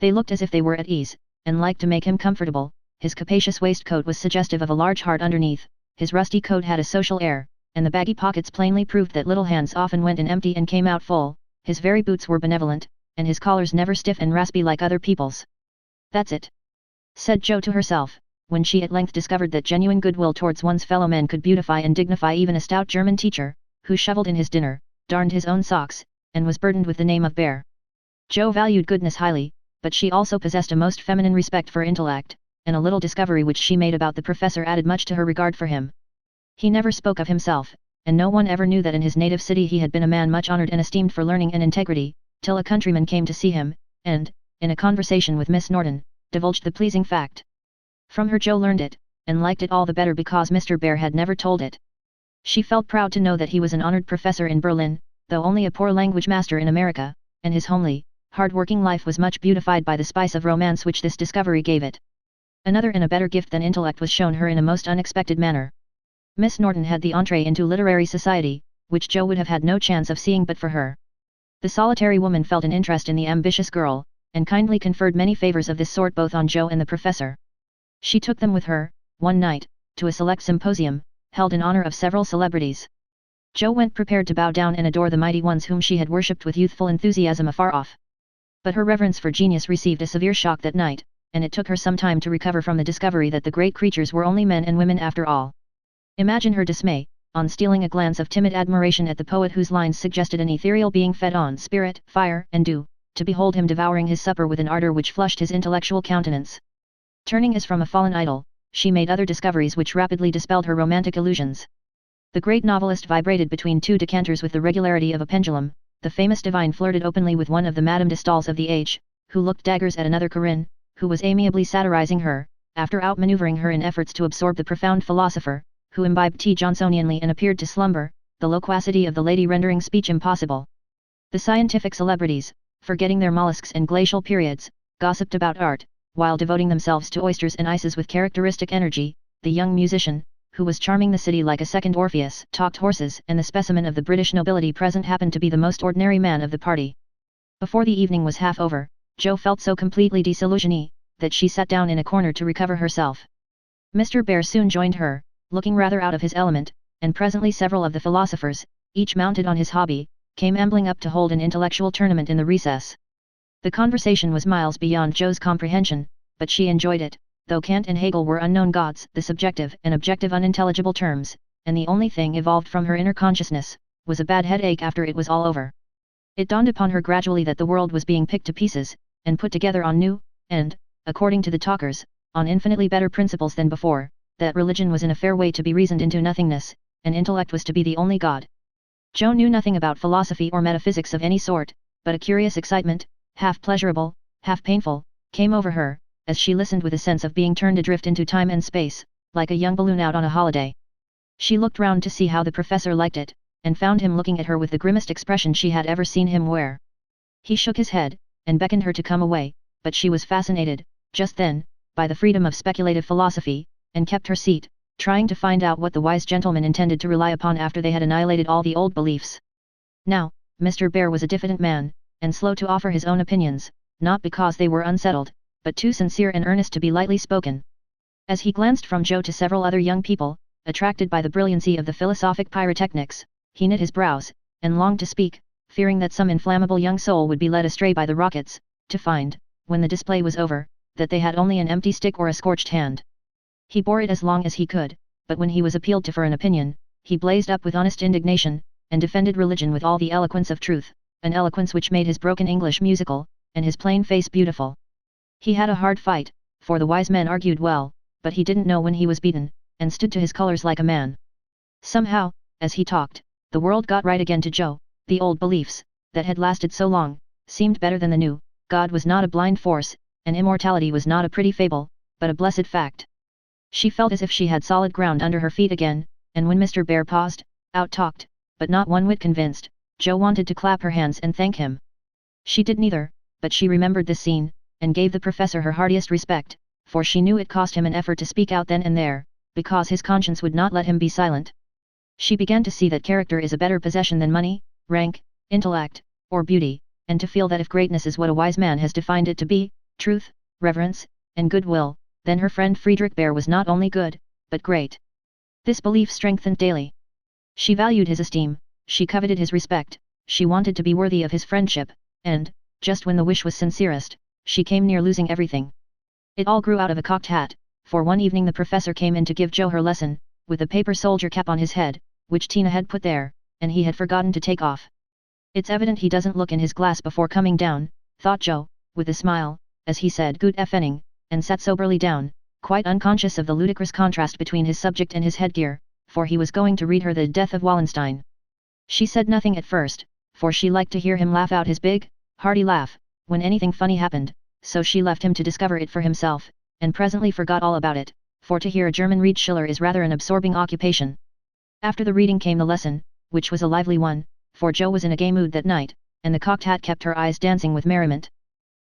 They looked as if they were at ease, and liked to make him comfortable. His capacious waistcoat was suggestive of a large heart underneath, his rusty coat had a social air, and the baggy pockets plainly proved that little hands often went in empty and came out full. His very boots were benevolent, and his collars never stiff and raspy like other people's. "That's it," said Jo to herself, when she at length discovered that genuine goodwill towards one's fellow men could beautify and dignify even a stout German teacher, who shovelled in his dinner, darned his own socks, and was burdened with the name of Bear. Jo valued goodness highly, but she also possessed a most feminine respect for intellect, and a little discovery which she made about the professor added much to her regard for him. He never spoke of himself, and no one ever knew that in his native city he had been a man much honoured and esteemed for learning and integrity, till a countryman came to see him, and, in a conversation with Miss Norton, divulged the pleasing fact. From her Jo learned it, and liked it all the better because Mr. Bear had never told it. She felt proud to know that he was an honoured professor in Berlin, though only a poor language master in America, and his homely, hard-working life was much beautified by the spice of romance which this discovery gave it. Another and a better gift than intellect was shown her in a most unexpected manner. Miss Norton had the entree into literary society, which Jo would have had no chance of seeing but for her. The solitary woman felt an interest in the ambitious girl, and kindly conferred many favours of this sort both on Jo and the professor. She took them with her, one night, to a select symposium, held in honour of several celebrities. Jo went prepared to bow down and adore the mighty ones whom she had worshipped with youthful enthusiasm afar off. But her reverence for genius received a severe shock that night, and it took her some time to recover from the discovery that the great creatures were only men and women after all. Imagine her dismay, on stealing a glance of timid admiration at the poet whose lines suggested an ethereal being fed on spirit, fire, and dew, to behold him devouring his supper with an ardour which flushed his intellectual countenance. Turning as from a fallen idol, she made other discoveries which rapidly dispelled her romantic illusions. The great novelist vibrated between two decanters with the regularity of a pendulum, the famous divine flirted openly with one of the Madame de Staëls of the age, who looked daggers at another Corinne, who was amiably satirizing her, after outmaneuvering her in efforts to absorb the profound philosopher, who imbibed tea Johnsonianly and appeared to slumber, the loquacity of the lady rendering speech impossible. The scientific celebrities, forgetting their mollusks and glacial periods, gossiped about art, while devoting themselves to oysters and ices with characteristic energy. The young musician, who was charming the city like a second Orpheus, talked horses, and the specimen of the British nobility present happened to be the most ordinary man of the party. Before the evening was half over, Jo felt so completely disillusioned that she sat down in a corner to recover herself. Mr. Bear soon joined her, looking rather out of his element, and presently several of the philosophers, each mounted on his hobby, came ambling up to hold an intellectual tournament in the recess. The conversation was miles beyond Jo's comprehension, but she enjoyed it, though Kant and Hegel were unknown gods, the subjective and objective unintelligible terms, and the only thing evolved from her inner consciousness, was a bad headache after it was all over. It dawned upon her gradually that the world was being picked to pieces, and put together on new, and, according to the talkers, on infinitely better principles than before, that religion was in a fair way to be reasoned into nothingness, and intellect was to be the only god. Jo knew nothing about philosophy or metaphysics of any sort, but a curious excitement, half pleasurable, half painful, came over her, as she listened with a sense of being turned adrift into time and space, like a young balloon out on a holiday. She looked round to see how the professor liked it, and found him looking at her with the grimmest expression she had ever seen him wear. He shook his head, and beckoned her to come away, but she was fascinated, just then, by the freedom of speculative philosophy, and kept her seat, trying to find out what the wise gentleman intended to rely upon after they had annihilated all the old beliefs. Now, Mr. Bear was a diffident man, and slow to offer his own opinions, not because they were unsettled, but too sincere and earnest to be lightly spoken. As he glanced from Jo to several other young people, attracted by the brilliancy of the philosophic pyrotechnics, he knit his brows, and longed to speak, fearing that some inflammable young soul would be led astray by the rockets, to find, when the display was over, that they had only an empty stick or a scorched hand. He bore it as long as he could, but when he was appealed to for an opinion, he blazed up with honest indignation, and defended religion with all the eloquence of truth, an eloquence which made his broken English musical, and his plain face beautiful. He had a hard fight, for the wise men argued well, but he didn't know when he was beaten, and stood to his colors like a man. Somehow, as he talked, the world got right again to Jo. The old beliefs, that had lasted so long, seemed better than the new. God was not a blind force, and immortality was not a pretty fable, but a blessed fact. She felt as if she had solid ground under her feet again, and when Mr. Bear paused, out-talked, but not one whit convinced, Jo wanted to clap her hands and thank him. She did neither, but she remembered this scene, and gave the professor her heartiest respect, for she knew it cost him an effort to speak out then and there, because his conscience would not let him be silent. She began to see that character is a better possession than money, rank, intellect, or beauty, and to feel that if greatness is what a wise man has defined it to be, truth, reverence, and goodwill, then her friend Friedrich Bear was not only good, but great. This belief strengthened daily. She valued his esteem, she coveted his respect, she wanted to be worthy of his friendship, and, just when the wish was sincerest, she came near losing everything. It all grew out of a cocked hat, for one evening the professor came in to give Jo her lesson, with a paper soldier cap on his head, which Tina had put there, and he had forgotten to take off. It's evident he doesn't look in his glass before coming down, thought Jo, with a smile, as he said good evening, and sat soberly down, quite unconscious of the ludicrous contrast between his subject and his headgear, for he was going to read her The Death of Wallenstein. She said nothing at first, for she liked to hear him laugh out his big, hearty laugh, when anything funny happened, so she left him to discover it for himself, and presently forgot all about it, for to hear a German read Schiller is rather an absorbing occupation. After the reading came the lesson, which was a lively one, for Jo was in a gay mood that night, and the cocked hat kept her eyes dancing with merriment.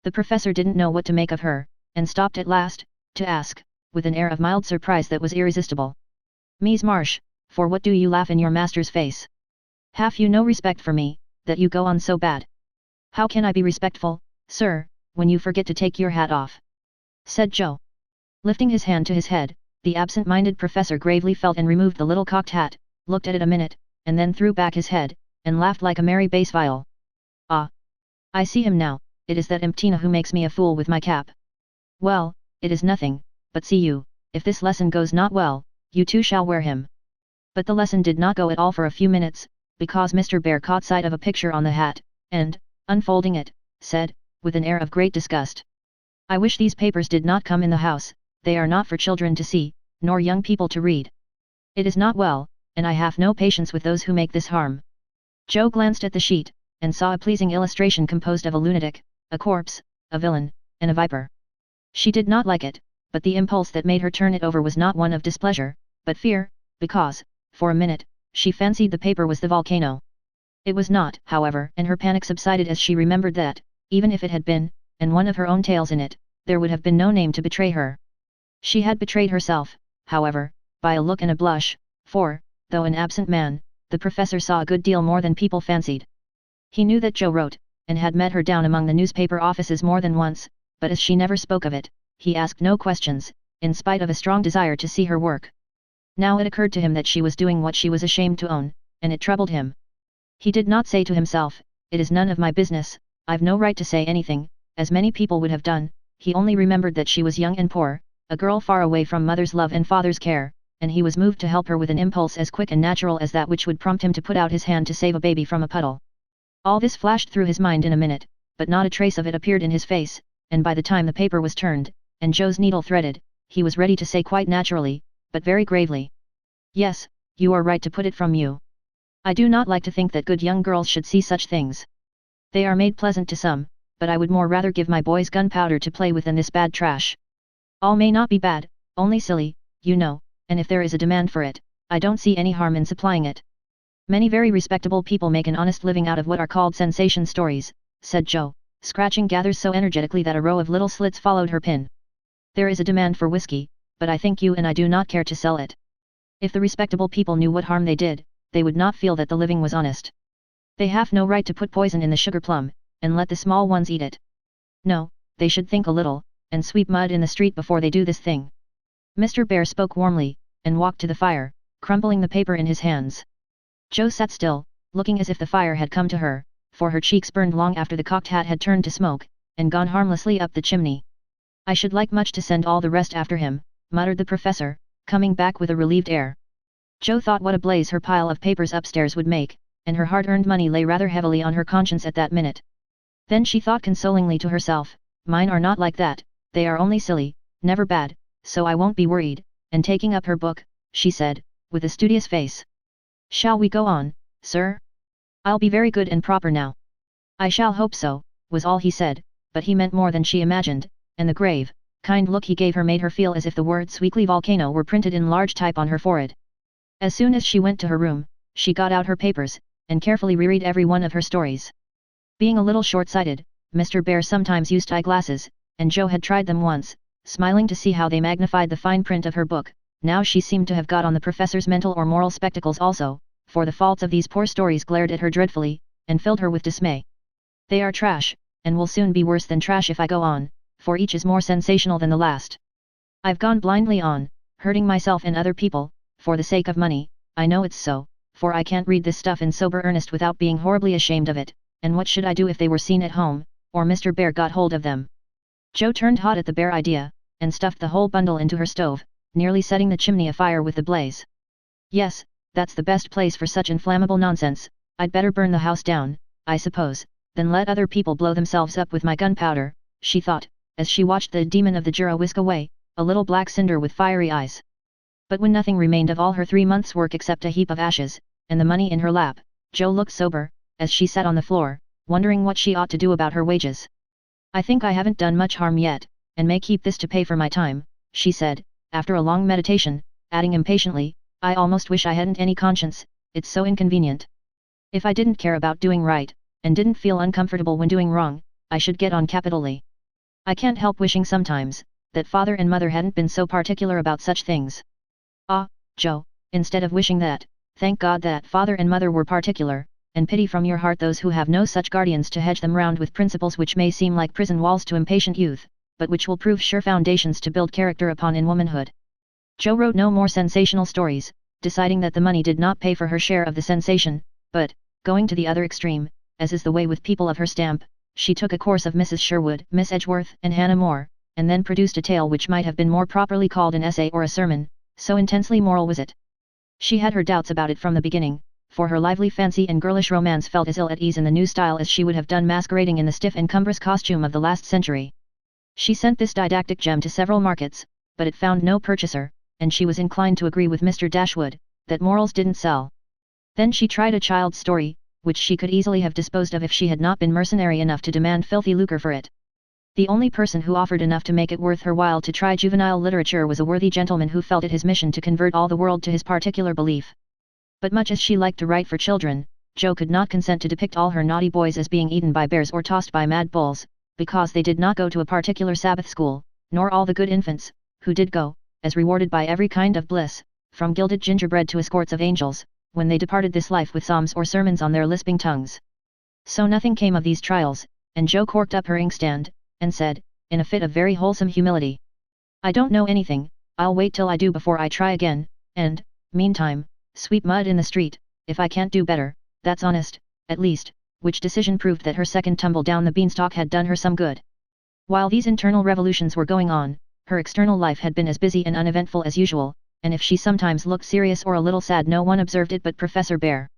The professor didn't know what to make of her, and stopped at last, to ask, with an air of mild surprise that was irresistible. Mies Marsh, for what do you laugh in your master's face? Have you no respect for me, that you go on so bad? How can I be respectful, sir, when you forget to take your hat off? Said Jo. Lifting his hand to his head, the absent-minded professor gravely felt and removed the little cocked hat, looked at it a minute, and then threw back his head, and laughed like a merry bass viol. Ah! I see him now, it is that imp Tina who makes me a fool with my cap. Well, it is nothing, but see you, if this lesson goes not well, you too shall wear him. But the lesson did not go at all for a few minutes, because Mr. Bear caught sight of a picture on the hat, and, unfolding it, said, with an air of great disgust. I wish these papers did not come in the house, they are not for children to see, nor young people to read. It is not well, and I have no patience with those who make this harm. Jo glanced at the sheet, and saw a pleasing illustration composed of a lunatic, a corpse, a villain, and a viper. She did not like it, but the impulse that made her turn it over was not one of displeasure, but fear, because, for a minute, she fancied the paper was the volcano. It was not, however, and her panic subsided as she remembered that, even if it had been, and one of her own tales in it, there would have been no name to betray her. She had betrayed herself, however, by a look and a blush, for, though an absent man, the professor saw a good deal more than people fancied. He knew that Jo wrote, and had met her down among the newspaper offices more than once, but as she never spoke of it, he asked no questions, in spite of a strong desire to see her work. Now it occurred to him that she was doing what she was ashamed to own, and it troubled him. He did not say to himself, "It is none of my business, I've no right to say anything," as many people would have done. He only remembered that she was young and poor, a girl far away from mother's love and father's care, and he was moved to help her with an impulse as quick and natural as that which would prompt him to put out his hand to save a baby from a puddle. All this flashed through his mind in a minute, but not a trace of it appeared in his face, and by the time the paper was turned, and Jo's needle threaded, he was ready to say quite naturally, but very gravely, "Yes, you are right to put it from you. I do not like to think that good young girls should see such things. They are made pleasant to some, but I would more rather give my boys gunpowder to play with than this bad trash. All may not be bad, only silly, you know, and if there is a demand for it, I don't see any harm in supplying it. Many very respectable people make an honest living out of what are called sensation stories," said Jo, scratching gathers so energetically that a row of little slits followed her pin. "There is a demand for whiskey, but I think you and I do not care to sell it. If the respectable people knew what harm they did, they would not feel that the living was honest. They have no right to put poison in the sugar plum, and let the small ones eat it. No, they should think a little, and sweep mud in the street before they do this thing." Mr. Bear spoke warmly, and walked to the fire, crumpling the paper in his hands. Jo sat still, looking as if the fire had come to her, for her cheeks burned long after the cocked hat had turned to smoke, and gone harmlessly up the chimney. "I should like much to send all the rest after him," muttered the professor, coming back with a relieved air. Jo thought what a blaze her pile of papers upstairs would make, and her hard-earned money lay rather heavily on her conscience at that minute. Then she thought consolingly to herself, "Mine are not like that, they are only silly, never bad, so I won't be worried," and taking up her book, she said, with a studious face, "Shall we go on, sir? I'll be very good and proper now." "I shall hope so," was all he said, but he meant more than she imagined, and the grave, kind look he gave her made her feel as if the words "Weekly Volcano" were printed in large type on her forehead. As soon as she went to her room, she got out her papers, and carefully reread every one of her stories. Being a little short-sighted, Mr. Bear sometimes used eyeglasses, and Jo had tried them once, smiling to see how they magnified the fine print of her book. Now she seemed to have got on the professor's mental or moral spectacles also, for the faults of these poor stories glared at her dreadfully, and filled her with dismay. "They are trash, and will soon be worse than trash if I go on, for each is more sensational than the last. I've gone blindly on, hurting myself and other people, for the sake of money. I know it's so, for I can't read this stuff in sober earnest without being horribly ashamed of it, and what should I do if they were seen at home, or Mr. Bear got hold of them?" Jo turned hot at the bare idea, and stuffed the whole bundle into her stove, nearly setting the chimney afire with the blaze. "Yes, that's the best place for such inflammable nonsense. I'd better burn the house down, I suppose, than let other people blow themselves up with my gunpowder," she thought, as she watched the demon of the Jura whisk away, a little black cinder with fiery eyes. But when nothing remained of all her 3 months' work except a heap of ashes, and the money in her lap, Jo looked sober, as she sat on the floor, wondering what she ought to do about her wages. "I think I haven't done much harm yet, and may keep this to pay for my time," she said, after a long meditation, adding impatiently, "I almost wish I hadn't any conscience, it's so inconvenient. If I didn't care about doing right, and didn't feel uncomfortable when doing wrong, I should get on capitally. I can't help wishing sometimes, that father and mother hadn't been so particular about such things." "Ah, Jo, instead of wishing that, thank God that father and mother were particular, and pity from your heart those who have no such guardians to hedge them round with principles which may seem like prison walls to impatient youth, but which will prove sure foundations to build character upon in womanhood." Jo wrote no more sensational stories, deciding that the money did not pay for her share of the sensation, but, going to the other extreme, as is the way with people of her stamp, she took a course of Mrs. Sherwood, Miss Edgeworth, and Hannah More, and then produced a tale which might have been more properly called an essay or a sermon, so intensely moral was it. She had her doubts about it from the beginning, for her lively fancy and girlish romance felt as ill at ease in the new style as she would have done masquerading in the stiff and cumbrous costume of the last century. She sent this didactic gem to several markets, but it found no purchaser, and she was inclined to agree with Mr. Dashwood, that morals didn't sell. Then she tried a child's story, which she could easily have disposed of if she had not been mercenary enough to demand filthy lucre for it. The only person who offered enough to make it worth her while to try juvenile literature was a worthy gentleman who felt it his mission to convert all the world to his particular belief. But much as she liked to write for children, Jo could not consent to depict all her naughty boys as being eaten by bears or tossed by mad bulls, because they did not go to a particular Sabbath school, nor all the good infants, who did go, as rewarded by every kind of bliss, from gilded gingerbread to escorts of angels, when they departed this life with psalms or sermons on their lisping tongues. So nothing came of these trials, and Jo corked up her inkstand, and said, in a fit of very wholesome humility, "I don't know anything, I'll wait till I do before I try again, and, meantime, sweep mud in the street, if I can't do better, that's honest, at least," which decision proved that her second tumble down the beanstalk had done her some good. While these internal revolutions were going on, her external life had been as busy and uneventful as usual, and if she sometimes looked serious or a little sad no one observed it but Professor Bear.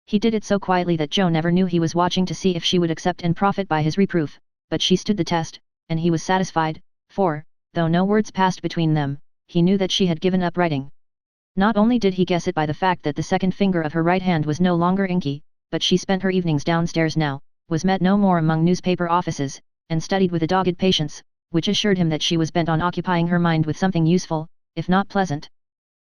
He did it so quietly that Jo never knew he was watching to see if she would accept and profit by his reproof, but she stood the test, and he was satisfied, for, though no words passed between them, he knew that she had given up writing. Not only did he guess it by the fact that the second finger of her right hand was no longer inky, but she spent her evenings downstairs now, was met no more among newspaper offices, and studied with a dogged patience, which assured him that she was bent on occupying her mind with something useful, if not pleasant.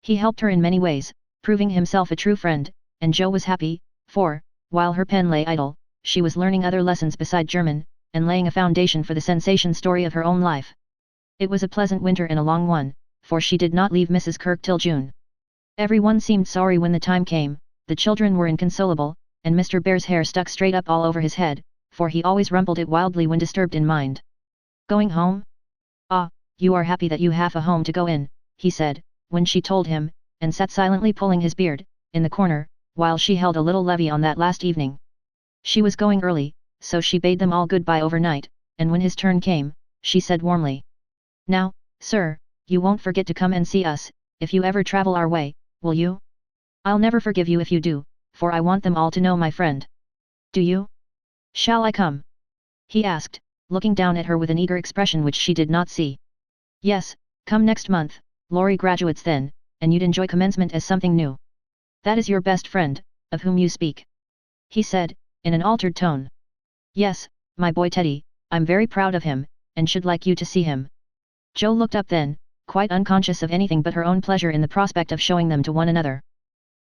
He helped her in many ways, proving himself a true friend, and Jo was happy, for, while her pen lay idle, she was learning other lessons beside German, and laying a foundation for the sensation story of her own life. It was a pleasant winter and a long one, for she did not leave Mrs. Kirk till June. Everyone seemed sorry when the time came, the children were inconsolable, and Mr. Bear's hair stuck straight up all over his head, for he always rumpled it wildly when disturbed in mind. "Going home? Ah, you are happy that you have a home to go in," he said, when she told him, and sat silently pulling his beard, in the corner, while she held a little levee on that last evening. She was going early, so she bade them all goodbye overnight, and when his turn came, she said warmly, "Now, sir, you won't forget to come and see us, if you ever travel our way, will you? I'll never forgive you if you do, for I want them all to know my friend. Do you? Shall I come?" he asked, looking down at her with an eager expression which she did not see. "Yes, come next month, Laurie graduates then, and you'd enjoy commencement as something new. That is your best friend, of whom you speak," he said, in an altered tone. "Yes, my boy Teddy, I'm very proud of him, and should like you to see him." Jo looked up then, quite unconscious of anything but her own pleasure in the prospect of showing them to one another.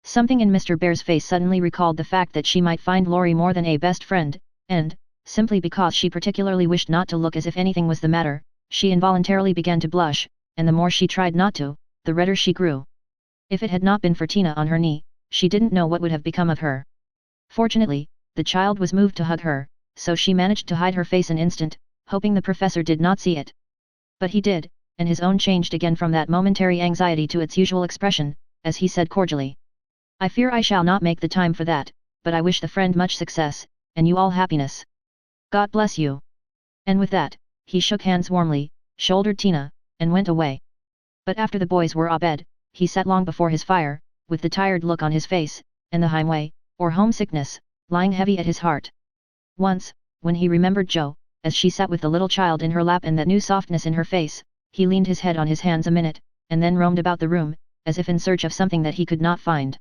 Something in Mr. Bear's face suddenly recalled the fact that she might find Laurie more than a best friend, and, simply because she particularly wished not to look as if anything was the matter, she involuntarily began to blush, and the more she tried not to, the redder she grew. If it had not been for Tina on her knee, she didn't know what would have become of her. Fortunately, the child was moved to hug her, so she managed to hide her face an instant, hoping the professor did not see it. But he did, and his own changed again from that momentary anxiety to its usual expression, as he said cordially, "I fear I shall not make the time for that, but I wish the friend much success, and you all happiness. God bless you." And with that, he shook hands warmly, shouldered Tina, and went away. But after the boys were abed, he sat long before his fire, with the tired look on his face, and the heimweh, or homesickness, lying heavy at his heart. Once, when he remembered Jo, as she sat with the little child in her lap and that new softness in her face, he leaned his head on his hands a minute, and then roamed about the room, as if in search of something that he could not find.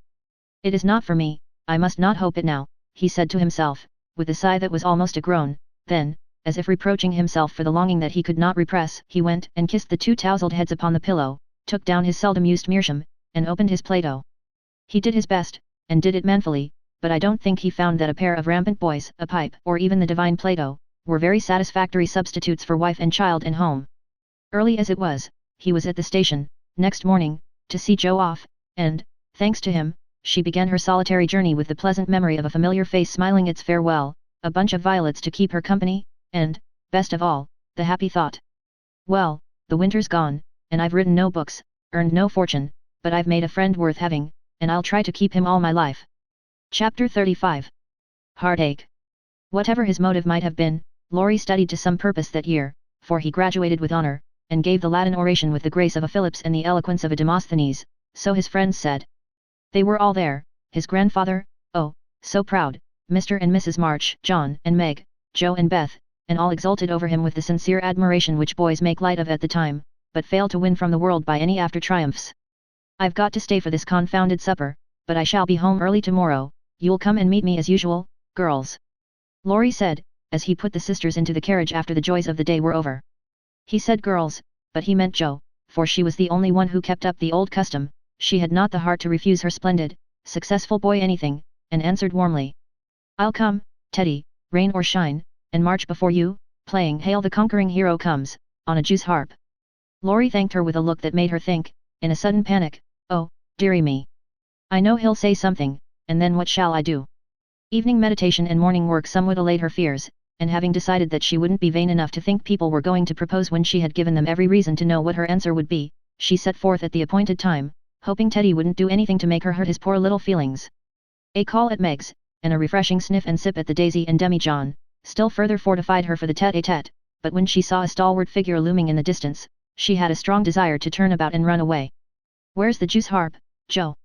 "It is not for me, I must not hope it now," he said to himself, with a sigh that was almost a groan. Then, as if reproaching himself for the longing that he could not repress, he went and kissed the two tousled heads upon the pillow, took down his seldom used meerschaum, and opened his Plato. He did his best, and did it manfully, but I don't think he found that a pair of rampant boys, a pipe, or even the divine Plato, were very satisfactory substitutes for wife and child and home. Early as it was, he was at the station, next morning, to see Jo off, and, thanks to him, she began her solitary journey with the pleasant memory of a familiar face smiling its farewell, a bunch of violets to keep her company, and, best of all, the happy thought, "Well, the winter's gone, and I've written no books, earned no fortune, but I've made a friend worth having, and I'll try to keep him all my life." Chapter 35. Heartache. Whatever his motive might have been, Laurie studied to some purpose that year, for he graduated with honor, and gave the Latin oration with the grace of a Phillips and the eloquence of a Demosthenes, so his friends said. They were all there, his grandfather, oh, so proud, Mr. and Mrs. March, John and Meg, Jo and Beth, and all exulted over him with the sincere admiration which boys make light of at the time, but fail to win from the world by any after triumphs. "I've got to stay for this confounded supper, but I shall be home early tomorrow, you'll come and meet me as usual, girls," Laurie said, as he put the sisters into the carriage after the joys of the day were over. He said girls, but he meant Jo, for she was the only one who kept up the old custom. She had not the heart to refuse her splendid, successful boy anything, and answered warmly. I'll come, Teddy, rain or shine, and march before you, playing Hail the Conquering Hero Comes, on a Jew's harp. Laurie thanked her with a look that made her think, in a sudden panic, oh, dearie me. I know he'll say something, and then what shall I do? Evening meditation and morning work somewhat allayed her fears, and having decided that she wouldn't be vain enough to think people were going to propose when she had given them every reason to know what her answer would be, she set forth at the appointed time, hoping Teddy wouldn't do anything to make her hurt his poor little feelings. A call at Meg's, and a refreshing sniff and sip at the Daisy and Demi-John, still further fortified her for the tete-a-tete, but when she saw a stalwart figure looming in the distance, she had a strong desire to turn about and run away. Where's the Jew's harp, Joe?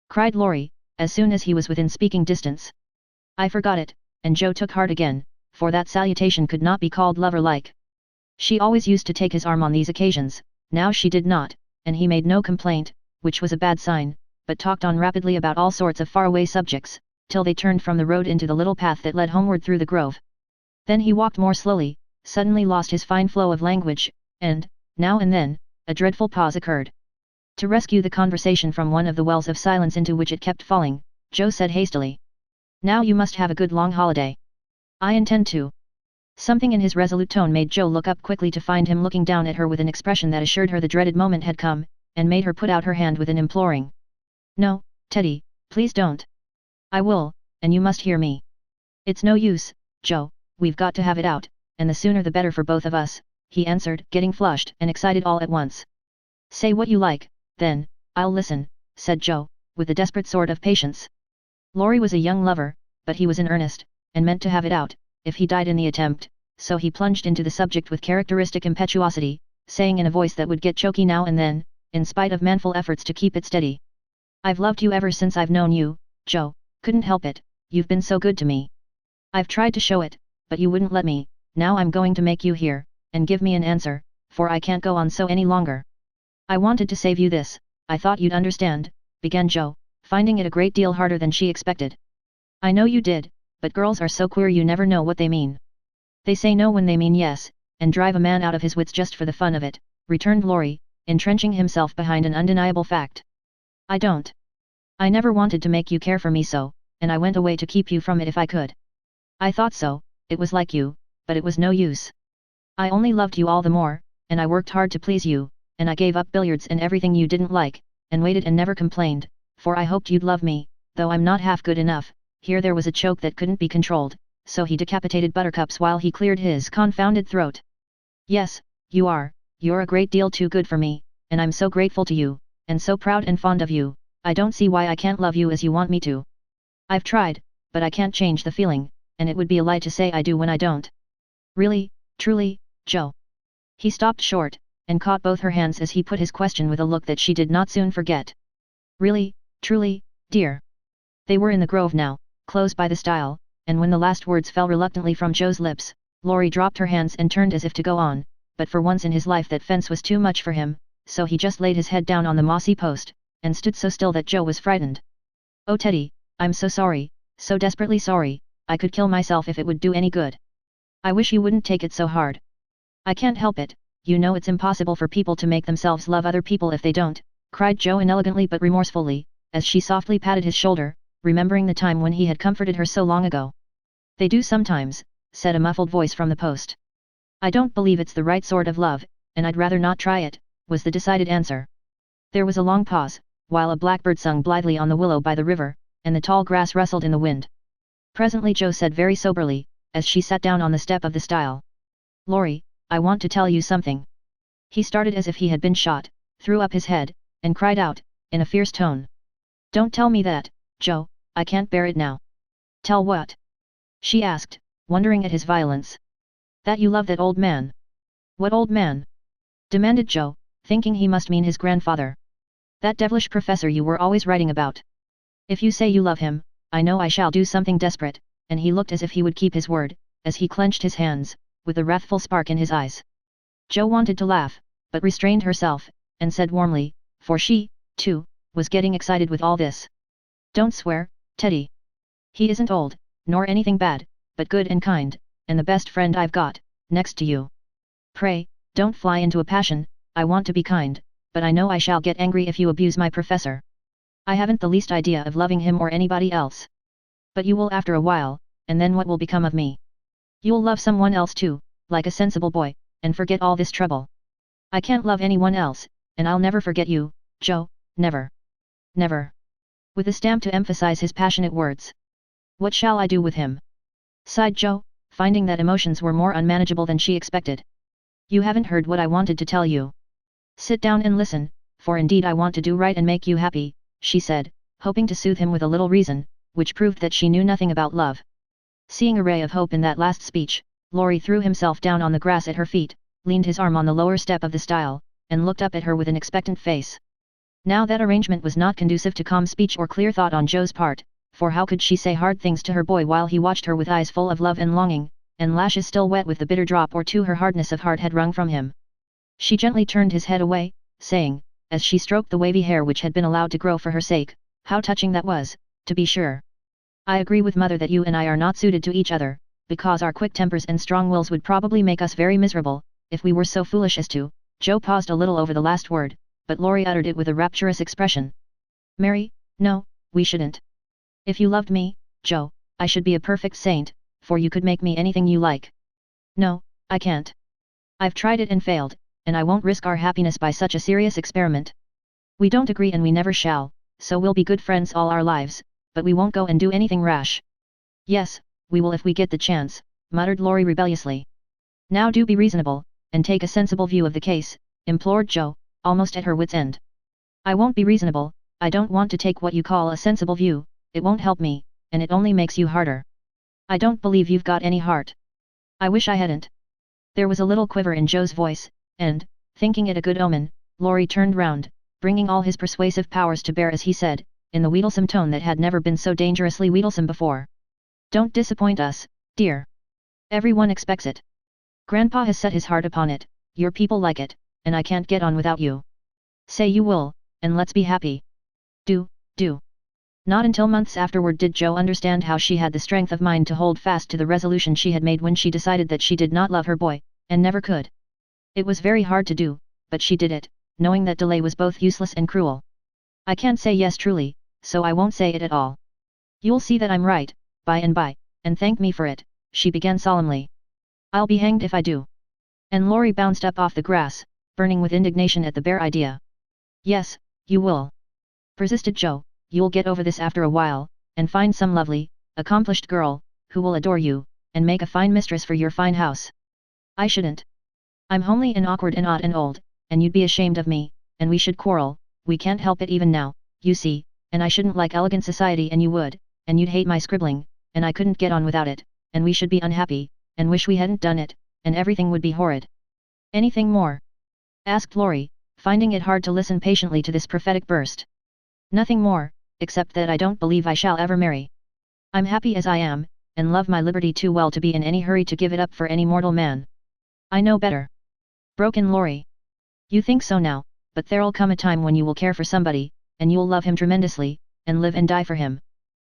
Cried Laurie, as soon as he was within speaking distance. I forgot it, and Joe took heart again, for that salutation could not be called lover-like. She always used to take his arm on these occasions, now she did not, and he made no complaint, which was a bad sign, but talked on rapidly about all sorts of faraway subjects, till they turned from the road into the little path that led homeward through the grove. Then he walked more slowly, suddenly lost his fine flow of language, and, now and then, a dreadful pause occurred. To rescue the conversation from one of the wells of silence into which it kept falling, Joe said hastily. Now you must have a good long holiday. I intend to. Something in his resolute tone made Joe look up quickly to find him looking down at her with an expression that assured her the dreaded moment had come, and made her put out her hand with an imploring. No, Teddy, please don't. I will, and you must hear me. It's no use, Joe, we've got to have it out, and the sooner the better for both of us, he answered, getting flushed and excited all at once. Say what you like, then, I'll listen, said Joe, with a desperate sort of patience. Laurie was a young lover, but he was in earnest, and meant to have it out, if he died in the attempt, so he plunged into the subject with characteristic impetuosity, saying in a voice that would get choky now and then, in spite of manful efforts to keep it steady. I've loved you ever since I've known you, Joe, couldn't help it, you've been so good to me. I've tried to show it, but you wouldn't let me, now I'm going to make you hear, and give me an answer, for I can't go on so any longer. I wanted to save you this, I thought you'd understand, began Joe, finding it a great deal harder than she expected. I know you did, but girls are so queer you never know what they mean. They say no when they mean yes, and drive a man out of his wits just for the fun of it, returned Laurie, entrenching himself behind an undeniable fact. I don't. I never wanted to make you care for me so, and I went away to keep you from it if I could. I thought so, it was like you, but it was no use. I only loved you all the more, and I worked hard to please you, and I gave up billiards and everything you didn't like, and waited and never complained, for I hoped you'd love me, though I'm not half good enough. Here there was a choke that couldn't be controlled, so he decapitated Buttercups while he cleared his confounded throat. Yes, you're a great deal too good for me, and I'm so grateful to you, and so proud and fond of you, I don't see why I can't love you as you want me to. I've tried, but I can't change the feeling, and it would be a lie to say I do when I don't. Really, truly, Joe. He stopped short, and caught both her hands as he put his question with a look that she did not soon forget. Really, truly, dear. They were in the grove now, close by the stile, and when the last words fell reluctantly from Joe's lips, Laurie dropped her hands and turned as if to go on, but for once in his life that fence was too much for him, so he just laid his head down on the mossy post, and stood so still that Joe was frightened. Oh Teddy, I'm so sorry, so desperately sorry, I could kill myself if it would do any good. I wish you wouldn't take it so hard. I can't help it, you know it's impossible for people to make themselves love other people if they don't, cried Joe inelegantly but remorsefully, as she softly patted his shoulder, remembering the time when he had comforted her so long ago. They do sometimes, said a muffled voice from the post. I don't believe it's the right sort of love, and I'd rather not try it, was the decided answer. There was a long pause, while a blackbird sung blithely on the willow by the river, and the tall grass rustled in the wind. Presently Joe said very soberly, as she sat down on the step of the stile. Laurie, I want to tell you something. He started as if he had been shot, threw up his head, and cried out, in a fierce tone. Don't tell me that, Joe, I can't bear it now. Tell what? She asked, wondering at his violence. That you love that old man. What old man? Demanded Joe, thinking he must mean his grandfather. That devilish professor you were always writing about. If you say you love him, I know I shall do something desperate, and he looked as if he would keep his word, as he clenched his hands, with a wrathful spark in his eyes. Joe wanted to laugh, but restrained herself, and said warmly, for she, too, was getting excited with all this. Don't swear, Teddy. He isn't old, nor anything bad, but good and kind, and the best friend I've got, next to you. Pray, don't fly into a passion, I want to be kind, but I know I shall get angry if you abuse my professor. I haven't the least idea of loving him or anybody else. But you will after a while, and then what will become of me? You'll love someone else too, like a sensible boy, and forget all this trouble. I can't love anyone else, and I'll never forget you, Joe, never. Never. With a stamp to emphasize his passionate words. What shall I do with him? Sighed Joe, finding that emotions were more unmanageable than she expected. You haven't heard what I wanted to tell you. Sit down and listen, for indeed I want to do right and make you happy, she said, hoping to soothe him with a little reason, which proved that she knew nothing about love. Seeing a ray of hope in that last speech, Laurie threw himself down on the grass at her feet, leaned his arm on the lower step of the stile, and looked up at her with an expectant face. Now that arrangement was not conducive to calm speech or clear thought on Joe's part, for how could she say hard things to her boy while he watched her with eyes full of love and longing, and lashes still wet with the bitter drop or two her hardness of heart had wrung from him. She gently turned his head away, saying, as she stroked the wavy hair which had been allowed to grow for her sake, how touching that was, to be sure. I agree with mother that you and I are not suited to each other, because our quick tempers and strong wills would probably make us very miserable, if we were so foolish as to. Joe paused a little over the last word, but Laurie uttered it with a rapturous expression. Mary, no, we shouldn't. If you loved me, Joe, I should be a perfect saint, for you could make me anything you like. No, I can't. I've tried it and failed, and I won't risk our happiness by such a serious experiment. We don't agree and we never shall, so we'll be good friends all our lives, but we won't go and do anything rash. Yes, we will if we get the chance, muttered Laurie rebelliously. Now do be reasonable, and take a sensible view of the case, implored Joe, almost at her wit's end. I won't be reasonable, I don't want to take what you call a sensible view, it won't help me, and it only makes you harder. I don't believe you've got any heart. I wish I hadn't. There was a little quiver in Joe's voice, and, thinking it a good omen, Laurie turned round, bringing all his persuasive powers to bear as he said, in the wheedlesome tone that had never been so dangerously wheedlesome before. Don't disappoint us, dear. Everyone expects it. Grandpa has set his heart upon it, your people like it, and I can't get on without you. Say you will, and let's be happy. Do. Not until months afterward did Joe understand how she had the strength of mind to hold fast to the resolution she had made when she decided that she did not love her boy, and never could. It was very hard to do, but she did it, knowing that delay was both useless and cruel. I can't say yes truly, so I won't say it at all. You'll see that I'm right, by and by, and thank me for it, she began solemnly. I'll be hanged if I do. And Laurie bounced up off the grass, burning with indignation at the bare idea. Yes, you will. Persisted Joe, you'll get over this after a while, and find some lovely, accomplished girl, who will adore you, and make a fine mistress for your fine house. I shouldn't. I'm homely and awkward and odd and old, and you'd be ashamed of me, and we should quarrel, we can't help it even now, you see, and I shouldn't like elegant society and you would, and you'd hate my scribbling, and I couldn't get on without it, and we should be unhappy, and wish we hadn't done it, and everything would be horrid. Anything more? Asked Laurie, finding it hard to listen patiently to this prophetic burst. Nothing more, except that I don't believe I shall ever marry. I'm happy as I am, and love my liberty too well to be in any hurry to give it up for any mortal man. I know better. Broke in Laurie. You think so now, but there'll come a time when you will care for somebody, and you'll love him tremendously, and live and die for him.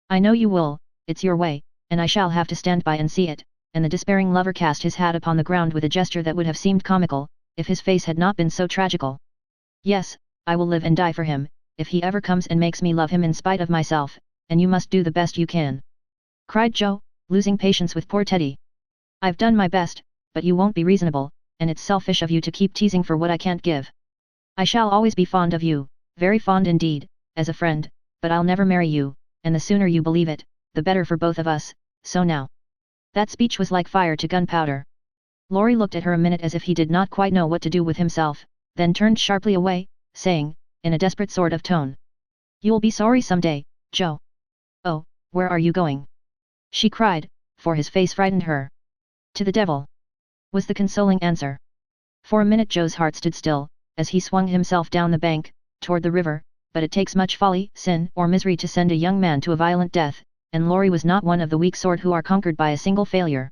I know you will, it's your way, and I shall have to stand by and see it, and the despairing lover cast his hat upon the ground with a gesture that would have seemed comical, if his face had not been so tragical. Yes, I will live and die for him, if he ever comes and makes me love him in spite of myself, and you must do the best you can. Cried Joe, losing patience with poor Teddy. I've done my best, but you won't be reasonable, and it's selfish of you to keep teasing for what I can't give. I shall always be fond of you, very fond indeed, as a friend, but I'll never marry you, and the sooner you believe it, the better for both of us, so now. That speech was like fire to gunpowder. Laurie looked at her a minute as if he did not quite know what to do with himself, then turned sharply away, saying, in a desperate sort of tone. You'll be sorry someday, Joe. Oh, where are you going? She cried, for his face frightened her. To the devil, was the consoling answer. For a minute Joe's heart stood still, as he swung himself down the bank, toward the river, but it takes much folly, sin, or misery to send a young man to a violent death, and Laurie was not one of the weak sort who are conquered by a single failure.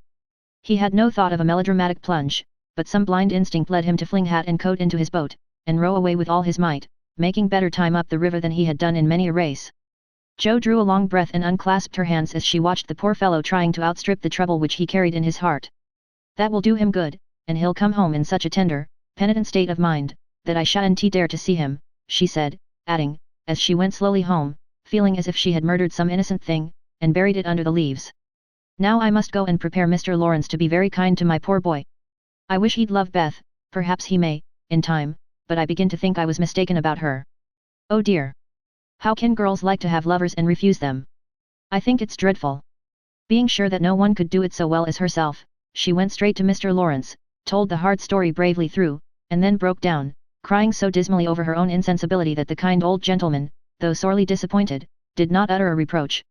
He had no thought of a melodramatic plunge, but some blind instinct led him to fling hat and coat into his boat, and row away with all his might, making better time up the river than he had done in many a race. Joe drew a long breath and unclasped her hands as she watched the poor fellow trying to outstrip the trouble which he carried in his heart. That will do him good, and he'll come home in such a tender, penitent state of mind, that I shan't dare to see him, she said, adding, as she went slowly home, feeling as if she had murdered some innocent thing, and buried it under the leaves. Now I must go and prepare Mr. Lawrence to be very kind to my poor boy. I wish he'd love Beth, perhaps he may, in time, but I begin to think I was mistaken about her. Oh dear! How can girls like to have lovers and refuse them? I think it's dreadful. Being sure that no one could do it so well as herself, she went straight to Mr. Lawrence, told the hard story bravely through, and then broke down, crying so dismally over her own insensibility that the kind old gentleman, though sorely disappointed, did not utter a reproach.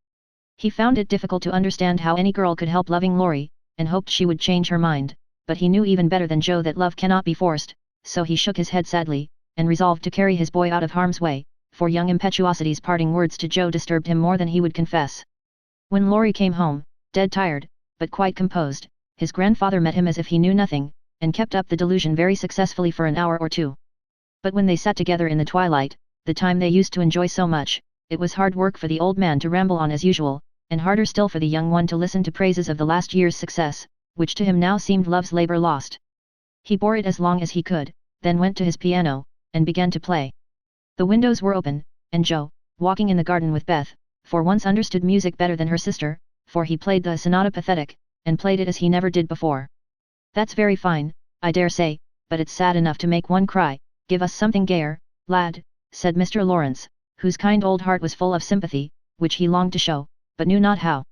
He found it difficult to understand how any girl could help loving Laurie, and hoped she would change her mind, but he knew even better than Joe that love cannot be forced, so he shook his head sadly, and resolved to carry his boy out of harm's way, for young impetuosity's parting words to Joe disturbed him more than he would confess. When Laurie came home, dead tired, but quite composed, his grandfather met him as if he knew nothing, and kept up the delusion very successfully for an hour or two. But when they sat together in the twilight, the time they used to enjoy so much, it was hard work for the old man to ramble on as usual, and harder still for the young one to listen to praises of the last year's success, which to him now seemed love's labor lost. He bore it as long as he could, then went to his piano, and began to play. The windows were open, and Joe, walking in the garden with Beth, for once understood music better than her sister, for he played the Sonata Pathetic, and played it as he never did before. That's very fine, I dare say, but it's sad enough to make one cry. Give us something gayer, lad, said Mr. Lawrence, whose kind old heart was full of sympathy, which he longed to show, but knew not how.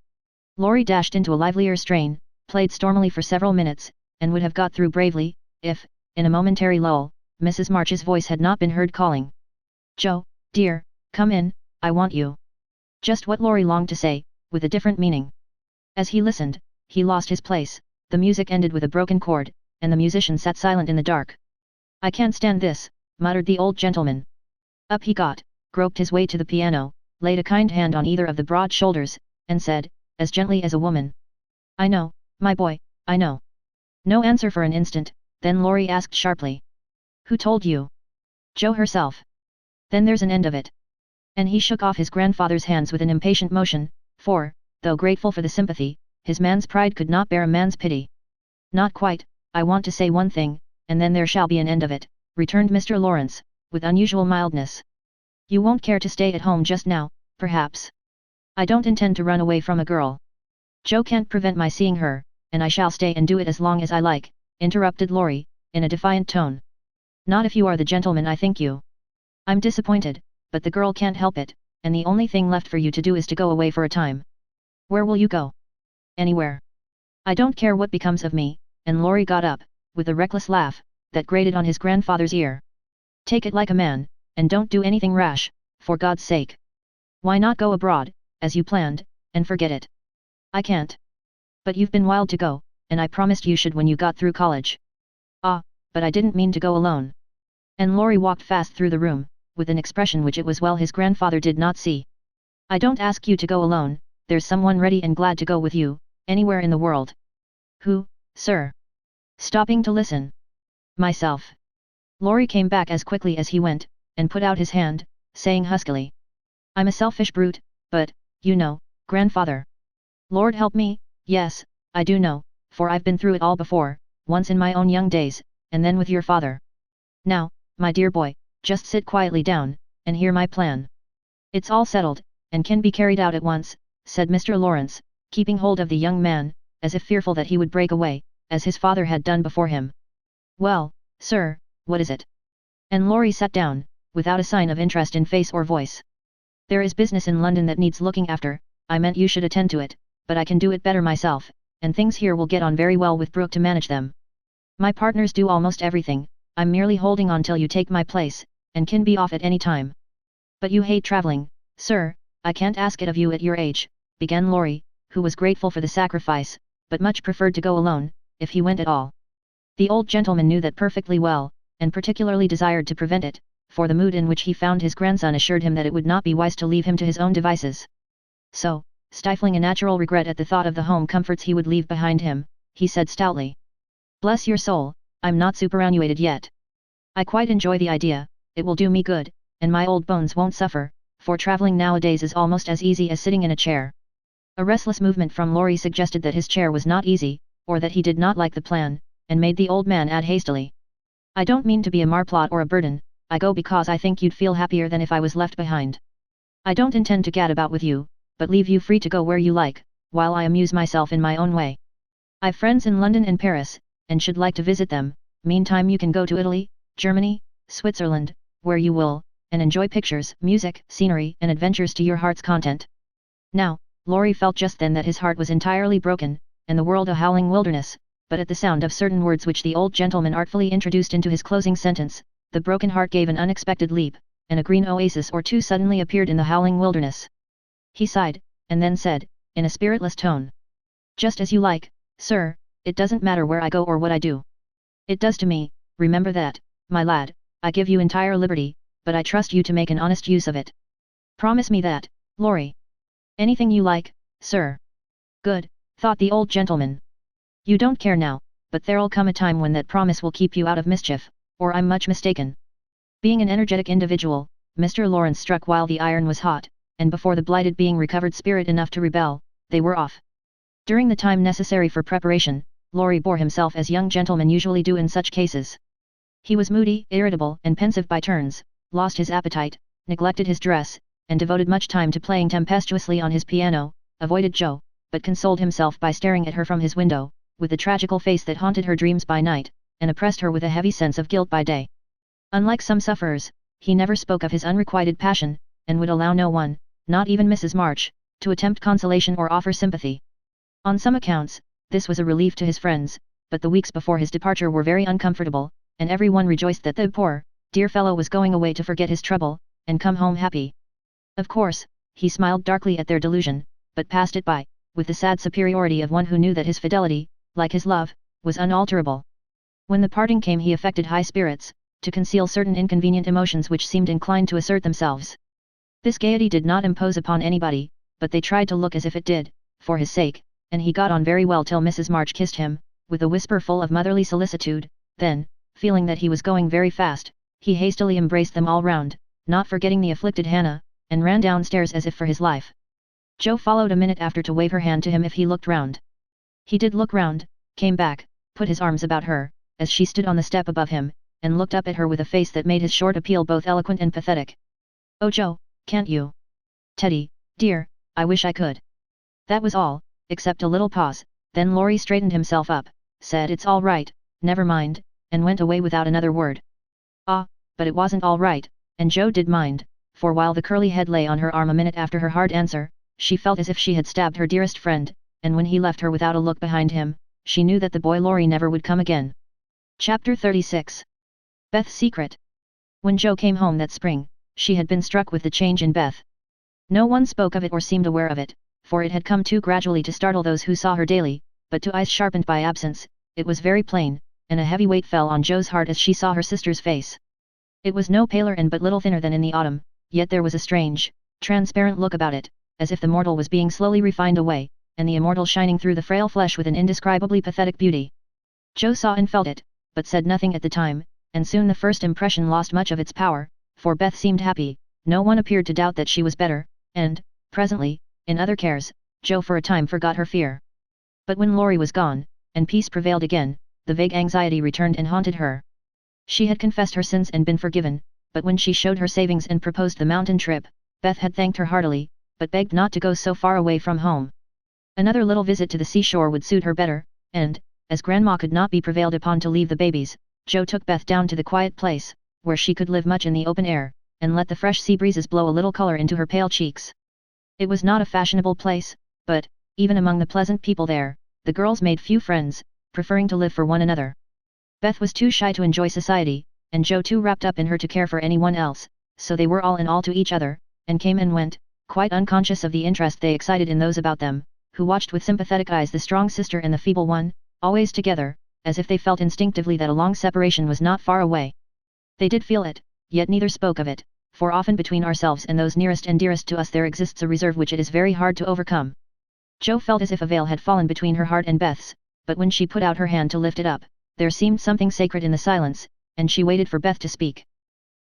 Laurie dashed into a livelier strain, played stormily for several minutes, and would have got through bravely, if, in a momentary lull, Mrs. March's voice had not been heard calling. Joe, dear, come in, I want you. Just what Laurie longed to say, with a different meaning. As he listened, he lost his place, the music ended with a broken chord, and the musician sat silent in the dark. I can't stand this, muttered the old gentleman. Up he got, groped his way to the piano, laid a kind hand on either of the broad shoulders, and said, as gently as a woman. I know, my boy, I know. No answer for an instant, then Laurie asked sharply. Who told you? Joe herself. Then there's an end of it. And he shook off his grandfather's hands with an impatient motion, for, though grateful for the sympathy, his man's pride could not bear a man's pity. Not quite, I want to say one thing, and then there shall be an end of it, returned Mr. Lawrence, with unusual mildness. You won't care to stay at home just now, perhaps. I don't intend to run away from a girl. Joe can't prevent my seeing her, and I shall stay and do it as long as I like, interrupted Laurie, in a defiant tone. Not if you are the gentleman I think you. I'm disappointed, but the girl can't help it, and the only thing left for you to do is to go away for a time. Where will you go? Anywhere. I don't care what becomes of me, and Laurie got up, with a reckless laugh, that grated on his grandfather's ear. Take it like a man, and don't do anything rash, for God's sake. Why not go abroad, as you planned, and forget it? I can't. But you've been wild to go, and I promised you should when you got through college. Ah, but I didn't mean to go alone. And Laurie walked fast through the room, with an expression which it was well his grandfather did not see. I don't ask you to go alone, there's someone ready and glad to go with you, anywhere in the world. Who, sir? Stopping to listen. Myself. Laurie came back as quickly as he went, and put out his hand, saying huskily. I'm a selfish brute, but, you know, grandfather. Lord help me, yes, I do know, for I've been through it all before, once in my own young days, and then with your father. Now, my dear boy, just sit quietly down, and hear my plan. It's all settled, and can be carried out at once, said Mr. Lawrence, keeping hold of the young man, as if fearful that he would break away, as his father had done before him. Well, sir, what is it? And Laurie sat down, without a sign of interest in face or voice. There is business in London that needs looking after, I meant you should attend to it, but I can do it better myself, and things here will get on very well with Brooke to manage them. My partners do almost everything, I'm merely holding on till you take my place, and can be off at any time. But you hate travelling, sir, I can't ask it of you at your age, began Laurie, who was grateful for the sacrifice, but much preferred to go alone, if he went at all. The old gentleman knew that perfectly well, and particularly desired to prevent it, for the mood in which he found his grandson assured him that it would not be wise to leave him to his own devices. So, stifling a natural regret at the thought of the home comforts he would leave behind him, he said stoutly. Bless your soul, I'm not superannuated yet. I quite enjoy the idea, it will do me good, and my old bones won't suffer, for travelling nowadays is almost as easy as sitting in a chair. A restless movement from Laurie suggested that his chair was not easy, or that he did not like the plan, and made the old man add hastily. I don't mean to be a marplot or a burden, I go because I think you'd feel happier than if I was left behind. I don't intend to gad about with you, but leave you free to go where you like, while I amuse myself in my own way. I've friends in London and Paris, and should like to visit them. Meantime you can go to Italy, Germany, Switzerland, where you will, and enjoy pictures, music, scenery, and adventures to your heart's content. Now, Laurie felt just then that his heart was entirely broken, and the world a howling wilderness, but at the sound of certain words which the old gentleman artfully introduced into his closing sentence, the broken heart gave an unexpected leap, and a green oasis or two suddenly appeared in the howling wilderness. He sighed, and then said, in a spiritless tone. Just as you like, sir, it doesn't matter where I go or what I do. It does to me, remember that, my lad, I give you entire liberty, but I trust you to make an honest use of it. Promise me that, Laurie. Anything you like, sir. Good, thought the old gentleman. You don't care now, but there'll come a time when that promise will keep you out of mischief, or I'm much mistaken. Being an energetic individual, Mr. Lawrence struck while the iron was hot, and before the blighted being recovered spirit enough to rebel, they were off. During the time necessary for preparation, Laurie bore himself as young gentlemen usually do in such cases. He was moody, irritable, and pensive by turns, lost his appetite, neglected his dress, and devoted much time to playing tempestuously on his piano, avoided Jo, but consoled himself by staring at her from his window, with the tragical face that haunted her dreams by night, and oppressed her with a heavy sense of guilt by day. Unlike some sufferers, he never spoke of his unrequited passion, and would allow no one, not even Mrs. March, to attempt consolation or offer sympathy. On some accounts, this was a relief to his friends, but the weeks before his departure were very uncomfortable, and everyone rejoiced that the poor, dear fellow was going away to forget his trouble, and come home happy. Of course, he smiled darkly at their delusion, but passed it by, with the sad superiority of one who knew that his fidelity, like his love, was unalterable. When the parting came he affected high spirits, to conceal certain inconvenient emotions which seemed inclined to assert themselves. This gaiety did not impose upon anybody, but they tried to look as if it did, for his sake, and he got on very well till Mrs. March kissed him, with a whisper full of motherly solicitude, then, feeling that he was going very fast, he hastily embraced them all round, not forgetting the afflicted Hannah, and ran downstairs as if for his life. Jo followed a minute after to wave her hand to him if he looked round. He did look round, came back, put his arms about her, as she stood on the step above him, and looked up at her with a face that made his short appeal both eloquent and pathetic. Oh Jo, can't you? Teddy, dear, I wish I could. That was all, except a little pause, then Laurie straightened himself up, said it's all right, never mind, and went away without another word. Ah, but it wasn't all right, and Jo did mind, for while the curly head lay on her arm a minute after her hard answer, she felt as if she had stabbed her dearest friend, and when he left her without a look behind him, she knew that the boy Laurie never would come again. Chapter 36. Beth's Secret. When Jo came home that spring, she had been struck with the change in Beth. No one spoke of it or seemed aware of it, for it had come too gradually to startle those who saw her daily, but to eyes sharpened by absence, it was very plain, and a heavy weight fell on Jo's heart as she saw her sister's face. It was no paler and but little thinner than in the autumn, yet there was a strange, transparent look about it, as if the mortal was being slowly refined away, and the immortal shining through the frail flesh with an indescribably pathetic beauty. Jo saw and felt it, but said nothing at the time, and soon the first impression lost much of its power, for Beth seemed happy, no one appeared to doubt that she was better, and, presently, in other cares, Jo for a time forgot her fear. But when Laurie was gone, and peace prevailed again, the vague anxiety returned and haunted her. She had confessed her sins and been forgiven, but when she showed her savings and proposed the mountain trip, Beth had thanked her heartily, but begged not to go so far away from home. Another little visit to the seashore would suit her better, and, as Grandma could not be prevailed upon to leave the babies, Jo took Beth down to the quiet place, where she could live much in the open air, and let the fresh sea breezes blow a little color into her pale cheeks. It was not a fashionable place, but, even among the pleasant people there, the girls made few friends, preferring to live for one another. Beth was too shy to enjoy society, and Jo too wrapped up in her to care for anyone else, so they were all in all to each other, and came and went, quite unconscious of the interest they excited in those about them, who watched with sympathetic eyes the strong sister and the feeble one, always together, as if they felt instinctively that a long separation was not far away. They did feel it, yet neither spoke of it, for often between ourselves and those nearest and dearest to us there exists a reserve which it is very hard to overcome. Jo felt as if a veil had fallen between her heart and Beth's, but when she put out her hand to lift it up, there seemed something sacred in the silence, and she waited for Beth to speak.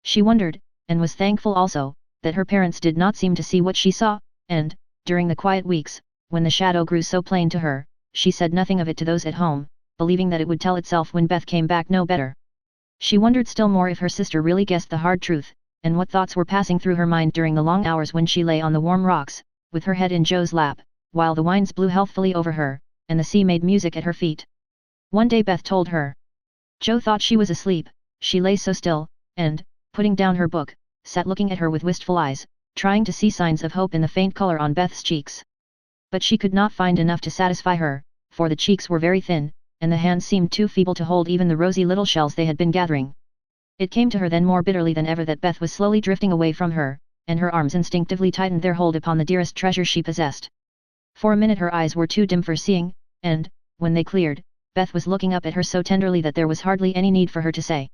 She wondered, and was thankful also, that her parents did not seem to see what she saw, and, during the quiet weeks, when the shadow grew so plain to her, she said nothing of it to those at home, believing that it would tell itself when Beth came back no better. She wondered still more if her sister really guessed the hard truth, and what thoughts were passing through her mind during the long hours when she lay on the warm rocks, with her head in Joe's lap, while the winds blew healthfully over her, and the sea made music at her feet. One day Beth told her. Joe thought she was asleep. She lay so still, and, putting down her book, sat looking at her with wistful eyes, trying to see signs of hope in the faint color on Beth's cheeks. But she could not find enough to satisfy her, for the cheeks were very thin, and the hands seemed too feeble to hold even the rosy little shells they had been gathering. It came to her then more bitterly than ever that Beth was slowly drifting away from her, and her arms instinctively tightened their hold upon the dearest treasure she possessed. For a minute her eyes were too dim for seeing, and, when they cleared, Beth was looking up at her so tenderly that there was hardly any need for her to say,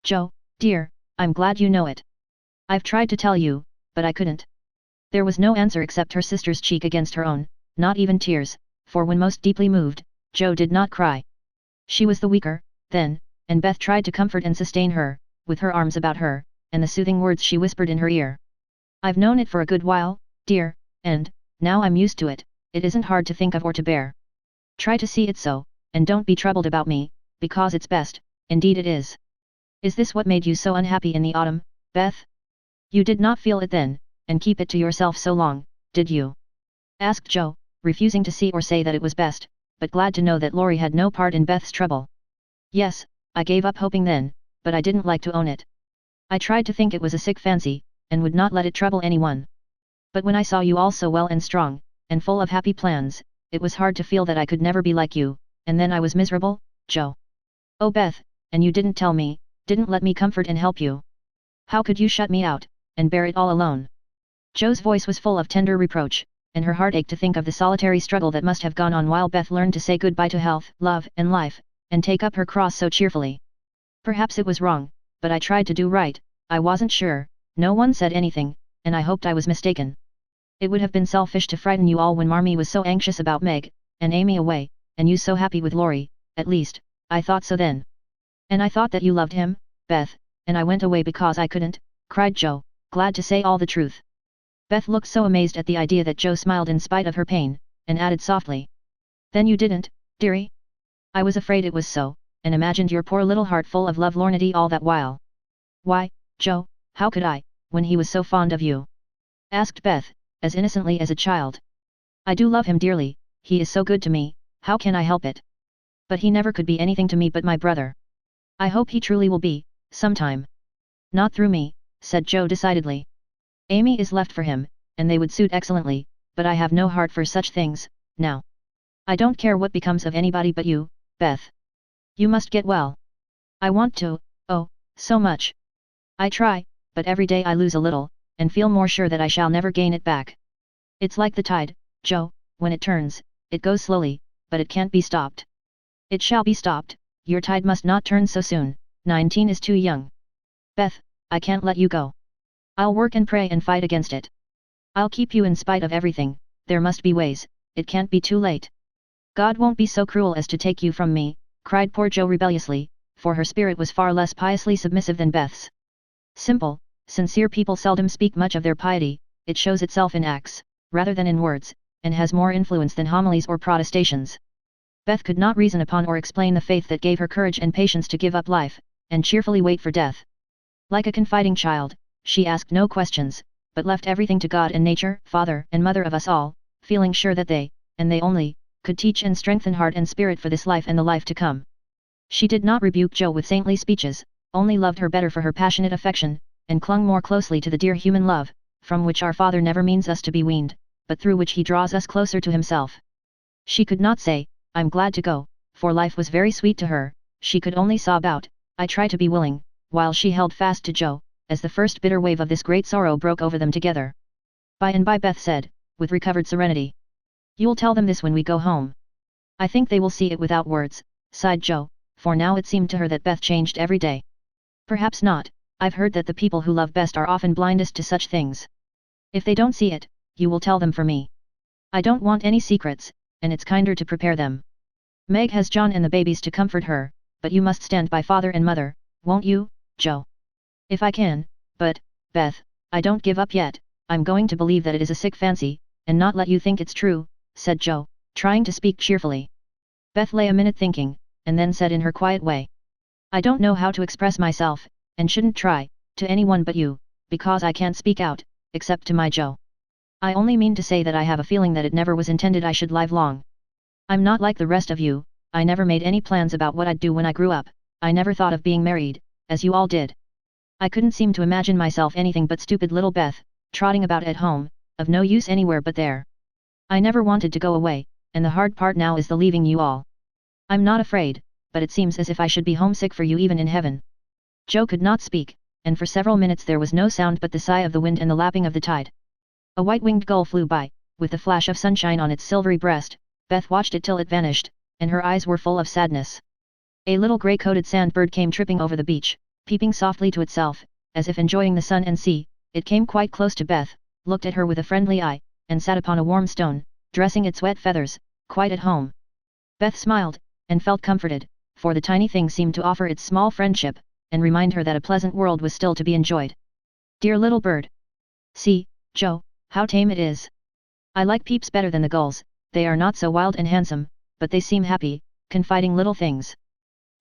"Joe, dear, I'm glad you know it. I've tried to tell you, but I couldn't." There was no answer except her sister's cheek against her own, not even tears, for when most deeply moved, Joe did not cry. She was the weaker, then, and Beth tried to comfort and sustain her, with her arms about her, and the soothing words she whispered in her ear. "I've known it for a good while, dear, and, now I'm used to it. It isn't hard to think of or to bear. Try to see it so, and don't be troubled about me, because it's best, indeed it is." "Is this what made you so unhappy in the autumn, Beth? You did not feel it then, and keep it to yourself so long, did you?" asked Joe, refusing to see or say that it was best, but glad to know that Laurie had no part in Beth's trouble. "Yes, I gave up hoping then, but I didn't like to own it. I tried to think it was a sick fancy, and would not let it trouble anyone. But when I saw you all so well and strong, and full of happy plans, it was hard to feel that I could never be like you, and then I was miserable, Joe. Oh Beth, and you didn't tell me, didn't let me comfort and help you. How could you shut me out, and bear it all alone?" Joe's voice was full of tender reproach, and her heart ached to think of the solitary struggle that must have gone on while Beth learned to say goodbye to health, love, and life, and take up her cross so cheerfully. "Perhaps it was wrong, but I tried to do right. I wasn't sure, no one said anything, and I hoped I was mistaken. It would have been selfish to frighten you all when Marmee was so anxious about Meg, and Amy away, and you so happy with Laurie, at least, I thought so then. And I thought that you loved him, Beth, and I went away because I couldn't," cried Joe, glad to say all the truth. Beth looked so amazed at the idea that Joe smiled in spite of her pain, and added softly. "Then you didn't, dearie? I was afraid it was so, and imagined your poor little heart full of lovelornity all that while." "Why, Joe, how could I, when he was so fond of you?" asked Beth, as innocently as a child. "I do love him dearly, he is so good to me, how can I help it? But he never could be anything to me but my brother. I hope he truly will be, sometime." "Not through me," said Joe decidedly. "Amy is left for him, and they would suit excellently, but I have no heart for such things, now. I don't care what becomes of anybody but you, Beth. You must get well. I want to, oh, so much. I try, but every day I lose a little, and feel more sure that I shall never gain it back. It's like the tide, Joe, when it turns, it goes slowly, but it can't be stopped. It shall be stopped, your tide must not turn so soon, 19 is too young. Beth, I can't let you go. I'll work and pray and fight against it. I'll keep you in spite of everything, there must be ways, it can't be too late. God won't be so cruel as to take you from me," cried poor Joe rebelliously, for her spirit was far less piously submissive than Beth's. Simple, sincere people seldom speak much of their piety, it shows itself in acts, rather than in words, and has more influence than homilies or protestations. Beth could not reason upon or explain the faith that gave her courage and patience to give up life, and cheerfully wait for death. Like a confiding child, she asked no questions, but left everything to God and nature, Father and Mother of us all, feeling sure that they, and they only, could teach and strengthen heart and spirit for this life and the life to come. She did not rebuke Joe with saintly speeches, only loved her better for her passionate affection, and clung more closely to the dear human love, from which our Father never means us to be weaned, but through which he draws us closer to himself. She could not say, "I'm glad to go," for life was very sweet to her, she could only sob out, "I try to be willing," while she held fast to Joe, as the first bitter wave of this great sorrow broke over them together. By and by Beth said, with recovered serenity. "You'll tell them this when we go home." "I think they will see it without words," sighed Joe, for now it seemed to her that Beth changed every day. "Perhaps not, I've heard that the people who love best are often blindest to such things. If they don't see it, you will tell them for me. I don't want any secrets, and it's kinder to prepare them. Meg has John and the babies to comfort her, but you must stand by Father and Mother, won't you, Joe?" "If I can, but, Beth, I don't give up yet, I'm going to believe that it is a sick fancy, and not let you think it's true," said Joe, trying to speak cheerfully. Beth lay a minute thinking, and then said in her quiet way. I don't know how to express myself, and shouldn't try, to anyone but you, because I can't speak out, except to my Joe. I only mean to say that I have a feeling that it never was intended I should live long. I'm not like the rest of you, I never made any plans about what I'd do when I grew up, I never thought of being married, as you all did. I couldn't seem to imagine myself anything but stupid little Beth, trotting about at home, of no use anywhere but there. I never wanted to go away, and the hard part now is the leaving you all. I'm not afraid, but it seems as if I should be homesick for you even in heaven. Joe could not speak, and for several minutes there was no sound but the sigh of the wind and the lapping of the tide. A white-winged gull flew by, with a flash of sunshine on its silvery breast. Beth watched it till it vanished, and her eyes were full of sadness. A little grey-coated sandbird came tripping over the beach, peeping softly to itself, as if enjoying the sun and sea. It came quite close to Beth, looked at her with a friendly eye, and sat upon a warm stone, dressing its wet feathers, quite at home. Beth smiled, and felt comforted, for the tiny thing seemed to offer its small friendship, and remind her that a pleasant world was still to be enjoyed. Dear little bird! See, Joe, how tame it is. I like Peeps better than the gulls, they are not so wild and handsome, but they seem happy, confiding little things.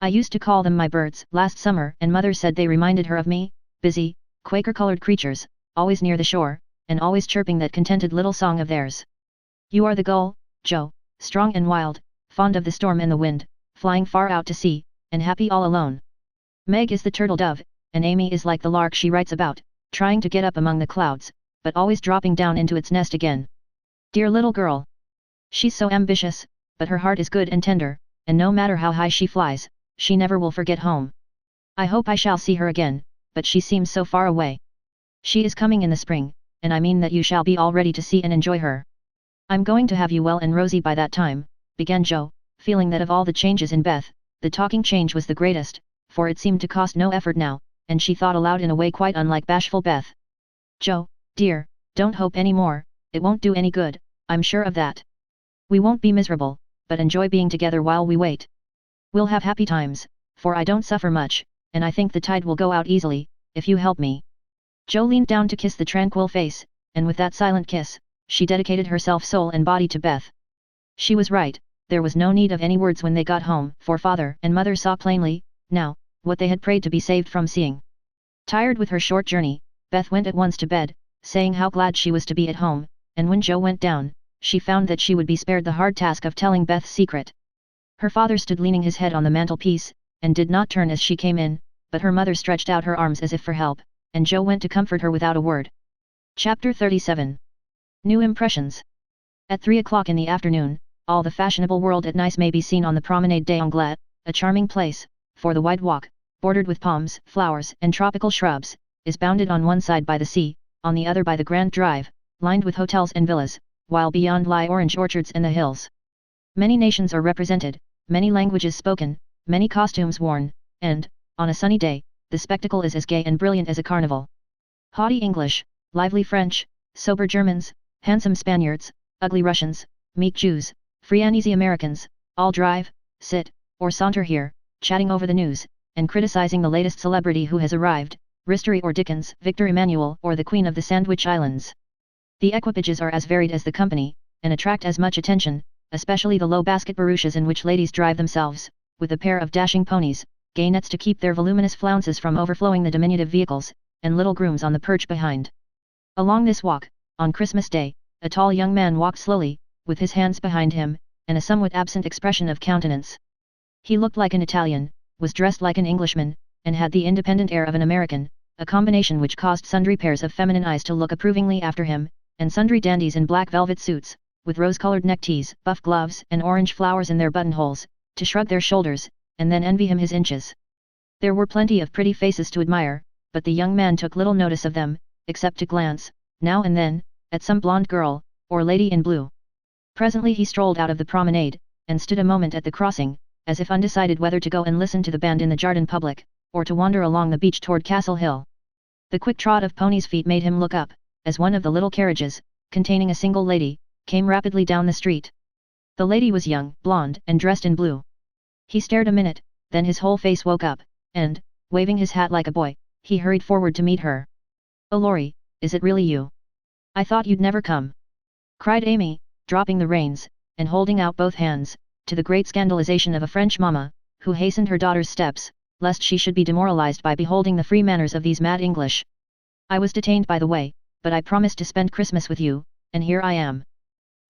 I used to call them my birds last summer, and Mother said they reminded her of me, busy, Quaker-colored creatures, always near the shore, and always chirping that contented little song of theirs. You are the gull, Joe, strong and wild, fond of the storm and the wind, flying far out to sea, and happy all alone. Meg is the turtle dove, and Amy is like the lark she writes about, trying to get up among the clouds, but always dropping down into its nest again. Dear little girl! She's so ambitious, but her heart is good and tender, and no matter how high she flies, she never will forget home. I hope I shall see her again, but she seems so far away. She is coming in the spring, and I mean that you shall be all ready to see and enjoy her. I'm going to have you well and rosy by that time, began Joe, feeling that of all the changes in Beth, the talking change was the greatest, for it seemed to cost no effort now, and she thought aloud in a way quite unlike bashful Beth. Joe, dear, don't hope any more, it won't do any good, I'm sure of that. We won't be miserable, but enjoy being together while we wait. We'll have happy times, for I don't suffer much, and I think the tide will go out easily, if you help me. Joe leaned down to kiss the tranquil face, and with that silent kiss, she dedicated herself soul and body to Beth. She was right, there was no need of any words when they got home, for Father and Mother saw plainly, now, what they had prayed to be saved from seeing. Tired with her short journey, Beth went at once to bed, saying how glad she was to be at home, and when Joe went down, she found that she would be spared the hard task of telling Beth's secret. Her father stood leaning his head on the mantelpiece, and did not turn as she came in, but her mother stretched out her arms as if for help, and Joe went to comfort her without a word. Chapter 37. New Impressions. At 3 o'clock in the afternoon, all the fashionable world at Nice may be seen on the Promenade des Anglais, a charming place, for the wide walk, bordered with palms, flowers, and tropical shrubs, is bounded on one side by the sea, on the other by the Grand Drive, lined with hotels and villas, while beyond lie orange orchards and the hills. Many nations are represented, many languages spoken, many costumes worn, and, on a sunny day, the spectacle is as gay and brilliant as a carnival. Haughty English, lively French, sober Germans, handsome Spaniards, ugly Russians, meek Jews, free and easy Americans, all drive, sit, or saunter here, chatting over the news, and criticizing the latest celebrity who has arrived, Ristery or Dickens, Victor Emmanuel or the Queen of the Sandwich Islands. The equipages are as varied as the company, and attract as much attention, especially the low basket barouches in which ladies drive themselves, with a pair of dashing ponies, gay nets to keep their voluminous flounces from overflowing the diminutive vehicles, and little grooms on the perch behind. Along this walk, on Christmas Day, a tall young man walked slowly, with his hands behind him, and a somewhat absent expression of countenance. He looked like an Italian, was dressed like an Englishman, and had the independent air of an American, a combination which caused sundry pairs of feminine eyes to look approvingly after him, and sundry dandies in black velvet suits, with rose-colored neckties, buff gloves, and orange flowers in their buttonholes, to shrug their shoulders, and then envy him his inches. There were plenty of pretty faces to admire, but the young man took little notice of them, except to glance, now and then, at some blonde girl, or lady in blue. Presently he strolled out of the promenade, and stood a moment at the crossing, as if undecided whether to go and listen to the band in the Jardin Public, or to wander along the beach toward Castle Hill. The quick trot of ponies' feet made him look up, as one of the little carriages, containing a single lady, came rapidly down the street. The lady was young, blonde, and dressed in blue. He stared a minute, then his whole face woke up, and, waving his hat like a boy, he hurried forward to meet her. "Oh Laurie, is it really you? I thought you'd never come," cried Amy, dropping the reins, and holding out both hands, to the great scandalization of a French mamma, who hastened her daughter's steps, lest she should be demoralized by beholding the free manners of these mad English. I was detained by the way, but I promised to spend Christmas with you, and here I am.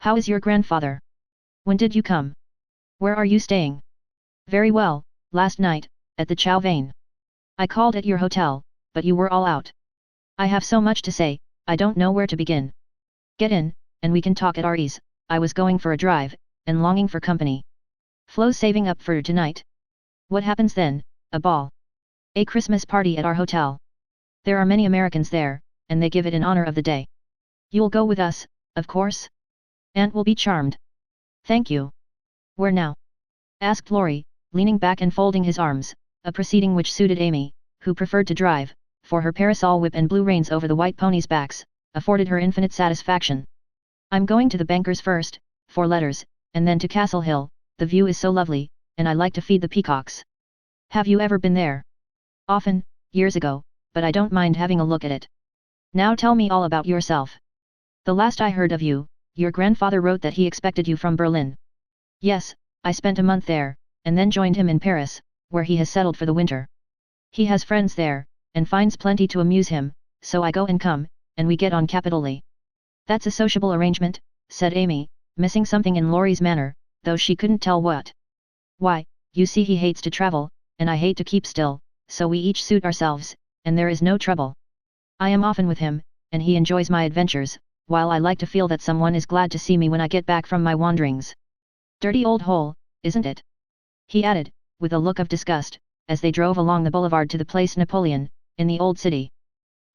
How is your grandfather? When did you come? Where are you staying? Very well, last night, at the Chow Vane. I called at your hotel, but you were all out. I have so much to say, I don't know where to begin. Get in, and we can talk at our ease. I was going for a drive, and longing for company. Flo's saving up for tonight. What happens then? A ball. A Christmas party at our hotel. There are many Americans there, and they give it in honor of the day. You'll go with us, of course? Aunt will be charmed. Thank you. Where now? Asked Laurie, leaning back and folding his arms, a proceeding which suited Amy, who preferred to drive, for her parasol whip and blue reins over the white ponies' backs, afforded her infinite satisfaction. I'm going to the bankers first, for letters, and then to Castle Hill. The view is so lovely, and I like to feed the peacocks. Have you ever been there? Often, years ago, but I don't mind having a look at it. Now tell me all about yourself. The last I heard of you, your grandfather wrote that he expected you from Berlin. Yes, I spent a month there, and then joined him in Paris, where he has settled for the winter. He has friends there, and finds plenty to amuse him, so I go and come, and we get on capitally. That's a sociable arrangement, said Amy, missing something in Laurie's manner, though she couldn't tell what. Why, you see he hates to travel, and I hate to keep still, so we each suit ourselves, and there is no trouble. I am often with him, and he enjoys my adventures, while I like to feel that someone is glad to see me when I get back from my wanderings. Dirty old hole, isn't it? He added, with a look of disgust, as they drove along the boulevard to the Place Napoleon, in the old city.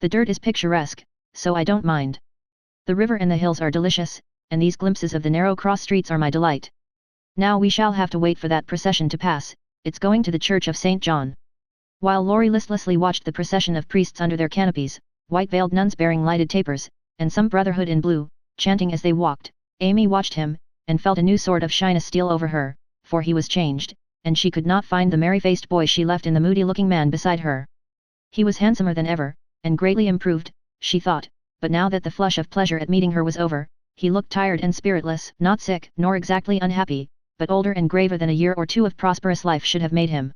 The dirt is picturesque, so I don't mind. The river and the hills are delicious, and these glimpses of the narrow cross streets are my delight. Now we shall have to wait for that procession to pass, it's going to the Church of St. John. While Laurie listlessly watched the procession of priests under their canopies, white-veiled nuns bearing lighted tapers, and some brotherhood in blue, chanting as they walked, Amy watched him, and felt a new sort of shyness steal over her, for he was changed, and she could not find the merry-faced boy she left in the moody-looking man beside her. He was handsomer than ever, and greatly improved, she thought, but now that the flush of pleasure at meeting her was over, he looked tired and spiritless, not sick, nor exactly unhappy, but older and graver than a year or two of prosperous life should have made him.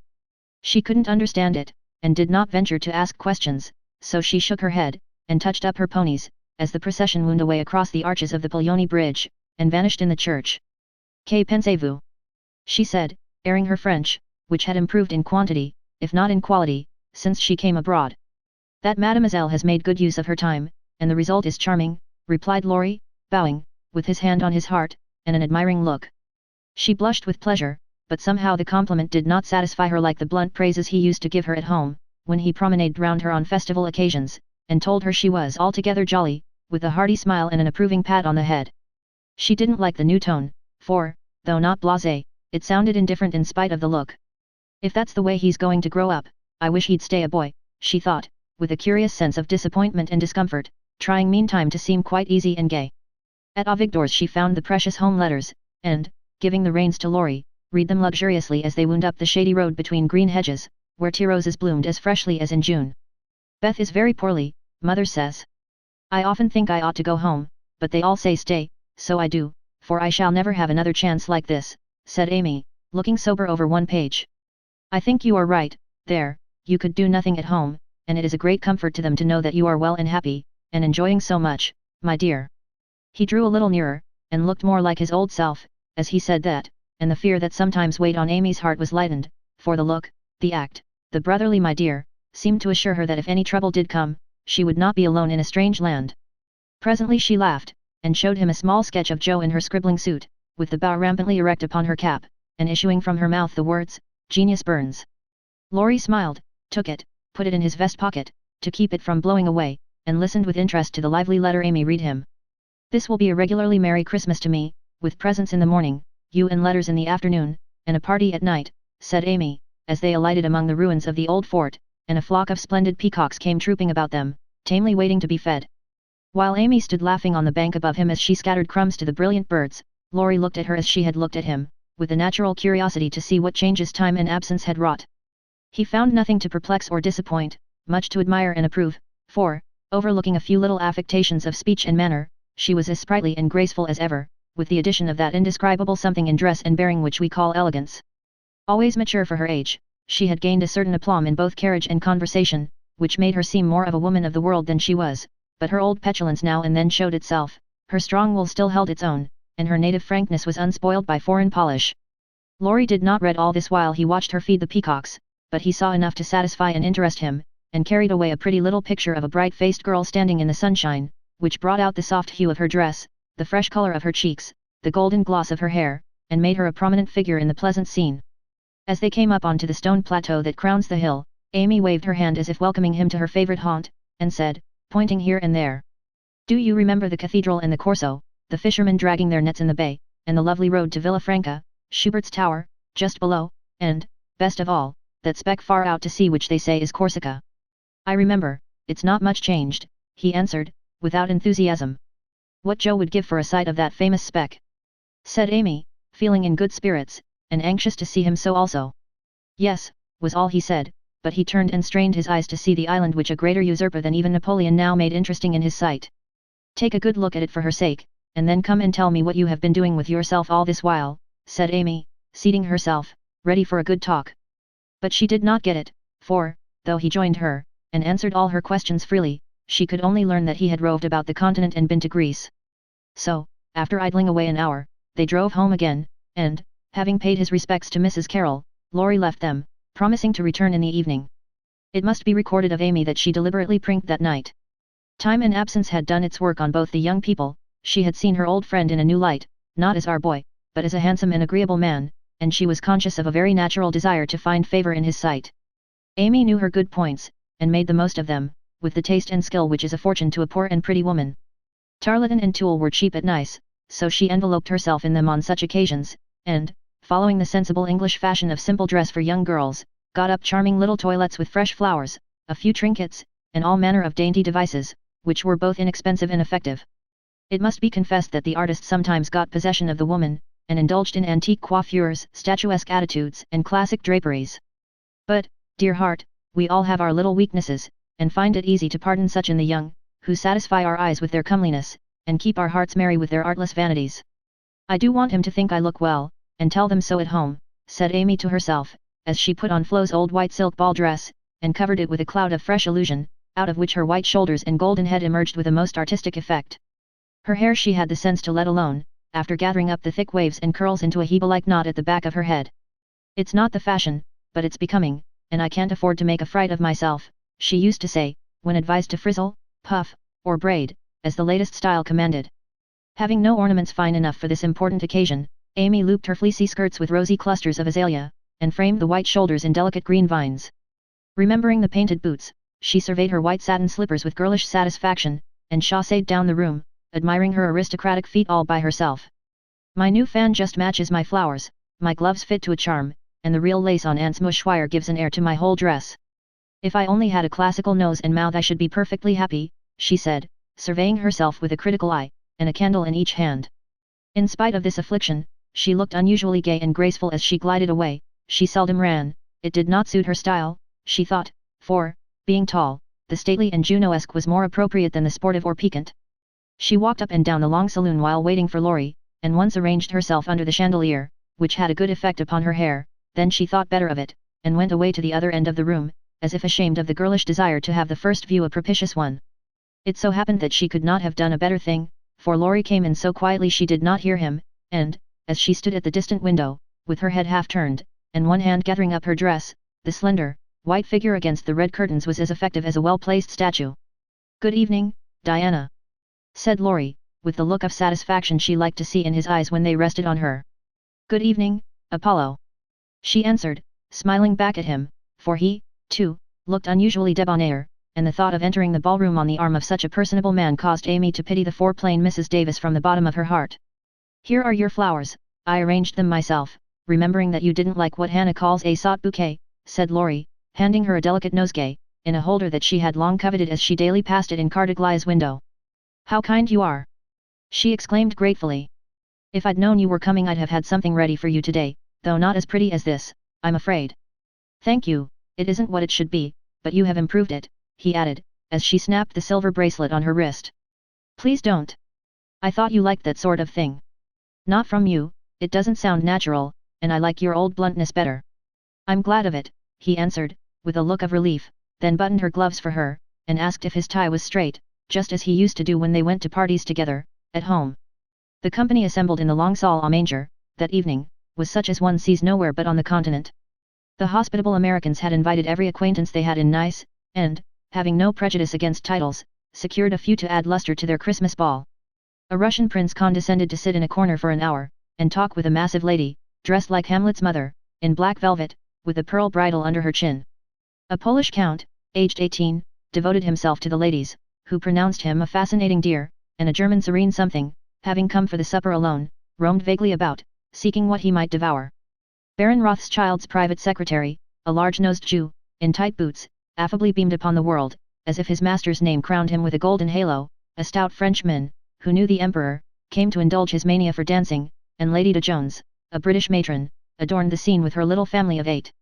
She couldn't understand it, and did not venture to ask questions, so she shook her head, and touched up her ponies, as the procession wound away across the arches of the Piloni Bridge, and vanished in the church. Que pensez-vous? She said, airing her French, which had improved in quantity, if not in quality, since she came abroad. That mademoiselle has made good use of her time, and the result is charming, replied Laurie, bowing, with his hand on his heart, and an admiring look. She blushed with pleasure, but somehow the compliment did not satisfy her like the blunt praises he used to give her at home, when he promenaded round her on festival occasions, and told her she was altogether jolly, with a hearty smile and an approving pat on the head. She didn't like the new tone, for, though not blasé, it sounded indifferent in spite of the look. If that's the way he's going to grow up, I wish he'd stay a boy, she thought, with a curious sense of disappointment and discomfort, trying meantime to seem quite easy and gay. At Avigdor's she found the precious home letters, and, giving the reins to Laurie, read them luxuriously as they wound up the shady road between green hedges, where tea roses bloomed as freshly as in June. Beth is very poorly, mother says. I often think I ought to go home, but they all say stay, so I do, for I shall never have another chance like this, said Amy, looking sober over one page. I think you are right, there, you could do nothing at home, and it is a great comfort to them to know that you are well and happy, and enjoying so much, my dear. He drew a little nearer, and looked more like his old self, as he said that, and the fear that sometimes weighed on Amy's heart was lightened, for the look, the act, the brotherly my dear, seemed to assure her that if any trouble did come, she would not be alone in a strange land. Presently she laughed, and showed him a small sketch of Jo in her scribbling suit, with the bow rampantly erect upon her cap, and issuing from her mouth the words, Genius burns. Laurie smiled, took it, put it in his vest pocket, to keep it from blowing away, and listened with interest to the lively letter Amy read him. This will be a regularly merry Christmas to me, with presents in the morning, you and letters in the afternoon, and a party at night, said Amy, as they alighted among the ruins of the old fort, and a flock of splendid peacocks came trooping about them, tamely waiting to be fed. While Amy stood laughing on the bank above him as she scattered crumbs to the brilliant birds, Laurie looked at her as she had looked at him, with a natural curiosity to see what changes time and absence had wrought. He found nothing to perplex or disappoint, much to admire and approve, for, overlooking a few little affectations of speech and manner, she was as sprightly and graceful as ever, with the addition of that indescribable something in dress and bearing which we call elegance. Always mature for her age, She had gained a certain aplomb in both carriage and conversation, which made her seem more of a woman of the world than she was, but her old petulance now and then showed itself, her strong will still held its own, and her native frankness was unspoiled by foreign polish. Laurie did not read all this while he watched her feed the peacocks, but he saw enough to satisfy and interest him, and carried away a pretty little picture of a bright-faced girl standing in the sunshine, which brought out the soft hue of her dress, the fresh color of her cheeks, the golden gloss of her hair, and made her a prominent figure in the pleasant scene. As they came up onto the stone plateau that crowns the hill, Amy waved her hand as if welcoming him to her favorite haunt, and said, pointing here and there, "Do you remember the cathedral and the Corso, the fishermen dragging their nets in the bay, and the lovely road to Villafranca, Schubert's Tower, just below, and, best of all, that speck far out to sea which they say is Corsica?" "I remember, it's not much changed," he answered, without enthusiasm. "What Joe would give for a sight of that famous speck," said Amy, feeling in good spirits, and anxious to see him so also. "Yes," was all he said, but he turned and strained his eyes to see the island which a greater usurper than even Napoleon now made interesting in his sight. "Take a good look at it for her sake, and then come and tell me what you have been doing with yourself all this while," said Amy, seating herself, ready for a good talk. But she did not get it, for, though he joined her, and answered all her questions freely, she could only learn that he had roved about the continent and been to Greece. So, after idling away an hour, they drove home again, and, having paid his respects to Mrs. Carroll, Laurie left them, promising to return in the evening. It must be recorded of Amy that she deliberately prinked that night. Time and absence had done its work on both the young people. She had seen her old friend in a new light, not as our boy, but as a handsome and agreeable man, and she was conscious of a very natural desire to find favor in his sight. Amy knew her good points, and made the most of them, with the taste and skill which is a fortune to a poor and pretty woman. Tarlatan and tulle were cheap at nice, so she enveloped herself in them on such occasions, and, following the sensible English fashion of simple dress for young girls, got up charming little toilettes with fresh flowers, a few trinkets, and all manner of dainty devices, which were both inexpensive and effective. It must be confessed that the artist sometimes got possession of the woman, and indulged in antique coiffures, statuesque attitudes, and classic draperies. But, dear heart, we all have our little weaknesses, and find it easy to pardon such in the young, who satisfy our eyes with their comeliness, and keep our hearts merry with their artless vanities. "I do want him to think I look well, and tell them so at home," said Amy to herself, as she put on Flo's old white silk ball dress, and covered it with a cloud of fresh illusion, out of which her white shoulders and golden head emerged with a most artistic effect. Her hair she had the sense to let alone, after gathering up the thick waves and curls into a Hebe-like knot at the back of her head. "It's not the fashion, but it's becoming, and I can't afford to make a fright of myself," she used to say, when advised to frizzle, puff, or braid, as the latest style commanded. Having no ornaments fine enough for this important occasion, Amy looped her fleecy skirts with rosy clusters of azalea, and framed the white shoulders in delicate green vines. Remembering the painted boots, she surveyed her white satin slippers with girlish satisfaction, and chassed down the room, admiring her aristocratic feet all by herself. "My new fan just matches my flowers, my gloves fit to a charm, and the real lace on Aunt's mouchoir gives an air to my whole dress. If I only had a classical nose and mouth I should be perfectly happy," she said, surveying herself with a critical eye, and a candle in each hand. In spite of this affliction, she looked unusually gay and graceful as she glided away. She seldom ran, it did not suit her style, she thought, for, being tall, the stately and Juno-esque was more appropriate than the sportive or piquant. She walked up and down the long saloon while waiting for Laurie, and once arranged herself under the chandelier, which had a good effect upon her hair. Then she thought better of it, and went away to the other end of the room, as if ashamed of the girlish desire to have the first view a propitious one. It so happened that she could not have done a better thing, for Laurie came in so quietly she did not hear him, and, as she stood at the distant window, with her head half turned, and one hand gathering up her dress, the slender, white figure against the red curtains was as effective as a well-placed statue. "Good evening, Diana," said Laurie, with the look of satisfaction she liked to see in his eyes when they rested on her. "Good evening, Apollo," she answered, smiling back at him, for he, too, looked unusually debonair, and the thought of entering the ballroom on the arm of such a personable man caused Amy to pity the foreplain Mrs. Davis from the bottom of her heart. "Here are your flowers, I arranged them myself, remembering that you didn't like what Hannah calls a sot bouquet," said Laurie, handing her a delicate nosegay, in a holder that she had long coveted as she daily passed it in Cardiglia's window. "How kind you are!" she exclaimed gratefully. "If I'd known you were coming I'd have had something ready for you today, though not as pretty as this, I'm afraid." "Thank you, it isn't what it should be, but you have improved it," he added, as she snapped the silver bracelet on her wrist. "Please don't. I thought you liked that sort of thing." "Not from you, it doesn't sound natural, and I like your old bluntness better." "I'm glad of it," he answered, with a look of relief, then buttoned her gloves for her, and asked if his tie was straight, just as he used to do when they went to parties together, at home. The company assembled in the long salle à manger, that evening, was such as one sees nowhere but on the continent. The hospitable Americans had invited every acquaintance they had in Nice, and, having no prejudice against titles, secured a few to add luster to their Christmas ball. A Russian prince condescended to sit in a corner for an hour, and talk with a massive lady, dressed like Hamlet's mother, in black velvet, with a pearl bridle under her chin. A Polish count, aged 18, devoted himself to the ladies, who pronounced him a fascinating dear, and a German serene something, having come for the supper alone, roamed vaguely about, seeking what he might devour. Baron Rothschild's private secretary, a large-nosed Jew, in tight boots, affably beamed upon the world, as if his master's name crowned him with a golden halo. A stout Frenchman, who knew the emperor, came to indulge his mania for dancing, and Lady de Jones, a British matron, adorned the scene with her little family of 8.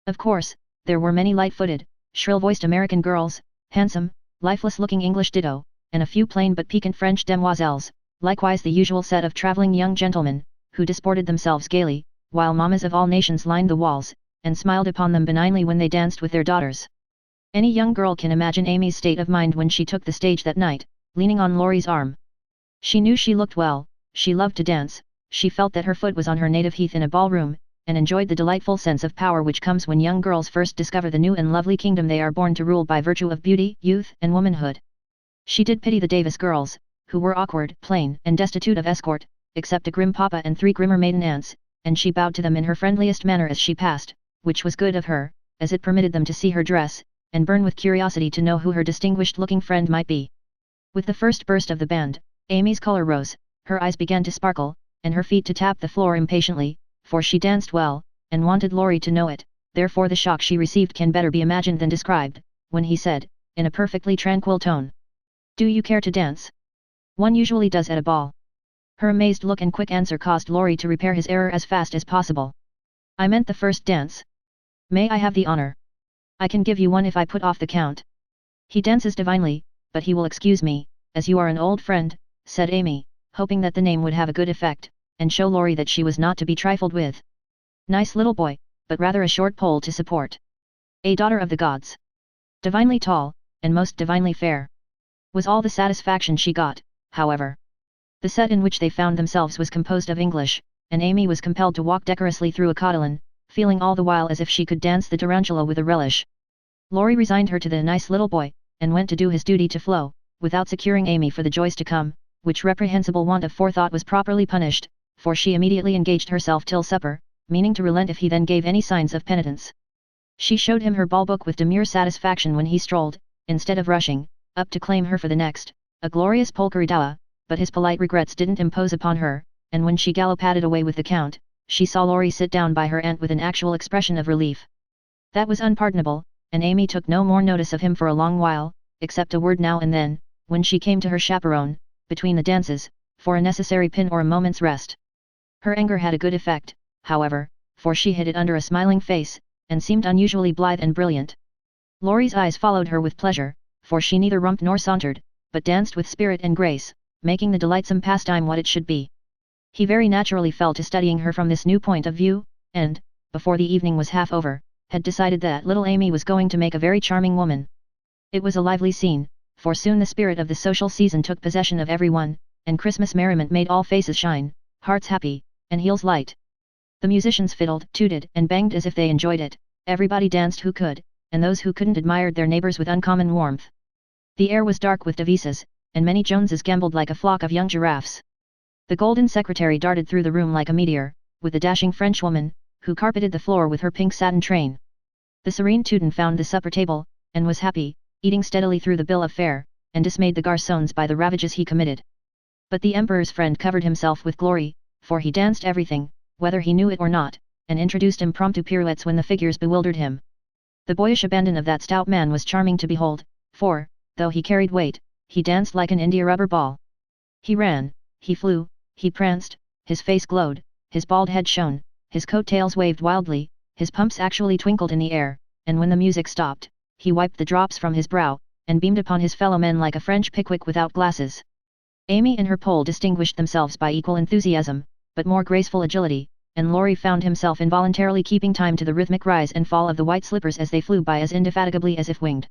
Of course, there were many light-footed, shrill-voiced American girls, handsome, lifeless-looking English ditto, and a few plain but piquant French demoiselles, likewise the usual set of travelling young gentlemen, who disported themselves gaily, while mammas of all nations lined the walls, and smiled upon them benignly when they danced with their daughters. Any young girl can imagine Amy's state of mind when she took the stage that night, leaning on Laurie's arm. She knew she looked well, she loved to dance, she felt that her foot was on her native heath in a ballroom, and enjoyed the delightful sense of power which comes when young girls first discover the new and lovely kingdom they are born to rule by virtue of beauty, youth, and womanhood. She did pity the Davis girls, who were awkward, plain, and destitute of escort, except a grim papa and 3 grimmer maiden aunts, and she bowed to them in her friendliest manner as she passed, which was good of her, as it permitted them to see her dress, and burn with curiosity to know who her distinguished-looking friend might be. With the first burst of the band, Amy's color rose, her eyes began to sparkle, and her feet to tap the floor impatiently, for she danced well, and wanted Laurie to know it, therefore the shock she received can better be imagined than described, when he said, in a perfectly tranquil tone, "Do you care to dance? One usually does at a ball." Her amazed look and quick answer caused Laurie to repair his error as fast as possible. "I meant the first dance. May I have the honor? I can give you one if I put off the count." "He dances divinely, but he will excuse me, as you are an old friend," said Amy, hoping that the name would have a good effect, and show Laurie that she was not to be trifled with. Nice little boy, but rather a short pole to support. A daughter of the gods. Divinely tall, and most divinely fair. Was all the satisfaction she got, however. The set in which they found themselves was composed of English, and Amy was compelled to walk decorously through a cotillion, feeling all the while as if she could dance the tarantula with a relish. Laurie resigned her to the nice little boy, and went to do his duty to Flo, without securing Amy for the joys to come, which reprehensible want of forethought was properly punished, for she immediately engaged herself till supper, meaning to relent if he then gave any signs of penitence. She showed him her ball book with demure satisfaction when he strolled, instead of rushing, up to claim her for the next, a glorious polka-ridawa, but his polite regrets didn't impose upon her, and when she gallopaded away with the count, she saw Laurie sit down by her aunt with an actual expression of relief. That was unpardonable, and Amy took no more notice of him for a long while, except a word now and then, when she came to her chaperone, between the dances, for a necessary pin or a moment's rest. Her anger had a good effect, however, for she hid it under a smiling face, and seemed unusually blithe and brilliant. Laurie's eyes followed her with pleasure, for she neither romped nor sauntered, but danced with spirit and grace, making the delightsome pastime what it should be. He very naturally fell to studying her from this new point of view, and, before the evening was half over, had decided that little Amy was going to make a very charming woman. It was a lively scene, for soon the spirit of the social season took possession of everyone, and Christmas merriment made all faces shine, hearts happy, and heels light. The musicians fiddled, tooted, and banged as if they enjoyed it, everybody danced who could, and those who couldn't admired their neighbors with uncommon warmth. The air was dark with devices, and many Joneses gamboled like a flock of young giraffes. The golden secretary darted through the room like a meteor, with the dashing Frenchwoman, who carpeted the floor with her pink satin train. The serene Teuton found the supper table, and was happy, eating steadily through the bill of fare, and dismayed the garçons by the ravages he committed. But the emperor's friend covered himself with glory, for he danced everything, whether he knew it or not, and introduced impromptu pirouettes when the figures bewildered him. The boyish abandon of that stout man was charming to behold, for, though he carried weight, he danced like an india rubber ball. He ran, he flew, he pranced, his face glowed, his bald head shone, his coat-tails waved wildly, his pumps actually twinkled in the air, and when the music stopped, he wiped the drops from his brow, and beamed upon his fellow men like a French Pickwick without glasses. Amy and her pole distinguished themselves by equal enthusiasm, but more graceful agility, and Laurie found himself involuntarily keeping time to the rhythmic rise and fall of the white slippers as they flew by as indefatigably as if winged.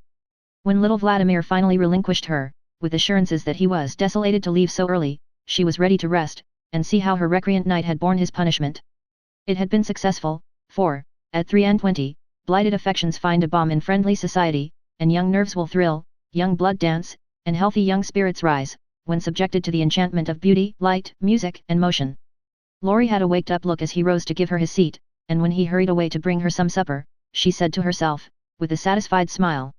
When little Vladimir finally relinquished her, with assurances that he was desolated to leave so early, she was ready to rest, and see how her recreant knight had borne his punishment. It had been successful, for, at 3 and 20, blighted affections find a balm in friendly society, and young nerves will thrill, young blood dance, and healthy young spirits rise, when subjected to the enchantment of beauty, light, music, and motion. Laurie had a waked-up look as he rose to give her his seat, and when he hurried away to bring her some supper, she said to herself, with a satisfied smile.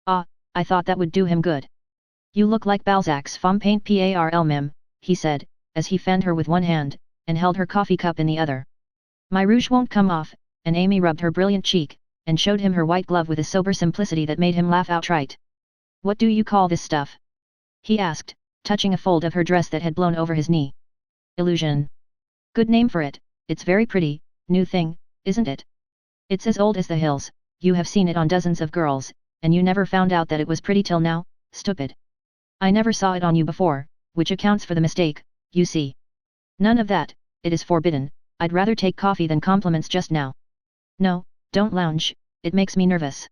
"Ah, I thought that would do him good." "You look like Balzac's femme paint parle mem," he said, as he fanned her with one hand, and held her coffee cup in the other. "My rouge won't come off," and Amy rubbed her brilliant cheek, and showed him her white glove with a sober simplicity that made him laugh outright. "What do you call this stuff?" he asked, touching a fold of her dress that had blown over his knee. "Illusion." "Good name for it, it's very pretty, new thing, isn't it? It's as old as the hills, you have seen it on dozens of girls, and you never found out that it was pretty till now, stupid. I never saw it on you before, which accounts for the mistake, you see." "None of that, it is forbidden, I'd rather take coffee than compliments just now." "No, don't lounge, it makes me nervous."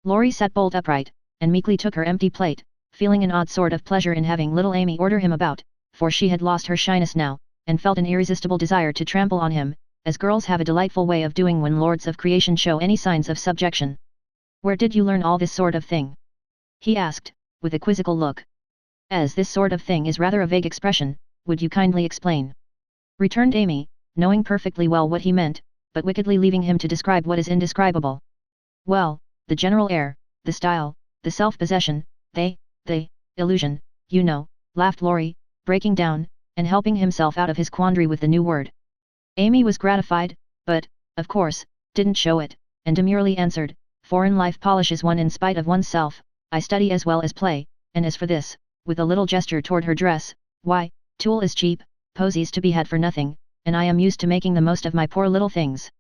Laurie sat bolt upright, and meekly took her empty plate, feeling an odd sort of pleasure in having little Amy order him about, for she had lost her shyness now, and felt an irresistible desire to trample on him, as girls have a delightful way of doing when lords of creation show any signs of subjection. "Where did you learn all this sort of thing?" he asked, with a quizzical look. "As this sort of thing is rather a vague expression, would you kindly explain?" returned Amy, knowing perfectly well what he meant, but wickedly leaving him to describe what is indescribable. "Well, the general air, the style, the self-possession, the illusion, you know," laughed Laurie, breaking down, and helping himself out of his quandary with the new word. Amy was gratified, but, of course, didn't show it, and demurely answered, "Foreign life polishes one in spite of oneself, I study as well as play, and as for this," with a little gesture toward her dress, "why, tulle is cheap, posies to be had for nothing, and I am used to making the most of my poor little things."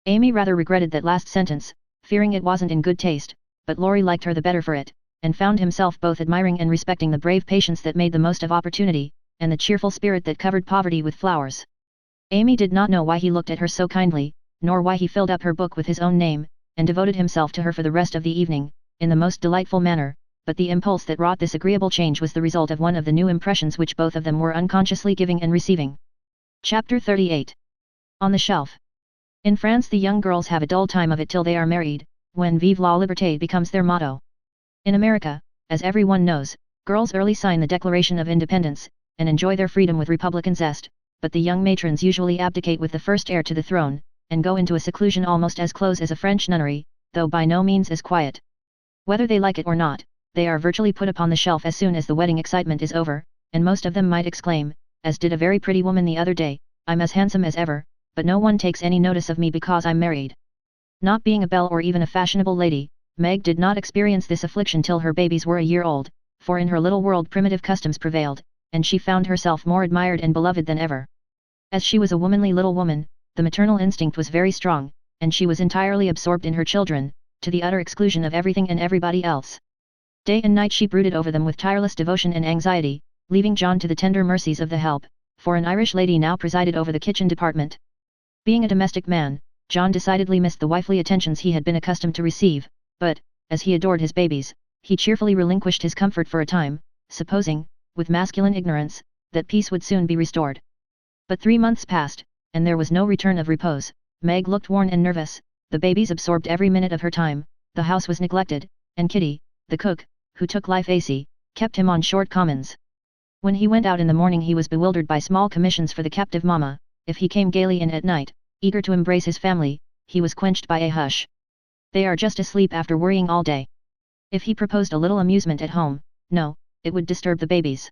Amy rather regretted that last sentence, fearing it wasn't in good taste, but Laurie liked her the better for it, and found himself both admiring and respecting the brave patience that made the most of opportunity, and the cheerful spirit that covered poverty with flowers. Amy did not know why he looked at her so kindly, nor why he filled up her book with his own name, and devoted himself to her for the rest of the evening, in the most delightful manner, but the impulse that wrought this agreeable change was the result of one of the new impressions which both of them were unconsciously giving and receiving. Chapter 38. On the shelf. In France the young girls have a dull time of it till they are married, when Vive la Liberté becomes their motto. In America, as everyone knows, girls early sign the Declaration of Independence, and enjoy their freedom with Republican zest, but the young matrons usually abdicate with the first heir to the throne, and go into a seclusion almost as close as a French nunnery, though by no means as quiet. Whether they like it or not, they are virtually put upon the shelf as soon as the wedding excitement is over, and most of them might exclaim, as did a very pretty woman the other day, "I'm as handsome as ever, but no one takes any notice of me because I'm married." Not being a belle or even a fashionable lady, Meg did not experience this affliction till her babies were a year old, for in her little world primitive customs prevailed, and she found herself more admired and beloved than ever. As she was a womanly little woman, the maternal instinct was very strong, and she was entirely absorbed in her children, to the utter exclusion of everything and everybody else. Day and night she brooded over them with tireless devotion and anxiety, leaving John to the tender mercies of the help, for an Irish lady now presided over the kitchen department. Being a domestic man, John decidedly missed the wifely attentions he had been accustomed to receive, but, as he adored his babies, he cheerfully relinquished his comfort for a time, supposing, with masculine ignorance, that peace would soon be restored. But 3 months passed, and there was no return of repose. Meg looked worn and nervous, the babies absorbed every minute of her time, the house was neglected, and Kitty, the cook, who took life acy, kept him on short commons. When he went out in the morning he was bewildered by small commissions for the captive mamma, if he came gaily in at night, eager to embrace his family, he was quenched by a hush. "They are just asleep after worrying all day." If he proposed a little amusement at home, no, it would disturb the babies.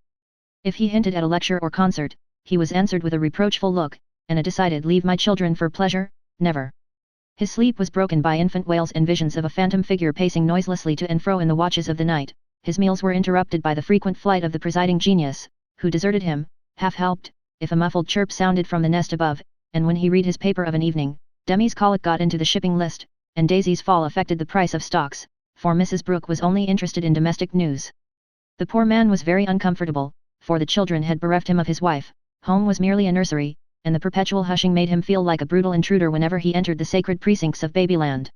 If he hinted at a lecture or concert, he was answered with a reproachful look, and a decided "leave my children for pleasure, never." His sleep was broken by infant wails and visions of a phantom figure pacing noiselessly to and fro in the watches of the night. His meals were interrupted by the frequent flight of the presiding genius, who deserted him, half-helped, if a muffled chirp sounded from the nest above, and when he read his paper of an evening, Demi's colic got into the shipping list, and Daisy's fall affected the price of stocks, for Mrs. Brooke was only interested in domestic news. The poor man was very uncomfortable, for the children had bereft him of his wife, home was merely a nursery, and the perpetual hushing made him feel like a brutal intruder whenever he entered the sacred precincts of Babyland.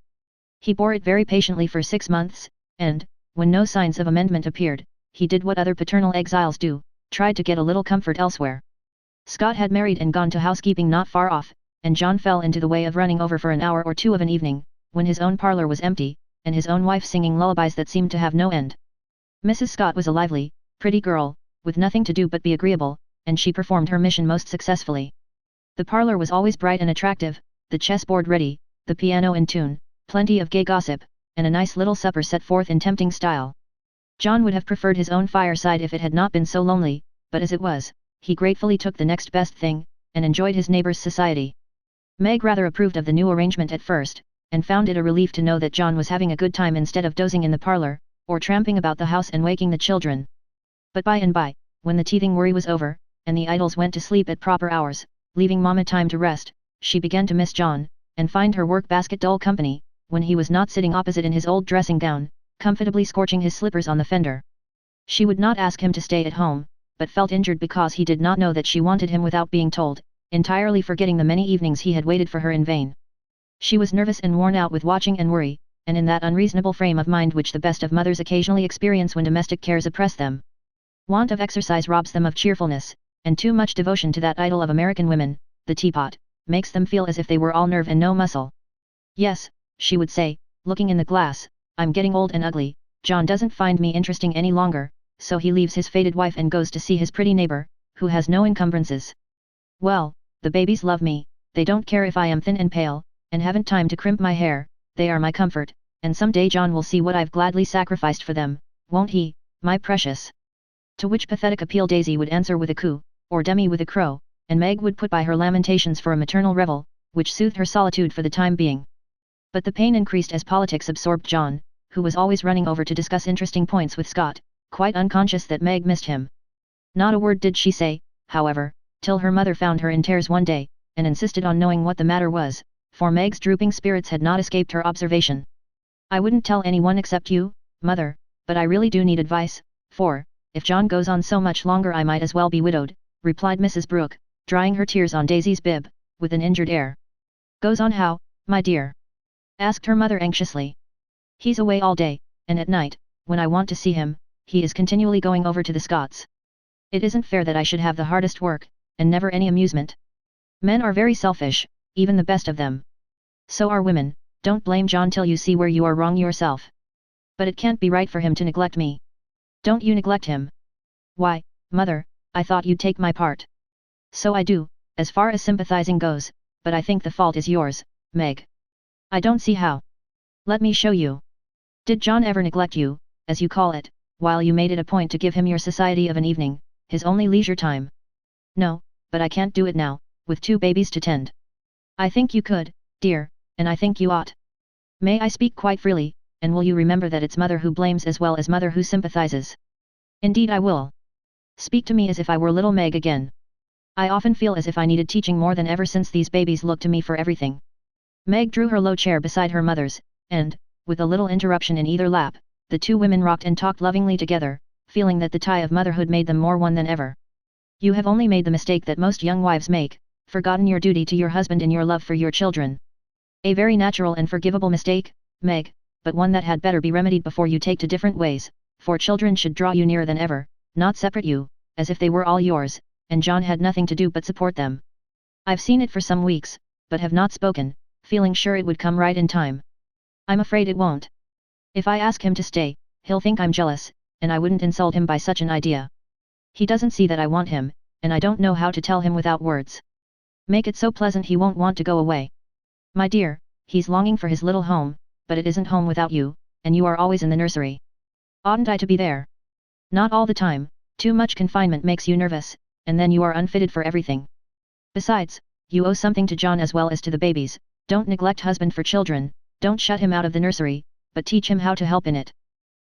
He bore it very patiently for 6 months, and, when no signs of amendment appeared, he did what other paternal exiles do, tried to get a little comfort elsewhere. Scott had married and gone to housekeeping not far off, and John fell into the way of running over for an hour or two of an evening, when his own parlor was empty, and his own wife singing lullabies that seemed to have no end. Mrs. Scott was a lively, pretty girl, with nothing to do but be agreeable, and she performed her mission most successfully. The parlor was always bright and attractive, the chessboard ready, the piano in tune, plenty of gay gossip, and a nice little supper set forth in tempting style. John would have preferred his own fireside if it had not been so lonely, but as it was, he gratefully took the next best thing, and enjoyed his neighbors' society. Meg rather approved of the new arrangement at first, and found it a relief to know that John was having a good time instead of dozing in the parlor, or tramping about the house and waking the children. But by and by, when the teething worry was over, and the idols went to sleep at proper hours, leaving Mama time to rest, she began to miss John, and find her work basket dull company, when he was not sitting opposite in his old dressing gown, comfortably scorching his slippers on the fender. She would not ask him to stay at home, but felt injured because he did not know that she wanted him without being told, entirely forgetting the many evenings he had waited for her in vain. She was nervous and worn out with watching and worry, and in that unreasonable frame of mind which the best of mothers occasionally experience when domestic cares oppress them. Want of exercise robs them of cheerfulness, and too much devotion to that idol of American women, the teapot, makes them feel as if they were all nerve and no muscle. Yes, she would say, looking in the glass, I'm getting old and ugly, John doesn't find me interesting any longer, so he leaves his faded wife and goes to see his pretty neighbor, who has no encumbrances. Well, the babies love me, they don't care if I am thin and pale, and haven't time to crimp my hair, they are my comfort, and someday John will see what I've gladly sacrificed for them, won't he, my precious? To which pathetic appeal Daisy would answer with a coo, or Demi with a crow, and Meg would put by her lamentations for a maternal revel, which soothed her solitude for the time being. But the pain increased as politics absorbed John, who was always running over to discuss interesting points with Scott, quite unconscious that Meg missed him. Not a word did she say, however, till her mother found her in tears one day, and insisted on knowing what the matter was, for Meg's drooping spirits had not escaped her observation. I wouldn't tell anyone except you, mother, but I really do need advice, for, if John goes on so much longer I might as well be widowed, replied Mrs. Brooke, drying her tears on Daisy's bib, with an injured air. Goes on how, my dear? Asked her mother anxiously. He's away all day, and at night, when I want to see him, he is continually going over to the Scots. It isn't fair that I should have the hardest work, and never any amusement. Men are very selfish, even the best of them. So are women, don't blame John till you see where you are wrong yourself. But it can't be right for him to neglect me. Don't you neglect him. Why, mother, I thought you'd take my part. So I do, as far as sympathizing goes, but I think the fault is yours, Meg. I don't see how. Let me show you. Did John ever neglect you, as you call it, while you made it a point to give him your society of an evening, his only leisure time? No, but I can't do it now, with 2 babies to tend. I think you could, dear, and I think you ought. May I speak quite freely, and will you remember that it's mother who blames as well as mother who sympathizes? Indeed I will. Speak to me as if I were little Meg again. I often feel as if I needed teaching more than ever since these babies look to me for everything. Meg drew her low chair beside her mother's, and, with a little interruption in either lap, the 2 women rocked and talked lovingly together, feeling that the tie of motherhood made them more one than ever. You have only made the mistake that most young wives make, forgotten your duty to your husband in your love for your children. A very natural and forgivable mistake, Meg, but one that had better be remedied before you take to different ways, for children should draw you nearer than ever, not separate you, as if they were all yours, and John had nothing to do but support them. I've seen it for some weeks, but have not spoken, feeling sure it would come right in time. I'm afraid it won't. If I ask him to stay, he'll think I'm jealous, and I wouldn't insult him by such an idea. He doesn't see that I want him, and I don't know how to tell him without words. Make it so pleasant he won't want to go away. My dear, he's longing for his little home, but it isn't home without you, and you are always in the nursery. Oughtn't I to be there? Not all the time, too much confinement makes you nervous, and then you are unfitted for everything. Besides, you owe something to John as well as to the babies. Don't neglect husband for children, don't shut him out of the nursery, but teach him how to help in it.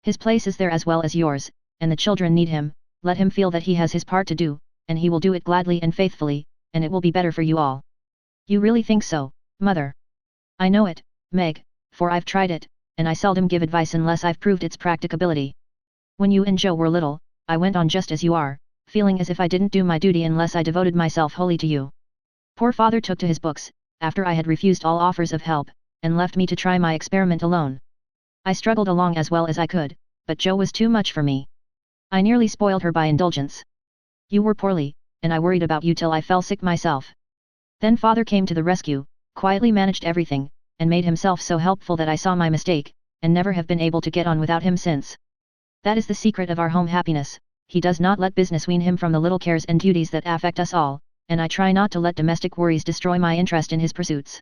His place is there as well as yours, and the children need him. Let him feel that he has his part to do, and he will do it gladly and faithfully, and it will be better for you all. You really think so, mother? I know it, Meg, for I've tried it, and I seldom give advice unless I've proved its practicability. When you and Joe were little, I went on just as you are, feeling as if I didn't do my duty unless I devoted myself wholly to you. Poor father took to his books, after I had refused all offers of help, and left me to try my experiment alone. I struggled along as well as I could, but Jo was too much for me. I nearly spoiled her by indulgence. You were poorly, and I worried about you till I fell sick myself. Then father came to the rescue, quietly managed everything, and made himself so helpful that I saw my mistake, and never have been able to get on without him since. That is the secret of our home happiness. He does not let business wean him from the little cares and duties that affect us all, and I try not to let domestic worries destroy my interest in his pursuits.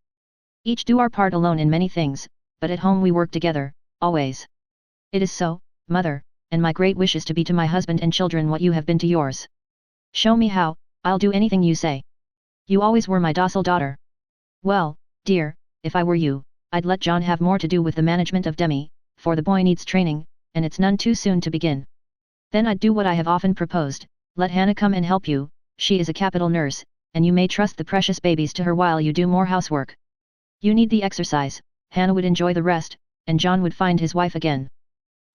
Each do our part alone in many things, but at home we work together, always. It is so, mother, and my great wish is to be to my husband and children what you have been to yours. Show me how, I'll do anything you say. You always were my docile daughter. Well, dear, if I were you, I'd let John have more to do with the management of Demi, for the boy needs training, and it's none too soon to begin. Then I'd do what I have often proposed, let Hannah come and help you, she is a capital nurse, and you may trust the precious babies to her while you do more housework. You need the exercise, Hannah would enjoy the rest, and John would find his wife again.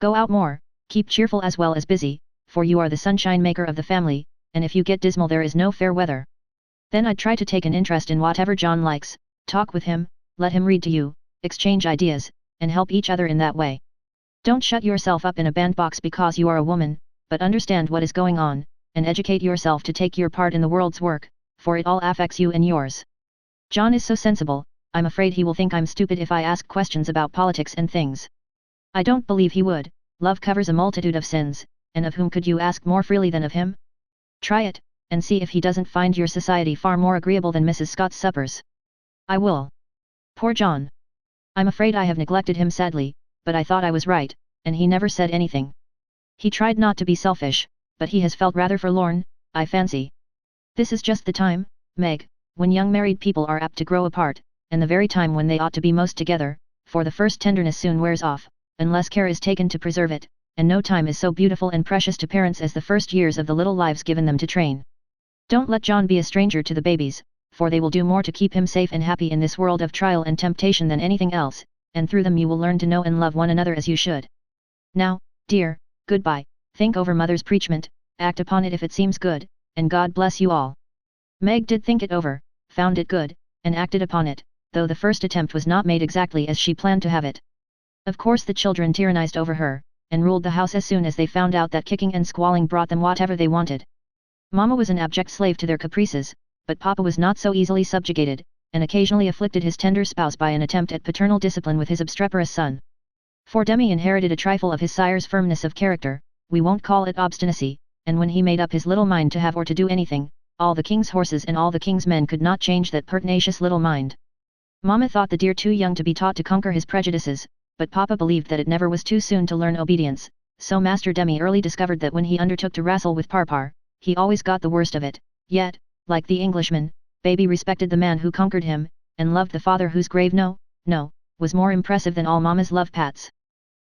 Go out more, keep cheerful as well as busy, for you are the sunshine maker of the family, and if you get dismal there is no fair weather. Then I'd try to take an interest in whatever John likes, talk with him, let him read to you, exchange ideas, and help each other in that way. Don't shut yourself up in a bandbox because you are a woman, but understand what is going on, and educate yourself to take your part in the world's work, for it all affects you and yours. John is so sensible, I'm afraid he will think I'm stupid if I ask questions about politics and things. I don't believe he would. Love covers a multitude of sins, and of whom could you ask more freely than of him? Try it, and see if he doesn't find your society far more agreeable than Mrs. Scott's suppers. I will. Poor John. I'm afraid I have neglected him sadly, but I thought I was right, and he never said anything. He tried not to be selfish, but he has felt rather forlorn, I fancy. This is just the time, Meg, when young married people are apt to grow apart, and the very time when they ought to be most together, for the first tenderness soon wears off, unless care is taken to preserve it, and no time is so beautiful and precious to parents as the first years of the little lives given them to train. Don't let John be a stranger to the babies, for they will do more to keep him safe and happy in this world of trial and temptation than anything else, and through them you will learn to know and love one another as you should. Now, dear, goodbye, think over mother's preachment, act upon it if it seems good, and God bless you all. Meg did think it over, found it good, and acted upon it, though the first attempt was not made exactly as she planned to have it. Of course the children tyrannized over her, and ruled the house as soon as they found out that kicking and squalling brought them whatever they wanted. Mama was an abject slave to their caprices, but Papa was not so easily subjugated, and occasionally afflicted his tender spouse by an attempt at paternal discipline with his obstreperous son. For Demi inherited a trifle of his sire's firmness of character, we won't call it obstinacy, and when he made up his little mind to have or to do anything, all the king's horses and all the king's men could not change that pertinacious little mind. Mama thought the dear too young to be taught to conquer his prejudices, but Papa believed that it never was too soon to learn obedience, so Master Demi early discovered that when he undertook to wrestle with Parpar, he always got the worst of it, yet, like the Englishman, baby respected the man who conquered him, and loved the father whose grave no, was more impressive than all Mama's love pats.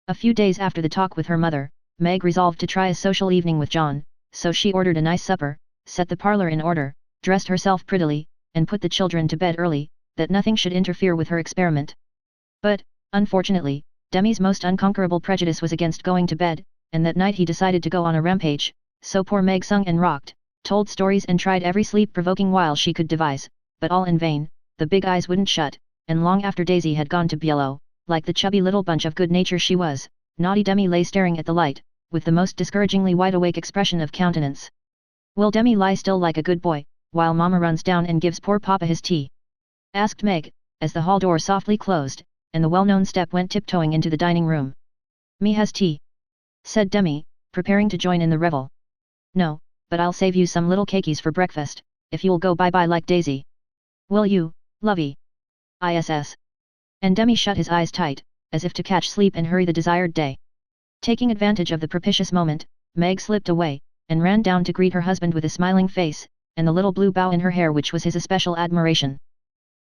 A few days after the talk with her mother, Meg resolved to try a social evening with John, so she ordered a nice supper, set the parlor in order, dressed herself prettily, and put the children to bed early, that nothing should interfere with her experiment. But, unfortunately, Demi's most unconquerable prejudice was against going to bed, and that night he decided to go on a rampage, so poor Meg sung and rocked, told stories and tried every sleep-provoking wile she could devise, but all in vain, the big eyes wouldn't shut, and long after Daisy had gone to bielow, like the chubby little bunch of good nature she was, naughty Demi lay staring at the light, with the most discouragingly wide-awake expression of countenance. Will Demi lie still like a good boy, while Mama runs down and gives poor Papa his tea? Asked Meg, as the hall door softly closed, and the well-known step went tiptoeing into the dining room. Me has tea, said Demi, preparing to join in the revel. No, but I'll save you some little cakeys for breakfast, if you'll go bye-bye like Daisy. Will you, lovey? ISS. And Demi shut his eyes tight, as if to catch sleep and hurry the desired day. Taking advantage of the propitious moment, Meg slipped away, and ran down to greet her husband with a smiling face, and the little blue bow in her hair which was his especial admiration.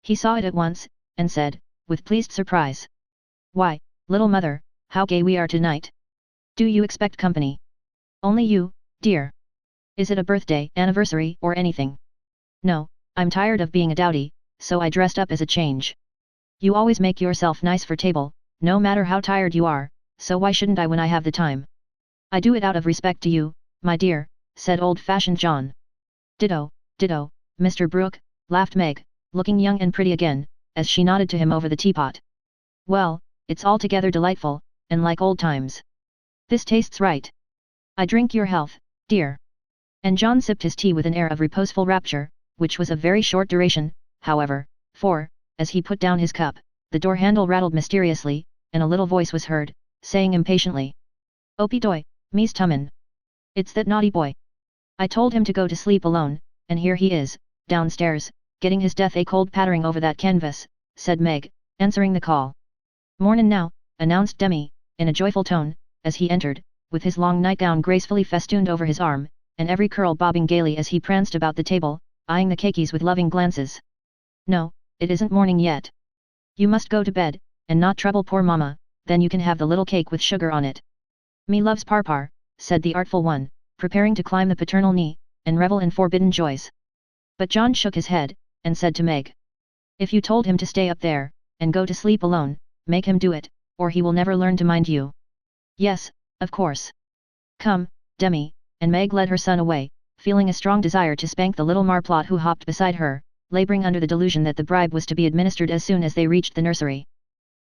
He saw it at once, and said, with pleased surprise, "Why, little mother, how gay we are tonight! Do you expect company? Only you, dear? Is it a birthday, anniversary, or anything?" "No, I'm tired of being a dowdy, so I dressed up as a change. You always make yourself nice for table, no matter how tired you are, so why shouldn't I when I have the time? I do it out of respect to you, my dear," said old-fashioned John. "Ditto, ditto, Mr. Brooke," laughed Meg, looking young and pretty again, as she nodded to him over the teapot. Well, it's altogether delightful, and like old times. This tastes right. I drink your health, dear. And John sipped his tea with an air of reposeful rapture, which was of very short duration, however, for, as he put down his cup, the door handle rattled mysteriously, and a little voice was heard, saying impatiently. Opie doy, me's tummin. It's that naughty boy. I told him to go to sleep alone, and here he is, downstairs, getting his death a cold pattering over that canvas, said Meg, answering the call. Mornin' now, announced Demi, in a joyful tone, as he entered, with his long nightgown gracefully festooned over his arm, and every curl bobbing gaily as he pranced about the table, eyeing the cakeys with loving glances. No, it isn't morning yet. You must go to bed, and not trouble poor mamma, then you can have the little cake with sugar on it. Me loves parpar, said the artful one, preparing to climb the paternal knee, and revel in forbidden joys. But John shook his head, and said to Meg. If you told him to stay up there, and go to sleep alone, make him do it, or he will never learn to mind you. Yes, of course. Come, Demi, and Meg led her son away, feeling a strong desire to spank the little marplot who hopped beside her, laboring under the delusion that the bribe was to be administered as soon as they reached the nursery.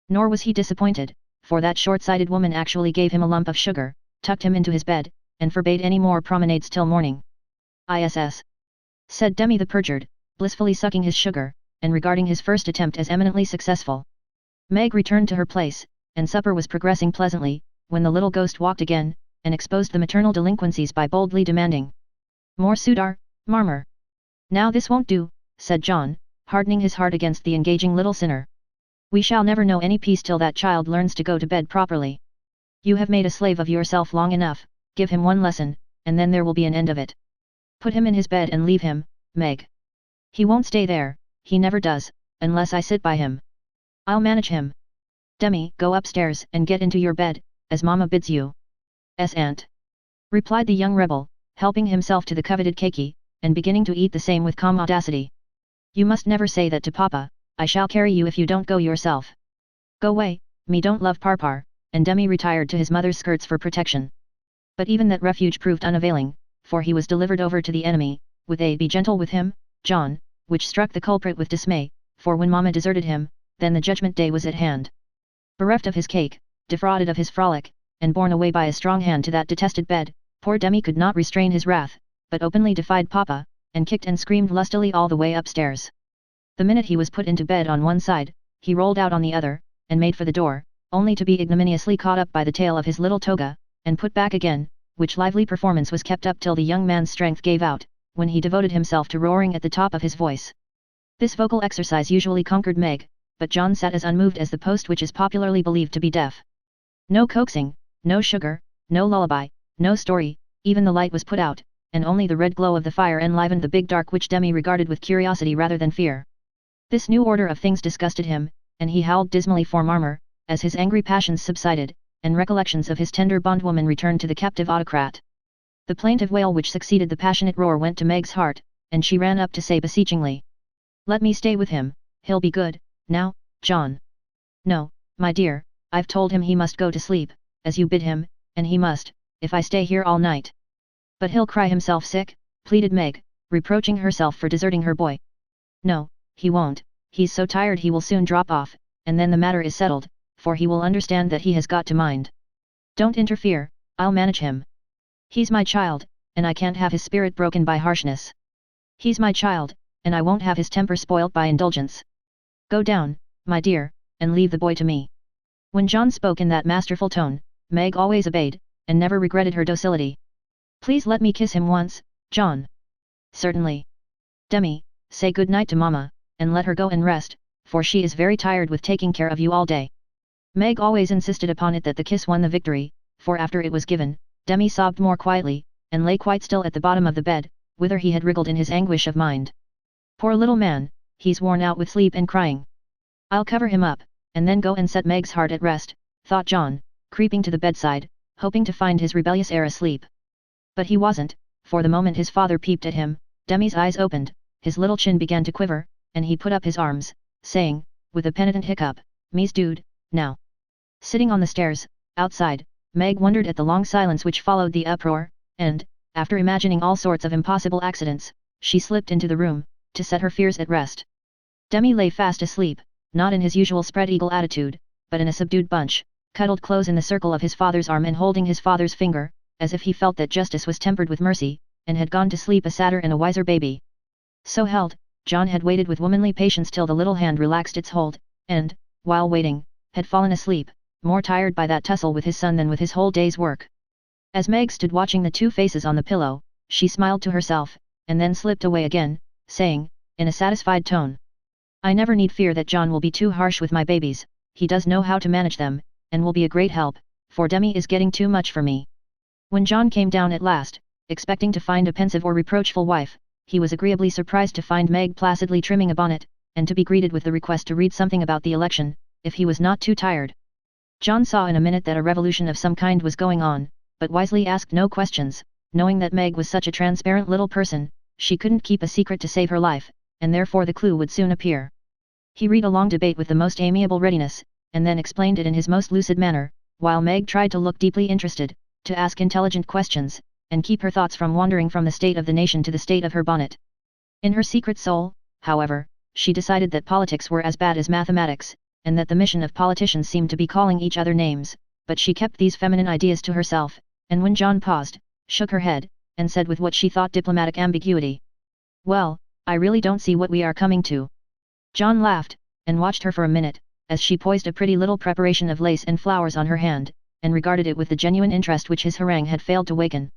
Nor was he disappointed, for that short-sighted woman actually gave him a lump of sugar, tucked him into his bed, and forbade any more promenades till morning. ISS. Said Demi the perjured, blissfully sucking his sugar, and regarding his first attempt as eminently successful. Meg returned to her place, and supper was progressing pleasantly, when the little ghost walked again, and exposed the maternal delinquencies by boldly demanding. More Sudar, Marmor. Now this won't do, said John, hardening his heart against the engaging little sinner. We shall never know any peace till that child learns to go to bed properly. You have made a slave of yourself long enough, give him one lesson, and then there will be an end of it. Put him in his bed and leave him, Meg. He won't stay there, he never does, unless I sit by him. I'll manage him. Demi, go upstairs and get into your bed, as Mama bids you. Aunt. Replied the young rebel, helping himself to the coveted cakey, and beginning to eat the same with calm audacity. You must never say that to Papa, I shall carry you if you don't go yourself. Go away, me don't love parpar, and Demi retired to his mother's skirts for protection. But even that refuge proved unavailing, for he was delivered over to the enemy, with a "Be gentle with him, John," which struck the culprit with dismay, for when Mama deserted him, then the judgment day was at hand. Bereft of his cake, defrauded of his frolic, and borne away by a strong hand to that detested bed, poor Demi could not restrain his wrath, but openly defied Papa, and kicked and screamed lustily all the way upstairs. The minute he was put into bed on one side, he rolled out on the other, and made for the door, only to be ignominiously caught up by the tail of his little toga, and put back again, which lively performance was kept up till the young man's strength gave out, when he devoted himself to roaring at the top of his voice. This vocal exercise usually conquered Meg, but John sat as unmoved as the post which is popularly believed to be deaf. No coaxing, no sugar, no lullaby, no story, even the light was put out, and only the red glow of the fire enlivened the big dark which Demi regarded with curiosity rather than fear. This new order of things disgusted him, and he howled dismally for Marmor, as his angry passions subsided, and recollections of his tender bondwoman returned to the captive autocrat. The plaintive wail which succeeded the passionate roar went to Meg's heart, and she ran up to say beseechingly. Let me stay with him, he'll be good, now, John. No, my dear, I've told him he must go to sleep, as you bid him, and he must, if I stay here all night. But he'll cry himself sick, pleaded Meg, reproaching herself for deserting her boy. No, he won't, he's so tired he will soon drop off, and then the matter is settled, for he will understand that he has got to mind. Don't interfere, I'll manage him. He's my child, and I can't have his spirit broken by harshness. He's my child, and I won't have his temper spoilt by indulgence. Go down, my dear, and leave the boy to me. When John spoke in that masterful tone, Meg always obeyed, and never regretted her docility. Please let me kiss him once, John. Certainly. Demi, say good night to Mama, and let her go and rest, for she is very tired with taking care of you all day. Meg always insisted upon it that the kiss won the victory, for after it was given, Demi sobbed more quietly, and lay quite still at the bottom of the bed, whither he had wriggled in his anguish of mind. Poor little man, he's worn out with sleep and crying. I'll cover him up, and then go and set Meg's heart at rest, thought John, creeping to the bedside, hoping to find his rebellious heir asleep. But he wasn't, for the moment his father peeped at him, Demi's eyes opened, his little chin began to quiver, and he put up his arms, saying, with a penitent hiccup, "Me's dude, now." Sitting on the stairs, outside, Meg wondered at the long silence which followed the uproar, and, after imagining all sorts of impossible accidents, she slipped into the room, to set her fears at rest. Demi lay fast asleep, not in his usual spread-eagle attitude, but in a subdued bunch, cuddled close in the circle of his father's arm and holding his father's finger, as if he felt that justice was tempered with mercy, and had gone to sleep a sadder and a wiser baby. So held, John had waited with womanly patience till the little hand relaxed its hold, and, while waiting, had fallen asleep, more tired by that tussle with his son than with his whole day's work. As Meg stood watching the two faces on the pillow, she smiled to herself, and then slipped away again, saying, in a satisfied tone, "I never need fear that John will be too harsh with my babies, he does know how to manage them, and will be a great help, for Demi is getting too much for me." When John came down at last, expecting to find a pensive or reproachful wife, he was agreeably surprised to find Meg placidly trimming a bonnet, and to be greeted with the request to read something about the election, if he was not too tired. John saw in a minute that a revolution of some kind was going on, but wisely asked no questions, knowing that Meg was such a transparent little person, she couldn't keep a secret to save her life, and therefore the clue would soon appear. He read a long debate with the most amiable readiness, and then explained it in his most lucid manner, while Meg tried to look deeply interested, to ask intelligent questions, and keep her thoughts from wandering from the state of the nation to the state of her bonnet. In her secret soul, however, she decided that politics were as bad as mathematics, and that the mission of politicians seemed to be calling each other names, but she kept these feminine ideas to herself, and when John paused, shook her head, and said with what she thought diplomatic ambiguity, "Well, I really don't see what we are coming to." John laughed, and watched her for a minute, as she poised a pretty little preparation of lace and flowers on her hand, and regarded it with the genuine interest which his harangue had failed to waken.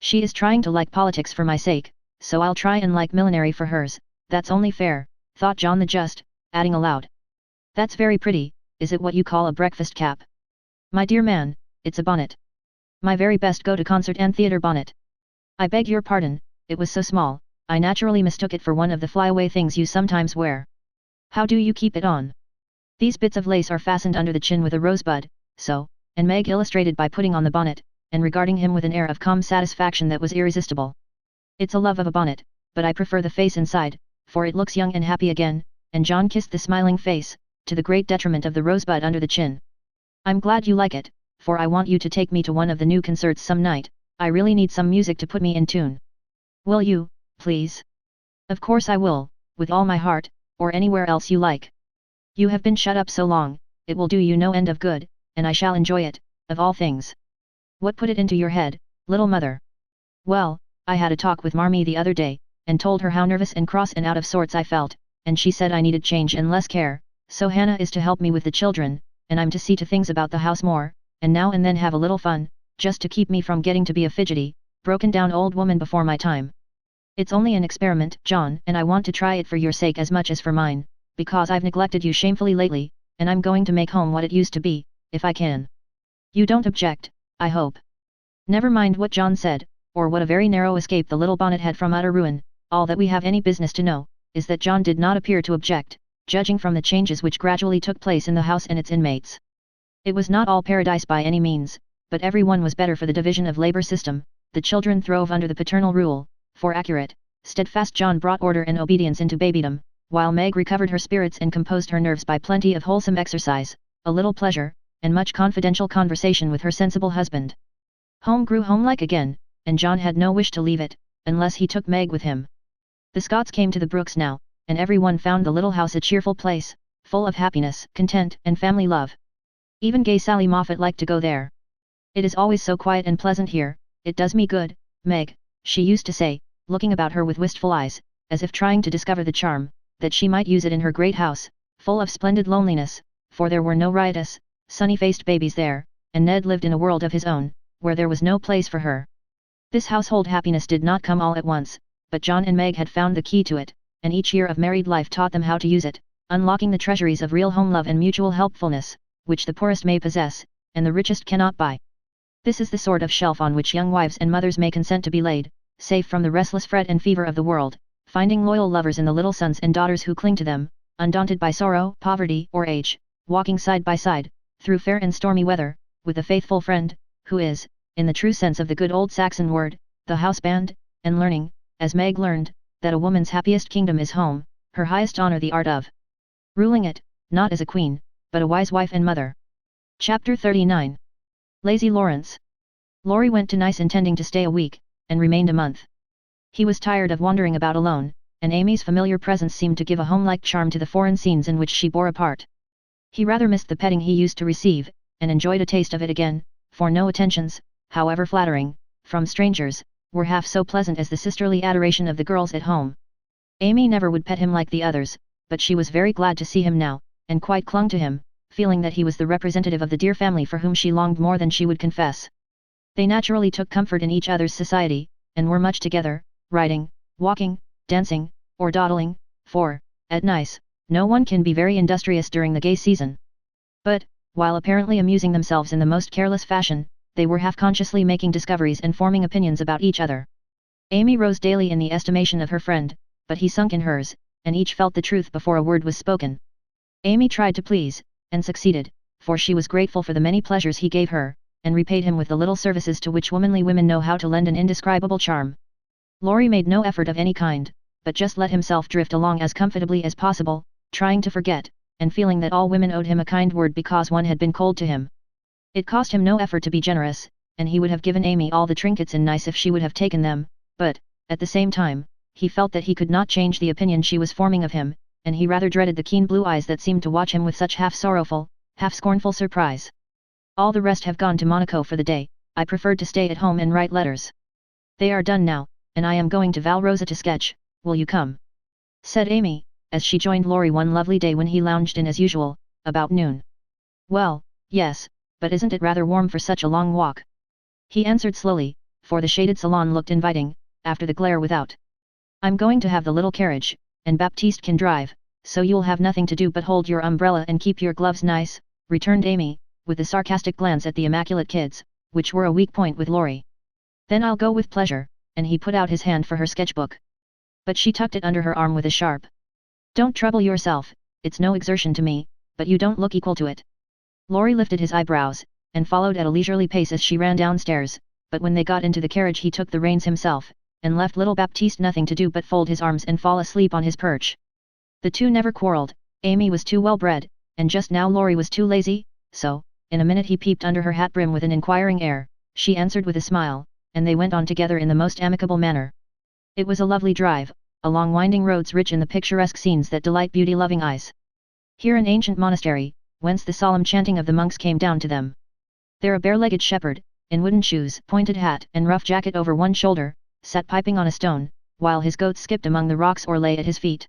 "She is trying to like politics for my sake, so I'll try and like millinery for hers, that's only fair," thought John the Just, adding aloud, "That's very pretty, is it what you call a breakfast cap?" "My dear man, it's a bonnet. My very best go-to-concert and theatre bonnet. I beg your pardon, it was so small, I naturally mistook it for one of the flyaway things you sometimes wear. How do you keep it on?" "These bits of lace are fastened under the chin with a rosebud, so," and Meg illustrated by putting on the bonnet, and regarding him with an air of calm satisfaction that was irresistible. "It's a love of a bonnet, but I prefer the face inside, for it looks young and happy again," and John kissed the smiling face, to the great detriment of the rosebud under the chin. "I'm glad you like it, for I want you to take me to one of the new concerts some night, I really need some music to put me in tune." "Will you, please?" "Of course I will, with all my heart, or anywhere else you like. You have been shut up so long, it will do you no end of good, and I shall enjoy it, of all things." "What put it into your head, little mother?" "Well, I had a talk with Marmee the other day, and told her how nervous and cross and out of sorts I felt, and she said I needed change and less care, so Hannah is to help me with the children, and I'm to see to things about the house more, and now and then have a little fun, just to keep me from getting to be a fidgety, broken down old woman before my time. It's only an experiment, John, and I want to try it for your sake as much as for mine, because I've neglected you shamefully lately, and I'm going to make home what it used to be, if I can. You don't object, I hope?" Never mind what John said, or what a very narrow escape the little bonnet had from utter ruin, all that we have any business to know, is that John did not appear to object, judging from the changes which gradually took place in the house and its inmates. It was not all paradise by any means, but every one was better for the division of labor system, the children throve under the paternal rule, for accurate, steadfast John brought order and obedience into babydom, while Meg recovered her spirits and composed her nerves by plenty of wholesome exercise, a little pleasure, and much confidential conversation with her sensible husband. Home grew homelike again, and John had no wish to leave it, unless he took Meg with him. The Scots came to the Brooks now, and everyone found the little house a cheerful place, full of happiness, content, and family love. Even gay Sally Moffat liked to go there. "It is always so quiet and pleasant here, it does me good, Meg," she used to say, looking about her with wistful eyes, as if trying to discover the charm, that she might use it in her great house, full of splendid loneliness, for there were no riotous, sunny-faced babies there, and Ned lived in a world of his own, where there was no place for her. This household happiness did not come all at once, but John and Meg had found the key to it, and each year of married life taught them how to use it, unlocking the treasuries of real home love and mutual helpfulness, which the poorest may possess, and the richest cannot buy. This is the sort of shelf on which young wives and mothers may consent to be laid, safe from the restless fret and fever of the world, finding loyal lovers in the little sons and daughters who cling to them, undaunted by sorrow, poverty, or age, walking side by side, through fair and stormy weather, with a faithful friend, who is, in the true sense of the good old Saxon word, the houseband, and learning, as Meg learned, that a woman's happiest kingdom is home, her highest honor the art of ruling it, not as a queen, but a wise wife and mother. Chapter 39. Lazy Lawrence. Laurie went to Nice intending to stay a week, and remained a month. He was tired of wandering about alone, and Amy's familiar presence seemed to give a home-like charm to the foreign scenes in which she bore a part. He rather missed the petting he used to receive, and enjoyed a taste of it again, for no attentions, however flattering, from strangers, were half so pleasant as the sisterly adoration of the girls at home. Amy never would pet him like the others, but she was very glad to see him now, and quite clung to him, feeling that he was the representative of the dear family for whom she longed more than she would confess. They naturally took comfort in each other's society, and were much together, riding, walking, dancing, or dawdling, for, at Nice, no one can be very industrious during the gay season. But, while apparently amusing themselves in the most careless fashion, they were half-consciously making discoveries and forming opinions about each other. Amy rose daily in the estimation of her friend, but he sunk in hers, and each felt the truth before a word was spoken. Amy tried to please, and succeeded, for she was grateful for the many pleasures he gave her, and repaid him with the little services to which womanly women know how to lend an indescribable charm. Laurie made no effort of any kind, but just let himself drift along as comfortably as possible, trying to forget, and feeling that all women owed him a kind word because one had been cold to him. It cost him no effort to be generous, and he would have given Amy all the trinkets in Nice if she would have taken them, but, at the same time, he felt that he could not change the opinion she was forming of him, and he rather dreaded the keen blue eyes that seemed to watch him with such half-sorrowful, half-scornful surprise. All the rest have gone to Monaco for the day, I preferred to stay at home and write letters. They are done now, and I am going to Valrosa to sketch, will you come? Said Amy, as she joined Laurie one lovely day when he lounged in as usual, about noon. Well, yes, but isn't it rather warm for such a long walk? He answered slowly, for the shaded salon looked inviting, after the glare without. I'm going to have the little carriage, and Baptiste can drive, so you'll have nothing to do but hold your umbrella and keep your gloves nice, returned Amy, with a sarcastic glance at the immaculate kids, which were a weak point with Laurie. Then I'll go with pleasure, and he put out his hand for her sketchbook. But she tucked it under her arm with a sharp. Don't trouble yourself, it's no exertion to me, but you don't look equal to it. Laurie lifted his eyebrows, and followed at a leisurely pace as she ran downstairs, but when they got into the carriage he took the reins himself, and left little Baptiste nothing to do but fold his arms and fall asleep on his perch. The two never quarrelled, Amy was too well bred, and just now Laurie was too lazy, so, in a minute he peeped under her hat brim with an inquiring air, she answered with a smile, and they went on together in the most amicable manner. It was a lovely drive, along winding roads rich in the picturesque scenes that delight beauty-loving eyes. Here an ancient monastery, whence the solemn chanting of the monks came down to them. There a bare-legged shepherd, in wooden shoes, pointed hat and rough jacket over one shoulder, sat piping on a stone, while his goats skipped among the rocks or lay at his feet.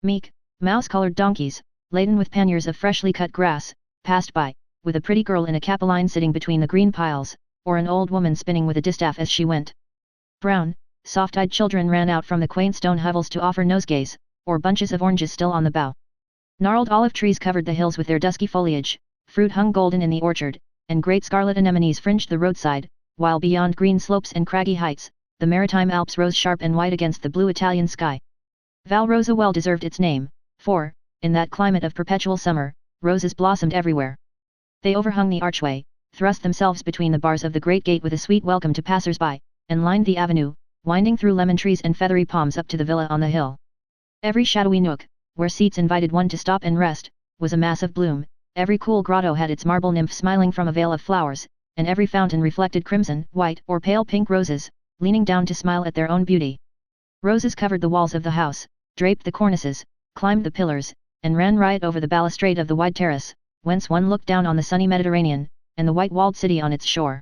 Meek, mouse-colored donkeys, laden with panniers of freshly cut grass, passed by, with a pretty girl in a capeline sitting between the green piles, or an old woman spinning with a distaff as she went. Brown, soft-eyed children ran out from the quaint stone hovels to offer nosegays, or bunches of oranges still on the bough. Gnarled olive trees covered the hills with their dusky foliage, fruit hung golden in the orchard, and great scarlet anemones fringed the roadside, while beyond green slopes and craggy heights, the maritime Alps rose sharp and white against the blue Italian sky. Valrosa well deserved its name, for, in that climate of perpetual summer, roses blossomed everywhere. They overhung the archway, thrust themselves between the bars of the great gate with a sweet welcome to passers-by, and lined the avenue, winding through lemon trees and feathery palms up to the villa on the hill. Every shadowy nook, where seats invited one to stop and rest, was a mass of bloom, every cool grotto had its marble nymph smiling from a veil of flowers, and every fountain reflected crimson, white or pale pink roses, leaning down to smile at their own beauty. Roses covered the walls of the house, draped the cornices, climbed the pillars, and ran riot over the balustrade of the wide terrace, whence one looked down on the sunny Mediterranean, and the white-walled city on its shore.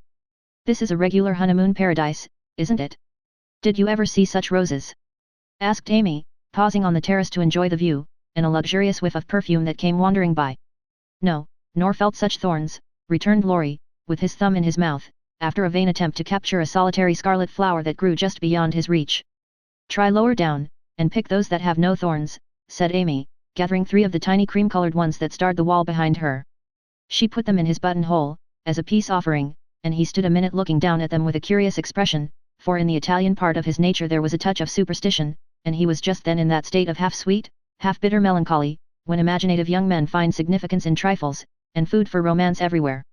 This is a regular honeymoon paradise, isn't it? Did you ever see such roses? Asked Amy, pausing on the terrace to enjoy the view, and a luxurious whiff of perfume that came wandering by. No, nor felt such thorns, returned Laurie, with his thumb in his mouth, after a vain attempt to capture a solitary scarlet flower that grew just beyond his reach. Try lower down, and pick those that have no thorns, said Amy, gathering 3 of the tiny cream-colored ones that starred the wall behind her. She put them in his buttonhole, as a peace offering, and he stood a minute looking down at them with a curious expression, for in the Italian part of his nature there was a touch of superstition, and he was just then in that state of half-sweet, half-bitter melancholy, when imaginative young men find significance in trifles, and food for romance everywhere.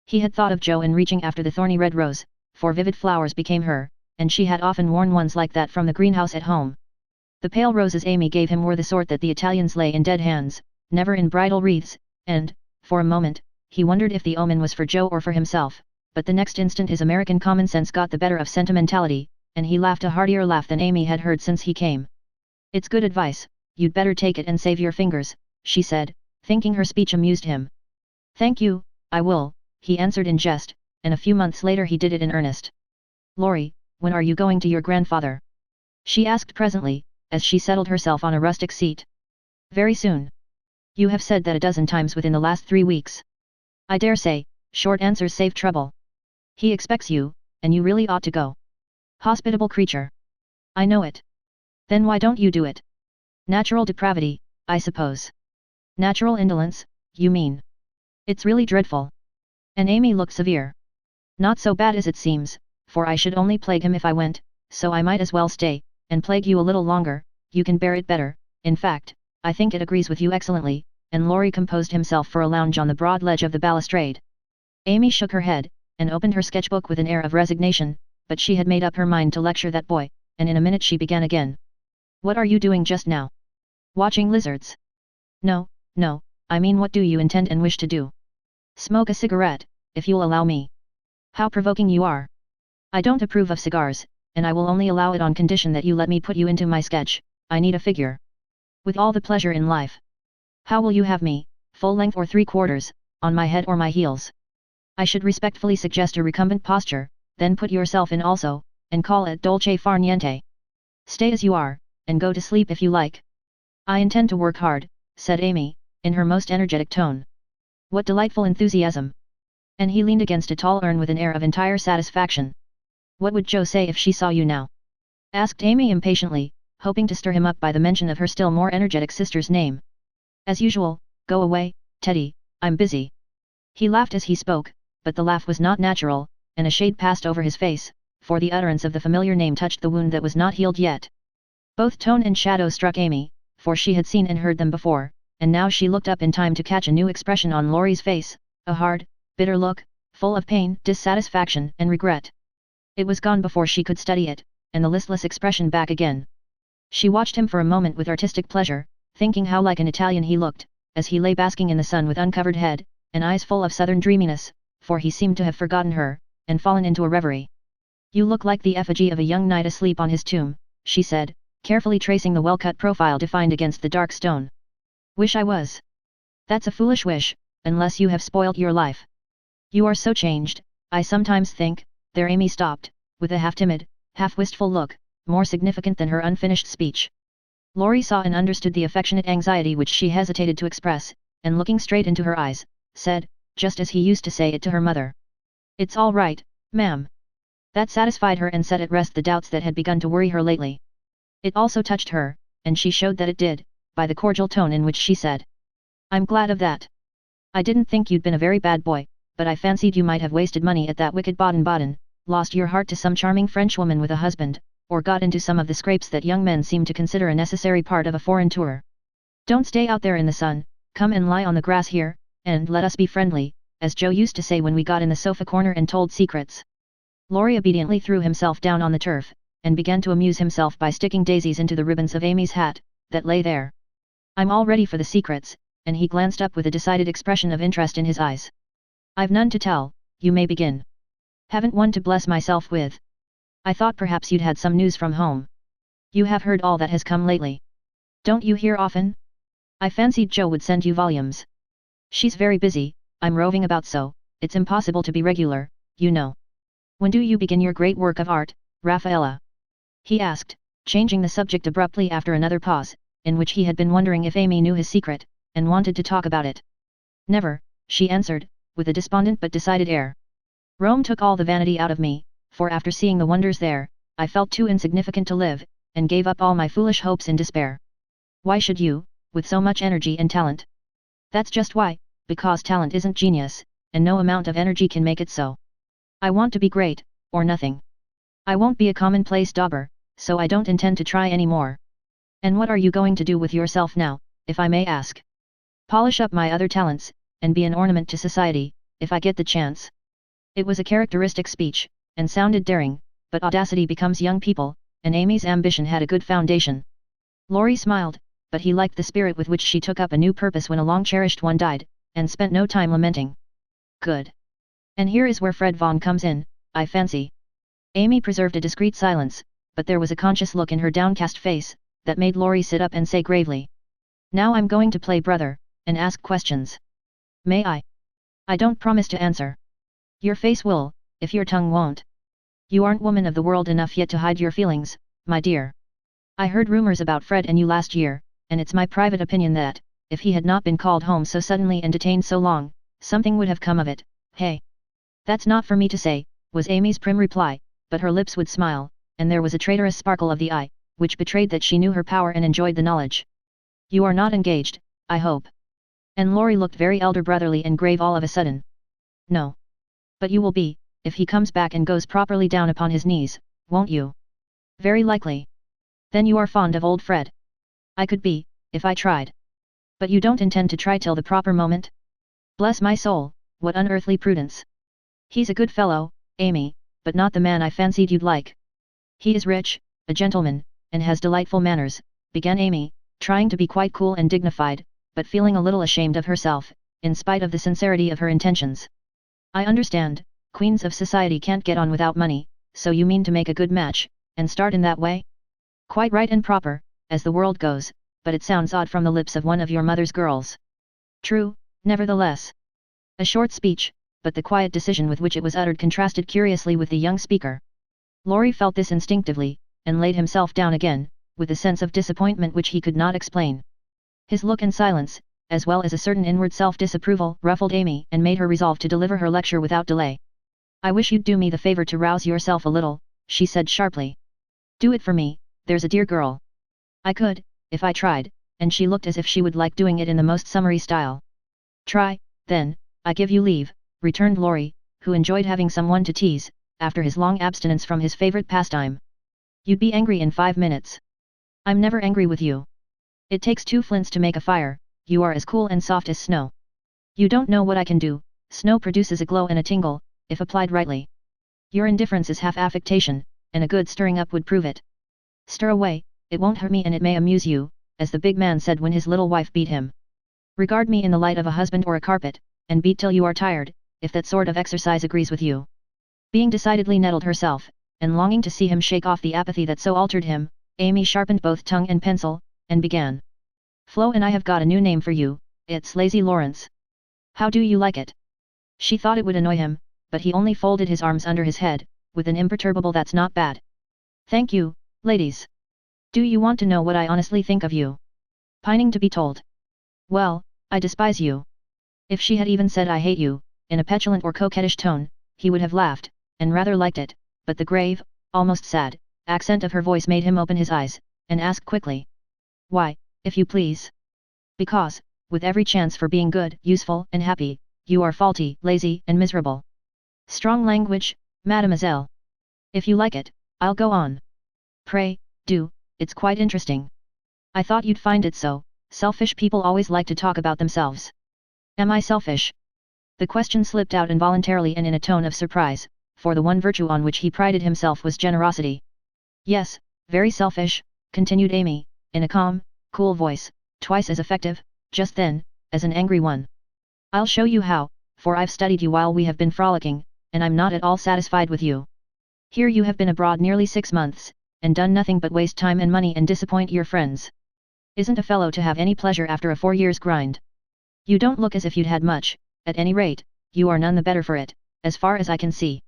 He had thought of Jo in reaching after the thorny red rose, for vivid flowers became her, and she had often worn ones like that from the greenhouse at home. The pale roses Amy gave him were the sort that the Italians lay in dead hands, never in bridal wreaths, and, for a moment, he wondered if the omen was for Jo or for himself, but the next instant his American common sense got the better of sentimentality, and he laughed a heartier laugh than Amy had heard since he came. It's good advice, you'd better take it and save your fingers, she said, thinking her speech amused him. Thank you, I will, he answered in jest, and a few months later he did it in earnest. Laurie, when are you going to your grandfather? She asked presently, as she settled herself on a rustic seat. Very soon. You have said that a dozen times within the last 3 weeks. I dare say, short answers save trouble. He expects you, and you really ought to go. Hospitable creature. I know it. Then why don't you do it? Natural depravity, I suppose. Natural indolence, you mean. It's really dreadful. And Amy looked severe. Not so bad as it seems, for I should only plague him if I went, so I might as well stay, and plague you a little longer, you can bear it better, in fact, I think it agrees with you excellently, and Laurie composed himself for a lounge on the broad ledge of the balustrade. Amy shook her head, and opened her sketchbook with an air of resignation, but she had made up her mind to lecture that boy, and in a minute she began again. What are you doing just now? Watching lizards? No, no, I mean what do you intend and wish to do? Smoke a cigarette, if you'll allow me. How provoking you are. I don't approve of cigars, and I will only allow it on condition that you let me put you into my sketch, I need a figure. With all the pleasure in life. How will you have me, full length or 3/4, on my head or my heels? I should respectfully suggest a recumbent posture, then put yourself in also, and call it dolce far niente. Stay as you are, and go to sleep if you like. I intend to work hard, said Amy, in her most energetic tone. What delightful enthusiasm! And he leaned against a tall urn with an air of entire satisfaction. What would Jo say if she saw you now? Asked Amy impatiently, hoping to stir him up by the mention of her still more energetic sister's name. As usual, go away, Teddy, I'm busy. He laughed as he spoke, but the laugh was not natural, and a shade passed over his face, for the utterance of the familiar name touched the wound that was not healed yet. Both tone and shadow struck Amy, for she had seen and heard them before, and now she looked up in time to catch a new expression on Laurie's face, a hard, bitter look, full of pain, dissatisfaction, and regret. It was gone before she could study it, and the listless expression back again. She watched him for a moment with artistic pleasure, thinking how like an Italian he looked, as he lay basking in the sun with uncovered head, and eyes full of southern dreaminess, for he seemed to have forgotten her, and fallen into a reverie. You look like the effigy of a young knight asleep on his tomb, she said, carefully tracing the well-cut profile defined against the dark stone. Wish I was. That's a foolish wish, unless you have spoilt your life. You are so changed, I sometimes think. There Amy stopped, with a half-timid, half-wistful look, more significant than her unfinished speech. Laurie saw and understood the affectionate anxiety which she hesitated to express, and looking straight into her eyes, said, just as he used to say it to her mother. It's all right, ma'am. That satisfied her and set at rest the doubts that had begun to worry her lately. It also touched her, and she showed that it did, by the cordial tone in which she said. I'm glad of that. I didn't think you'd been a very bad boy, but I fancied you might have wasted money at that wicked Baden-Baden, lost your heart to some charming Frenchwoman with a husband, or got into some of the scrapes that young men seem to consider a necessary part of a foreign tour. Don't stay out there in the sun, come and lie on the grass here, and let us be friendly, as Jo used to say when we got in the sofa corner and told secrets. Laurie obediently threw himself down on the turf, and began to amuse himself by sticking daisies into the ribbons of Amy's hat, that lay there. I'm all ready for the secrets, and he glanced up with a decided expression of interest in his eyes. I've none to tell, you may begin. Haven't one to bless myself with. I thought perhaps you'd had some news from home. You have heard all that has come lately. Don't you hear often? I fancied Jo would send you volumes. She's very busy, I'm roving about so, it's impossible to be regular, you know. When do you begin your great work of art, Raffaella? He asked, changing the subject abruptly after another pause, in which he had been wondering if Amy knew his secret, and wanted to talk about it. Never, she answered, with a despondent but decided air. Rome took all the vanity out of me, for after seeing the wonders there, I felt too insignificant to live, and gave up all my foolish hopes in despair. Why should you, with so much energy and talent? That's just why, because talent isn't genius, and no amount of energy can make it so. I want to be great, or nothing. I won't be a commonplace dauber, so I don't intend to try any more. And what are you going to do with yourself now, if I may ask? Polish up my other talents, and be an ornament to society, if I get the chance. It was a characteristic speech, and sounded daring, but audacity becomes young people, and Amy's ambition had a good foundation. Laurie smiled, but he liked the spirit with which she took up a new purpose when a long-cherished one died, and spent no time lamenting. Good. And here is where Fred Vaughan comes in, I fancy. Amy preserved a discreet silence, but there was a conscious look in her downcast face, that made Laurie sit up and say gravely. Now I'm going to play brother, and ask questions. May I? I don't promise to answer. Your face will, if your tongue won't. You aren't woman of the world enough yet to hide your feelings, my dear. I heard rumors about Fred and you last year, and it's my private opinion that, if he had not been called home so suddenly and detained so long, something would have come of it. Hey! That's not for me to say, was Amy's prim reply, but her lips would smile, and there was a traitorous sparkle of the eye, which betrayed that she knew her power and enjoyed the knowledge. You are not engaged, I hope. And Laurie looked very elder brotherly and grave all of a sudden. No. But you will be, if he comes back and goes properly down upon his knees, won't you? Very likely. Then you are fond of old Fred. I could be, if I tried. But you don't intend to try till the proper moment? Bless my soul, what unearthly prudence. He's a good fellow, Amy, but not the man I fancied you'd like. He is rich, a gentleman, and has delightful manners, began Amy, trying to be quite cool and dignified, but feeling a little ashamed of herself, in spite of the sincerity of her intentions. I understand, queens of society can't get on without money, so you mean to make a good match, and start in that way? Quite right and proper, as the world goes, but it sounds odd from the lips of one of your mother's girls. True, nevertheless. A short speech, but the quiet decision with which it was uttered contrasted curiously with the young speaker. Laurie felt this instinctively, and laid himself down again, with a sense of disappointment which he could not explain. His look and silence, as well as a certain inward self-disapproval, ruffled Amy and made her resolve to deliver her lecture without delay. I wish you'd do me the favor to rouse yourself a little, she said sharply. Do it for me, there's a dear girl. I could, if I tried, and she looked as if she would like doing it in the most summary style. Try, then, I give you leave, returned Laurie, who enjoyed having someone to tease, after his long abstinence from his favorite pastime. You'd be angry in 5 minutes. I'm never angry with you. It takes 2 flints to make a fire, you are as cool and soft as snow. You don't know what I can do, snow produces a glow and a tingle, if applied rightly. Your indifference is half affectation, and a good stirring up would prove it. Stir away, it won't hurt me and it may amuse you, as the big man said when his little wife beat him. Regard me in the light of a husband or a carpet, and beat till you are tired, if that sort of exercise agrees with you. Being decidedly nettled herself, and longing to see him shake off the apathy that so altered him, Amy sharpened both tongue and pencil, and began. Flo and I have got a new name for you, it's Lazy Lawrence. How do you like it? She thought it would annoy him, but he only folded his arms under his head, with an imperturbable that's not bad. Thank you, ladies. Do you want to know what I honestly think of you? Pining to be told. Well, I despise you. If she had even said I hate you, in a petulant or coquettish tone, he would have laughed, and rather liked it, but the grave, almost sad, accent of her voice made him open his eyes, and ask quickly. Why, if you please? Because, with every chance for being good, useful, and happy, you are faulty, lazy, and miserable. Strong language, mademoiselle. If you like it, I'll go on. Pray, do, it's quite interesting. I thought you'd find it so, selfish people always like to talk about themselves. Am I selfish? The question slipped out involuntarily and in a tone of surprise, for the one virtue on which he prided himself was generosity. Yes, very selfish, continued Amy, in a calm, cool voice, twice as effective, just then, as an angry one. I'll show you how, for I've studied you while we have been frolicking, and I'm not at all satisfied with you. Here you have been abroad nearly 6 months, and done nothing but waste time and money and disappoint your friends. Isn't a fellow to have any pleasure after a 4 years' grind? You don't look as if you'd had much, at any rate, you are none the better for it, as far as I can see.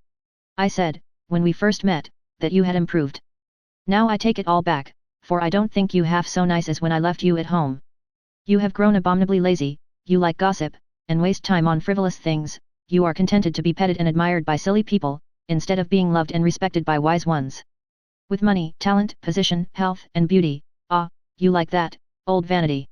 I said, when we first met, that you had improved. Now I take it all back, for I don't think you half so nice as when I left you at home. You have grown abominably lazy, you like gossip, and waste time on frivolous things, you are contented to be petted and admired by silly people, instead of being loved and respected by wise ones. With money, talent, position, health, and beauty, you like that, old vanity.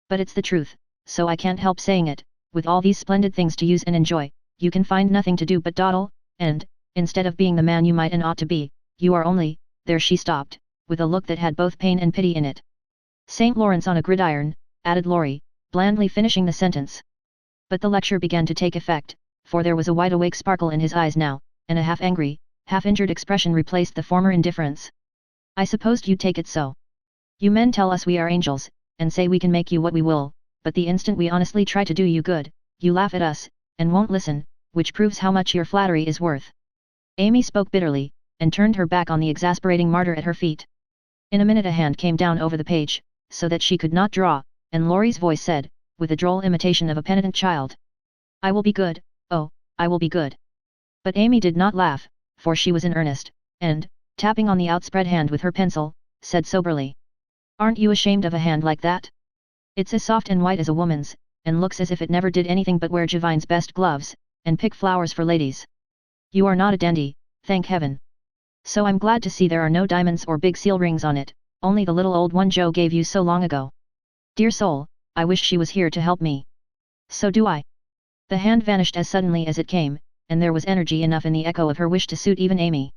But it's the truth, so I can't help saying it, with all these splendid things to use and enjoy, you can find nothing to do but dawdle, and, instead of being the man you might and ought to be, you are only, there she stopped, with a look that had both pain and pity in it. St. Lawrence on a gridiron, added Laurie, blandly finishing the sentence. But the lecture began to take effect, for there was a wide-awake sparkle in his eyes now, and a half-angry, half-injured expression replaced the former indifference. I supposed you'd take it so. You men tell us we are angels, and say we can make you what we will, but the instant we honestly try to do you good, you laugh at us, and won't listen, which proves how much your flattery is worth. Amy spoke bitterly, and turned her back on the exasperating martyr at her feet. In a minute a hand came down over the page, so that she could not draw, and Laurie's voice said, with a droll imitation of a penitent child, "I will be good, oh, I will be good." But Amy did not laugh, for she was in earnest, and, tapping on the outspread hand with her pencil, said soberly, "Aren't you ashamed of a hand like that? It's as soft and white as a woman's, and looks as if it never did anything but wear Javine's best gloves, and pick flowers for ladies. You are not a dandy, thank heaven. So I'm glad to see there are no diamonds or big seal rings on it, only the little old one Joe gave you so long ago. Dear soul, I wish she was here to help me." "So do I." The hand vanished as suddenly as it came, and there was energy enough in the echo of her wish to suit even Amy.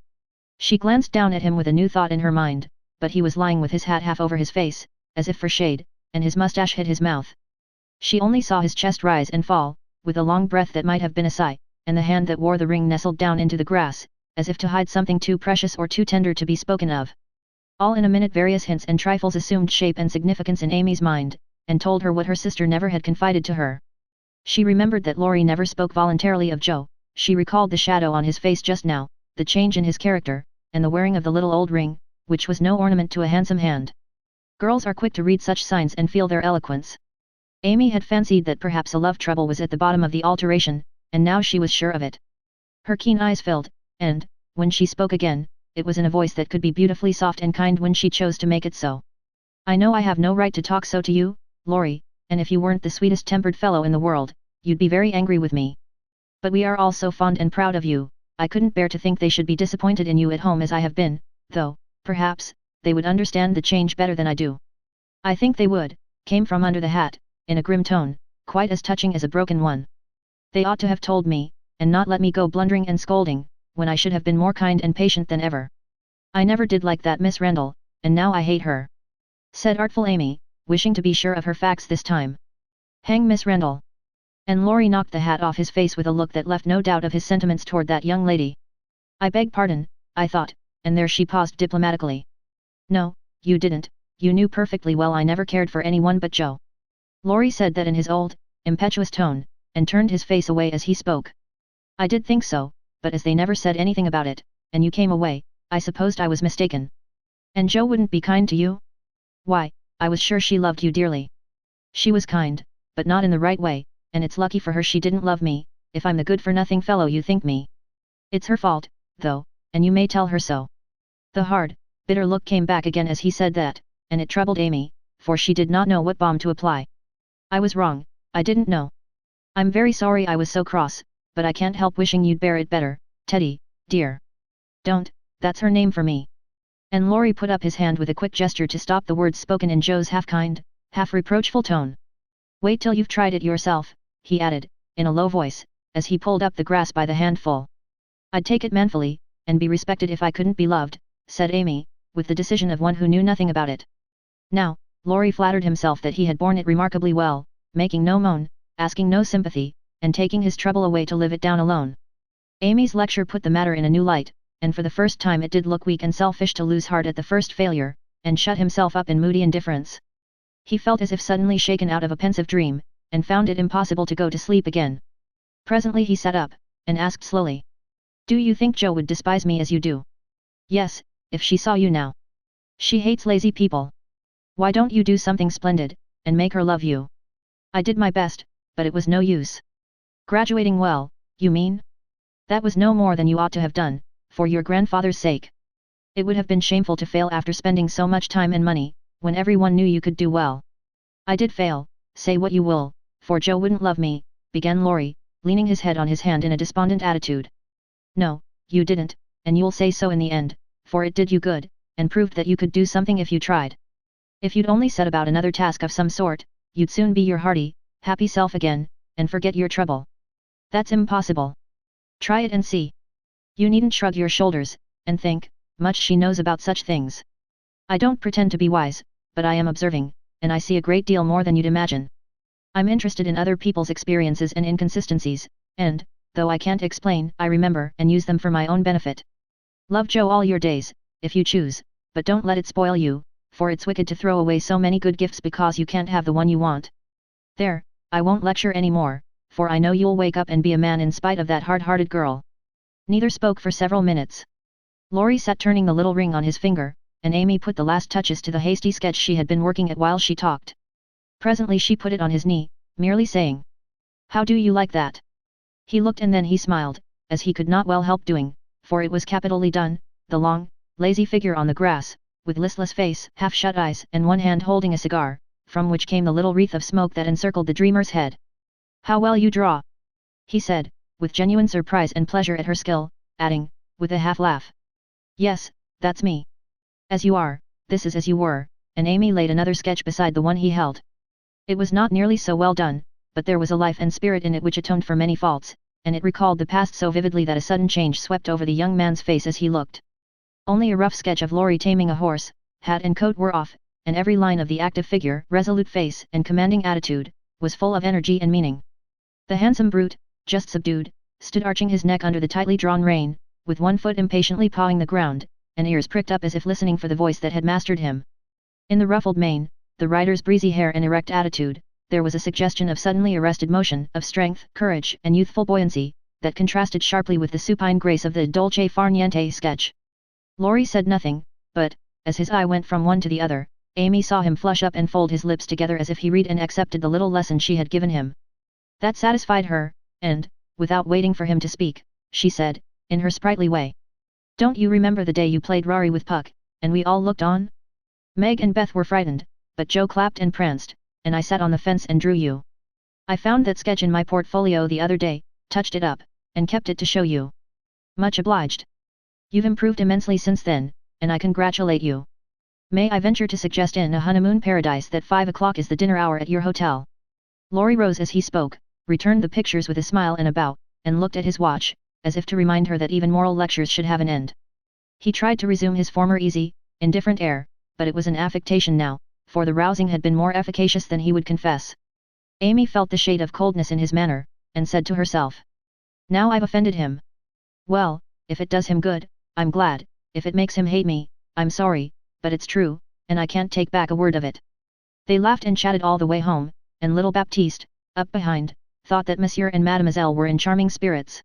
She glanced down at him with a new thought in her mind, but he was lying with his hat half over his face, as if for shade, and his mustache hid his mouth. She only saw his chest rise and fall, with a long breath that might have been a sigh, and the hand that wore the ring nestled down into the grass, as if to hide something too precious or too tender to be spoken of. All in a minute various hints and trifles assumed shape and significance in Amy's mind, and told her what her sister never had confided to her. She remembered that Laurie never spoke voluntarily of Joe, she recalled the shadow on his face just now, the change in his character, and the wearing of the little old ring, which was no ornament to a handsome hand. Girls are quick to read such signs and feel their eloquence. Amy had fancied that perhaps a love trouble was at the bottom of the alteration, and now she was sure of it. Her keen eyes filled, and, when she spoke again, it was in a voice that could be beautifully soft and kind when she chose to make it so. "I know I have no right to talk so to you, Laurie, and if you weren't the sweetest tempered fellow in the world, you'd be very angry with me. But we are all so fond and proud of you, I couldn't bear to think they should be disappointed in you at home as I have been, though, perhaps, they would understand the change better than I do." "I think they would," came from under the hat, in a grim tone, quite as touching as a broken one. "They ought to have told me, and not let me go blundering and scolding, when I should have been more kind and patient than ever. I never did like that Miss Rendell, and now I hate her," said artful Amy, wishing to be sure of her facts this time. "Hang Miss Rendell." And Laurie knocked the hat off his face with a look that left no doubt of his sentiments toward that young lady. "I beg pardon, I thought," and there she paused diplomatically. "No, you didn't, you knew perfectly well I never cared for anyone but Joe." Laurie said that in his old, impetuous tone, and turned his face away as he spoke. "I did think so, but as they never said anything about it, and you came away, I supposed I was mistaken. And Joe wouldn't be kind to you? Why, I was sure she loved you dearly. She was kind, but not in the right way, and it's lucky for her she didn't love me, if I'm the good-for-nothing fellow you think me. It's her fault, though, and you may tell her so." The hard, bitter look came back again as he said that, and it troubled Amy, for she did not know what balm to apply. "I was wrong, I didn't know. I'm very sorry I was so cross, but I can't help wishing you'd bear it better, Teddy, dear. Don't, that's her name for me." And Laurie put up his hand with a quick gesture to stop the words spoken in Joe's half-kind, half-reproachful tone. "Wait till you've tried it yourself," he added, in a low voice, as he pulled up the grass by the handful. "I'd take it manfully, and be respected if I couldn't be loved," said Amy, with the decision of one who knew nothing about it. Now, Laurie flattered himself that he had borne it remarkably well, making no moan, asking no sympathy, and taking his trouble away to live it down alone. Amy's lecture put the matter in a new light, and for the first time it did look weak and selfish to lose heart at the first failure, and shut himself up in moody indifference. He felt as if suddenly shaken out of a pensive dream, and found it impossible to go to sleep again. Presently he sat up, and asked slowly. "Do you think Joe would despise me as you do?" "Yes, if she saw you now. She hates lazy people. Why don't you do something splendid, and make her love you?" "I did my best, but it was no use." "Graduating well, you mean? That was no more than you ought to have done, for your grandfather's sake. It would have been shameful to fail after spending so much time and money, when everyone knew you could do well." "I did fail, say what you will, for Joe wouldn't love me," began Laurie, leaning his head on his hand in a despondent attitude. "No, you didn't, and you'll say so in the end, for it did you good, and proved that you could do something if you tried. If you'd only set about another task of some sort, you'd soon be your hearty, happy self again, and forget your trouble. That's impossible. Try it and see. You needn't shrug your shoulders, and think, much she knows about such things. I don't pretend to be wise, but I am observing, and I see a great deal more than you'd imagine. I'm interested in other people's experiences and inconsistencies, and, though I can't explain, I remember and use them for my own benefit. Love Joe all your days, if you choose, but don't let it spoil you, for it's wicked to throw away so many good gifts because you can't have the one you want. There, I won't lecture any more, for I know you'll wake up and be a man in spite of that hard-hearted girl." Neither spoke for several minutes. Laurie sat turning the little ring on his finger, and Amy put the last touches to the hasty sketch she had been working at while she talked. Presently she put it on his knee, merely saying, "How do you like that?" He looked and then he smiled, as he could not well help doing, for it was capitally done, the long, lazy figure on the grass, with listless face, half-shut eyes and one hand holding a cigar, from which came the little wreath of smoke that encircled the dreamer's head. "How well you draw!" he said, with genuine surprise and pleasure at her skill, adding, with a half-laugh, "Yes, that's me. As you are, this is as you were," and Amy laid another sketch beside the one he held. It was not nearly so well done, but there was a life and spirit in it which atoned for many faults, and it recalled the past so vividly that a sudden change swept over the young man's face as he looked. Only a rough sketch of Laurie taming a horse, hat and coat were off, and every line of the active figure, resolute face and commanding attitude, was full of energy and meaning. The handsome brute, just subdued, stood arching his neck under the tightly drawn rein, with one foot impatiently pawing the ground, and ears pricked up as if listening for the voice that had mastered him. In the ruffled mane, the rider's breezy hair and erect attitude, there was a suggestion of suddenly arrested motion, of strength, courage, and youthful buoyancy, that contrasted sharply with the supine grace of the dolce far niente sketch. Laurie said nothing, but, as his eye went from one to the other, Amy saw him flush up and fold his lips together as if he read and accepted the little lesson she had given him. That satisfied her, and, without waiting for him to speak, she said, in her sprightly way, "Don't you remember the day you played Rari with Puck, and we all looked on? Meg and Beth were frightened, but Joe clapped and pranced, and I sat on the fence and drew you. I found that sketch in my portfolio the other day, touched it up, and kept it to show you. Much obliged. You've improved immensely since then, and I congratulate you. May I venture to suggest in a honeymoon paradise that 5 o'clock is the dinner hour at your hotel?" Laurie rose as he spoke, returned the pictures with a smile and a bow, and looked at his watch, as if to remind her that even moral lectures should have an end. He tried to resume his former easy, indifferent air, but it was an affectation now, for the rousing had been more efficacious than he would confess. Amy felt the shade of coldness in his manner, and said to herself, "Now I've offended him. Well, if it does him good, I'm glad, if it makes him hate me, I'm sorry, but it's true, and I can't take back a word of it." They laughed and chatted all the way home, and little Baptiste, up behind, thought that Monsieur and Mademoiselle were in charming spirits.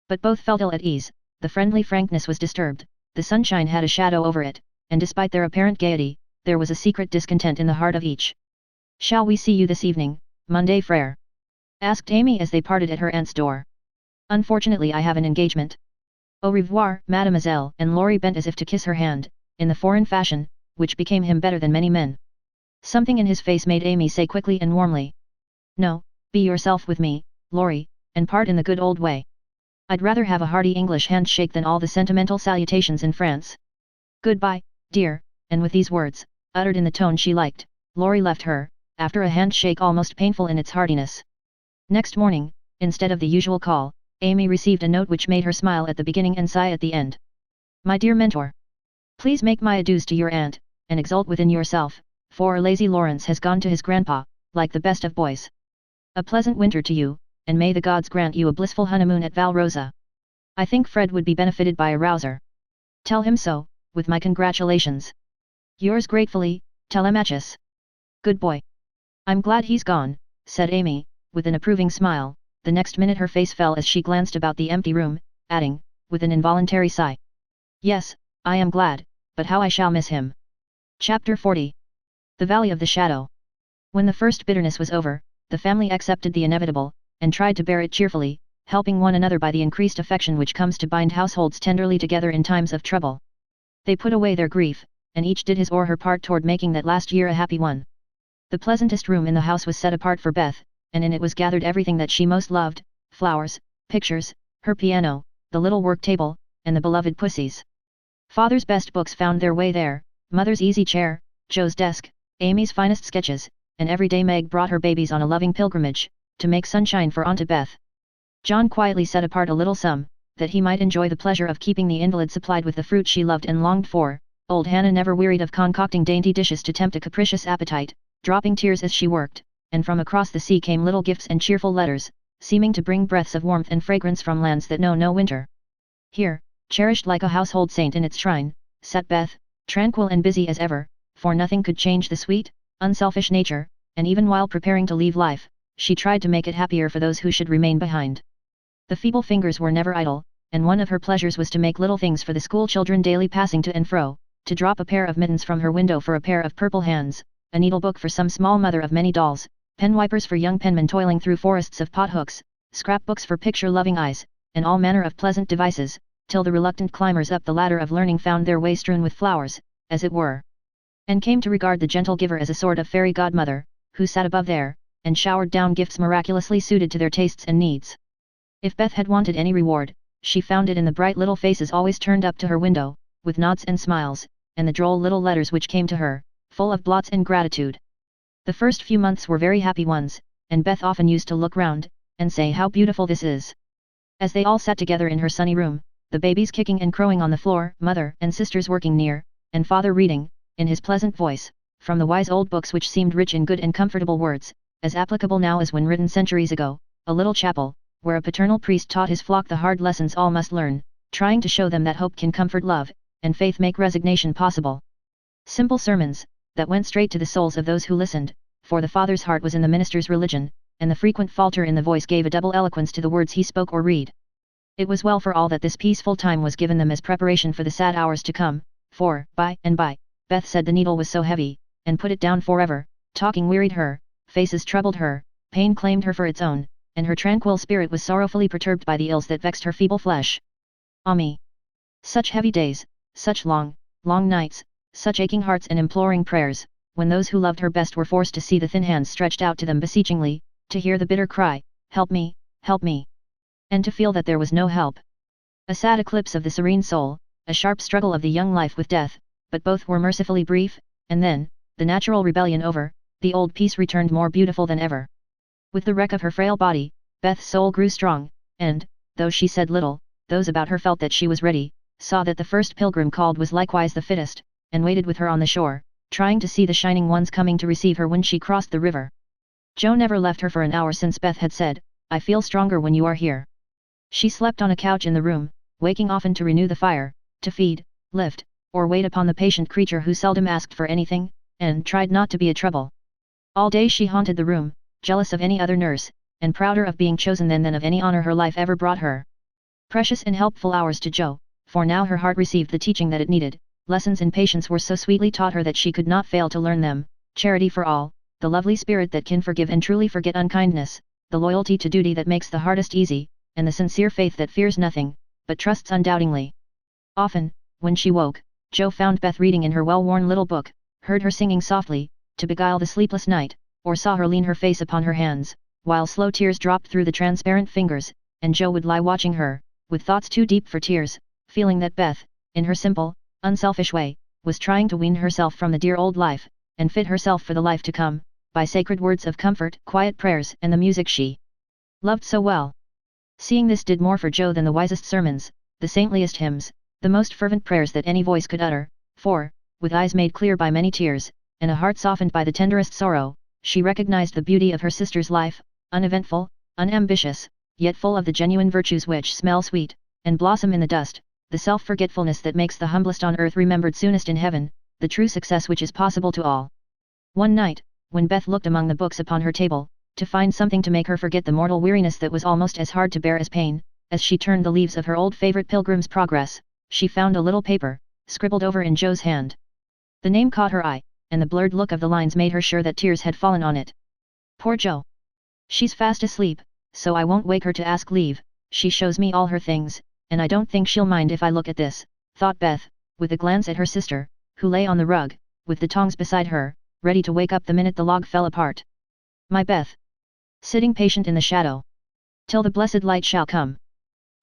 But both felt ill at ease, the friendly frankness was disturbed, the sunshine had a shadow over it, and despite their apparent gaiety, there was a secret discontent in the heart of each. "Shall we see you this evening, Monday Frere?" asked Amy as they parted at her aunt's door. "Unfortunately I have an engagement." "Au revoir, Mademoiselle," and Laurie bent as if to kiss her hand, in the foreign fashion, which became him better than many men. Something in his face made Amy say quickly and warmly, "No, be yourself with me, Laurie, and part in the good old way. I'd rather have a hearty English handshake than all the sentimental salutations in France. Goodbye, dear," and with these words, uttered in the tone she liked, Laurie left her, after a handshake almost painful in its heartiness. Next morning, instead of the usual call, Amy received a note which made her smile at the beginning and sigh at the end. "My dear mentor, please make my adieus to your aunt, and exult within yourself, for lazy Lawrence has gone to his grandpa, like the best of boys. A pleasant winter to you, and may the gods grant you a blissful honeymoon at Val Rosa. I think Fred would be benefited by a rouser. Tell him so, with my congratulations. Yours gratefully, Telemachus." "Good boy. I'm glad he's gone," said Amy, with an approving smile. The next minute her face fell as she glanced about the empty room, adding, with an involuntary sigh, "Yes, I am glad, but how I shall miss him." Chapter 40. The Valley of the Shadow. When the first bitterness was over, the family accepted the inevitable, and tried to bear it cheerfully, helping one another by the increased affection which comes to bind households tenderly together in times of trouble. They put away their grief, and each did his or her part toward making that last year a happy one. The pleasantest room in the house was set apart for Beth, and in it was gathered everything that she most loved: flowers, pictures, her piano, the little work table, and the beloved pussies. Father's best books found their way there, Mother's easy chair, Joe's desk, Amy's finest sketches, and every day Meg brought her babies on a loving pilgrimage, to make sunshine for Aunt Beth. John quietly set apart a little sum, that he might enjoy the pleasure of keeping the invalid supplied with the fruit she loved and longed for. Old Hannah never wearied of concocting dainty dishes to tempt a capricious appetite, dropping tears as she worked, and from across the sea came little gifts and cheerful letters, seeming to bring breaths of warmth and fragrance from lands that know no winter. Here, cherished like a household saint in its shrine, sat Beth, tranquil and busy as ever, for nothing could change the sweet, unselfish nature, and even while preparing to leave life, she tried to make it happier for those who should remain behind. The feeble fingers were never idle, and one of her pleasures was to make little things for the school children daily passing to and fro, to drop a pair of mittens from her window for a pair of purple hands, a needlebook for some small mother of many dolls, pen wipers for young penmen toiling through forests of pothooks, scrapbooks for picture-loving eyes, and all manner of pleasant devices, till the reluctant climbers up the ladder of learning found their way strewn with flowers, as it were, and came to regard the gentle giver as a sort of fairy godmother, who sat above there, and showered down gifts miraculously suited to their tastes and needs. If Beth had wanted any reward, she found it in the bright little faces always turned up to her window, with nods and smiles, and the droll little letters which came to her, full of blots and gratitude. The first few months were very happy ones, and Beth often used to look round, and say how beautiful this is. As they all sat together in her sunny room, the babies kicking and crowing on the floor, mother and sisters working near, and father reading, in his pleasant voice, from the wise old books which seemed rich in good and comfortable words, as applicable now as when written centuries ago, a little chapel, where a paternal priest taught his flock the hard lessons all must learn, trying to show them that hope can comfort love, and faith make resignation possible. Simple sermons, that went straight to the souls of those who listened, for the father's heart was in the minister's religion, and the frequent falter in the voice gave a double eloquence to the words he spoke or read. It was well for all that this peaceful time was given them as preparation for the sad hours to come, for, by and by, Beth said the needle was so heavy, and put it down forever, talking wearied her, faces troubled her, pain claimed her for its own, and her tranquil spirit was sorrowfully perturbed by the ills that vexed her feeble flesh. Ah me! Such heavy days, such long, long nights, such aching hearts and imploring prayers, when those who loved her best were forced to see the thin hands stretched out to them beseechingly, to hear the bitter cry, help me, and to feel that there was no help. A sad eclipse of the serene soul, a sharp struggle of the young life with death, but both were mercifully brief, and then, the natural rebellion over, the old peace returned more beautiful than ever. With the wreck of her frail body, Beth's soul grew strong, and, though she said little, those about her felt that she was ready, saw that the first pilgrim called was likewise the fittest, and waited with her on the shore, trying to see the shining ones coming to receive her when she crossed the river. Joe never left her for an hour since Beth had said, I feel stronger when you are here. She slept on a couch in the room, waking often to renew the fire, to feed, lift, or wait upon the patient creature who seldom asked for anything, and tried not to be a trouble. All day she haunted the room, jealous of any other nurse, and prouder of being chosen than of any honor her life ever brought her. Precious and helpful hours to Joe, for now her heart received the teaching that it needed, lessons in patience were so sweetly taught her that she could not fail to learn them, charity for all, the lovely spirit that can forgive and truly forget unkindness, the loyalty to duty that makes the hardest easy, and the sincere faith that fears nothing, but trusts undoubtingly. Often, when she woke, Joe found Beth reading in her well-worn little book, heard her singing softly, to beguile the sleepless night, or saw her lean her face upon her hands, while slow tears dropped through the transparent fingers, and Joe would lie watching her, with thoughts too deep for tears, feeling that Beth, in her simple, unselfish way, was trying to wean herself from the dear old life, and fit herself for the life to come, by sacred words of comfort, quiet prayers and the music she loved so well. Seeing this did more for Joe than the wisest sermons, the saintliest hymns, the most fervent prayers that any voice could utter, for, with eyes made clear by many tears, and a heart softened by the tenderest sorrow, she recognized the beauty of her sister's life, uneventful, unambitious, yet full of the genuine virtues which smell sweet, and blossom in the dust, the self-forgetfulness that makes the humblest on earth remembered soonest in heaven, the true success which is possible to all. One night, when Beth looked among the books upon her table, to find something to make her forget the mortal weariness that was almost as hard to bear as pain, as she turned the leaves of her old favorite Pilgrim's Progress, she found a little paper, scribbled over in Joe's hand. The name caught her eye, and the blurred look of the lines made her sure that tears had fallen on it. Poor Joe! She's fast asleep, so I won't wake her to ask leave. She shows me all her things, and I don't think she'll mind if I look at this, thought Beth, with a glance at her sister, who lay on the rug, with the tongs beside her, ready to wake up the minute the log fell apart. My Beth! Sitting patient in the shadow, till the blessed light shall come.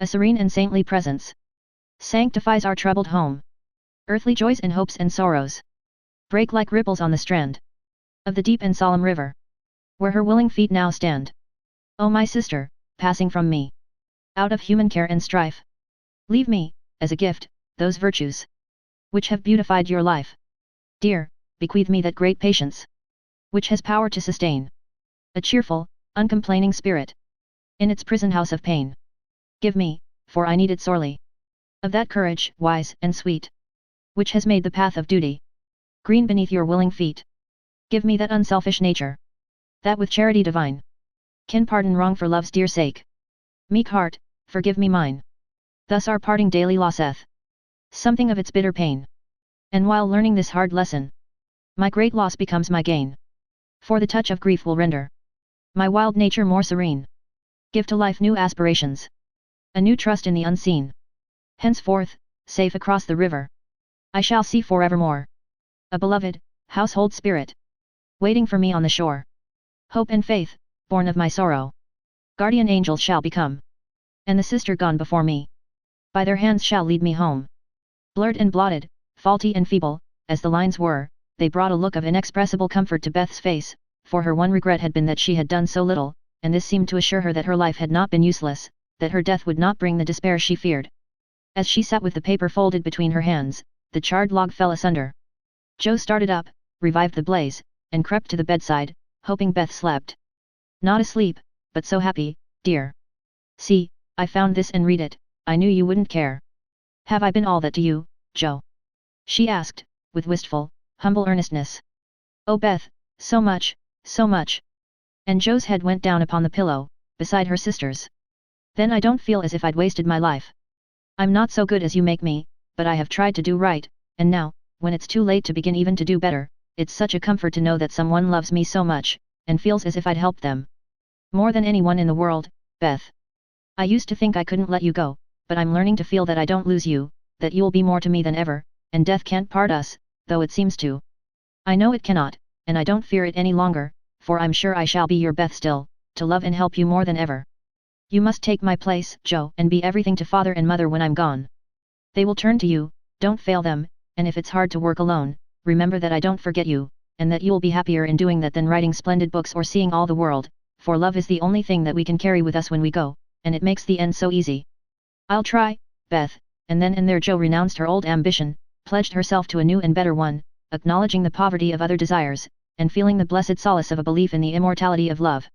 A serene and saintly presence sanctifies our troubled home. Earthly joys and hopes and sorrows break like ripples on the strand of the deep and solemn river, where her willing feet now stand. O my sister, passing from me, out of human care and strife, leave me, as a gift, those virtues which have beautified your life. Dear, bequeath me that great patience which has power to sustain a cheerful, uncomplaining spirit in its prison house of pain. Give me, for I need it sorely, of that courage, wise and sweet, which has made the path of duty green beneath your willing feet. Give me that unselfish nature, that with charity divine can pardon wrong for love's dear sake. Meek heart, forgive me mine. Thus our parting daily losseth something of its bitter pain. And while learning this hard lesson, my great loss becomes my gain. For the touch of grief will render my wild nature more serene. Give to life new aspirations. A new trust in the unseen. Henceforth, safe across the river, I shall see forevermore a beloved, household spirit, waiting for me on the shore. Hope and faith, born of my sorrow, guardian angels shall become. And the sister gone before me, by their hands shall lead me home. Blurred and blotted, faulty and feeble, as the lines were, they brought a look of inexpressible comfort to Beth's face, for her one regret had been that she had done so little, and this seemed to assure her that her life had not been useless, that her death would not bring the despair she feared. As she sat with the paper folded between her hands, the charred log fell asunder. Joe started up, revived the blaze, and crept to the bedside, hoping Beth slept. Not asleep, but so happy, dear. See, I found this and read it, I knew you wouldn't care. Have I been all that to you, Joe? She asked, with wistful, humble earnestness. Oh Beth, so much, so much. And Joe's head went down upon the pillow, beside her sister's. Then I don't feel as if I'd wasted my life. I'm not so good as you make me, but I have tried to do right, and now, when it's too late to begin even to do better, it's such a comfort to know that someone loves me so much, and feels as if I'd helped them. More than anyone in the world, Beth. I used to think I couldn't let you go, but I'm learning to feel that I don't lose you, that you'll be more to me than ever, and death can't part us, though it seems to. I know it cannot, and I don't fear it any longer, for I'm sure I shall be your Beth still, to love and help you more than ever. You must take my place, Joe, and be everything to father and mother when I'm gone. They will turn to you, don't fail them, and if it's hard to work alone, remember that I don't forget you, and that you'll be happier in doing that than writing splendid books or seeing all the world, for love is the only thing that we can carry with us when we go, and it makes the end so easy. I'll try, Beth, and then and there Joe renounced her old ambition, pledged herself to a new and better one, acknowledging the poverty of other desires, and feeling the blessed solace of a belief in the immortality of love.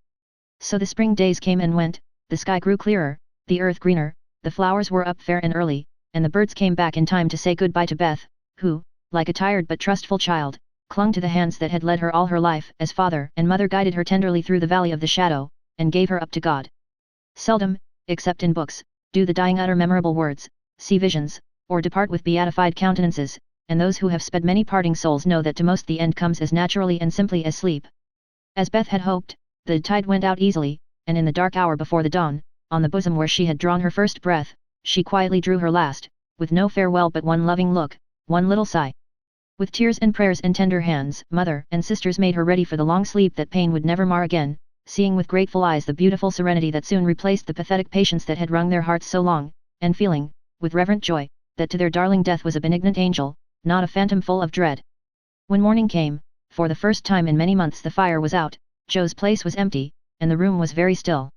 So the spring days came and went, the sky grew clearer, the earth greener, the flowers were up fair and early, and the birds came back in time to say goodbye to Beth, who, like a tired but trustful child, clung to the hands that had led her all her life as father and mother guided her tenderly through the valley of the shadow, and gave her up to God. Seldom, except in books, do the dying utter memorable words, see visions, or depart with beatified countenances, and those who have sped many parting souls know that to most the end comes as naturally and simply as sleep. As Beth had hoped, the tide went out easily, and in the dark hour before the dawn, on the bosom where she had drawn her first breath, she quietly drew her last, with no farewell but one loving look, one little sigh. With tears and prayers and tender hands, mother and sisters made her ready for the long sleep that pain would never mar again, seeing with grateful eyes the beautiful serenity that soon replaced the pathetic patience that had wrung their hearts so long, and feeling, with reverent joy, that to their darling death was a benignant angel, not a phantom full of dread. When morning came, for the first time in many months the fire was out, Joe's place was empty, and the room was very still.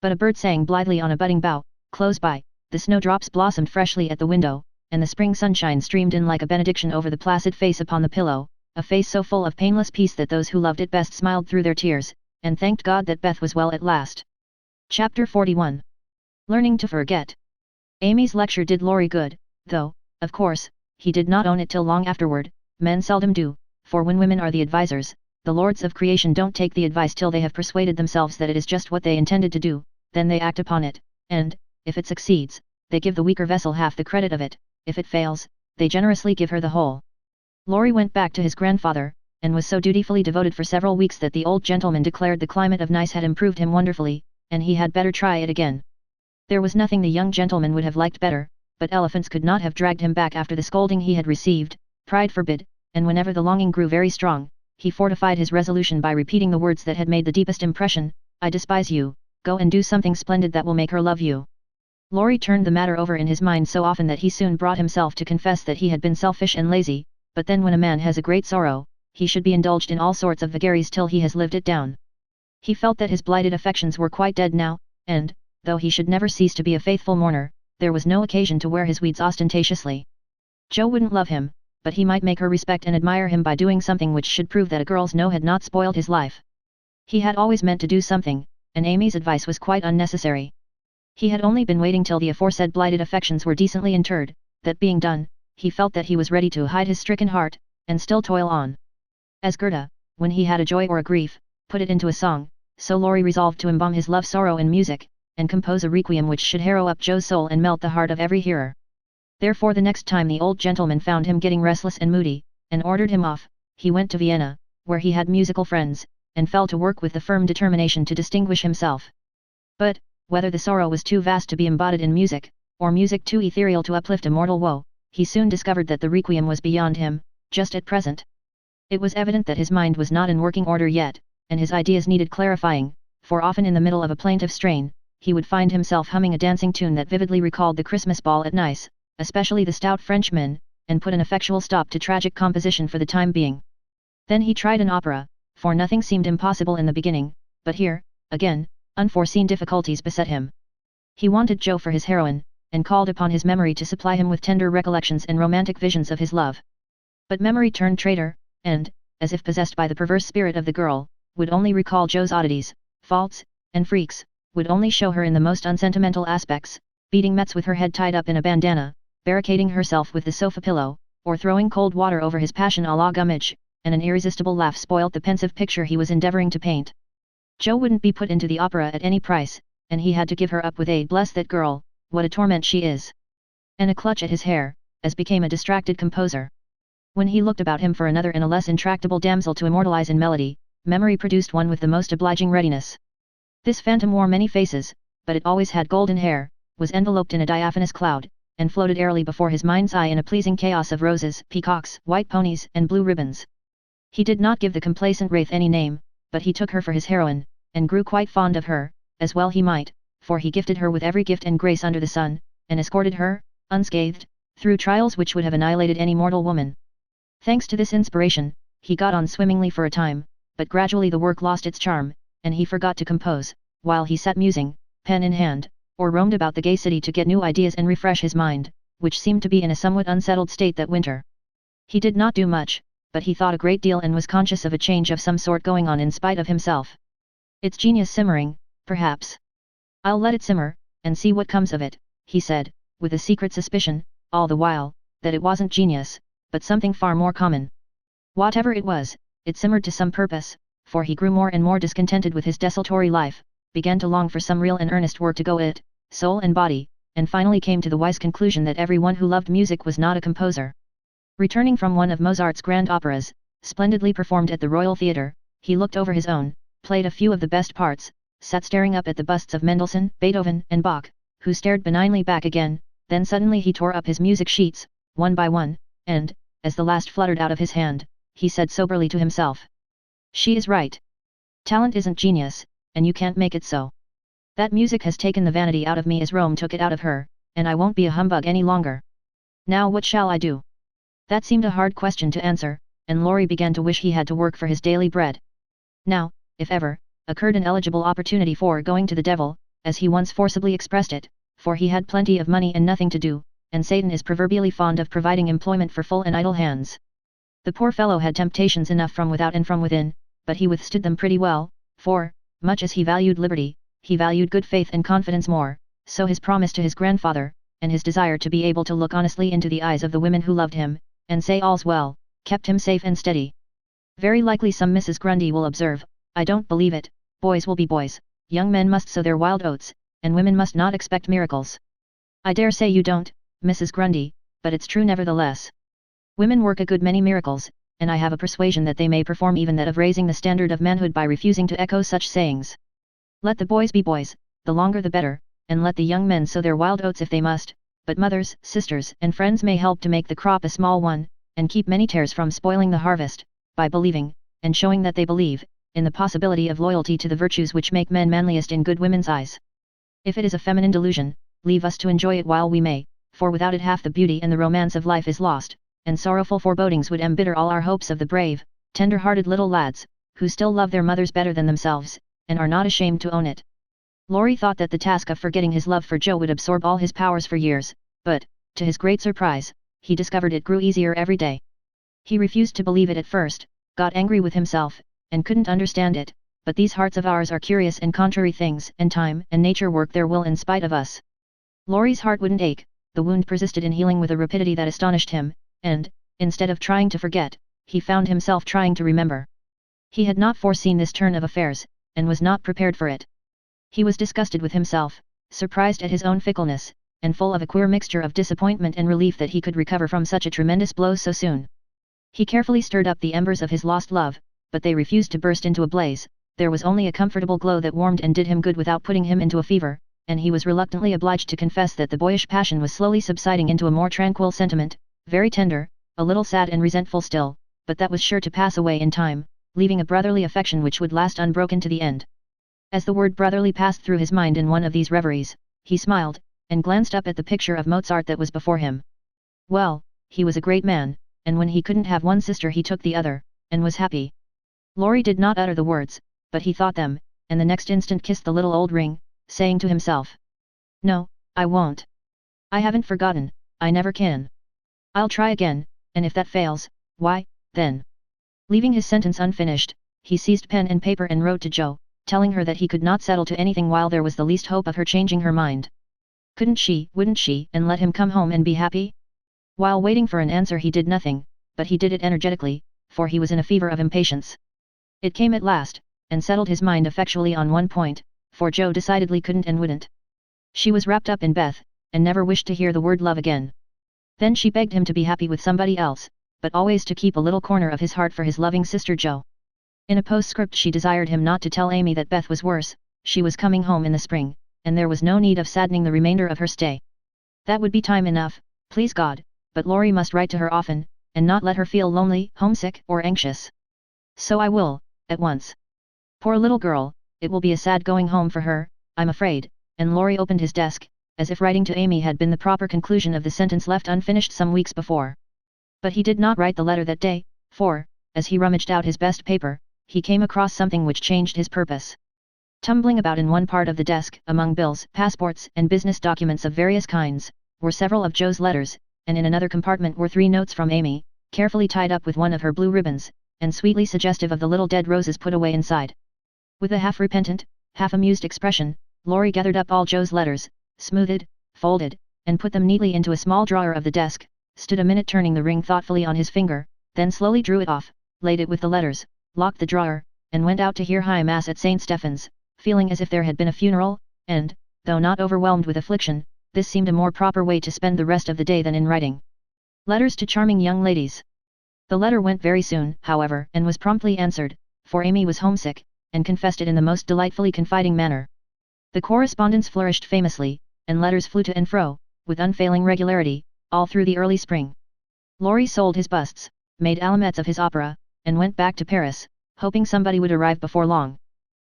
But a bird sang blithely on a budding bough, close by, the snowdrops blossomed freshly at the window, and the spring sunshine streamed in like a benediction over the placid face upon the pillow, a face so full of painless peace that those who loved it best smiled through their tears, and thanked God that Beth was well at last. Chapter 41. Learning to Forget. Amy's lecture did Laurie good, though, of course, he did not own it till long afterward. Men seldom do, for when women are the advisers, the lords of creation don't take the advice till they have persuaded themselves that it is just what they intended to do, then they act upon it, and, if it succeeds, they give the weaker vessel half the credit of it, if it fails, they generously give her the whole. Laurie went back to his grandfather, and was so dutifully devoted for several weeks that the old gentleman declared the climate of Nice had improved him wonderfully, and he had better try it again. There was nothing the young gentleman would have liked better, but elephants could not have dragged him back after the scolding he had received, pride forbid, and whenever the longing grew very strong, he fortified his resolution by repeating the words that had made the deepest impression, I despise you, go and do something splendid that will make her love you. Laurie turned the matter over in his mind so often that he soon brought himself to confess that he had been selfish and lazy, but then when a man has a great sorrow, he should be indulged in all sorts of vagaries till he has lived it down. He felt that his blighted affections were quite dead now, and, though he should never cease to be a faithful mourner, there was no occasion to wear his weeds ostentatiously. Joe wouldn't love him, but he might make her respect and admire him by doing something which should prove that a girl's no had not spoiled his life. He had always meant to do something, and Amy's advice was quite unnecessary. He had only been waiting till the aforesaid blighted affections were decently interred, that being done, he felt that he was ready to hide his stricken heart, and still toil on. As Gerda, when he had a joy or a grief, put it into a song, so Laurie resolved to embalm his love-sorrow in music, and compose a requiem which should harrow up Joe's soul and melt the heart of every hearer. Therefore the next time the old gentleman found him getting restless and moody, and ordered him off, he went to Vienna, where he had musical friends, and fell to work with the firm determination to distinguish himself. But, whether the sorrow was too vast to be embodied in music, or music too ethereal to uplift a mortal woe, he soon discovered that the requiem was beyond him, just at present. It was evident that his mind was not in working order yet, and his ideas needed clarifying, for often in the middle of a plaintive strain, he would find himself humming a dancing tune that vividly recalled the Christmas ball at Nice, especially the Stout Frenchman, and put an effectual stop to tragic composition for the time being. Then he tried an opera, for nothing seemed impossible in the beginning, but here, again, unforeseen difficulties beset him. He wanted Jo for his heroine, and called upon his memory to supply him with tender recollections and romantic visions of his love. But memory turned traitor, and, as if possessed by the perverse spirit of the girl, would only recall Jo's oddities, faults, and freaks, would only show her in the most unsentimental aspects, beating Metz with her head tied up in a bandana, barricading herself with the sofa pillow, or throwing cold water over his passion à la Gummidge, and an irresistible laugh spoilt the pensive picture he was endeavoring to paint. Jo wouldn't be put into the opera at any price, and he had to give her up with bless that girl, what a torment she is. And a clutch at his hair, as became a distracted composer. When he looked about him for another and a less intractable damsel to immortalize in melody, memory produced one with the most obliging readiness. This phantom wore many faces, but it always had golden hair, was enveloped in a diaphanous cloud, and floated airily before his mind's eye in a pleasing chaos of roses, peacocks, white ponies, and blue ribbons. He did not give the complacent wraith any name, but he took her for his heroine, and grew quite fond of her, as well he might, for he gifted her with every gift and grace under the sun, and escorted her, unscathed, through trials which would have annihilated any mortal woman. Thanks to this inspiration, he got on swimmingly for a time, but gradually the work lost its charm, and he forgot to compose, while he sat musing, pen in hand, or roamed about the gay city to get new ideas and refresh his mind, which seemed to be in a somewhat unsettled state that winter. He did not do much, but he thought a great deal and was conscious of a change of some sort going on in spite of himself. It's genius simmering, perhaps. I'll let it simmer, and see what comes of it, he said, with a secret suspicion, all the while, that it wasn't genius, but something far more common. Whatever it was, it simmered to some purpose, for he grew more and more discontented with his desultory life, began to long for some real and earnest work to go it, soul and body, and finally came to the wise conclusion that everyone who loved music was not a composer. Returning from one of Mozart's grand operas, splendidly performed at the Royal Theatre, he looked over his own, played a few of the best parts, sat staring up at the busts of Mendelssohn, Beethoven, and Bach, who stared benignly back again, then suddenly he tore up his music sheets, one by one, and, as the last fluttered out of his hand, he said soberly to himself. She is right. Talent isn't genius, and you can't make it so. That music has taken the vanity out of me as Rome took it out of her, and I won't be a humbug any longer. Now what shall I do? That seemed a hard question to answer, and Laurie began to wish he had to work for his daily bread. Now, if ever, occurred an eligible opportunity for going to the devil, as he once forcibly expressed it, for he had plenty of money and nothing to do, and Satan is proverbially fond of providing employment for full and idle hands. The poor fellow had temptations enough from without and from within, but he withstood them pretty well, for, much as he valued liberty, he valued good faith and confidence more, so his promise to his grandfather, and his desire to be able to look honestly into the eyes of the women who loved him, and say all's well, kept him safe and steady. Very likely some Mrs. Grundy will observe, I don't believe it, boys will be boys, young men must sow their wild oats, and women must not expect miracles. I dare say you don't, Mrs. Grundy, but it's true nevertheless. Women work a good many miracles, and I have a persuasion that they may perform even that of raising the standard of manhood by refusing to echo such sayings. Let the boys be boys, the longer the better, and let the young men sow their wild oats if they must, but mothers, sisters, and friends may help to make the crop a small one, and keep many tares from spoiling the harvest, by believing, and showing that they believe, in the possibility of loyalty to the virtues which make men manliest in good women's eyes. If it is a feminine delusion, leave us to enjoy it while we may, for without it half the beauty and the romance of life is lost, and sorrowful forebodings would embitter all our hopes of the brave, tender-hearted little lads, who still love their mothers better than themselves, and are not ashamed to own it. Laurie thought that the task of forgetting his love for Jo would absorb all his powers for years, but, to his great surprise, he discovered it grew easier every day. He refused to believe it at first, got angry with himself, and couldn't understand it, but these hearts of ours are curious and contrary things, and time and nature work their will in spite of us. Laurie's heart wouldn't ache, the wound persisted in healing with a rapidity that astonished him, and, instead of trying to forget, he found himself trying to remember. He had not foreseen this turn of affairs, and was not prepared for it. He was disgusted with himself, surprised at his own fickleness, and full of a queer mixture of disappointment and relief that he could recover from such a tremendous blow so soon. He carefully stirred up the embers of his lost love, but they refused to burst into a blaze. There was only a comfortable glow that warmed and did him good without putting him into a fever, and he was reluctantly obliged to confess that the boyish passion was slowly subsiding into a more tranquil sentiment, very tender, a little sad and resentful still, but that was sure to pass away in time, leaving a brotherly affection which would last unbroken to the end. As the word brotherly passed through his mind in one of these reveries, he smiled, and glanced up at the picture of Mozart that was before him. Well, he was a great man, and when he couldn't have one sister he took the other, and was happy. Laurie did not utter the words, but he thought them, and the next instant kissed the little old ring, saying to himself, "No, I won't. I haven't forgotten, I never can. I'll try again, and if that fails, why, then." Leaving his sentence unfinished, he seized pen and paper and wrote to Jo, telling her that he could not settle to anything while there was the least hope of her changing her mind. Couldn't she, wouldn't she, and let him come home and be happy? While waiting for an answer he did nothing, but he did it energetically, for he was in a fever of impatience. It came at last, and settled his mind effectually on one point, for Jo decidedly couldn't and wouldn't. She was wrapped up in Beth, and never wished to hear the word love again. Then she begged him to be happy with somebody else, but always to keep a little corner of his heart for his loving sister Jo. In a postscript she desired him not to tell Amy that Beth was worse, she was coming home in the spring, and there was no need of saddening the remainder of her stay. That would be time enough, please God, but Laurie must write to her often, and not let her feel lonely, homesick, or anxious. So I will, at once. Poor little girl, it will be a sad going home for her, I'm afraid, and Laurie opened his desk, as if writing to Amy had been the proper conclusion of the sentence left unfinished some weeks before. But he did not write the letter that day, for, as he rummaged out his best paper, he came across something which changed his purpose. Tumbling about in one part of the desk, among bills, passports, and business documents of various kinds, were several of Jo's letters, and in another compartment were 3 notes from Amy, carefully tied up with one of her blue ribbons, and sweetly suggestive of the little dead roses put away inside. With a half-repentant, half-amused expression, Laurie gathered up all Jo's letters, smoothed, folded, and put them neatly into a small drawer of the desk, stood a minute turning the ring thoughtfully on his finger, then slowly drew it off, laid it with the letters, locked the drawer, and went out to hear High Mass at St. Stephen's, feeling as if there had been a funeral, and, though not overwhelmed with affliction, this seemed a more proper way to spend the rest of the day than in writing letters to charming young ladies. The letter went very soon, however, and was promptly answered, for Amy was homesick, and confessed it in the most delightfully confiding manner. The correspondence flourished famously, and letters flew to and fro, with unfailing regularity, all through the early spring. Laurie sold his busts, made allumettes of his opera, and went back to Paris, hoping somebody would arrive before long.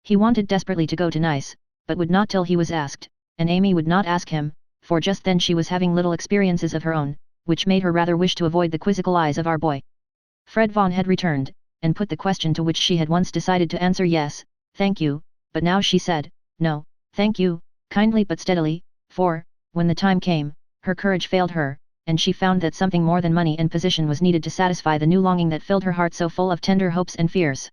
He wanted desperately to go to Nice, but would not till he was asked, and Amy would not ask him, for just then she was having little experiences of her own, which made her rather wish to avoid the quizzical eyes of our boy. Fred Vaughan had returned, and put the question to which she had once decided to answer yes, thank you, but now she said, no, thank you, kindly but steadily, for, when the time came, her courage failed her, and she found that something more than money and position was needed to satisfy the new longing that filled her heart so full of tender hopes and fears.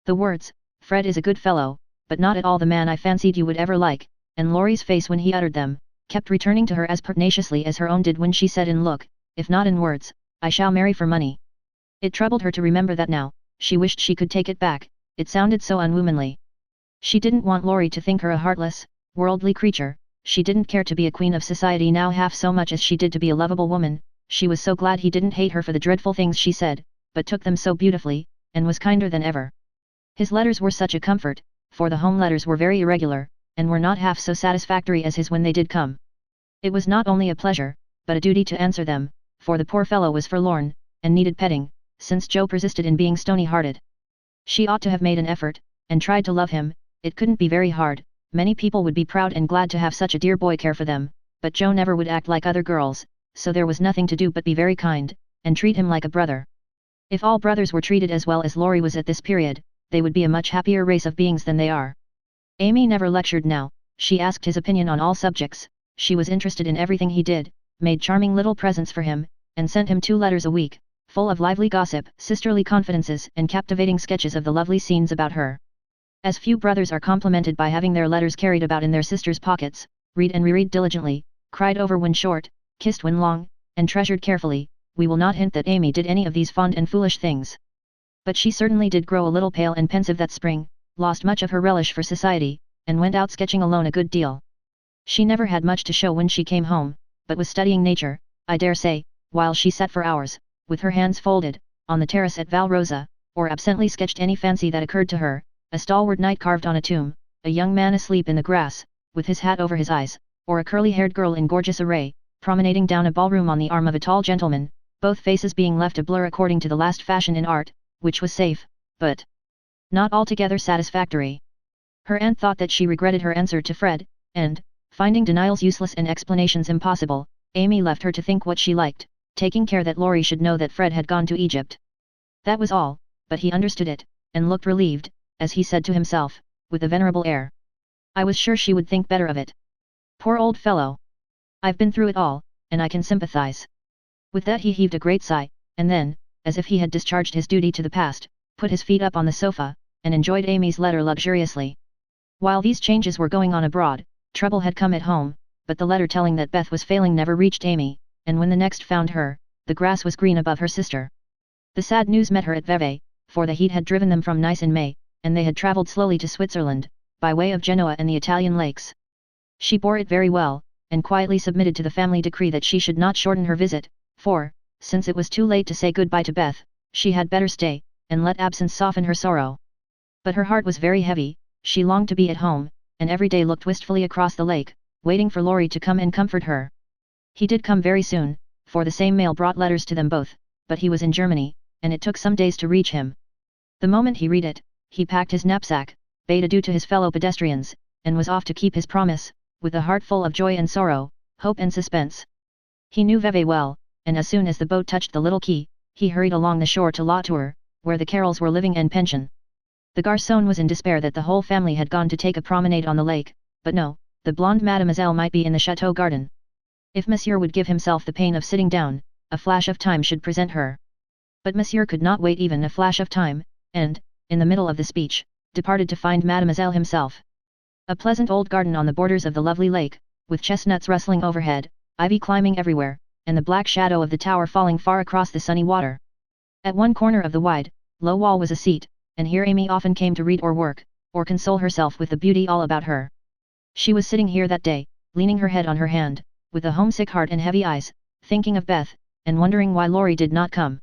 The words, "Fred is a good fellow, but not at all the man I fancied you would ever like," and Laurie's face when he uttered them, kept returning to her as pertinaciously as her own did when she said in look, if not in words, "I shall marry for money." It troubled her to remember that now, she wished she could take it back, it sounded so unwomanly. She didn't want Laurie to think her a heartless, worldly creature, she didn't care to be a queen of society now half so much as she did to be a lovable woman, she was so glad he didn't hate her for the dreadful things she said, but took them so beautifully, and was kinder than ever. His letters were such a comfort, for the home letters were very irregular, and were not half so satisfactory as his when they did come. It was not only a pleasure, but a duty to answer them, for the poor fellow was forlorn, and needed petting, since Jo persisted in being stony-hearted. She ought to have made an effort, and tried to love him, it couldn't be very hard, many people would be proud and glad to have such a dear boy care for them, but Jo never would act like other girls, so there was nothing to do but be very kind, and treat him like a brother. If all brothers were treated as well as Laurie was at this period, they would be a much happier race of beings than they are. Amy never lectured now, she asked his opinion on all subjects, she was interested in everything he did, made charming little presents for him, and sent him 2 letters a week, full of lively gossip, sisterly confidences, and captivating sketches of the lovely scenes about her. As few brothers are complimented by having their letters carried about in their sisters' pockets, read and reread diligently, cried over when short, kissed when long, and treasured carefully, we will not hint that Amy did any of these fond and foolish things. But she certainly did grow a little pale and pensive that spring, lost much of her relish for society, and went out sketching alone a good deal. She never had much to show when she came home, but was studying nature, I dare say, while she sat for hours, with her hands folded, on the terrace at Valrosa, or absently sketched any fancy that occurred to her, a stalwart knight carved on a tomb, a young man asleep in the grass, with his hat over his eyes, or a curly-haired girl in gorgeous array, promenading down a ballroom on the arm of a tall gentleman, both faces being left a blur according to the last fashion in art, which was safe, but not altogether satisfactory. Her aunt thought that she regretted her answer to Fred, and, finding denials useless and explanations impossible, Amy left her to think what she liked, taking care that Laurie should know that Fred had gone to Egypt. That was all, but he understood it, and looked relieved, as he said to himself, with a venerable air. I was sure she would think better of it. Poor old fellow. I've been through it all, and I can sympathize. With that he heaved a great sigh, and then, as if he had discharged his duty to the past, put his feet up on the sofa, and enjoyed Amy's letter luxuriously. While these changes were going on abroad, trouble had come at home, but the letter telling that Beth was failing never reached Amy, and when the next found her, the grass was green above her sister. The sad news met her at Vevey, for the heat had driven them from Nice in May, and they had travelled slowly to Switzerland, by way of Genoa and the Italian lakes. She bore it very well, and quietly submitted to the family decree that she should not shorten her visit, for, since it was too late to say goodbye to Beth, she had better stay, and let absence soften her sorrow. But her heart was very heavy, she longed to be at home, and every day looked wistfully across the lake, waiting for Laurie to come and comfort her. He did come very soon, for the same mail brought letters to them both, but he was in Germany, and it took some days to reach him. The moment he read it, he packed his knapsack, bade adieu to his fellow pedestrians, and was off to keep his promise, with a heart full of joy and sorrow, hope and suspense. He knew Vevey well, and as soon as the boat touched the little quay, he hurried along the shore to La Tour, where the Carrolls were living en pension. The garçon was in despair that the whole family had gone to take a promenade on the lake, but no, the blonde mademoiselle might be in the chateau garden. If Monsieur would give himself the pain of sitting down, a flash of time should present her. But Monsieur could not wait even a flash of time, and, in the middle of the speech, departed to find Mademoiselle himself. A pleasant old garden on the borders of the lovely lake, with chestnuts rustling overhead, ivy climbing everywhere, and the black shadow of the tower falling far across the sunny water. At one corner of the wide, low wall was a seat, and here Amy often came to read or work, or console herself with the beauty all about her. She was sitting here that day, leaning her head on her hand, with a homesick heart and heavy eyes, thinking of Beth, and wondering why Laurie did not come.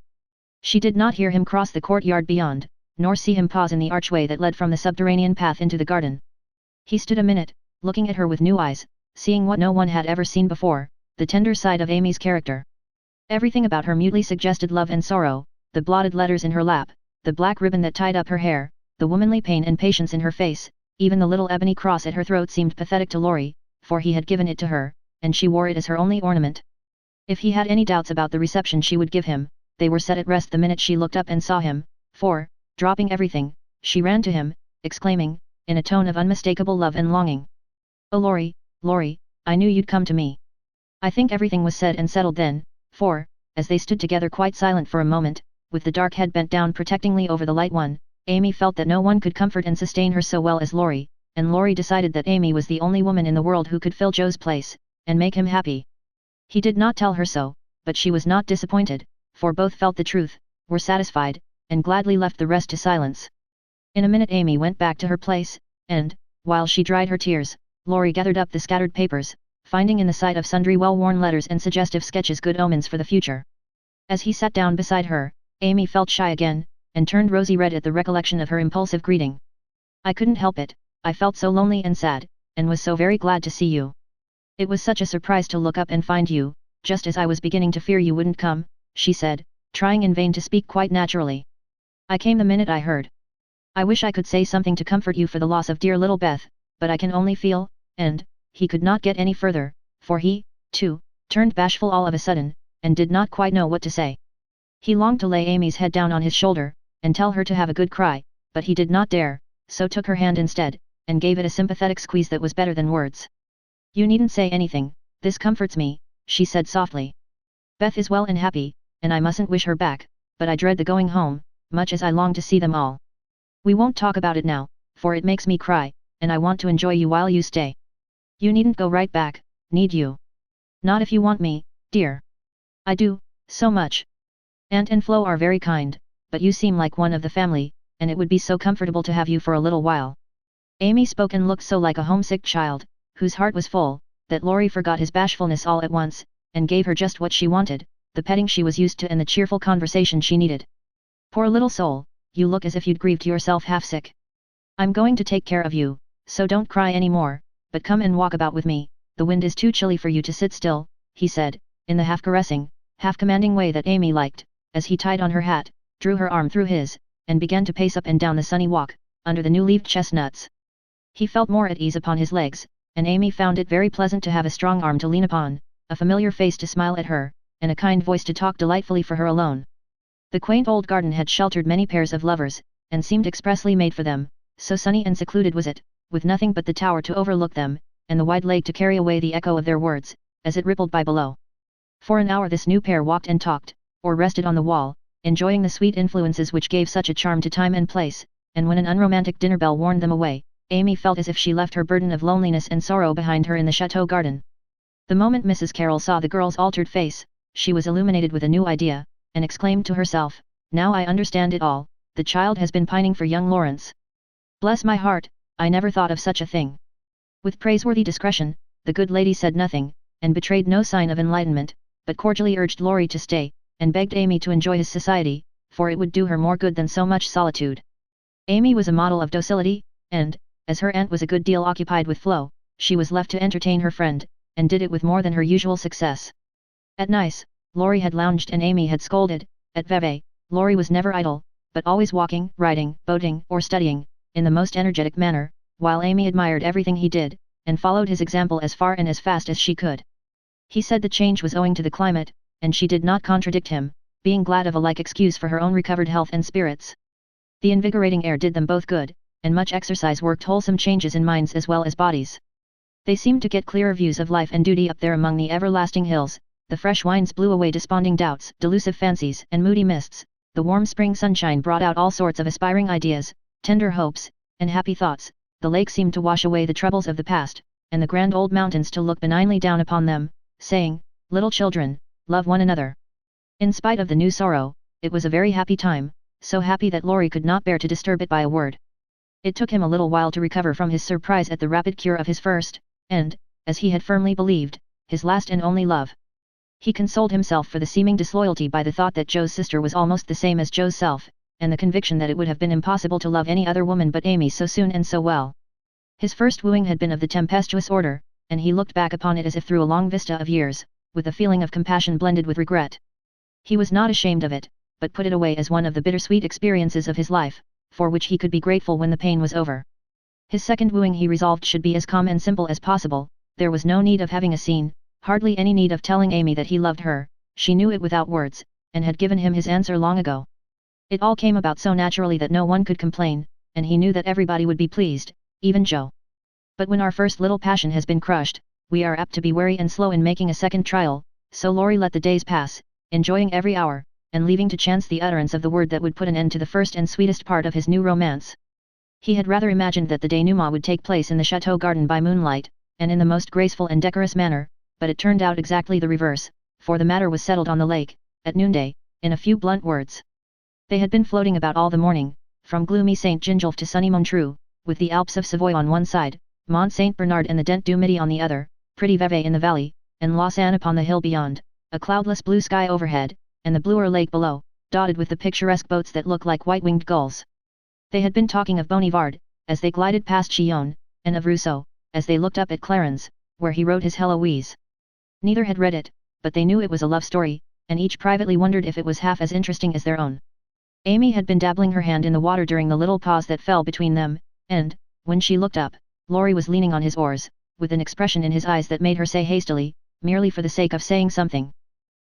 She did not hear him cross the courtyard beyond, nor see him pause in the archway that led from the subterranean path into the garden. He stood a minute, looking at her with new eyes, seeing what no one had ever seen before, the tender side of Amy's character. Everything about her mutely suggested love and sorrow, the blotted letters in her lap, the black ribbon that tied up her hair, the womanly pain and patience in her face, even the little ebony cross at her throat seemed pathetic to Laurie, for he had given it to her, and she wore it as her only ornament. If he had any doubts about the reception she would give him, they were set at rest the minute she looked up and saw him, for, dropping everything, she ran to him, exclaiming, in a tone of unmistakable love and longing. "Oh Laurie, Laurie, I knew you'd come to me." I think everything was said and settled then, for, as they stood together quite silent for a moment, with the dark head bent down protectingly over the light one, Amy felt that no one could comfort and sustain her so well as Laurie, and Laurie decided that Amy was the only woman in the world who could fill Joe's place, and make him happy. He did not tell her so, but she was not disappointed, for both felt the truth, were satisfied, and gladly left the rest to silence. In a minute Amy went back to her place, and, while she dried her tears, Laurie gathered up the scattered papers, finding in the sight of sundry well-worn letters and suggestive sketches good omens for the future. As he sat down beside her, Amy felt shy again, and turned rosy red at the recollection of her impulsive greeting. "I couldn't help it, I felt so lonely and sad, and was so very glad to see you. It was such a surprise to look up and find you, just as I was beginning to fear you wouldn't come," she said, trying in vain to speak quite naturally. "I came the minute I heard. I wish I could say something to comfort you for the loss of dear little Beth, but I can only feel," and, he could not get any further, for he, too, turned bashful all of a sudden, and did not quite know what to say. He longed to lay Amy's head down on his shoulder, and tell her to have a good cry, but he did not dare, so took her hand instead, and gave it a sympathetic squeeze that was better than words. "You needn't say anything, this comforts me," she said softly. "Beth is well and happy, and I mustn't wish her back, but I dread the going home, much as I long to see them all. We won't talk about it now, for it makes me cry, and I want to enjoy you while you stay. You needn't go right back, need you? Not if you want me, dear. I do, so much. Aunt and Flo are very kind, but you seem like one of the family, and it would be so comfortable to have you for a little while." Amy spoke and looked so like a homesick child, whose heart was full, that Laurie forgot his bashfulness all at once, and gave her just what she wanted, the petting she was used to and the cheerful conversation she needed. Poor little soul, you look as if you'd grieved yourself half sick. I'm going to take care of you, so don't cry any more, but come and walk about with me, the wind is too chilly for you to sit still, he said, in the half-caressing, half-commanding way that Amy liked, as he tied on her hat, drew her arm through his, and began to pace up and down the sunny walk, under the new-leaved chestnuts. He felt more at ease upon his legs, and Amy found it very pleasant to have a strong arm to lean upon, a familiar face to smile at her, and a kind voice to talk delightfully for her alone. The quaint old garden had sheltered many pairs of lovers, and seemed expressly made for them, so sunny and secluded was it, with nothing but the tower to overlook them, and the wide lake to carry away the echo of their words, as it rippled by below. For an hour this new pair walked and talked, or rested on the wall, enjoying the sweet influences which gave such a charm to time and place, and when an unromantic dinner bell warned them away, Amy felt as if she left her burden of loneliness and sorrow behind her in the chateau garden. The moment Mrs. Carroll saw the girl's altered face, she was illuminated with a new idea, and exclaimed to herself, "Now I understand it all, the child has been pining for young Lawrence. Bless my heart, I never thought of such a thing." With praiseworthy discretion, the good lady said nothing, and betrayed no sign of enlightenment, but cordially urged Laurie to stay, and begged Amy to enjoy his society, for it would do her more good than so much solitude. Amy was a model of docility, and, as her aunt was a good deal occupied with Flo, she was left to entertain her friend, and did it with more than her usual success. At Nice, Laurie had lounged and Amy had scolded. At Vevey, Laurie was never idle, but always walking, riding, boating, or studying, in the most energetic manner, while Amy admired everything he did, and followed his example as far and as fast as she could. He said the change was owing to the climate, and she did not contradict him, being glad of a like excuse for her own recovered health and spirits. The invigorating air did them both good, and much exercise worked wholesome changes in minds as well as bodies. They seemed to get clearer views of life and duty up there among the everlasting hills. The fresh winds blew away desponding doubts, delusive fancies, and moody mists. The warm spring sunshine brought out all sorts of aspiring ideas, tender hopes, and happy thoughts. The lake seemed to wash away the troubles of the past, and the grand old mountains to look benignly down upon them, saying, "Little children, love one another." In spite of the new sorrow, it was a very happy time, so happy that Laurie could not bear to disturb it by a word. It took him a little while to recover from his surprise at the rapid cure of his first, and, as he had firmly believed, his last and only love. He consoled himself for the seeming disloyalty by the thought that Joe's sister was almost the same as Joe's self, and the conviction that it would have been impossible to love any other woman but Amy so soon and so well. His first wooing had been of the tempestuous order, and he looked back upon it as if through a long vista of years, with a feeling of compassion blended with regret. He was not ashamed of it, but put it away as one of the bittersweet experiences of his life, for which he could be grateful when the pain was over. His second wooing he resolved should be as calm and simple as possible. There was no need of having a scene, hardly any need of telling Amy that he loved her. She knew it without words, and had given him his answer long ago. It all came about so naturally that no one could complain, and he knew that everybody would be pleased, even Joe. But when our first little passion has been crushed, we are apt to be wary and slow in making a second trial, so Laurie let the days pass, enjoying every hour, and leaving to chance the utterance of the word that would put an end to the first and sweetest part of his new romance. He had rather imagined that the denouement would take place in the chateau garden by moonlight, and in the most graceful and decorous manner, but it turned out exactly the reverse, for the matter was settled on the lake, at noonday, in a few blunt words. They had been floating about all the morning, from gloomy St. Gingolph to sunny Montreux, with the Alps of Savoy on one side, Mont Saint Bernard and the Dent du Midi on the other, pretty Vevey in the valley, and Lausanne upon the hill beyond, a cloudless blue sky overhead, and the bluer lake below, dotted with the picturesque boats that look like white-winged gulls. They had been talking of Bonivard, as they glided past Chillon, and of Rousseau, as they looked up at Clarens, where he wrote his Heloise. Neither had read it, but they knew it was a love story, and each privately wondered if it was half as interesting as their own. Amy had been dabbling her hand in the water during the little pause that fell between them, and, when she looked up, Laurie was leaning on his oars, with an expression in his eyes that made her say hastily, merely for the sake of saying something,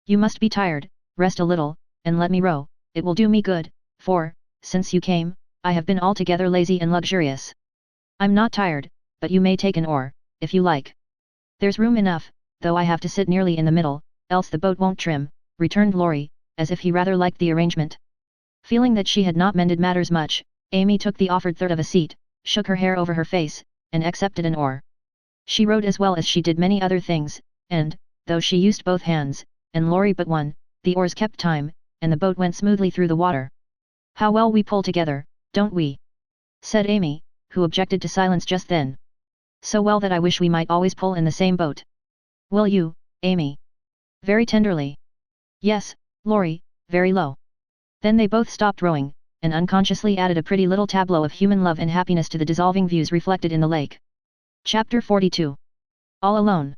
"You must be tired, rest a little, and let me row, it will do me good, for, since you came, I have been altogether lazy and luxurious." "I'm not tired, but you may take an oar, if you like. There's room enough, though I have to sit nearly in the middle, else the boat won't trim," returned Laurie, as if he rather liked the arrangement. Feeling that she had not mended matters much, Amy took the offered third of a seat, shook her hair over her face, and accepted an oar. She rowed as well as she did many other things, and, though she used both hands, and Laurie but one, the oars kept time, and the boat went smoothly through the water. "How well we pull together, don't we?" said Amy, who objected to silence just then. So well that I wish we might always pull in the same boat. Will you, Amy? Very tenderly. Yes, Laurie, very low. Then they both stopped rowing, and unconsciously added a pretty little tableau of human love and happiness to the dissolving views reflected in the lake. Chapter 42. All alone.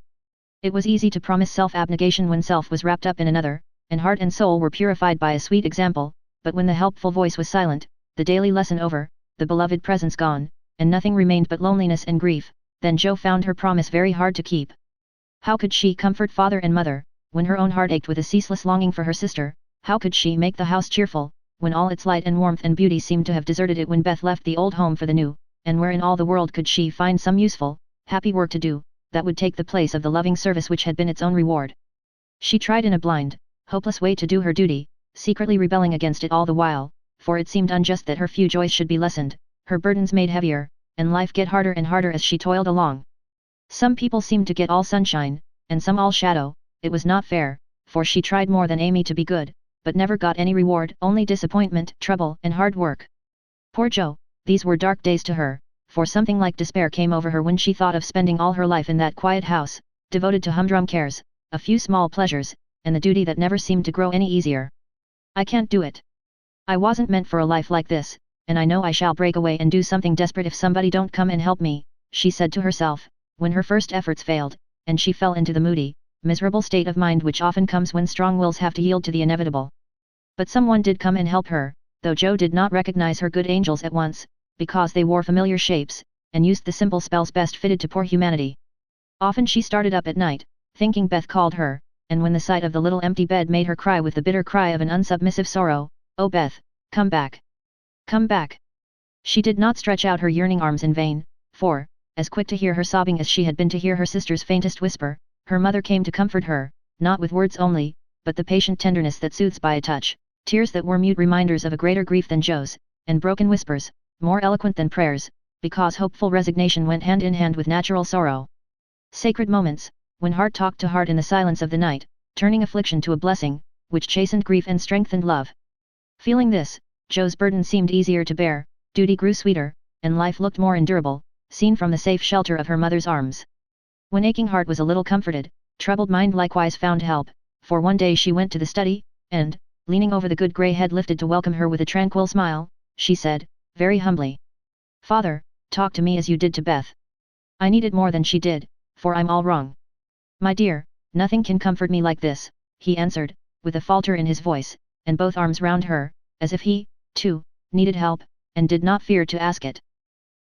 It was easy to promise self-abnegation when self was wrapped up in another, and heart and soul were purified by a sweet example, but when the helpful voice was silent, the daily lesson over, the beloved presence gone, and nothing remained but loneliness and grief, then Jo found her promise very hard to keep. How could she comfort father and mother, when her own heart ached with a ceaseless longing for her sister? How could she make the house cheerful, when all its light and warmth and beauty seemed to have deserted it when Beth left the old home for the new, and where in all the world could she find some useful, happy work to do, that would take the place of the loving service which had been its own reward? She tried in a blind, hopeless way to do her duty, secretly rebelling against it all the while, for it seemed unjust that her few joys should be lessened, her burdens made heavier, and life get harder and harder as she toiled along. Some people seemed to get all sunshine, and some all shadow. It was not fair, for she tried more than Amy to be good, but never got any reward, only disappointment, trouble, and hard work. Poor Jo, these were dark days to her, for something like despair came over her when she thought of spending all her life in that quiet house, devoted to humdrum cares, a few small pleasures, and the duty that never seemed to grow any easier. I can't do it. I wasn't meant for a life like this, and I know I shall break away and do something desperate if somebody don't come and help me, she said to herself, when her first efforts failed, and she fell into the moody, miserable state of mind which often comes when strong wills have to yield to the inevitable. But someone did come and help her, though Jo did not recognize her good angels at once, because they wore familiar shapes, and used the simple spells best fitted to poor humanity. Often she started up at night, thinking Beth called her, and when the sight of the little empty bed made her cry with the bitter cry of an unsubmissive sorrow, "Oh Beth, come back! Come back!" She did not stretch out her yearning arms in vain, for, as quick to hear her sobbing as she had been to hear her sister's faintest whisper, her mother came to comfort her, not with words only, but the patient tenderness that soothes by a touch, tears that were mute reminders of a greater grief than Jo's, and broken whispers, more eloquent than prayers, because hopeful resignation went hand in hand with natural sorrow. Sacred moments, when heart talked to heart in the silence of the night, turning affliction to a blessing, which chastened grief and strengthened love. Feeling this, Jo's burden seemed easier to bear, duty grew sweeter, and life looked more endurable, seen from the safe shelter of her mother's arms. When aching heart was a little comforted, troubled mind likewise found help, for one day she went to the study, and, leaning over the good grey head lifted to welcome her with a tranquil smile, she said, very humbly, "Father, talk to me as you did to Beth. I need it more than she did, for I'm all wrong." "My dear, nothing can comfort me like this," he answered, with a falter in his voice, and both arms round her, as if he, too, needed help, and did not fear to ask it.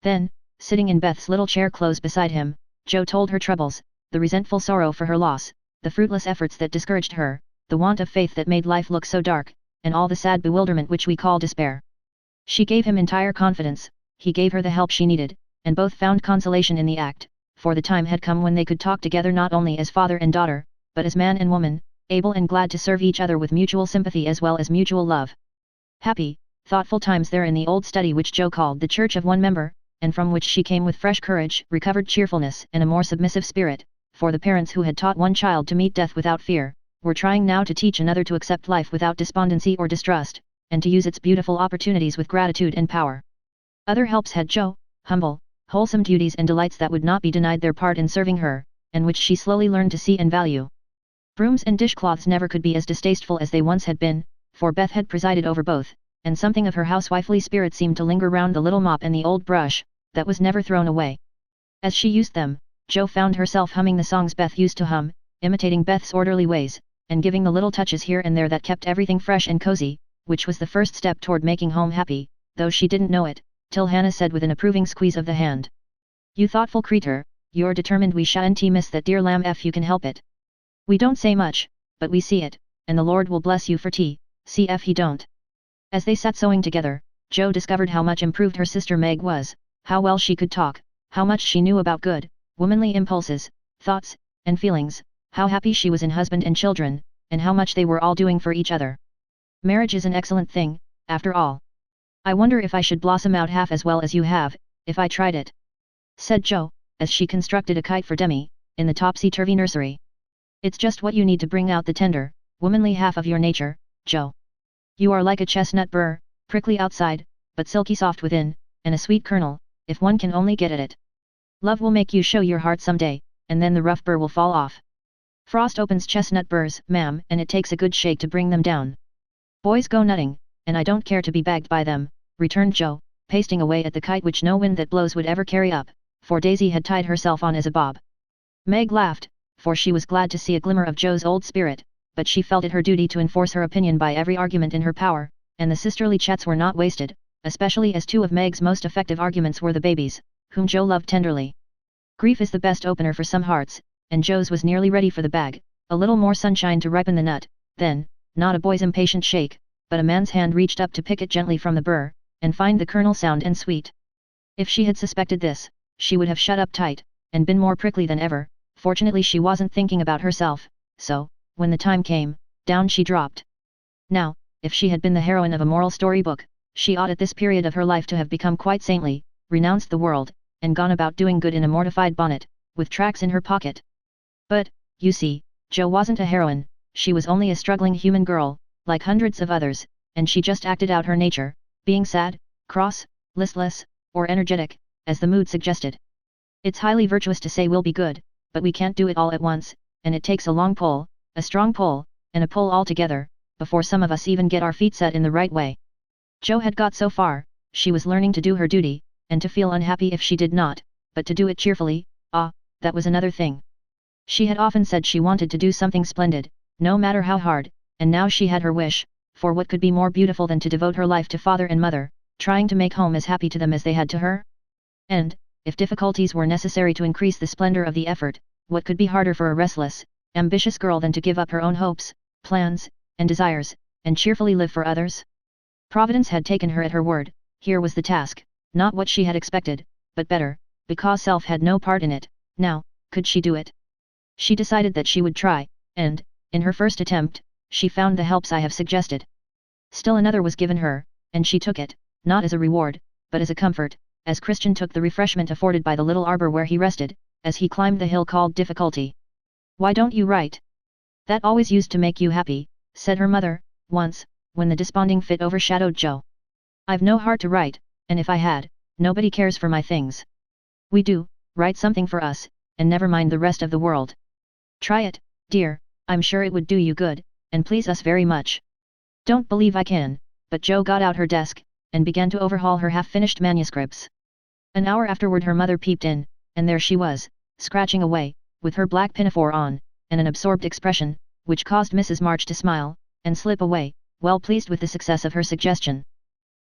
Then, sitting in Beth's little chair close beside him, Jo told her troubles, the resentful sorrow for her loss, the fruitless efforts that discouraged her, the want of faith that made life look so dark, and all the sad bewilderment which we call despair. She gave him entire confidence, he gave her the help she needed, and both found consolation in the act, for the time had come when they could talk together not only as father and daughter, but as man and woman, able and glad to serve each other with mutual sympathy as well as mutual love. Happy, thoughtful times there in the old study which Jo called the Church of One Member, and from which she came with fresh courage, recovered cheerfulness and a more submissive spirit, for the parents who had taught one child to meet death without fear, were trying now to teach another to accept life without despondency or distrust, and to use its beautiful opportunities with gratitude and power. Other helps had Jo, humble, wholesome duties and delights that would not be denied their part in serving her, and which she slowly learned to see and value. Brooms and dishcloths never could be as distasteful as they once had been, for Beth had presided over both, and something of her housewifely spirit seemed to linger round the little mop and the old brush, that was never thrown away. As she used them, Jo found herself humming the songs Beth used to hum, imitating Beth's orderly ways, and giving the little touches here and there that kept everything fresh and cozy, which was the first step toward making home happy, though she didn't know it, till Hannah said with an approving squeeze of the hand, "You thoughtful creature, you're determined we shan't miss that dear lamb if you can help it. We don't say much, but we see it, and the Lord will bless you for tea, see if he don't." As they sat sewing together, Jo discovered how much improved her sister Meg was, how well she could talk, how much she knew about good, womanly impulses, thoughts, and feelings, how happy she was in husband and children, and how much they were all doing for each other. Marriage is an excellent thing, after all. I wonder if I should blossom out half as well as you have, if I tried it," said Jo, as she constructed a kite for Demi, in the topsy-turvy nursery. "It's just what you need to bring out the tender, womanly half of your nature, Jo. You are like a chestnut burr, prickly outside, but silky soft within, and a sweet kernel, if one can only get at it." Love will make you show your heart someday, and then the rough burr will fall off. Frost opens chestnut burrs, ma'am, and it takes a good shake to bring them down. Boys go nutting, and I don't care to be bagged by them, returned Joe, pasting away at the kite which no wind that blows would ever carry up, for Daisy had tied herself on as a bob. Meg laughed, for she was glad to see a glimmer of Joe's old spirit, but she felt it her duty to enforce her opinion by every argument in her power, and the sisterly chats were not wasted, especially as two of Meg's most effective arguments were the babies, whom Joe loved tenderly. Grief is the best opener for some hearts, and Joe's was nearly ready for the bag, a little more sunshine to ripen the nut, then, not a boy's impatient shake, but a man's hand reached up to pick it gently from the burr, and find the kernel sound and sweet. If she had suspected this, she would have shut up tight, and been more prickly than ever. Fortunately she wasn't thinking about herself, so, when the time came, down she dropped. Now, if she had been the heroine of a moral storybook, she ought at this period of her life to have become quite saintly, renounced the world, and gone about doing good in a mortified bonnet, with tracts in her pocket. But, you see, Jo wasn't a heroine, she was only a struggling human girl, like hundreds of others, and she just acted out her nature, being sad, cross, listless, or energetic, as the mood suggested. It's highly virtuous to say we'll be good, but we can't do it all at once, and it takes a long pull, a strong pull, and a pull all together, before some of us even get our feet set in the right way. Jo had got so far, she was learning to do her duty, and to feel unhappy if she did not, but to do it cheerfully, that was another thing. She had often said she wanted to do something splendid, no matter how hard, and now she had her wish, for what could be more beautiful than to devote her life to father and mother, trying to make home as happy to them as they had to her? And, if difficulties were necessary to increase the splendor of the effort, what could be harder for a restless, ambitious girl than to give up her own hopes, plans, and desires, and cheerfully live for others? Providence had taken her at her word. Here was the task, not what she had expected, but better, because self had no part in it. Now, could she do it? She decided that she would try, and, in her first attempt, she found the helps I have suggested. Still another was given her, and she took it, not as a reward, but as a comfort, as Christian took the refreshment afforded by the little arbor where he rested, as he climbed the hill called Difficulty. "Why don't you write? That always used to make you happy," said her mother, once, when the desponding fit overshadowed Jo. "I've no heart to write, and if I had, nobody cares for my things. We do, write something for us, and never mind the rest of the world. Try it, dear, I'm sure it would do you good, and please us very much." "Don't believe I can," but Jo got out her desk, and began to overhaul her half-finished manuscripts. An hour afterward her mother peeped in, and there she was, scratching away, with her black pinafore on, and an absorbed expression, which caused Mrs. March to smile, and slip away, well pleased with the success of her suggestion.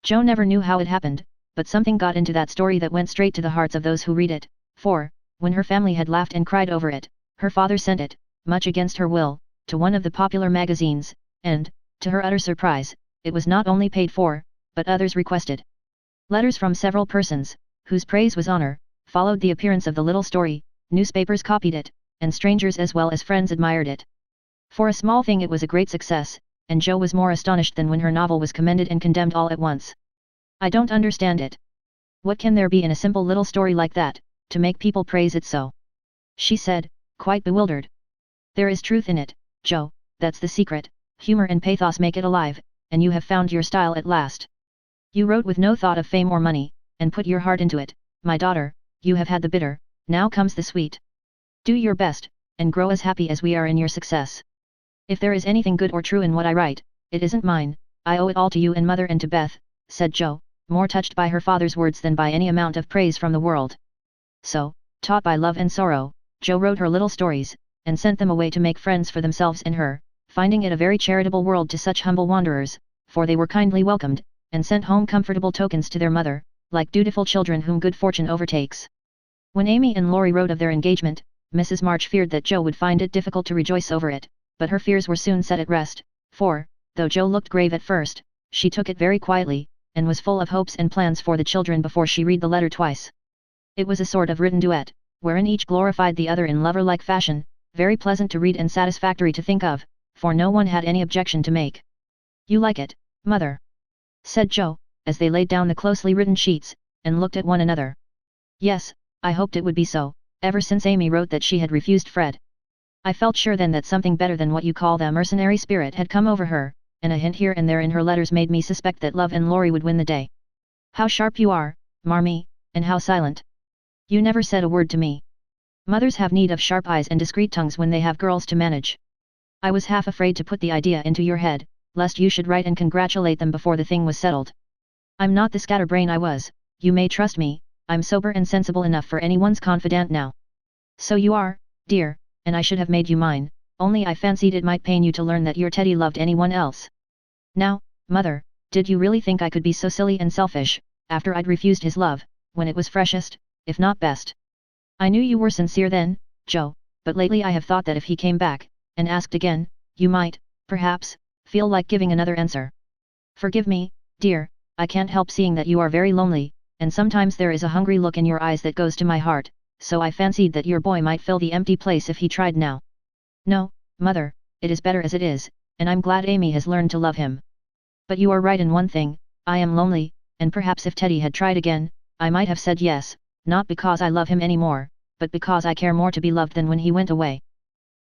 Jo never knew how it happened, but something got into that story that went straight to the hearts of those who read it, for, when her family had laughed and cried over it, her father sent it, much against her will, to one of the popular magazines, and, to her utter surprise, it was not only paid for, but others requested. Letters from several persons, whose praise was honor, followed the appearance of the little story, newspapers copied it, and strangers as well as friends admired it. For a small thing it was a great success, and Jo was more astonished than when her novel was commended and condemned all at once. "I don't understand it. What can there be in a simple little story like that, to make people praise it so?" she said, quite bewildered. "There is truth in it, Jo, that's the secret, humor and pathos make it alive, and you have found your style at last. You wrote with no thought of fame or money, and put your heart into it, my daughter. You have had the bitter, now comes the sweet. Do your best, and grow as happy as we are in your success. If there is anything good or true in what I write, it isn't mine, I owe it all to you and Mother and to Beth," said Jo, more touched by her father's words than by any amount of praise from the world. So, taught by love and sorrow, Jo wrote her little stories, and sent them away to make friends for themselves and her, finding it a very charitable world to such humble wanderers, for they were kindly welcomed, and sent home comfortable tokens to their mother, like dutiful children whom good fortune overtakes. When Amy and Laurie wrote of their engagement, Mrs. March feared that Jo would find it difficult to rejoice over it, but her fears were soon set at rest, for, though Jo looked grave at first, she took it very quietly, and was full of hopes and plans for the children before she read the letter twice. It was a sort of written duet, wherein each glorified the other in lover-like fashion, very pleasant to read and satisfactory to think of, for no one had any objection to make. "You like it, Mother?" said Jo, as they laid down the closely written sheets, and looked at one another. "Yes, I hoped it would be so, ever since Amy wrote that she had refused Fred. I felt sure then that something better than what you call the mercenary spirit had come over her, and a hint here and there in her letters made me suspect that love and Laurie would win the day. How sharp you are, Marmee, and how silent. You never said a word to me. Mothers have need of sharp eyes and discreet tongues when they have girls to manage. I was half afraid to put the idea into your head, lest you should write and congratulate them before the thing was settled. I'm not the scatterbrain I was, you may trust me, I'm sober and sensible enough for anyone's confidant now. So you are, dear, and I should have made you mine, only I fancied it might pain you to learn that your Teddy loved anyone else. Now, mother, did you really think I could be so silly and selfish, after I'd refused his love, when it was freshest, if not best? I knew you were sincere then, Joe, but lately I have thought that if he came back, and asked again, you might, perhaps, feel like giving another answer. Forgive me, dear, I can't help seeing that you are very lonely, and sometimes there is a hungry look in your eyes that goes to my heart, so I fancied that your boy might fill the empty place if he tried now. No, mother, it is better as it is, and I'm glad Amy has learned to love him. But you are right in one thing, I am lonely, and perhaps if Teddy had tried again, I might have said yes, not because I love him anymore, but because I care more to be loved than when he went away.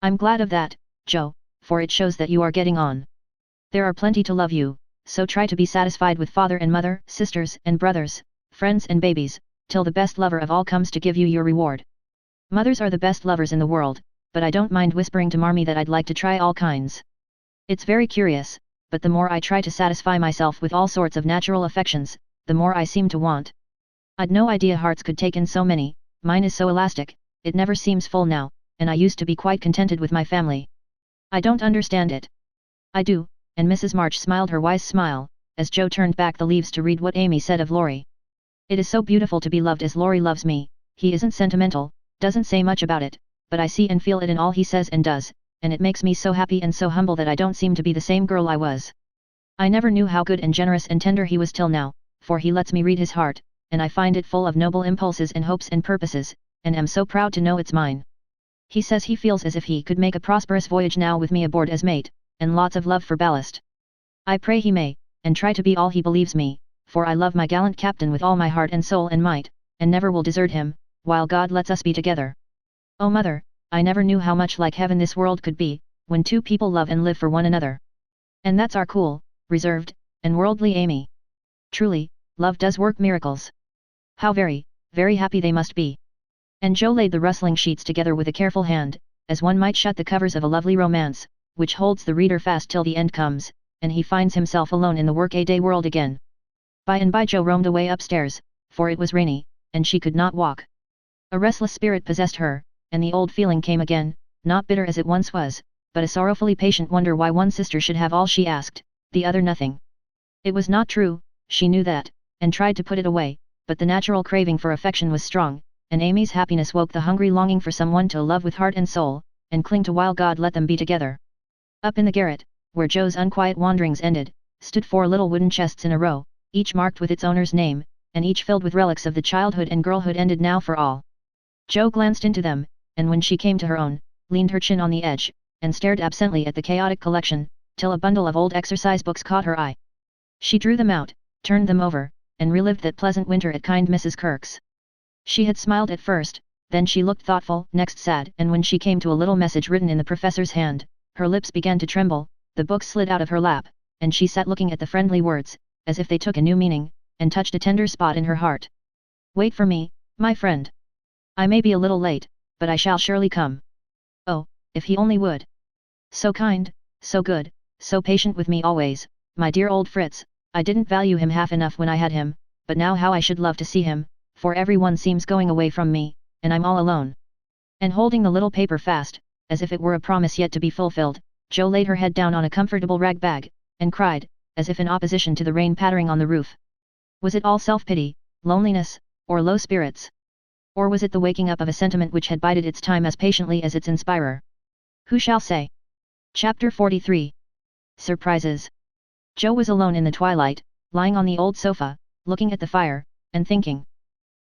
I'm glad of that, Joe, for it shows that you are getting on. There are plenty to love you, so try to be satisfied with father and mother, sisters and brothers, friends and babies, till the best lover of all comes to give you your reward. Mothers are the best lovers in the world, but I don't mind whispering to Marmee that I'd like to try all kinds. It's very curious, but the more I try to satisfy myself with all sorts of natural affections, the more I seem to want. I'd no idea hearts could take in so many, mine is so elastic, it never seems full now, and I used to be quite contented with my family. I don't understand it. I do, and Mrs. March smiled her wise smile, as Joe turned back the leaves to read what Amy said of Laurie. It is so beautiful to be loved as Laurie loves me, he isn't sentimental, doesn't say much about it, but I see and feel it in all he says and does, and it makes me so happy and so humble that I don't seem to be the same girl I was. I never knew how good and generous and tender he was till now, for he lets me read his heart, and I find it full of noble impulses and hopes and purposes, and am so proud to know it's mine. He says he feels as if he could make a prosperous voyage now with me aboard as mate, and lots of love for ballast. I pray he may, and try to be all he believes me, for I love my gallant captain with all my heart and soul and might, and never will desert him, while God lets us be together. Oh mother, I never knew how much like heaven this world could be, when two people love and live for one another. And that's our cool, reserved, and worldly Amy. Truly, love does work miracles. How very, very happy they must be. And Joe laid the rustling sheets together with a careful hand, as one might shut the covers of a lovely romance, which holds the reader fast till the end comes, and he finds himself alone in the work-a-day world again. By and by Joe roamed away upstairs, for it was rainy, and she could not walk. A restless spirit possessed her, and the old feeling came again, not bitter as it once was, but a sorrowfully patient wonder why one sister should have all she asked, the other nothing. It was not true, she knew that, and tried to put it away, but the natural craving for affection was strong, and Amy's happiness woke the hungry longing for someone to love with heart and soul, and cling to while God let them be together. Up in the garret, where Joe's unquiet wanderings ended, stood 4 little wooden chests in a row, each marked with its owner's name, and each filled with relics of the childhood and girlhood ended now for all. Joe glanced into them, and when she came to her own, leaned her chin on the edge, and stared absently at the chaotic collection, till a bundle of old exercise books caught her eye. She drew them out, turned them over, and relived that pleasant winter at kind Mrs. Kirk's. She had smiled at first, then she looked thoughtful, next sad, and when she came to a little message written in the professor's hand, her lips began to tremble, the book slid out of her lap, and she sat looking at the friendly words, as if they took a new meaning, and touched a tender spot in her heart. Wait for me, my friend. I may be a little late, but I shall surely come. Oh, if he only would. So kind, so good, so patient with me always, my dear old Fritz, I didn't value him half enough when I had him, but now how I should love to see him, for everyone seems going away from me, and I'm all alone. And holding the little paper fast, as if it were a promise yet to be fulfilled, Joe laid her head down on a comfortable rag bag, and cried, as if in opposition to the rain pattering on the roof. Was it all self-pity, loneliness, or low spirits? Or was it the waking up of a sentiment which had bided its time as patiently as its inspirer? Who shall say? Chapter 43. Surprises. Joe was alone in the twilight, lying on the old sofa, looking at the fire, and thinking.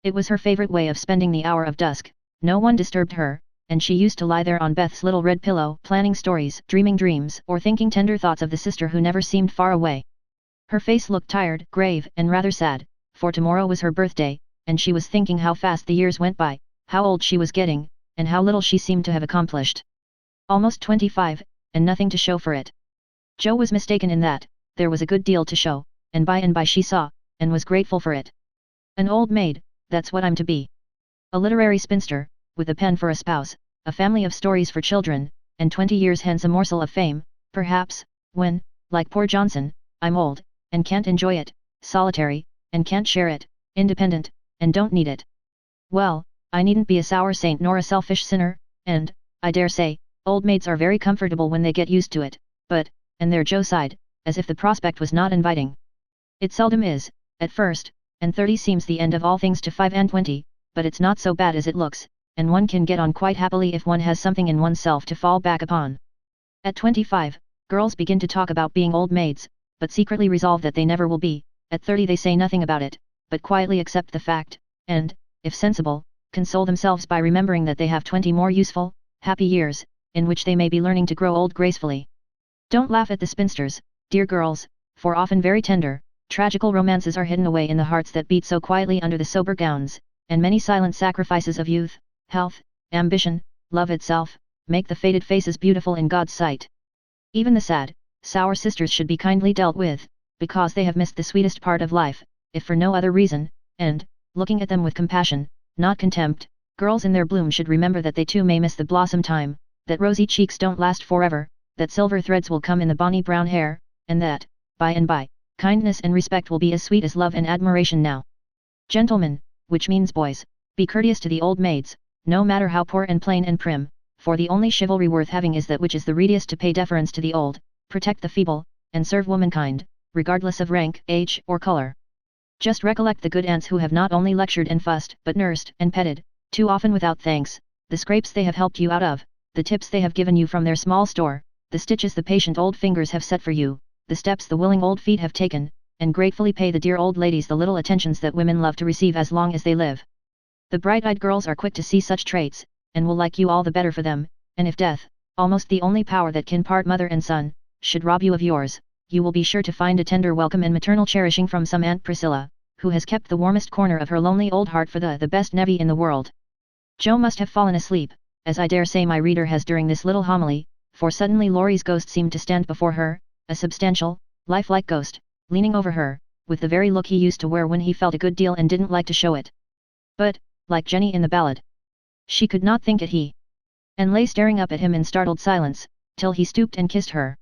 It was her favorite way of spending the hour of dusk, no one disturbed her, and she used to lie there on Beth's little red pillow, planning stories, dreaming dreams, or thinking tender thoughts of the sister who never seemed far away. Her face looked tired, grave, and rather sad, for tomorrow was her birthday, and she was thinking how fast the years went by, how old she was getting, and how little she seemed to have accomplished. Almost 25, and nothing to show for it. Joe was mistaken in that, there was a good deal to show, and by she saw, and was grateful for it. An old maid, that's what I'm to be. A literary spinster, with a pen for a spouse, a family of stories for children, and 20 years hence a morsel of fame, perhaps, when, like poor Johnson, I'm old, and can't enjoy it, solitary, and can't share it, independent, and don't need it. Well, I needn't be a sour saint nor a selfish sinner, and, I dare say, old maids are very comfortable when they get used to it, but, and there Joe sighed, as if the prospect was not inviting. It seldom is, at first, and 30 seems the end of all things to 5 and 20, but it's not so bad as it looks, and one can get on quite happily if one has something in oneself to fall back upon. At 25, girls begin to talk about being old maids, but secretly resolve that they never will be. At 30 they say nothing about it, but quietly accept the fact, and, if sensible, console themselves by remembering that they have 20 more useful, happy years, in which they may be learning to grow old gracefully. Don't laugh at the spinsters, dear girls, for often very tender, tragical romances are hidden away in the hearts that beat so quietly under the sober gowns, and many silent sacrifices of youth, health, ambition, love itself, make the faded faces beautiful in God's sight. Even the sad, sour sisters should be kindly dealt with, because they have missed the sweetest part of life, if for no other reason, and, looking at them with compassion, not contempt, girls in their bloom should remember that they too may miss the blossom time, that rosy cheeks don't last forever, that silver threads will come in the bonny brown hair, and that, by and by, kindness and respect will be as sweet as love and admiration now. Gentlemen, which means boys, be courteous to the old maids, no matter how poor and plain and prim, for the only chivalry worth having is that which is the readiest to pay deference to the old, protect the feeble, and serve womankind, regardless of rank, age, or color. Just recollect the good aunts who have not only lectured and fussed, but nursed and petted, too often without thanks, the scrapes they have helped you out of, the tips they have given you from their small store, the stitches the patient old fingers have set for you, the steps the willing old feet have taken, and gratefully pay the dear old ladies the little attentions that women love to receive as long as they live. The bright-eyed girls are quick to see such traits, and will like you all the better for them, and if death, almost the only power that can part mother and son, should rob you of yours, you will be sure to find a tender welcome and maternal cherishing from some Aunt Priscilla, who has kept the warmest corner of her lonely old heart for the best nevy in the world. Joe must have fallen asleep, as I dare say my reader has during this little homily, for suddenly Laurie's ghost seemed to stand before her, a substantial, lifelike ghost, leaning over her, with the very look he used to wear when he felt a good deal and didn't like to show it. But, like Jenny in the ballad, she could not think it he, and lay staring up at him in startled silence, till he stooped and kissed her.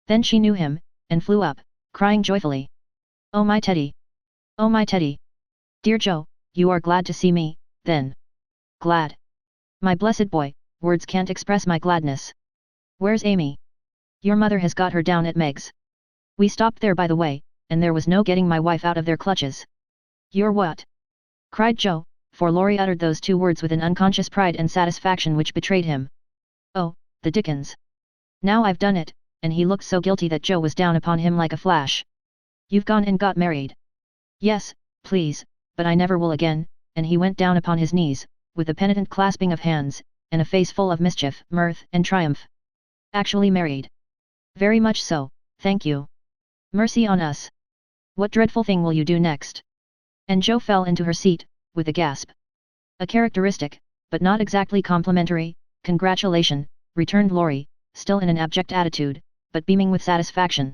Then she knew him, and flew up, crying joyfully, "Oh my Teddy! Oh my Teddy! Dear Joe, you are glad to see me, then?" "Glad? My blessed boy, words can't express my gladness. Where's Amy?" "Your mother has got her down at Meg's. We stopped there by the way, and there was no getting my wife out of their clutches." "You're what?" cried Joe, for Laurie uttered those two words with an unconscious pride and satisfaction which betrayed him. "Oh, the dickens! Now I've done it," and he looked so guilty that Joe was down upon him like a flash. "You've gone and got married?" "Yes, please, but I never will again," and he went down upon his knees, with a penitent clasping of hands, and a face full of mischief, mirth, and triumph. "Actually married?" "Very much so, thank you." "Mercy on us! What dreadful thing will you do next?" And Joe fell into her seat, with a gasp. "A characteristic, but not exactly complimentary, congratulation," returned Laurie, still in an abject attitude, but beaming with satisfaction.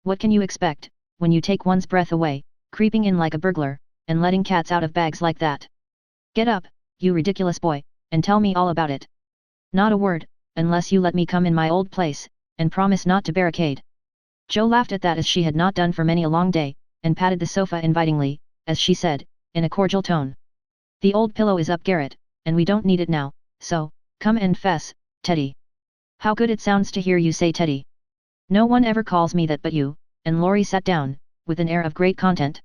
"What can you expect, when you take one's breath away, creeping in like a burglar, and letting cats out of bags like that? Get up, you ridiculous boy, and tell me all about it." "Not a word, unless you let me come in my old place, and promise not to barricade." Joe laughed at that as she had not done for many a long day, and patted the sofa invitingly, as she said, in a cordial tone, "The old pillow is up garret, and we don't need it now, so, come and fess, Teddy." "How good it sounds to hear you say Teddy. No one ever calls me that but you," and Laurie sat down, with an air of great content.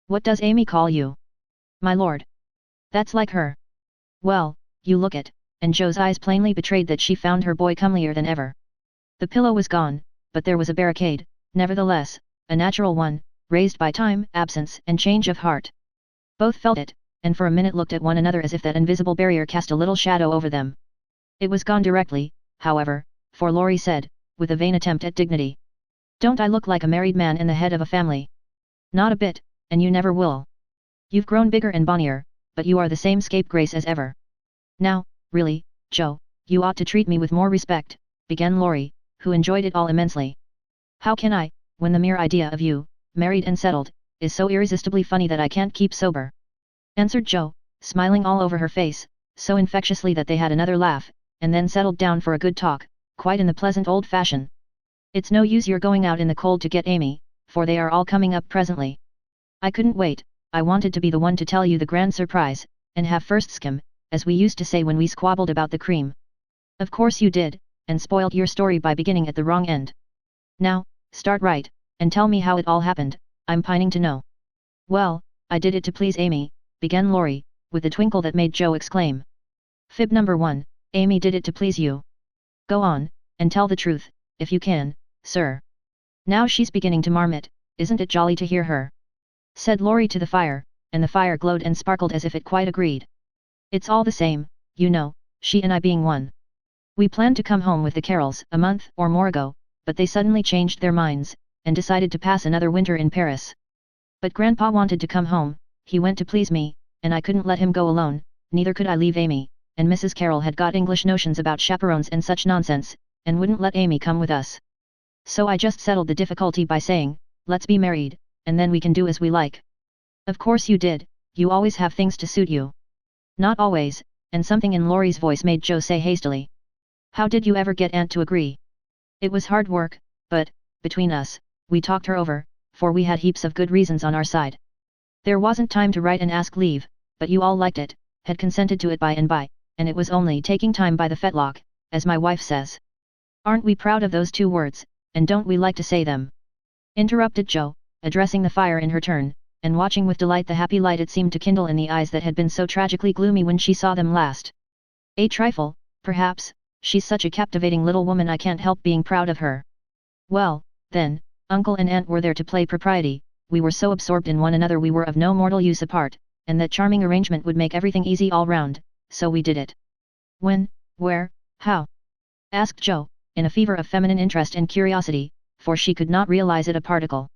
"What does Amy call you?" "My lord." "That's like her. Well, you look it," and Joe's eyes plainly betrayed that she found her boy comelier than ever. The pillow was gone, but there was a barricade, nevertheless, a natural one, raised by time, absence, and change of heart. Both felt it, and for a minute looked at one another as if that invisible barrier cast a little shadow over them. It was gone directly, however, for Laurie said, with a vain attempt at dignity, "Don't I look like a married man and the head of a family?" "Not a bit, and you never will. You've grown bigger and bonnier, but you are the same scapegrace as ever." "Now, really, Joe, you ought to treat me with more respect," began Laurie, who enjoyed it all immensely. "How can I, when the mere idea of you, married and settled, is so irresistibly funny that I can't keep sober?" answered Joe, smiling all over her face, so infectiously that they had another laugh, and then settled down for a good talk, quite in the pleasant old fashion. It's no use your going out in the cold to get Amy, for they are all coming up presently. I couldn't wait, I wanted to be the one to tell you the grand surprise, and have first skim, as we used to say when we squabbled about the cream. Of course you did, and spoiled your story by beginning at the wrong end. Now, start right, and tell me how it all happened, I'm pining to know. Well, I did it to please Amy, began Laurie, with a twinkle that made Joe exclaim. Fib number 1, Amy did it to please you. Go on, and tell the truth, if you can, sir. Now she's beginning to marmot, isn't it jolly to hear her? Said Laurie to the fire, and the fire glowed and sparkled as if it quite agreed. It's all the same, you know, she and I being one. We planned to come home with the Carrolls a month or more ago, but they suddenly changed their minds, and decided to pass another winter in Paris. But Grandpa wanted to come home, he went to please me, and I couldn't let him go alone, neither could I leave Amy, and Mrs. Carroll had got English notions about chaperones and such nonsense, and wouldn't let Amy come with us. So I just settled the difficulty by saying, let's be married, and then we can do as we like. Of course you did, you always have things to suit you. Not always, and something in Laurie's voice made Joe say hastily. How did you ever get Aunt to agree? It was hard work, but, between us, we talked her over, for we had heaps of good reasons on our side. There wasn't time to write and ask leave, but you all liked it, had consented to it by and by, and it was only taking time by the fetlock, as my wife says. Aren't we proud of those 2 words, and don't we like to say them? Interrupted Joe, addressing the fire in her turn, and watching with delight the happy light it seemed to kindle in the eyes that had been so tragically gloomy when she saw them last. A trifle, perhaps, she's such a captivating little woman I can't help being proud of her. Well, then, Uncle and Aunt were there to play propriety, we were so absorbed in one another we were of no mortal use apart, and that charming arrangement would make everything easy all round, so we did it. When, where, how? Asked Joe, in a fever of feminine interest and curiosity, for she could not realize it a particle.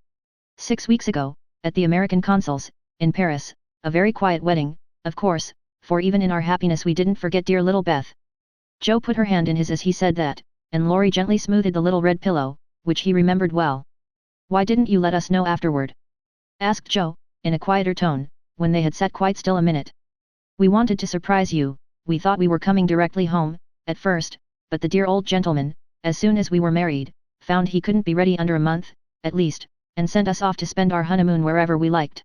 6 weeks ago, at the American Consul's, in Paris, a very quiet wedding, of course, for even in our happiness we didn't forget dear little Beth. Joe put her hand in his as he said that, and Laurie gently smoothed the little red pillow, which he remembered well. Why didn't you let us know afterward? Asked Joe, in a quieter tone, when they had sat quite still a minute. We wanted to surprise you, we thought we were coming directly home, at first, but the dear old gentleman, as soon as we were married, found he couldn't be ready under a month, at least, and sent us off to spend our honeymoon wherever we liked.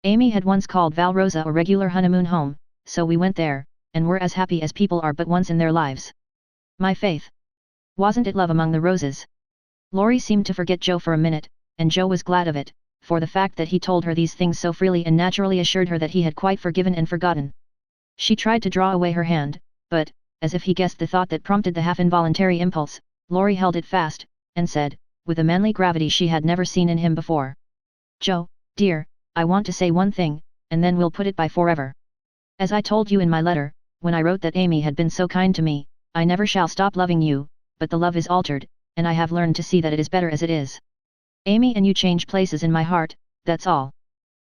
Amy had once called Valrosa a regular honeymoon home, so we went there, and were as happy as people are but once in their lives. My faith! Wasn't it love among the roses? Laurie seemed to forget Joe for a minute, and Joe was glad of it, for the fact that he told her these things so freely and naturally assured her that he had quite forgiven and forgotten. She tried to draw away her hand, but, as if he guessed the thought that prompted the half-involuntary impulse, Laurie held it fast, and said, with a manly gravity she had never seen in him before. Joe, dear, I want to say one thing, and then we'll put it by forever. As I told you in my letter, when I wrote that Amy had been so kind to me, I never shall stop loving you, but the love is altered, and I have learned to see that it is better as it is. Amy and you change places in my heart, that's all.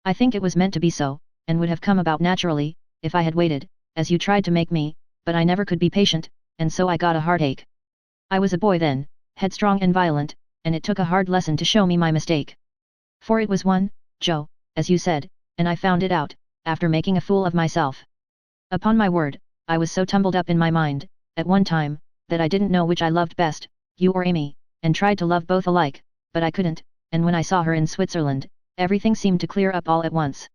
I think it was meant to be so, and would have come about naturally, if I had waited, as you tried to make me, but I never could be patient, and so I got a heartache. I was a boy then, headstrong and violent, and it took a hard lesson to show me my mistake. For it was one, Joe, as you said, and I found it out, after making a fool of myself. Upon my word, I was so tumbled up in my mind, at one time, that I didn't know which I loved best, you or Amy, and tried to love both alike, but I couldn't, and when I saw her in Switzerland, everything seemed to clear up all at once.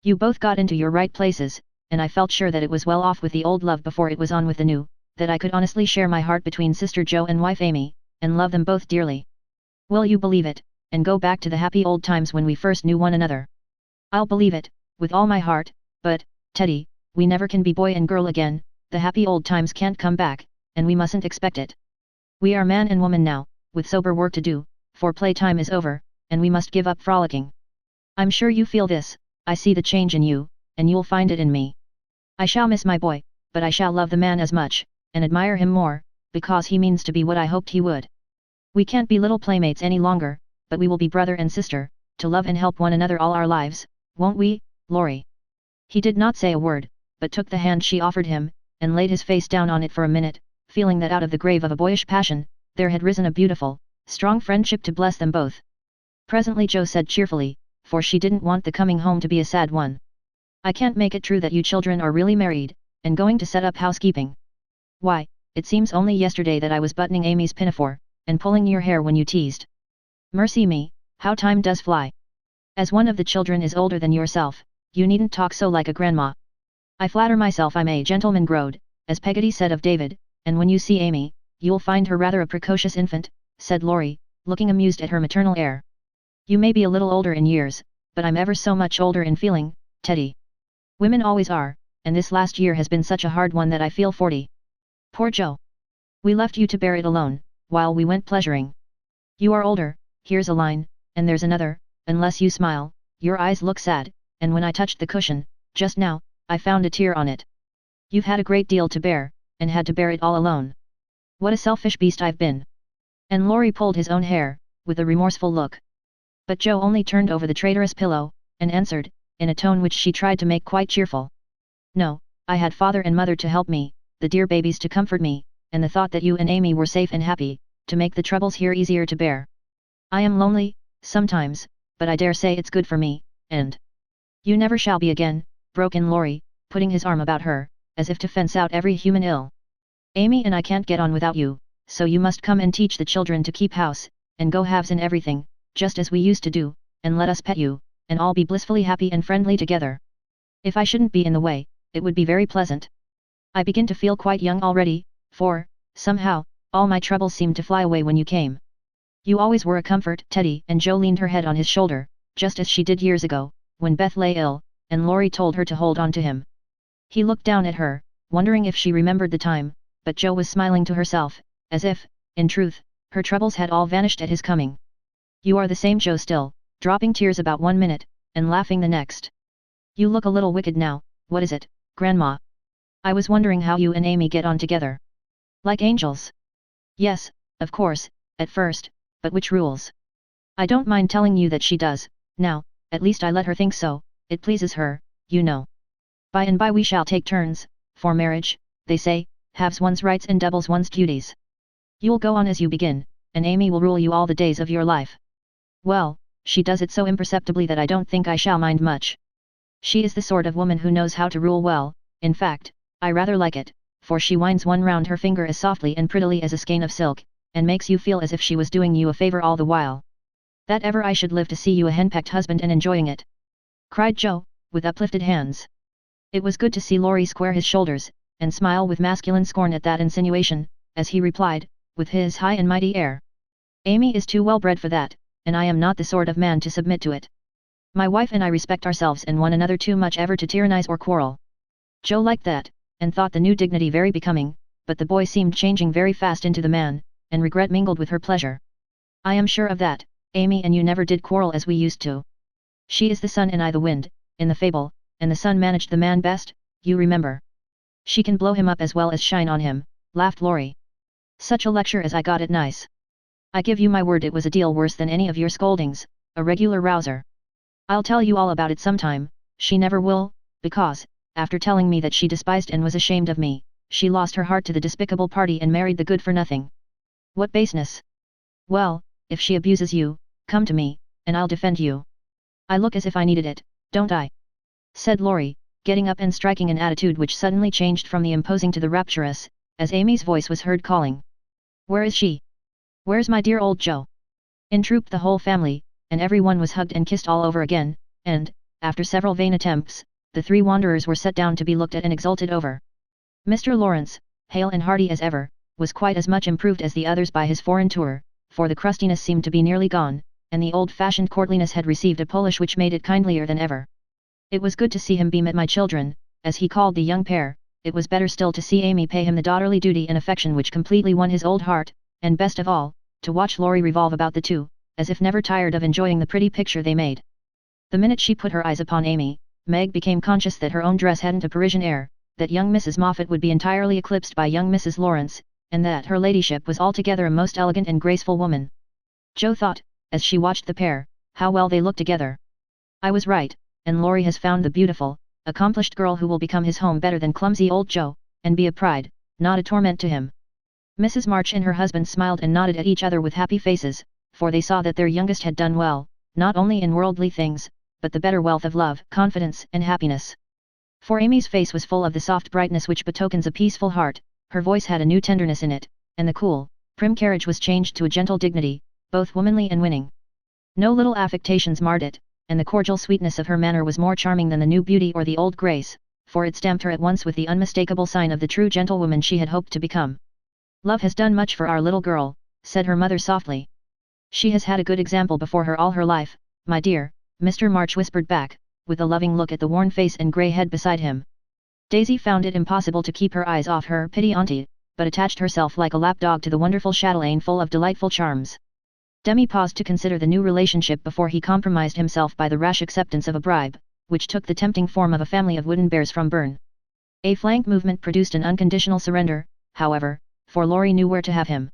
You both got into your right places, and I felt sure that it was well off with the old love before it was on with the new, that I could honestly share my heart between Sister Joe and wife Amy, and love them both dearly. Will you believe it, and go back to the happy old times when we first knew one another? I'll believe it, with all my heart, but, Teddy, we never can be boy and girl again, the happy old times can't come back, and we mustn't expect it. We are man and woman now, with sober work to do, for playtime is over, and we must give up frolicking. I'm sure you feel this, I see the change in you, and you'll find it in me. I shall miss my boy, but I shall love the man as much, and admire him more, because he means to be what I hoped he would. We can't be little playmates any longer, but we will be brother and sister, to love and help one another all our lives, won't we, Laurie? He did not say a word, but took the hand she offered him, and laid his face down on it for a minute, feeling that out of the grave of a boyish passion, there had risen a beautiful, strong friendship to bless them both. Presently Joe said cheerfully, for she didn't want the coming home to be a sad one. I can't make it true that you children are really married, and going to set up housekeeping. Why, it seems only yesterday that I was buttoning Amy's pinafore, and pulling your hair when you teased. Mercy me, how time does fly. As one of the children is older than yourself, you needn't talk so like a grandma. I flatter myself I'm a gentleman growed, as Peggotty said of David, and when you see Amy, you'll find her rather a precocious infant, said Laurie, looking amused at her maternal air. You may be a little older in years, but I'm ever so much older in feeling, Teddy. Women always are, and this last year has been such a hard one that I feel 40. Poor Joe. We left you to bear it alone, while we went pleasuring. You are older, here's a line, and there's another, unless you smile, your eyes look sad, and when I touched the cushion, just now, I found a tear on it. You've had a great deal to bear, and had to bear it all alone. What a selfish beast I've been. And Laurie pulled his own hair, with a remorseful look. But Joe only turned over the traitorous pillow, and answered, in a tone which she tried to make quite cheerful. No, I had father and mother to help me, the dear babies to comfort me, and the thought that you and Amy were safe and happy, to make the troubles here easier to bear. I am lonely, sometimes, but I dare say it's good for me, and you never shall be again, broke in Laurie, putting his arm about her, as if to fence out every human ill. Amy and I can't get on without you, so you must come and teach the children to keep house, and go halves in everything, just as we used to do, and let us pet you, and all be blissfully happy and friendly together. If I shouldn't be in the way, it would be very pleasant. I begin to feel quite young already, for, somehow, all my troubles seemed to fly away when you came. You always were a comfort, Teddy, and Joe leaned her head on his shoulder, just as she did years ago, when Beth lay ill, and Laurie told her to hold on to him. He looked down at her, wondering if she remembered the time, but Joe was smiling to herself, as if, in truth, her troubles had all vanished at his coming. You are the same Joe still, dropping tears about 1 minute, and laughing the next. You look a little wicked now, what is it, Grandma? I was wondering how you and Amy get on together. Like angels? Yes, of course, at first, but which rules? I don't mind telling you that she does, now, at least I let her think so, it pleases her, you know. By and by we shall take turns, for marriage, they say, halves one's rights and doubles one's duties. You'll go on as you begin, and Amy will rule you all the days of your life. Well, she does it so imperceptibly that I don't think I shall mind much. She is the sort of woman who knows how to rule well, in fact, I rather like it, for she winds one round her finger as softly and prettily as a skein of silk, and makes you feel as if she was doing you a favor all the while. That ever I should live to see you a henpecked husband and enjoying it! Cried Joe, with uplifted hands. It was good to see Laurie square his shoulders, and smile with masculine scorn at that insinuation, as he replied, with his high and mighty air. Amy is too well bred for that, and I am not the sort of man to submit to it. My wife and I respect ourselves and one another too much ever to tyrannize or quarrel. Joe liked that, and thought the new dignity very becoming, but the boy seemed changing very fast into the man, and regret mingled with her pleasure. I am sure of that, Amy and you never did quarrel as we used to. She is the sun and I the wind, in the fable, and the sun managed the man best, you remember. She can blow him up as well as shine on him, laughed Laurie. Such a lecture as I got at Nice. I give you my word it was a deal worse than any of your scoldings, a regular rouser. I'll tell you all about it sometime, she never will, because, after telling me that she despised and was ashamed of me, she lost her heart to the despicable party and married the good-for-nothing. What baseness! Well, if she abuses you, come to me, and I'll defend you. I look as if I needed it, don't I? Said Laurie, getting up and striking an attitude which suddenly changed from the imposing to the rapturous, as Amy's voice was heard calling. Where is she? Where's my dear old Joe? In trooped the whole family, and everyone was hugged and kissed all over again, and, after several vain attempts, the three wanderers were set down to be looked at and exulted over. Mr. Lawrence, hale and hearty as ever, was quite as much improved as the others by his foreign tour, for the crustiness seemed to be nearly gone, and the old-fashioned courtliness had received a polish which made it kindlier than ever. It was good to see him beam at my children, as he called the young pair. It was better still to see Amy pay him the daughterly duty and affection which completely won his old heart, and best of all, to watch Laurie revolve about the two, as if never tired of enjoying the pretty picture they made. The minute she put her eyes upon Amy, Meg became conscious that her own dress hadn't a Parisian air, that young Mrs. Moffat would be entirely eclipsed by young Mrs. Lawrence, and that her ladyship was altogether a most elegant and graceful woman. Joe thought, as she watched the pair, how well they looked together. I was right, and Laurie has found the beautiful, accomplished girl who will become his home better than clumsy old Joe, and be a pride, not a torment to him. Mrs. March and her husband smiled and nodded at each other with happy faces, for they saw that their youngest had done well, not only in worldly things, but the better wealth of love, confidence, and happiness. For Amy's face was full of the soft brightness which betokens a peaceful heart, her voice had a new tenderness in it, and the cool, prim carriage was changed to a gentle dignity, both womanly and winning. No little affectations marred it, and the cordial sweetness of her manner was more charming than the new beauty or the old grace, for it stamped her at once with the unmistakable sign of the true gentlewoman she had hoped to become. "Love has done much for our little girl," said her mother softly. "She has had a good example before her all her life, my dear," Mr. March whispered back, with a loving look at the worn face and grey head beside him. Daisy found it impossible to keep her eyes off her pretty auntie, but attached herself like a lapdog to the wonderful chatelaine full of delightful charms. Demi paused to consider the new relationship before he compromised himself by the rash acceptance of a bribe, which took the tempting form of a family of wooden bears from Bern. A flank movement produced an unconditional surrender, however, for Laurie knew where to have him.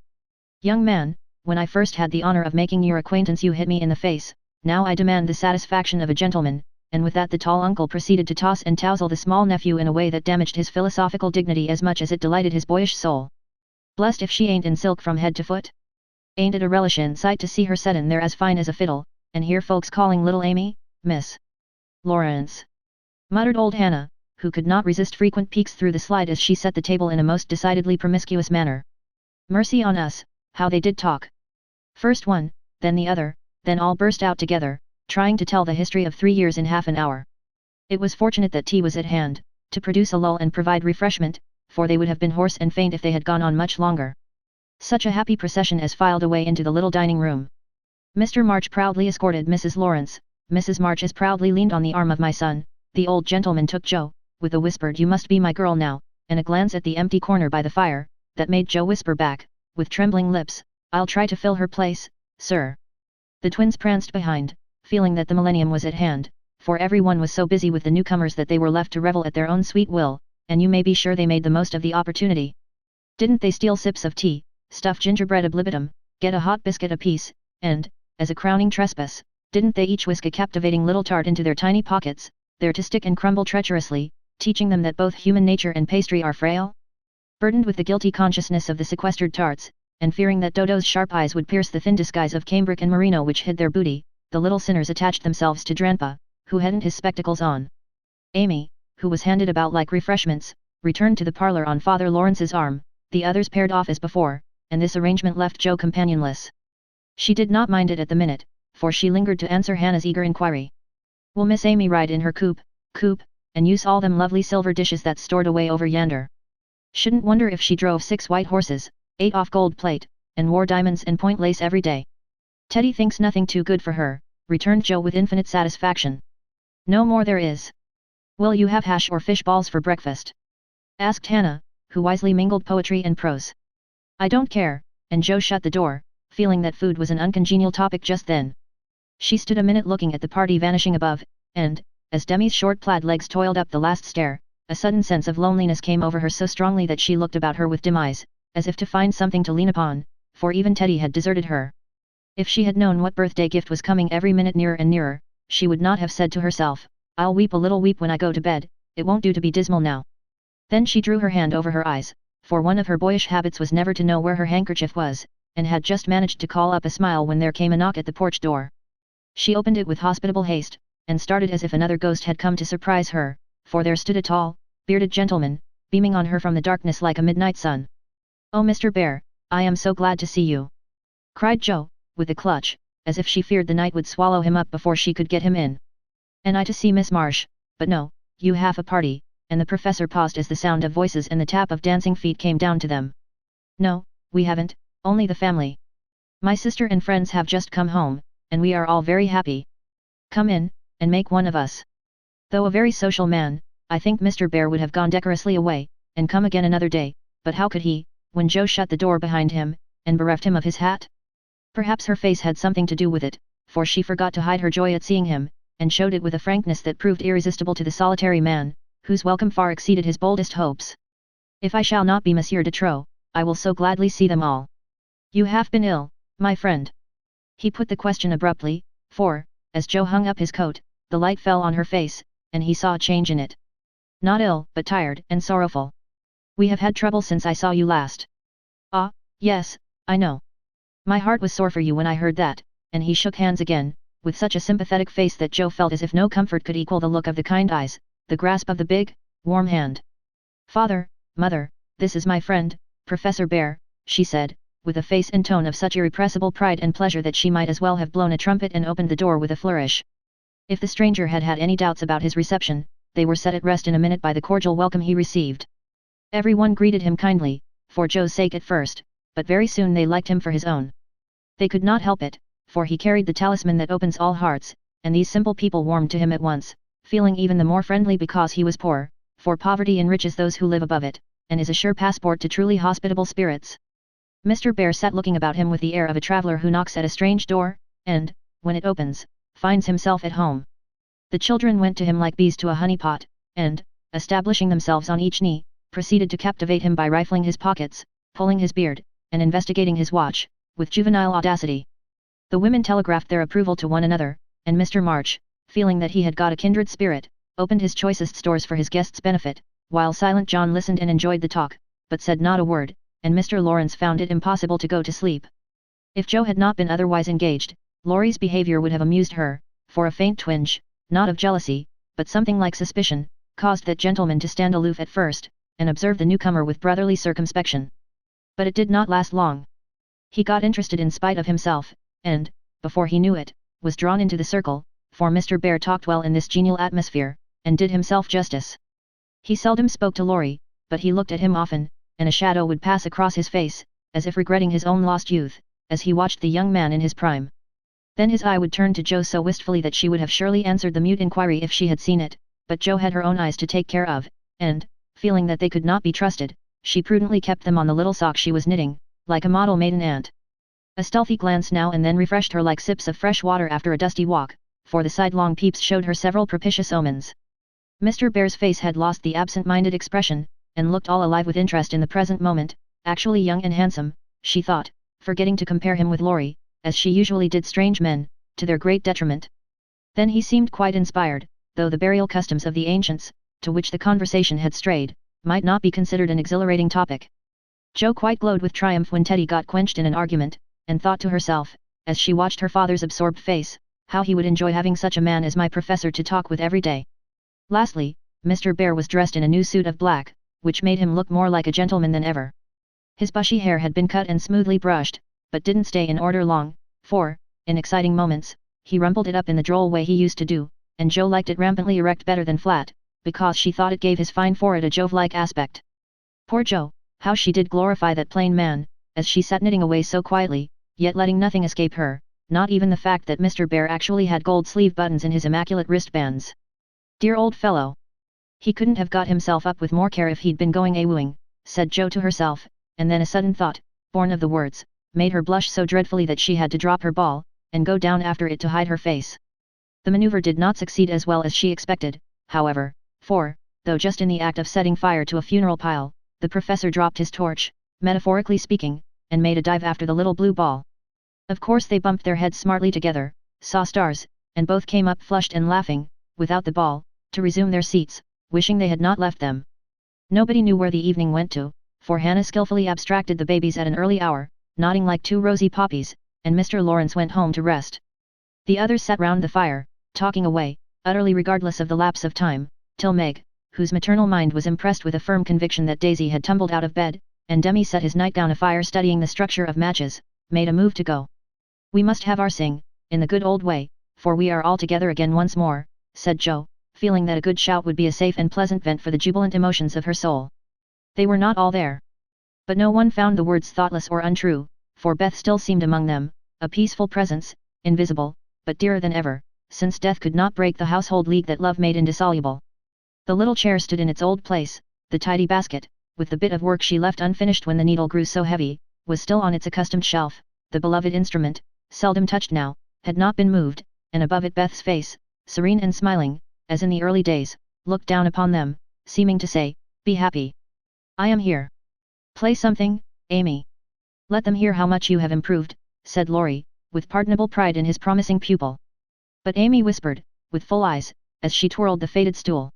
"Young man, when I first had the honor of making your acquaintance you hit me in the face, now I demand the satisfaction of a gentleman," and with that the tall uncle proceeded to toss and touzle the small nephew in a way that damaged his philosophical dignity as much as it delighted his boyish soul. "Blessed if she ain't in silk from head to foot. Ain't it a relishin' sight to see her settin' there as fine as a fiddle, and hear folks calling little Amy, Miss Lawrence," muttered old Hannah, who could not resist frequent peeks through the slide as she set the table in a most decidedly promiscuous manner. Mercy on us, how they did talk! First one, then the other, then all burst out together, trying to tell the history of 3 years in half an hour. It was fortunate that tea was at hand, to produce a lull and provide refreshment, for they would have been hoarse and faint if they had gone on much longer. Such a happy procession as filed away into the little dining room. Mr. March proudly escorted Mrs. Lawrence, Mrs. March as proudly leaned on the arm of "My son," the old gentleman took Joe, with a whispered "You must be my girl now," and a glance at the empty corner by the fire, that made Joe whisper back, with trembling lips, "I'll try to fill her place, sir." The twins pranced behind, feeling that the millennium was at hand, for everyone was so busy with the newcomers that they were left to revel at their own sweet will, and you may be sure they made the most of the opportunity. Didn't they steal sips of tea, stuff gingerbread ob libitum, get a hot biscuit apiece, and, as a crowning trespass, didn't they each whisk a captivating little tart into their tiny pockets, there to stick and crumble treacherously, teaching them that both human nature and pastry are frail? Burdened with the guilty consciousness of the sequestered tarts, and fearing that Dodo's sharp eyes would pierce the thin disguise of cambric and merino which hid their booty, the little sinners attached themselves to Dranpa, who hadn't his spectacles on. Amy, who was handed about like refreshments, returned to the parlour on Father Lawrence's arm, the others paired off as before, and this arrangement left Joe companionless. She did not mind it at the minute, for she lingered to answer Hannah's eager inquiry. "Will Miss Amy ride in her coupe, and use all them lovely silver dishes that's stored away over yonder? Shouldn't wonder if she drove 6 white horses, ate off gold plate, and wore diamonds and point lace every day. Teddy thinks nothing too good for her," returned Joe with infinite satisfaction. "No more there is. Will you have hash or fish balls for breakfast?" asked Hannah, who wisely mingled poetry and prose. "I don't care," and Joe shut the door, feeling that food was an uncongenial topic just then. She stood a minute looking at the party vanishing above, and, as Demi's short plaid legs toiled up the last stair, a sudden sense of loneliness came over her so strongly that she looked about her with dim eyes, as if to find something to lean upon, for even Teddy had deserted her. If she had known what birthday gift was coming every minute nearer and nearer, she would not have said to herself, "I'll weep a little weep when I go to bed, it won't do to be dismal now." Then she drew her hand over her eyes, for one of her boyish habits was never to know where her handkerchief was, and had just managed to call up a smile when there came a knock at the porch door. She opened it with hospitable haste, and started as if another ghost had come to surprise her, for there stood a tall, bearded gentleman, beaming on her from the darkness like a midnight sun. "Oh, Mr. Bear, I am so glad to see you!" cried Joe, with a clutch, as if she feared the night would swallow him up before she could get him in. "And I to see Miss Marsh, but no, you have a party," and the professor paused as the sound of voices and the tap of dancing feet came down to them. "No, we haven't, only the family. My sister and friends have just come home, and we are all very happy. Come in, and make one of us." Though a very social man, I think Mr. Bear would have gone decorously away, and come again another day, but how could he, when Joe shut the door behind him, and bereft him of his hat? Perhaps her face had something to do with it, for she forgot to hide her joy at seeing him, and showed it with a frankness that proved irresistible to the solitary man, whose welcome far exceeded his boldest hopes. "If I shall not be Monsieur de Trop, I will so gladly see them all. You have been ill, my friend?" He put the question abruptly, for, as Joe hung up his coat, the light fell on her face, and he saw a change in it. "Not ill, but tired and sorrowful. We have had trouble since I saw you last." "Ah, yes, I know. My heart was sore for you when I heard that," and he shook hands again, with such a sympathetic face that Joe felt as if no comfort could equal the look of the kind eyes, the grasp of the big, warm hand. "Father, Mother, this is my friend, Professor Bear," she said, with a face and tone of such irrepressible pride and pleasure that she might as well have blown a trumpet and opened the door with a flourish. If the stranger had had any doubts about his reception, they were set at rest in a minute by the cordial welcome he received. Everyone greeted him kindly, for Joe's sake at first, but very soon they liked him for his own. They could not help it, for he carried the talisman that opens all hearts, and these simple people warmed to him at once, feeling even the more friendly because he was poor, for poverty enriches those who live above it, and is a sure passport to truly hospitable spirits. Mr. Bear sat looking about him with the air of a traveler who knocks at a strange door, and, when it opens, finds himself at home. The children went to him like bees to a honey pot, and, establishing themselves on each knee, proceeded to captivate him by rifling his pockets, pulling his beard, and investigating his watch, with juvenile audacity. The women telegraphed their approval to one another, and Mr. March, feeling that he had got a kindred spirit, opened his choicest stores for his guests' benefit, while Silent John listened and enjoyed the talk, but said not a word, and Mr. Lawrence found it impossible to go to sleep. If Joe had not been otherwise engaged, Laurie's behavior would have amused her, for a faint twinge, not of jealousy, but something like suspicion, caused that gentleman to stand aloof at first, and observe the newcomer with brotherly circumspection. But it did not last long. He got interested in spite of himself, and, before he knew it, was drawn into the circle, for Mr. Bear talked well in this genial atmosphere, and did himself justice. He seldom spoke to Laurie, but he looked at him often, and a shadow would pass across his face, as if regretting his own lost youth, as he watched the young man in his prime. Then his eye would turn to Joe so wistfully that she would have surely answered the mute inquiry if she had seen it, but Joe had her own eyes to take care of, and, feeling that they could not be trusted, she prudently kept them on the little sock she was knitting, like a model maiden aunt. A stealthy glance now and then refreshed her like sips of fresh water after a dusty walk, for the sidelong peeps showed her several propitious omens. Mr. Bear's face had lost the absent-minded expression, and looked all alive with interest in the present moment, actually young and handsome, she thought, forgetting to compare him with Laurie, as she usually did strange men, to their great detriment. Then he seemed quite inspired, though the burial customs of the ancients, to which the conversation had strayed, might not be considered an exhilarating topic. Joe quite glowed with triumph when Teddy got quenched in an argument, and thought to herself, as she watched her father's absorbed face, how he would enjoy having such a man as my professor to talk with every day. Lastly, Mr. Bear was dressed in a new suit of black, which made him look more like a gentleman than ever. His bushy hair had been cut and smoothly brushed, but didn't stay in order long, for, in exciting moments, he rumpled it up in the droll way he used to do, and Joe liked it rampantly erect better than flat, because she thought it gave his fine forehead a Jove-like aspect. Poor Joe, how she did glorify that plain man, as she sat knitting away so quietly, yet letting nothing escape her, not even the fact that Mr. Bear actually had gold sleeve buttons in his immaculate wristbands. Dear old fellow! He couldn't have got himself up with more care if he'd been going a-wooing, said Joe to herself, and then a sudden thought, born of the words, made her blush so dreadfully that she had to drop her ball, and go down after it to hide her face. The maneuver did not succeed as well as she expected, however, for, though just in the act of setting fire to a funeral pile, the professor dropped his torch, metaphorically speaking, and made a dive after the little blue ball. Of course they bumped their heads smartly together, saw stars, and both came up flushed and laughing, without the ball, to resume their seats, wishing they had not left them. Nobody knew where the evening went to, for Hannah skillfully abstracted the babies at an early hour, nodding like two rosy poppies, and Mr. Lawrence went home to rest. The others sat round the fire, talking away, utterly regardless of the lapse of time, till Meg, whose maternal mind was impressed with a firm conviction that Daisy had tumbled out of bed, and Demi set his nightgown afire studying the structure of matches, made a move to go. "We must have our sing, in the good old way, for we are all together again once more," said Joe, feeling that a good shout would be a safe and pleasant vent for the jubilant emotions of her soul. They were not all there. But no one found the words thoughtless or untrue, for Beth still seemed among them, a peaceful presence, invisible, but dearer than ever, since death could not break the household league that love made indissoluble. The little chair stood in its old place, the tidy basket, with the bit of work she left unfinished when the needle grew so heavy, was still on its accustomed shelf, the beloved instrument, seldom touched now, had not been moved, and above it Beth's face, serene and smiling, as in the early days, looked down upon them, seeming to say, "Be happy. I am here. Play something, Amy." "Let them hear how much you have improved," said Laurie, with pardonable pride in his promising pupil. But Amy whispered, with full eyes, as she twirled the faded stool.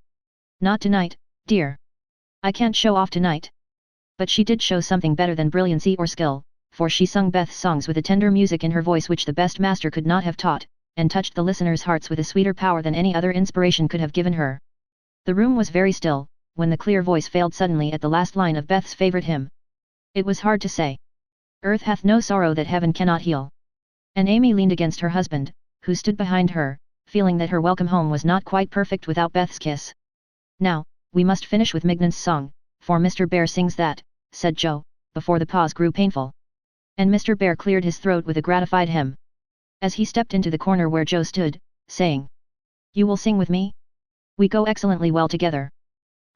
"Not tonight, dear. I can't show off tonight." But she did show something better than brilliancy or skill, for she sung Beth's songs with a tender music in her voice which the best master could not have taught, and touched the listeners' hearts with a sweeter power than any other inspiration could have given her. The room was very still, when the clear voice failed suddenly at the last line of Beth's favorite hymn. It was hard to say. Earth hath no sorrow that heaven cannot heal. And Amy leaned against her husband, who stood behind her, feeling that her welcome home was not quite perfect without Beth's kiss. Now, we must finish with Mignon's song, for Mr. Bear sings that, said Joe, before the pause grew painful. And Mr. Bear cleared his throat with a gratified hem. As he stepped into the corner where Joe stood, saying, "You will sing with me? We go excellently well together."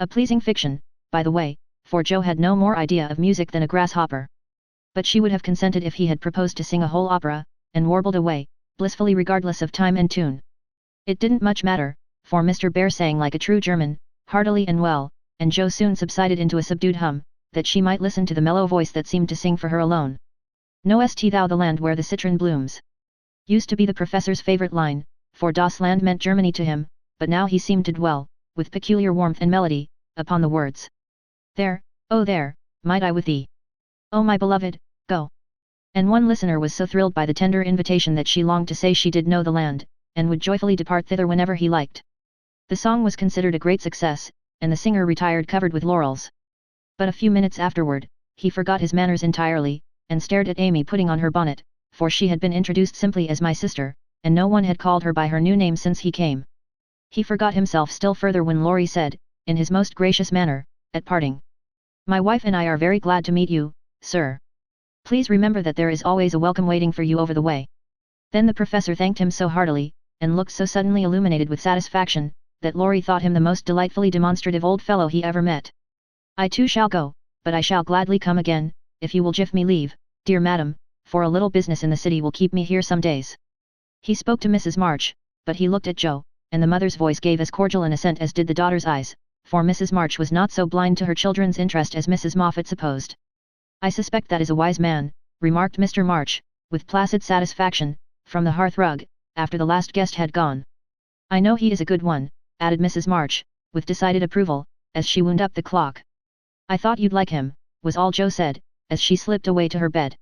A pleasing fiction, by the way, for Joe had no more idea of music than a grasshopper. But she would have consented if he had proposed to sing a whole opera, and warbled away, blissfully regardless of time and tune. It didn't much matter, for Mr. Bear sang like a true German, heartily and well, and Joe soon subsided into a subdued hum, that she might listen to the mellow voice that seemed to sing for her alone. "Knowest thou the land where the citron blooms?" used to be the professor's favorite line, for Das Land meant Germany to him, but now he seemed to dwell, with peculiar warmth and melody, upon the words. "There, oh there, might I with thee? Oh my beloved, go." And one listener was so thrilled by the tender invitation that she longed to say she did know the land, and would joyfully depart thither whenever he liked. The song was considered a great success, and the singer retired covered with laurels. But a few minutes afterward, he forgot his manners entirely, and stared at Amy putting on her bonnet, for she had been introduced simply as my sister, and no one had called her by her new name since he came. He forgot himself still further when Laurie said, in his most gracious manner, at parting, "My wife and I are very glad to meet you, sir. Please remember that there is always a welcome waiting for you over the way." Then the professor thanked him so heartily, and looked so suddenly illuminated with satisfaction, that Laurie thought him the most delightfully demonstrative old fellow he ever met. "I too shall go, but I shall gladly come again, if you will give me leave, dear madam, for a little business in the city will keep me here some days." He spoke to Mrs. March, but he looked at Joe, and the mother's voice gave as cordial an assent as did the daughter's eyes, for Mrs. March was not so blind to her children's interest as Mrs. Moffat supposed. "I suspect that is a wise man," remarked Mr. March, with placid satisfaction, from the hearth-rug, after the last guest had gone. "I know he is a good one," added Mrs. March, with decided approval, as she wound up the clock. "I thought you'd like him," was all Joe said, as she slipped away to her bed.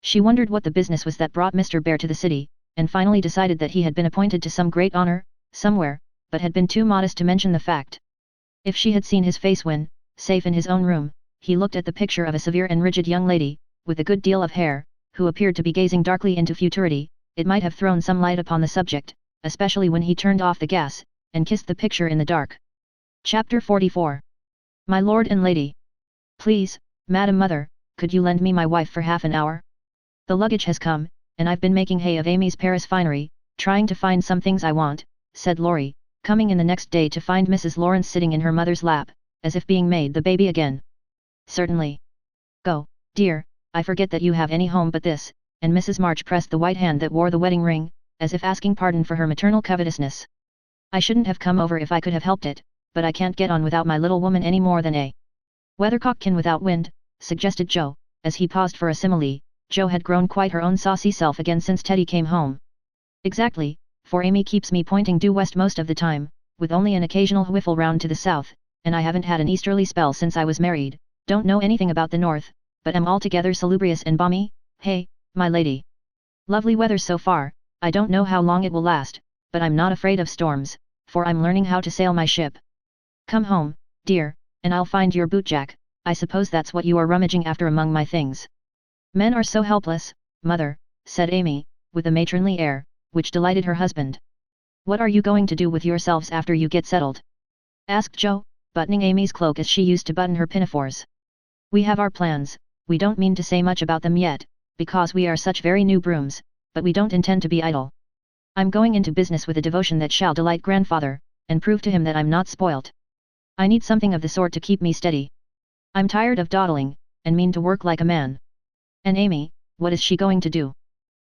She wondered what the business was that brought Mr. Bear to the city, and finally decided that he had been appointed to some great honor, somewhere, but had been too modest to mention the fact. If she had seen his face when, safe in his own room, he looked at the picture of a severe and rigid young lady, with a good deal of hair, who appeared to be gazing darkly into futurity, it might have thrown some light upon the subject, especially when he turned off the gas, and kissed the picture in the dark. Chapter 44. My lord and lady. "Please, Madam Mother, could you lend me my wife for half an hour? The luggage has come, and I've been making hay of Amy's Paris finery, trying to find some things I want," said Laurie, coming in the next day to find Mrs. Lawrence sitting in her mother's lap, as if being made the baby again. "Certainly. Go, dear, I forget that you have any home but this," and Mrs. March pressed the white hand that wore the wedding ring, as if asking pardon for her maternal covetousness. "I shouldn't have come over if I could have helped it, but I can't get on without my little woman any more than a weathercock can without wind," suggested Joe, as he paused for a simile. Joe had grown quite her own saucy self again since Teddy came home. "Exactly, for Amy keeps me pointing due west most of the time, with only an occasional whiffle round to the south, and I haven't had an easterly spell since I was married. Don't know anything about the north, but am altogether salubrious and balmy, hey, my lady. Lovely weather so far. I don't know how long it will last, but I'm not afraid of storms, for I'm learning how to sail my ship. Come home, dear, and I'll find your bootjack. I suppose that's what you are rummaging after among my things." "Men are so helpless, mother," said Amy, with a matronly air, which delighted her husband. "What are you going to do with yourselves after you get settled?" asked Joe, buttoning Amy's cloak as she used to button her pinafores. "We have our plans. We don't mean to say much about them yet, because we are such very new brooms, but we don't intend to be idle. I'm going into business with a devotion that shall delight grandfather, and prove to him that I'm not spoilt. I need something of the sort to keep me steady. I'm tired of dawdling, and mean to work like a man." "And Amy, what is she going to do?"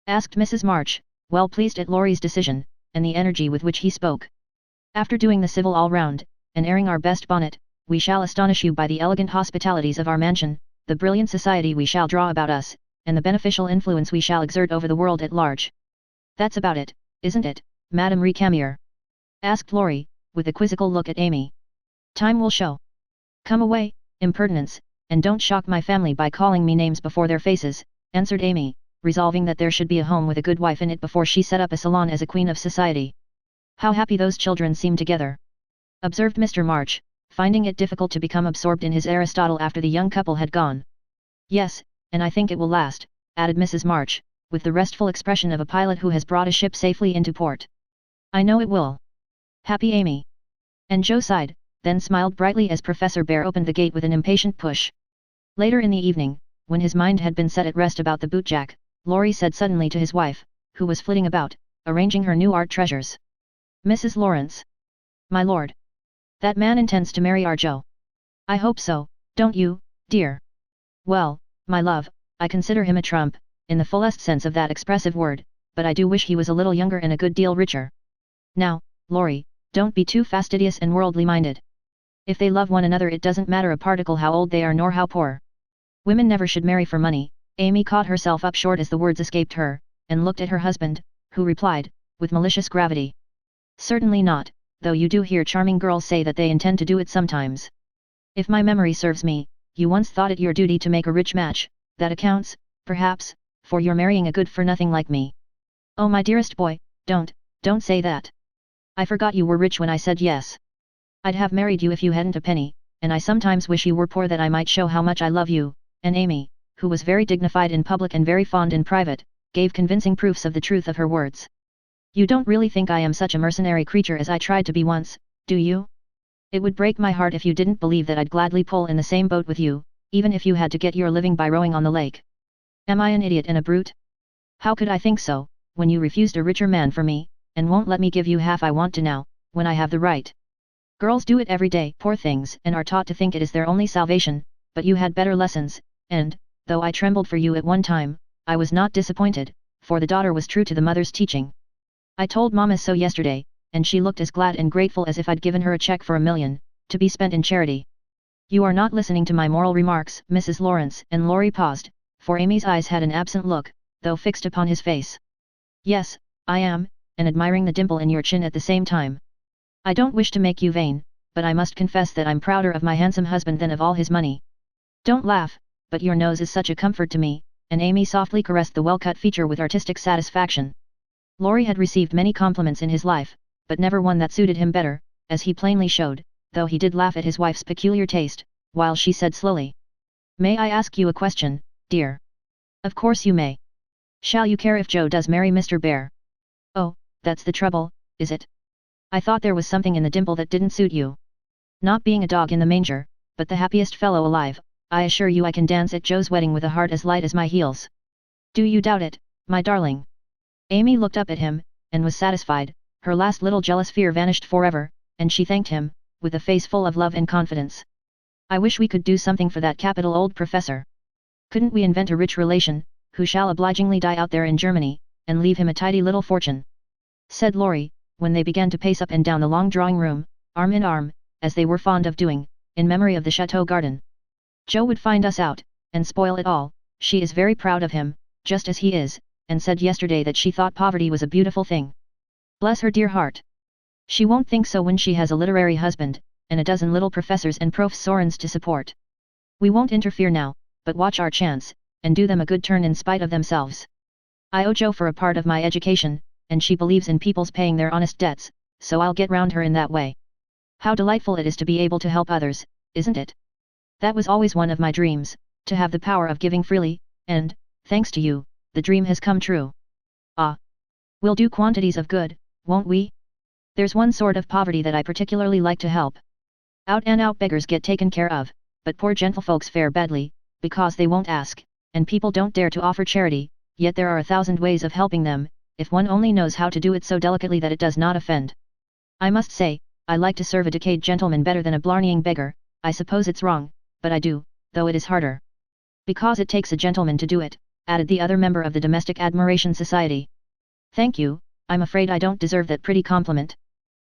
asked Mrs. March, well pleased at Laurie's decision, and the energy with which he spoke. "After doing the civil all round, and airing our best bonnet, we shall astonish you by the elegant hospitalities of our mansion, the brilliant society we shall draw about us, and the beneficial influence we shall exert over the world at large." "That's about it, isn't it, Madame Recamier?" asked Laurie, with a quizzical look at Amy. "Time will show. Come away, impertinence, and don't shock my family by calling me names before their faces," answered Amy, resolving that there should be a home with a good wife in it before she set up a salon as a queen of society. How happy those children seemed together. observed Mr. March, finding it difficult to become absorbed in his Aristotle after the young couple had gone. Yes, and I think it will last, added Mrs. March, with the restful expression of a pilot who has brought a ship safely into port. I know it will. Happy Amy. And Joe sighed, then smiled brightly as Professor Bear opened the gate with an impatient push. Later in the evening, when his mind had been set at rest about the bootjack, Laurie said suddenly to his wife, who was flitting about, arranging her new art treasures. Mrs. Lawrence. My lord. That man intends to marry our Joe. I hope so, don't you, dear? Well, my love, I consider him a trump, in the fullest sense of that expressive word, but I do wish he was a little younger and a good deal richer. Now, Laurie, don't be too fastidious and worldly minded. If they love one another it doesn't matter a particle how old they are nor how poor. Women never should marry for money. Amy caught herself up short as the words escaped her, and looked at her husband, who replied, with malicious gravity. Certainly not, though you do hear charming girls say that they intend to do it sometimes. If my memory serves me, you once thought it your duty to make a rich match, that accounts, perhaps, for your marrying a good-for-nothing like me. Oh my dearest boy, don't say that. I forgot you were rich when I said yes. I'd have married you if you hadn't a penny, and I sometimes wish you were poor that I might show how much I love you, and Amy, who was very dignified in public and very fond in private, gave convincing proofs of the truth of her words. You don't really think I am such a mercenary creature as I tried to be once, do you? It would break my heart if you didn't believe that I'd gladly pull in the same boat with you, even if you had to get your living by rowing on the lake. Am I an idiot and a brute? How could I think so, when you refused a richer man for me, and won't let me give you half I want to now, when I have the right? Girls do it every day, poor things, and are taught to think it is their only salvation, but you had better lessons, and, though I trembled for you at one time, I was not disappointed, for the daughter was true to the mother's teaching. I told Mama so yesterday, and she looked as glad and grateful as if I'd given her a check for $1 million, to be spent in charity. You are not listening to my moral remarks, Mrs. Lawrence, and Laurie paused, for Amy's eyes had an absent look, though fixed upon his face. Yes, I am, and admiring the dimple in your chin at the same time. I don't wish to make you vain, but I must confess that I'm prouder of my handsome husband than of all his money. Don't laugh, but your nose is such a comfort to me, and Amy softly caressed the well-cut feature with artistic satisfaction. Laurie had received many compliments in his life, but never one that suited him better, as he plainly showed, though he did laugh at his wife's peculiar taste, while she said slowly. May I ask you a question, dear? Of course you may. Shall you care if Joe does marry Mr. Bear? Oh, that's the trouble, is it? I thought there was something in the dimple that didn't suit you. Not being a dog in the manger, but the happiest fellow alive, I assure you I can dance at Joe's wedding with a heart as light as my heels. Do you doubt it, my darling? Amy looked up at him, and was satisfied, her last little jealous fear vanished forever, and she thanked him, with a face full of love and confidence. I wish we could do something for that capital old professor. Couldn't we invent a rich relation, who shall obligingly die out there in Germany, and leave him a tidy little fortune? Said Laurie, when they began to pace up and down the long drawing room, arm in arm, as they were fond of doing, in memory of the chateau garden. Joe would find us out, and spoil it all. She is very proud of him, just as he is, and said yesterday that she thought poverty was a beautiful thing. Bless her dear heart. She won't think so when she has a literary husband, and a dozen little professors and professorins to support. We won't interfere now, but watch our chance, and do them a good turn in spite of themselves. I owe Joe for a part of my education, and she believes in people's paying their honest debts, so I'll get round her in that way. How delightful it is to be able to help others, isn't it? That was always one of my dreams, to have the power of giving freely, and, thanks to you, the dream has come true. Ah! We'll do quantities of good, won't we? There's one sort of poverty that I particularly like to help. Out-and-out beggars get taken care of, but poor gentlefolks fare badly, because they won't ask, and people don't dare to offer charity, yet there are 1,000 ways of helping them, if one only knows how to do it so delicately that it does not offend. I must say, I like to serve a decayed gentleman better than a blarneying beggar. I suppose it's wrong, but I do, though it is harder. Because it takes a gentleman to do it, added the other member of the Domestic Admiration Society. Thank you, I'm afraid I don't deserve that pretty compliment.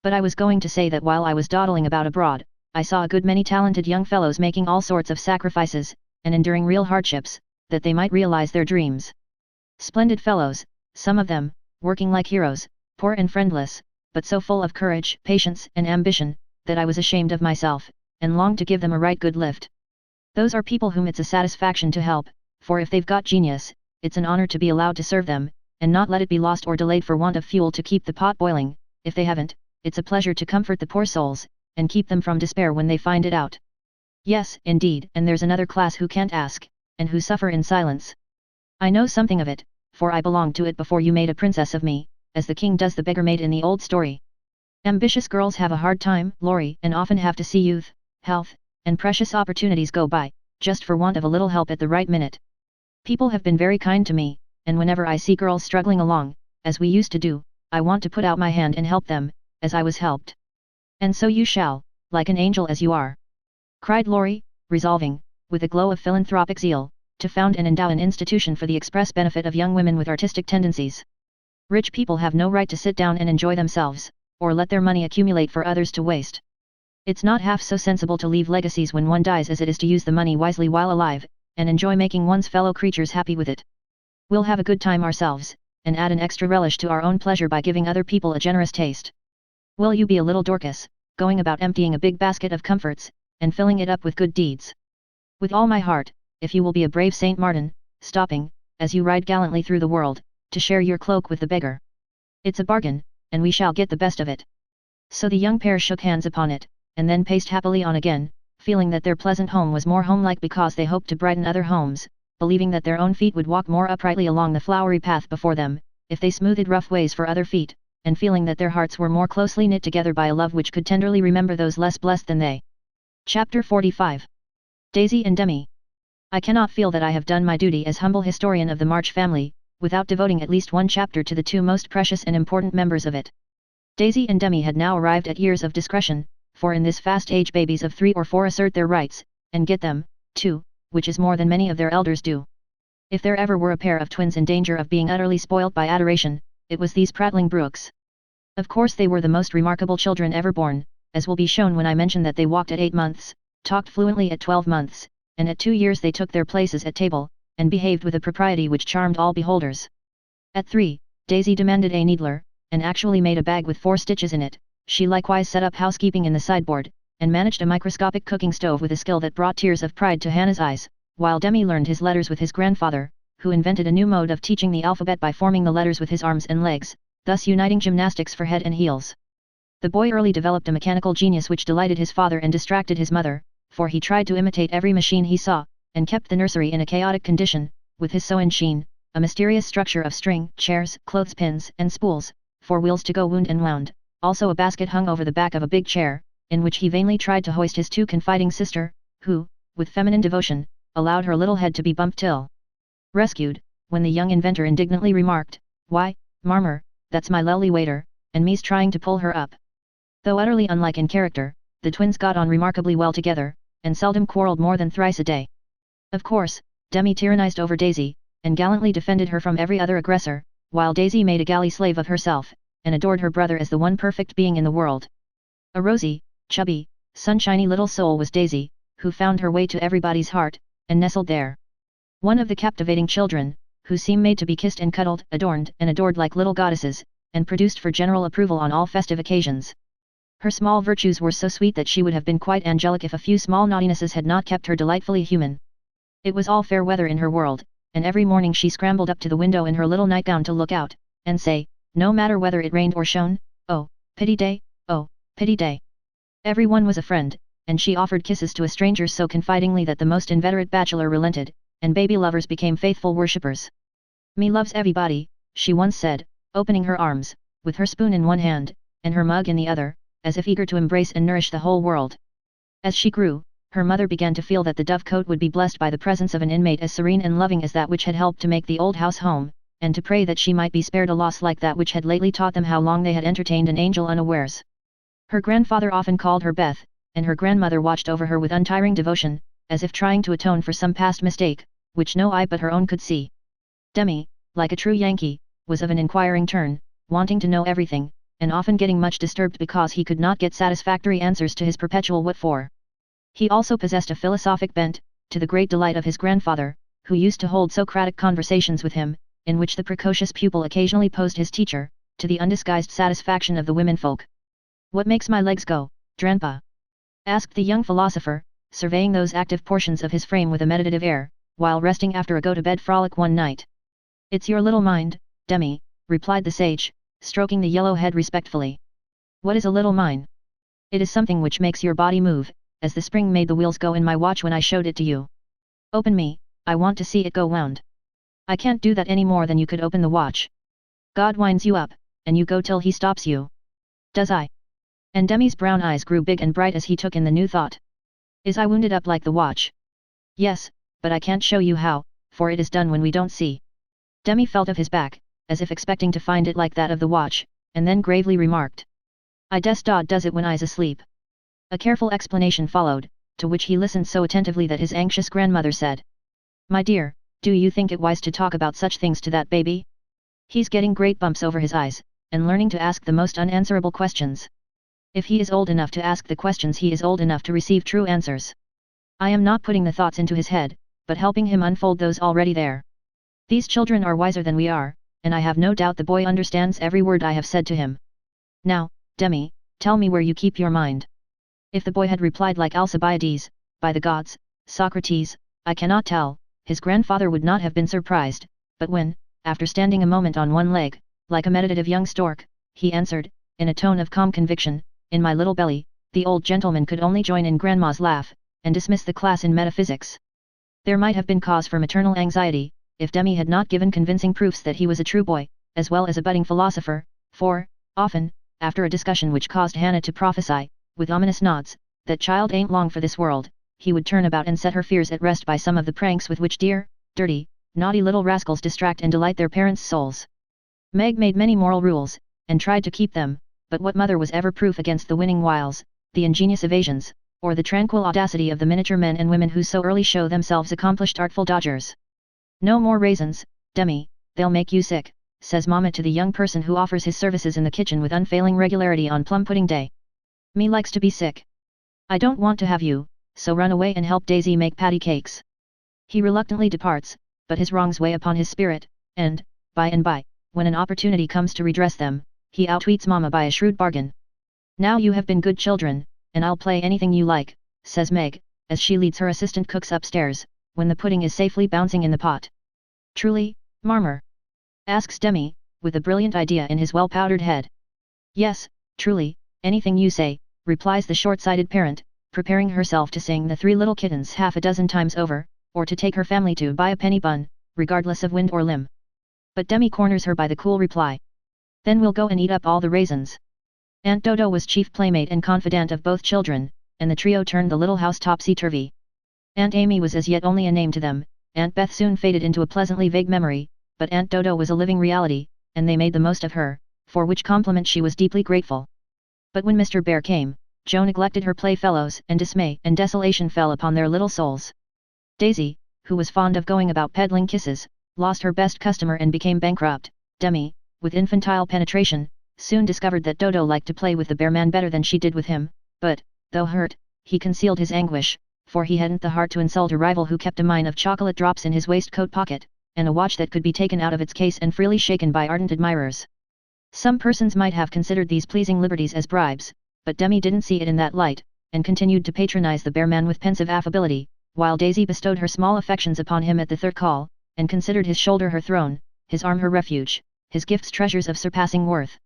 But I was going to say that while I was dawdling about abroad, I saw a good many talented young fellows making all sorts of sacrifices, and enduring real hardships, that they might realize their dreams. Splendid fellows, some of them, working like heroes, poor and friendless, but so full of courage, patience, and ambition, that I was ashamed of myself, and longed to give them a right good lift. Those are people whom it's a satisfaction to help, for if they've got genius, it's an honor to be allowed to serve them, and not let it be lost or delayed for want of fuel to keep the pot boiling. If they haven't, it's a pleasure to comfort the poor souls, and keep them from despair when they find it out. Yes, indeed, and there's another class who can't ask, and who suffer in silence. I know something of it, for I belonged to it before you made a princess of me, as the king does the beggar maid in the old story. Ambitious girls have a hard time, Laurie, and often have to see youth, health, and precious opportunities go by, just for want of a little help at the right minute. People have been very kind to me, and whenever I see girls struggling along, as we used to do, I want to put out my hand and help them, as I was helped. And so you shall, like an angel as you are," cried Laurie, resolving, with a glow of philanthropic zeal, to found and endow an institution for the express benefit of young women with artistic tendencies. Rich people have no right to sit down and enjoy themselves, or let their money accumulate for others to waste. It's not half so sensible to leave legacies when one dies as it is to use the money wisely while alive, and enjoy making one's fellow creatures happy with it. We'll have a good time ourselves, and add an extra relish to our own pleasure by giving other people a generous taste. Will you be a little Dorcas, going about emptying a big basket of comforts, and filling it up with good deeds? With all my heart, if you will be a brave Saint Martin, stopping, as you ride gallantly through the world, to share your cloak with the beggar. It's a bargain, and we shall get the best of it." So the young pair shook hands upon it, and then paced happily on again, feeling that their pleasant home was more homelike because they hoped to brighten other homes, believing that their own feet would walk more uprightly along the flowery path before them, if they smoothed rough ways for other feet, and feeling that their hearts were more closely knit together by a love which could tenderly remember those less blessed than they. Chapter 45. Daisy and Demi. I cannot feel that I have done my duty as humble historian of the March family, without devoting at least one chapter to the two most precious and important members of it. Daisy and Demi had now arrived at years of discretion, for in this fast age babies of 3 or 4 assert their rights, and get them, too, which is more than many of their elders do. If there ever were a pair of twins in danger of being utterly spoilt by adoration, it was these prattling Brooks. Of course they were the most remarkable children ever born, as will be shown when I mention that they walked at 8 months, talked fluently at 12 months, and at 2 years they took their places at table, and behaved with a propriety which charmed all beholders. At 3, Daisy demanded a needler, and actually made a bag with 4 stitches in it. She likewise set up housekeeping in the sideboard, and managed a microscopic cooking stove with a skill that brought tears of pride to Hannah's eyes, while Demi learned his letters with his grandfather, who invented a new mode of teaching the alphabet by forming the letters with his arms and legs, thus uniting gymnastics for head and heels. The boy early developed a mechanical genius which delighted his father and distracted his mother, for he tried to imitate every machine he saw, and kept the nursery in a chaotic condition, with his sew and sheen, a mysterious structure of string, chairs, clothespins, and spools, for wheels to go wound and wound, also a basket hung over the back of a big chair, in which he vainly tried to hoist his too confiding sister, who, with feminine devotion, allowed her little head to be bumped till rescued, when the young inventor indignantly remarked, "Why, Marmer, that's my lely waiter, and me's trying to pull her up." Though utterly unlike in character, the twins got on remarkably well together, and seldom quarrelled more than thrice a day. Of course, Demi tyrannized over Daisy, and gallantly defended her from every other aggressor, while Daisy made a galley slave of herself, and adored her brother as the one perfect being in the world. A rosy, chubby, sunshiny little soul was Daisy, who found her way to everybody's heart, and nestled there. One of the captivating children, who seemed made to be kissed and cuddled, adorned and adored like little goddesses, and produced for general approval on all festive occasions. Her small virtues were so sweet that she would have been quite angelic if a few small naughtinesses had not kept her delightfully human. It was all fair weather in her world, and every morning she scrambled up to the window in her little nightgown to look out, and say, no matter whether it rained or shone, "Oh, pity day, oh, pity day." Everyone was a friend, and she offered kisses to a stranger so confidingly that the most inveterate bachelor relented, and baby lovers became faithful worshippers. "Me loves everybody," she once said, opening her arms, with her spoon in one hand, and her mug in the other, as if eager to embrace and nourish the whole world. As she grew, her mother began to feel that the dovecote would be blessed by the presence of an inmate as serene and loving as that which had helped to make the old house home, and to pray that she might be spared a loss like that which had lately taught them how long they had entertained an angel unawares. Her grandfather often called her Beth, and her grandmother watched over her with untiring devotion, as if trying to atone for some past mistake, which no eye but her own could see. Demi, like a true Yankee, was of an inquiring turn, wanting to know everything, and often getting much disturbed because he could not get satisfactory answers to his perpetual what for. He also possessed a philosophic bent, to the great delight of his grandfather, who used to hold Socratic conversations with him, in which the precocious pupil occasionally posed his teacher, to the undisguised satisfaction of the womenfolk. "What makes my legs go, Dranpa?" asked the young philosopher, surveying those active portions of his frame with a meditative air, while resting after a go-to-bed frolic one night. "It's your little mind, Demi," replied the sage, stroking the yellow head respectfully. "What is a little mine?" It is something which makes your body move, as the spring made the wheels go in my watch when I showed it to you. Open me, I want to see it go wound. I can't do that any more than you could open the watch. God winds you up, and you go till he stops you. Does I? And Demi's brown eyes grew big and bright as he took in the new thought. Is I wounded up like the watch? Yes, but I can't show you how, for it is done when we don't see. Demi felt of his back, as if expecting to find it like that of the watch, and then gravely remarked. I does it when I's asleep. A careful explanation followed, to which he listened so attentively that his anxious grandmother said. My dear, do you think it wise to talk about such things to that baby? He's getting great bumps over his eyes, and learning to ask the most unanswerable questions. If he is old enough to ask the questions, he is old enough to receive true answers. I am not putting the thoughts into his head, but helping him unfold those already there. These children are wiser than we are, and I have no doubt the boy understands every word I have said to him. Now, Demi, tell me where you keep your mind. If the boy had replied like Alcibiades, by the gods, Socrates, I cannot tell, his grandfather would not have been surprised, but when, after standing a moment on one leg, like a meditative young stork, he answered, in a tone of calm conviction, in my little belly, the old gentleman could only join in grandma's laugh, and dismiss the class in metaphysics. There might have been cause for maternal anxiety, if Demi had not given convincing proofs that he was a true boy, as well as a budding philosopher, for, often, after a discussion which caused Hannah to prophesy, with ominous nods, that child ain't long for this world, he would turn about and set her fears at rest by some of the pranks with which dear, dirty, naughty little rascals distract and delight their parents' souls. Meg made many moral rules, and tried to keep them, but what mother was ever proof against the winning wiles, the ingenious evasions, or the tranquil audacity of the miniature men and women who so early show themselves accomplished artful dodgers? No more raisins, Demi, they'll make you sick, says Mama to the young person who offers his services in the kitchen with unfailing regularity on plum pudding day. Me likes to be sick. I don't want to have you, so run away and help Daisy make patty cakes. He reluctantly departs, but his wrongs weigh upon his spirit, and by, when an opportunity comes to redress them, he outwits Mama by a shrewd bargain. Now you have been good children, and I'll play anything you like, says Meg, as she leads her assistant cooks upstairs, when the pudding is safely bouncing in the pot. Truly, Marmor? Asks Demi, with a brilliant idea in his well-powdered head. Yes, truly, anything you say, replies the short-sighted parent, preparing herself to sing the Three Little Kittens half a dozen times over, or to take her family to buy a penny bun, regardless of wind or limb. But Demi corners her by the cool reply. Then we'll go and eat up all the raisins. Aunt Dodo was chief playmate and confidant of both children, and the trio turned the little house topsy-turvy. Aunt Amy was as yet only a name to them, Aunt Beth soon faded into a pleasantly vague memory, but Aunt Dodo was a living reality, and they made the most of her, for which compliment she was deeply grateful. But when Mr. Bear came, Jo neglected her playfellows, and dismay and desolation fell upon their little souls. Daisy, who was fond of going about peddling kisses, lost her best customer and became bankrupt. Demi, with infantile penetration, soon discovered that Dodo liked to play with the bear man better than she did with him, but, though hurt, he concealed his anguish, for he hadn't the heart to insult a rival who kept a mine of chocolate drops in his waistcoat pocket, and a watch that could be taken out of its case and freely shaken by ardent admirers. Some persons might have considered these pleasing liberties as bribes, but Demi didn't see it in that light, and continued to patronize the bear man with pensive affability, while Daisy bestowed her small affections upon him at the third call, and considered his shoulder her throne, his arm her refuge, his gifts treasures of surpassing worth.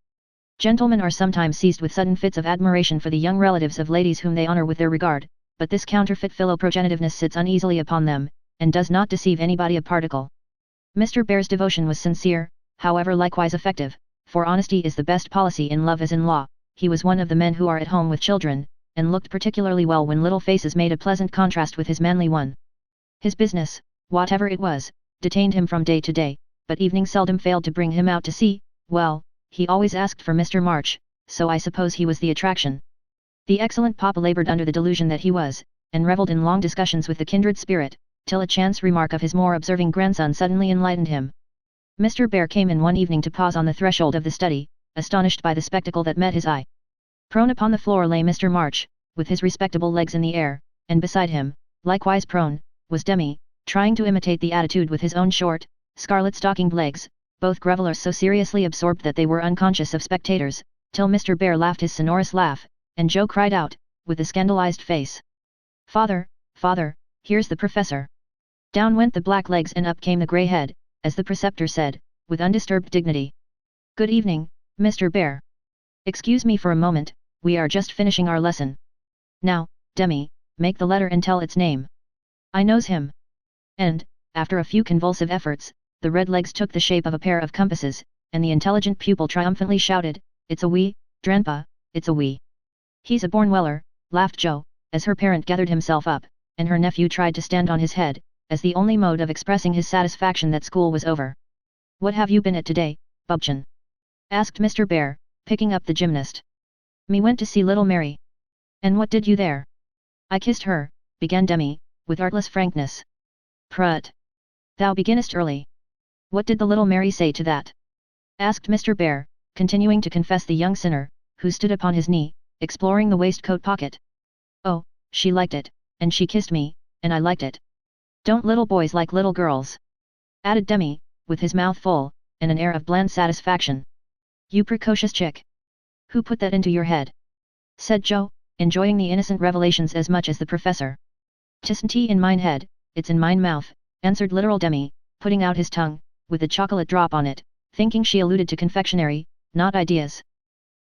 Gentlemen are sometimes seized with sudden fits of admiration for the young relatives of ladies whom they honor with their regard, but this counterfeit philoprogenitiveness sits uneasily upon them, and does not deceive anybody a particle. Mr. Bear's devotion was sincere, however likewise effective, for honesty is the best policy in love as in law. He was one of the men who are at home with children, and looked particularly well when little faces made a pleasant contrast with his manly one. His business, whatever it was, detained him from day to day, but evening seldom failed to bring him out to see. Well, he always asked for Mr. March, so I suppose he was the attraction. The excellent papa labored under the delusion that he was, and revelled in long discussions with the kindred spirit, till a chance remark of his more observing grandson suddenly enlightened him. Mr. Bear came in one evening to pause on the threshold of the study, astonished by the spectacle that met his eye. Prone upon the floor lay Mr. March, with his respectable legs in the air, and beside him, likewise prone, was Demi, trying to imitate the attitude with his own short, scarlet-stockinged legs, both grovellers so seriously absorbed that they were unconscious of spectators, till Mr. Bear laughed his sonorous laugh, and Jo cried out, with a scandalized face. "Father, father, here's the professor." Down went the black legs and up came the grey head, as the preceptor said, with undisturbed dignity. "Good evening, Mr. Bear. Excuse me for a moment, we are just finishing our lesson. Now, Demi, make the letter and tell its name. I knows him. And, after a few convulsive efforts, the red legs took the shape of a pair of compasses, and the intelligent pupil triumphantly shouted, "It's a we, Dranpa, it's a we." "He's a born weller," laughed Joe, as her parent gathered himself up, and her nephew tried to stand on his head, as the only mode of expressing his satisfaction that school was over. "What have you been at today, Bubchan?" asked Mr. Bear, picking up the gymnast. "Me went to see little Mary." "And what did you there?" "I kissed her," began Demi, with artless frankness. "Prut! Thou beginnest early. What did the little Mary say to that?" asked Mr. Bear, continuing to confess the young sinner, who stood upon his knee, exploring the waistcoat pocket. "Oh, she liked it, and she kissed me, and I liked it. Don't little boys like little girls?" added Demi, with his mouth full, and an air of bland satisfaction. "You precocious chick! Who put that into your head?" said Joe, enjoying the innocent revelations as much as the professor. "'Tisn't in mine head, it's in mine mouth," answered literal Demi, putting out his tongue, with the chocolate drop on it, thinking she alluded to confectionery, not ideas.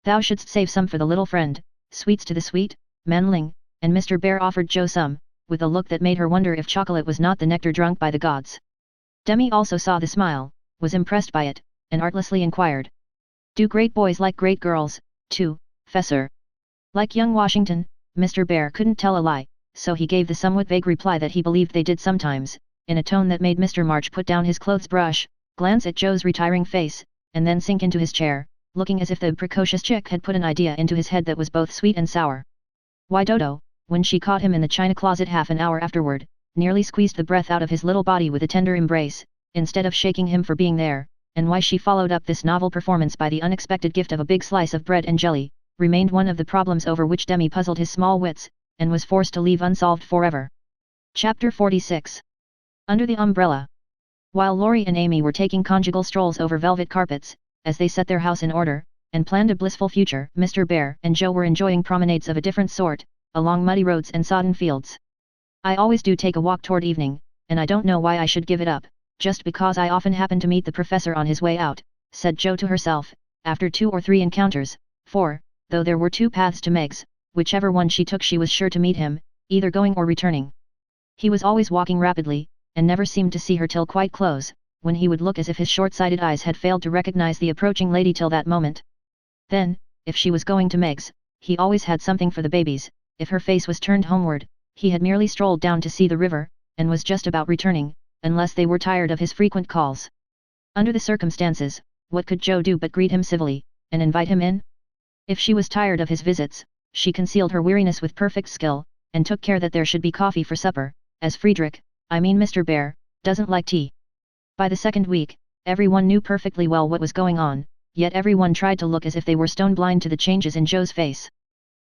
"Thou shouldst save some for the little friend, sweets to the sweet, manling," and Mr. Bear offered Joe some, with a look that made her wonder if chocolate was not the nectar drunk by the gods. Demi also saw the smile, was impressed by it, and artlessly inquired. "Do great boys like great girls, too, Fessor?" "Like young Washington," Mr. Bear couldn't tell a lie, so he gave the somewhat vague reply that he believed they did sometimes, in a tone that made Mr. March put down his clothes brush, glance at Joe's retiring face, and then sink into his chair, looking as if the precocious chick had put an idea into his head that was both sweet and sour. Why Dodo, when she caught him in the china closet half an hour afterward, nearly squeezed the breath out of his little body with a tender embrace, instead of shaking him for being there, and why she followed up this novel performance by the unexpected gift of a big slice of bread and jelly, remained one of the problems over which Demi puzzled his small wits, and was forced to leave unsolved forever. Chapter 46. Under the Umbrella. While Laurie and Amy were taking conjugal strolls over velvet carpets, as they set their house in order, and planned a blissful future, Mr. Bear and Joe were enjoying promenades of a different sort, along muddy roads and sodden fields. "I always do take a walk toward evening, and I don't know why I should give it up, just because I often happen to meet the professor on his way out," said Joe to herself, after 2 or 3 encounters, for, though there were 2 paths to Meg's, whichever one she took she was sure to meet him, either going or returning. He was always walking rapidly, and never seemed to see her till quite close, when he would look as if his short-sighted eyes had failed to recognize the approaching lady till that moment. Then, if she was going to Meg's, he always had something for the babies. If her face was turned homeward, he had merely strolled down to see the river, and was just about returning, unless they were tired of his frequent calls. Under the circumstances, what could Joe do but greet him civilly, and invite him in? If she was tired of his visits, she concealed her weariness with perfect skill, and took care that there should be coffee for supper, as Mr. Bear, doesn't like tea. By the second week, everyone knew perfectly well what was going on, yet everyone tried to look as if they were stone blind to the changes in Joe's face.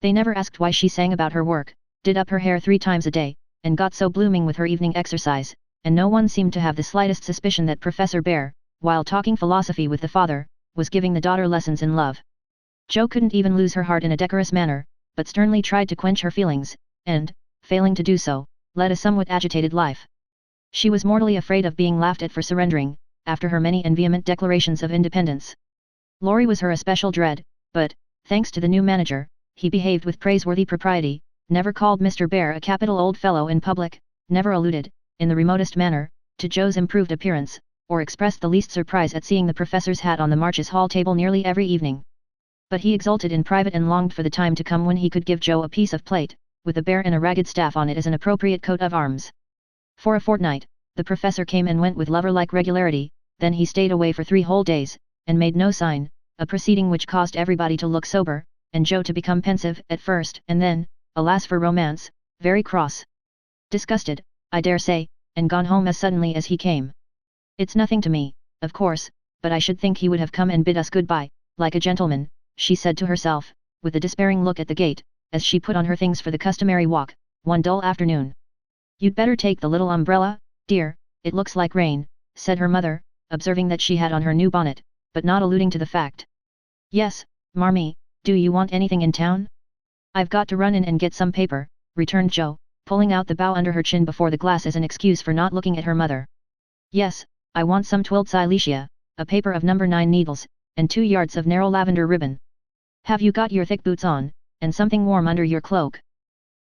They never asked why she sang about her work, did up her hair 3 times a day, and got so blooming with her evening exercise, and no one seemed to have the slightest suspicion that Professor Bear, while talking philosophy with the father, was giving the daughter lessons in love. Joe couldn't even lose her heart in a decorous manner, but sternly tried to quench her feelings, and, failing to do so, led a somewhat agitated life. She was mortally afraid of being laughed at for surrendering, after her many and vehement declarations of independence. Laurie was her especial dread, but, thanks to the new manager, he behaved with praiseworthy propriety, never called Mr. Bear a capital old fellow in public, never alluded, in the remotest manner, to Joe's improved appearance, or expressed the least surprise at seeing the professor's hat on the March's Hall table nearly every evening. But he exulted in private and longed for the time to come when he could give Joe a piece of plate, with a bear and a ragged staff on it as an appropriate coat of arms. For a fortnight, the professor came and went with lover-like regularity, then he stayed away for 3 whole days, and made no sign, a proceeding which caused everybody to look sober, and Joe to become pensive at first, and then, alas for romance, very cross. Disgusted, I dare say, and gone home as suddenly as he came. It's nothing to me, of course, but I should think he would have come and bid us good-bye, like a gentleman, she said to herself, with a despairing look at the gate, as she put on her things for the customary walk, one dull afternoon. "You'd better take the little umbrella, dear, it looks like rain," said her mother, observing that she had on her new bonnet, but not alluding to the fact. "Yes, Marmee, do you want anything in town?" "I've got to run in and get some paper," returned Joe, pulling out the bow under her chin before the glass as an excuse for not looking at her mother. "Yes, I want some twilled silesia, a paper of No. 9 needles, and 2 yards of narrow lavender ribbon." "Have you got your thick boots on, and something warm under your cloak.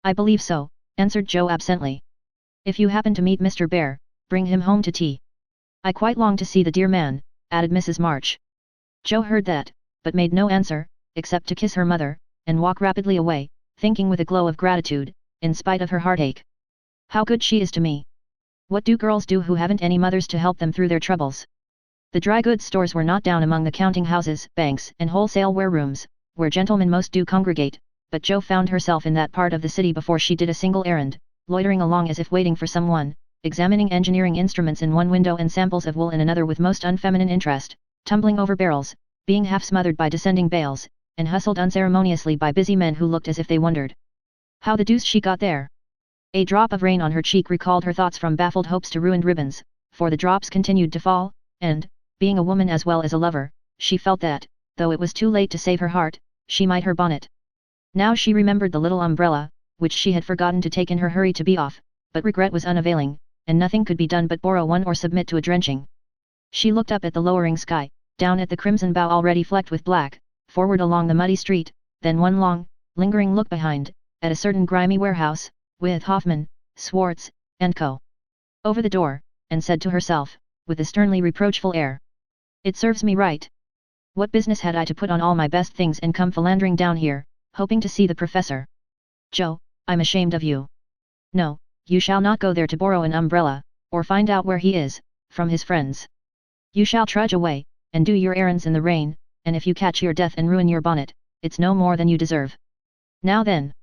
I believe so, answered Joe absently. If you happen to meet Mr. Bear, bring him home to tea. I quite long to see the dear man, added Mrs. March. Joe heard that, but made no answer, except to kiss her mother, and walk rapidly away, thinking with a glow of gratitude, in spite of her heartache. How good she is to me. What do girls do who haven't any mothers to help them through their troubles? The dry goods stores were not down among the counting houses, banks, and wholesale warerooms, where gentlemen most do congregate, but Jo found herself in that part of the city before she did a single errand, loitering along as if waiting for someone, examining engineering instruments in one window and samples of wool in another with most unfeminine interest, tumbling over barrels, being half smothered by descending bales, and hustled unceremoniously by busy men who looked as if they wondered how the deuce she got there. A drop of rain on her cheek recalled her thoughts from baffled hopes to ruined ribbons, for the drops continued to fall, and, being a woman as well as a lover, she felt that, though it was too late to save her heart, she might her bonnet. Now she remembered the little umbrella, which she had forgotten to take in her hurry to be off, but regret was unavailing, and nothing could be done but borrow one or submit to a drenching. She looked up at the lowering sky, down at the crimson bow already flecked with black, forward along the muddy street, then one long, lingering look behind, at a certain grimy warehouse, with Hoffman, Swartz, & Co. over the door, and said to herself, with a sternly reproachful air, "It serves me right. What business had I to put on all my best things and come philandering down here, hoping to see the professor? Jo, I'm ashamed of you. No, you shall not go there to borrow an umbrella, or find out where he is, from his friends. You shall trudge away, and do your errands in the rain, and if you catch your death and ruin your bonnet, it's no more than you deserve. Now then."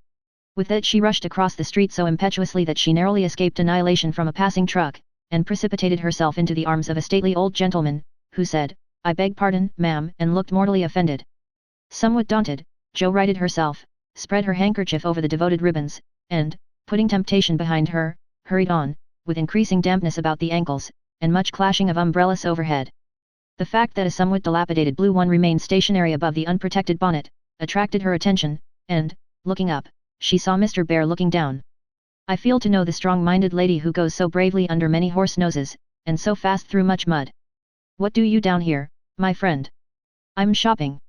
With that she rushed across the street so impetuously that she narrowly escaped annihilation from a passing truck, and precipitated herself into the arms of a stately old gentleman, who said, "I beg pardon, ma'am," and looked mortally offended. Somewhat daunted, Jo righted herself, spread her handkerchief over the devoted ribbons, and, putting temptation behind her, hurried on, with increasing dampness about the ankles, and much clashing of umbrellas overhead. The fact that a somewhat dilapidated blue one remained stationary above the unprotected bonnet, attracted her attention, and, looking up, she saw Mr. Bear looking down. "I feel to know the strong-minded lady who goes so bravely under many horse noses, and so fast through much mud. What do you down here, my friend?" "I'm shopping."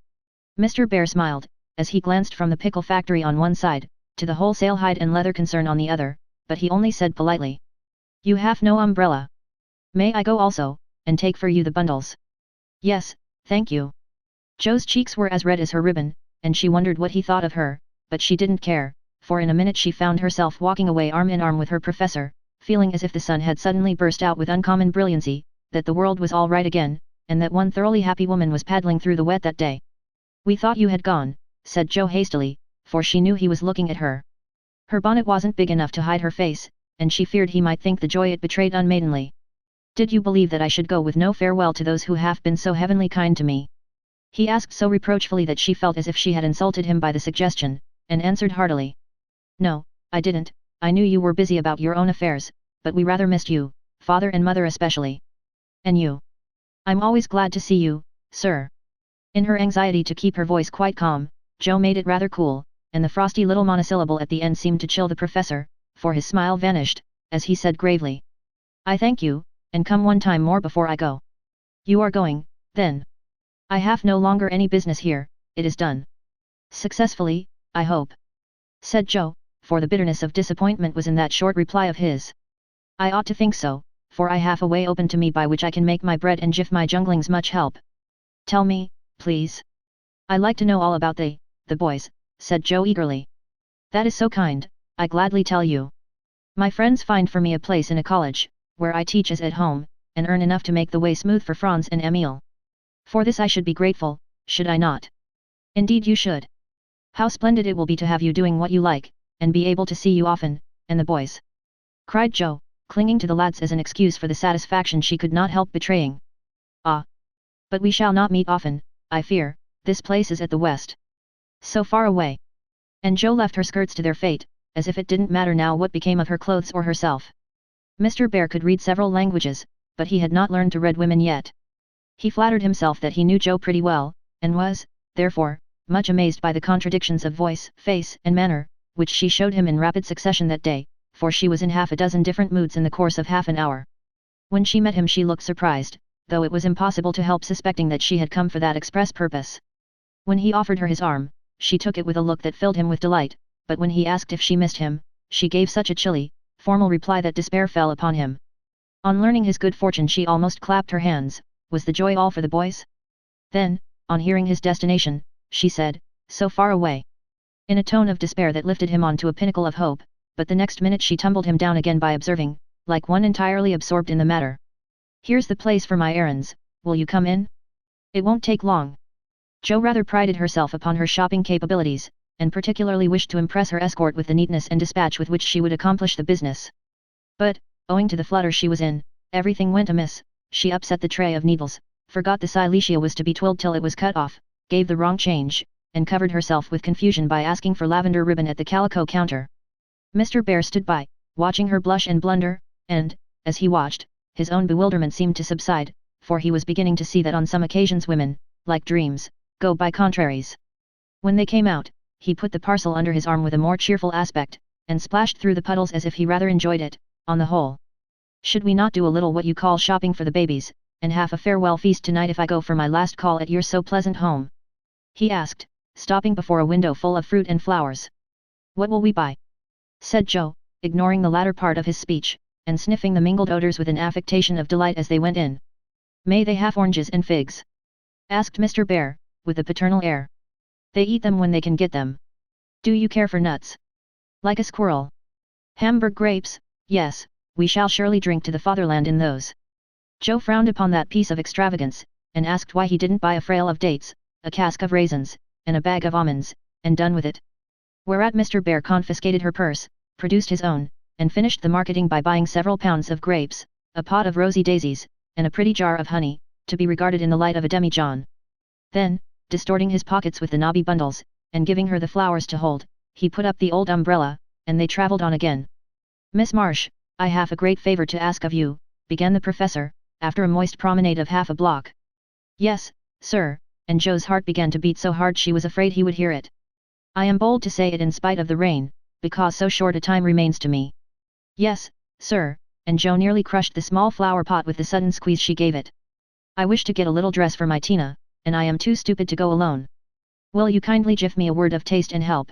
Mr. Bear smiled, as he glanced from the pickle factory on one side, to the wholesale hide and leather concern on the other, but he only said politely, "You have no umbrella. May I go also, and take for you the bundles?" "Yes, thank you." Jo's cheeks were as red as her ribbon, and she wondered what he thought of her, but she didn't care, for in a minute she found herself walking away arm in arm with her professor, feeling as if the sun had suddenly burst out with uncommon brilliancy, that the world was all right again, and that one thoroughly happy woman was paddling through the wet that day. "We thought you had gone," said Jo hastily, for she knew he was looking at her. Her bonnet wasn't big enough to hide her face, and she feared he might think the joy it betrayed unmaidenly. "Did you believe that I should go with no farewell to those who have been so heavenly kind to me?" he asked so reproachfully that she felt as if she had insulted him by the suggestion, and answered heartily, "No, I didn't. I knew you were busy about your own affairs, but we rather missed you, father and mother especially." "And you?" "I'm always glad to see you, sir." In her anxiety to keep her voice quite calm, Jo made it rather cool, and the frosty little monosyllable at the end seemed to chill the professor, for his smile vanished, as he said gravely, "I thank you, and come one time more before I go." "You are going, then?" "I have no longer any business here, it is done." "Successfully, I hope," said Jo, for the bitterness of disappointment was in that short reply of his. "I ought to think so, for I have a way open to me by which I can make my bread and give my junglings much help." "Tell me, please. I like to know all about the boys," said Jo eagerly. "That is so kind, I gladly tell you. My friends find for me a place in a college, where I teach as at home, and earn enough to make the way smooth for Franz and Emil. For this I should be grateful, should I not?" "Indeed you should. How splendid it will be to have you doing what you like, and be able to see you often, and the boys," cried Jo, clinging to the lads as an excuse for the satisfaction she could not help betraying. "Ah! But we shall not meet often, I fear, this place is at the west. So far away." And Jo left her skirts to their fate, as if it didn't matter now what became of her clothes or herself. Mr. Bear could read several languages, but he had not learned to read women yet. He flattered himself that he knew Jo pretty well, and was, therefore, much amazed by the contradictions of voice, face, and manner, which she showed him in rapid succession that day, for she was in half a dozen different moods in the course of half an hour. When she met him she looked surprised, though it was impossible to help suspecting that she had come for that express purpose. When he offered her his arm, she took it with a look that filled him with delight, but when he asked if she missed him, she gave such a chilly, formal reply that despair fell upon him. On learning his good fortune she almost clapped her hands. Was the joy all for the boys? Then, on hearing his destination, she said, "So far away," in a tone of despair that lifted him on to a pinnacle of hope, but the next minute she tumbled him down again by observing, like one entirely absorbed in the matter, "Here's the place for my errands, will you come in? It won't take long." Jo rather prided herself upon her shopping capabilities, and particularly wished to impress her escort with the neatness and dispatch with which she would accomplish the business. But, owing to the flutter she was in, everything went amiss. She upset the tray of needles, forgot the silesia was to be twilled till it was cut off, gave the wrong change, and covered herself with confusion by asking for lavender ribbon at the calico counter. Mr. Bear stood by, watching her blush and blunder, and, as he watched, his own bewilderment seemed to subside, for he was beginning to see that on some occasions women, like dreams, go by contraries. When they came out, he put the parcel under his arm with a more cheerful aspect, and splashed through the puddles as if he rather enjoyed it, on the whole. "Should we not do a little what you call shopping for the babies, and have a farewell feast tonight if I go for my last call at your so pleasant home?" he asked, stopping before a window full of fruit and flowers. "What will we buy?" said Jo, ignoring the latter part of his speech, and sniffing the mingled odors with an affectation of delight as they went in. "May they have oranges and figs?" asked Mr. Bear, with a paternal air. "They eat them when they can get them. Do you care for nuts? Like a squirrel? Hamburg grapes? Yes, we shall surely drink to the fatherland in those." Jo frowned upon that piece of extravagance, and asked why he didn't buy a frail of dates, a cask of raisins, and a bag of almonds, and done with it. Whereat Mr. Bear confiscated her purse, produced his own, and finished the marketing by buying several pounds of grapes, a pot of rosy daisies, and a pretty jar of honey, to be regarded in the light of a demijohn. Then, distorting his pockets with the knobby bundles, and giving her the flowers to hold, he put up the old umbrella, and they travelled on again. "Miss Marsh, I have a great favour to ask of you," began the professor, after a moist promenade of half a block. "Yes, sir," and Jo's heart began to beat so hard she was afraid he would hear it. "I am bold to say it in spite of the rain, because so short a time remains to me." "Yes, sir," and Jo nearly crushed the small flower pot with the sudden squeeze she gave it. "I wish to get a little dress for my Tina, and I am too stupid to go alone. Will you kindly give me a word of taste and help?"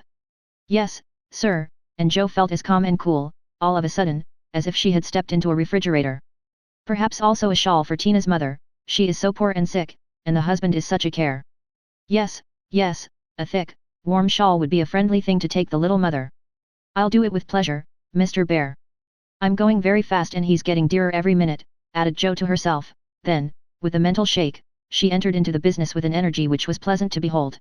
"Yes, sir," and Jo felt as calm and cool, all of a sudden, as if she had stepped into a refrigerator. "Perhaps also a shawl for Tina's mother, she is so poor and sick, and the husband is such a care." "Yes, yes, a thick, warm shawl would be a friendly thing to take the little mother." "I'll do it with pleasure, Mr. Bear. I'm going very fast and he's getting dearer every minute," added Jo to herself, then, with a mental shake, she entered into the business with an energy which was pleasant to behold.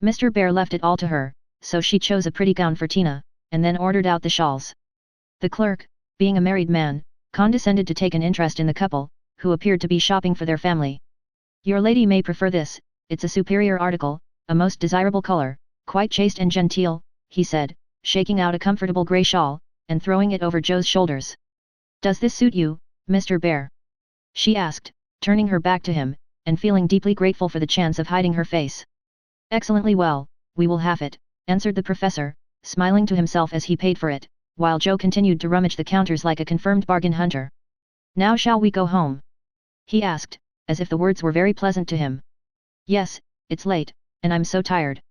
Mr. Bear left it all to her, so she chose a pretty gown for Tina, and then ordered out the shawls. The clerk, being a married man, condescended to take an interest in the couple, who appeared to be shopping for their family. "Your lady may prefer this, it's a superior article, a most desirable color, quite chaste and genteel," he said, shaking out a comfortable grey shawl, and throwing it over Jo's shoulders. "Does this suit you, Mr. Bear?" she asked, turning her back to him, and feeling deeply grateful for the chance of hiding her face. "Excellently well, we will have it," answered the professor, smiling to himself as he paid for it, while Jo continued to rummage the counters like a confirmed bargain hunter. "Now shall we go home?" he asked, as if the words were very pleasant to him. "Yes, it's late, and I'm so tired."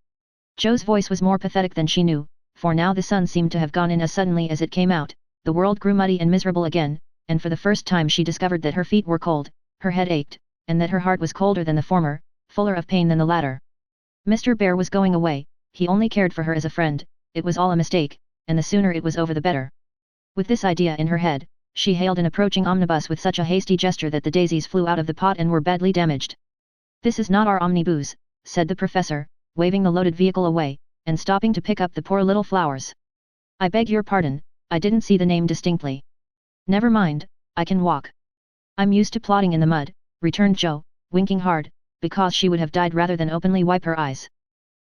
Jo's voice was more pathetic than she knew, for now the sun seemed to have gone in as suddenly as it came out, the world grew muddy and miserable again, and for the first time she discovered that her feet were cold, her head ached, and that her heart was colder than the former, fuller of pain than the latter. Mr. Bear was going away, he only cared for her as a friend, it was all a mistake, and the sooner it was over the better. With this idea in her head, she hailed an approaching omnibus with such a hasty gesture that the daisies flew out of the pot and were badly damaged. "This is not our omnibus," said the professor, waving the loaded vehicle away, and stopping to pick up the poor little flowers. "I beg your pardon, I didn't see the name distinctly." "Never mind, I can walk. I'm used to plodding in the mud," returned Jo, winking hard, because she would have died rather than openly wipe her eyes.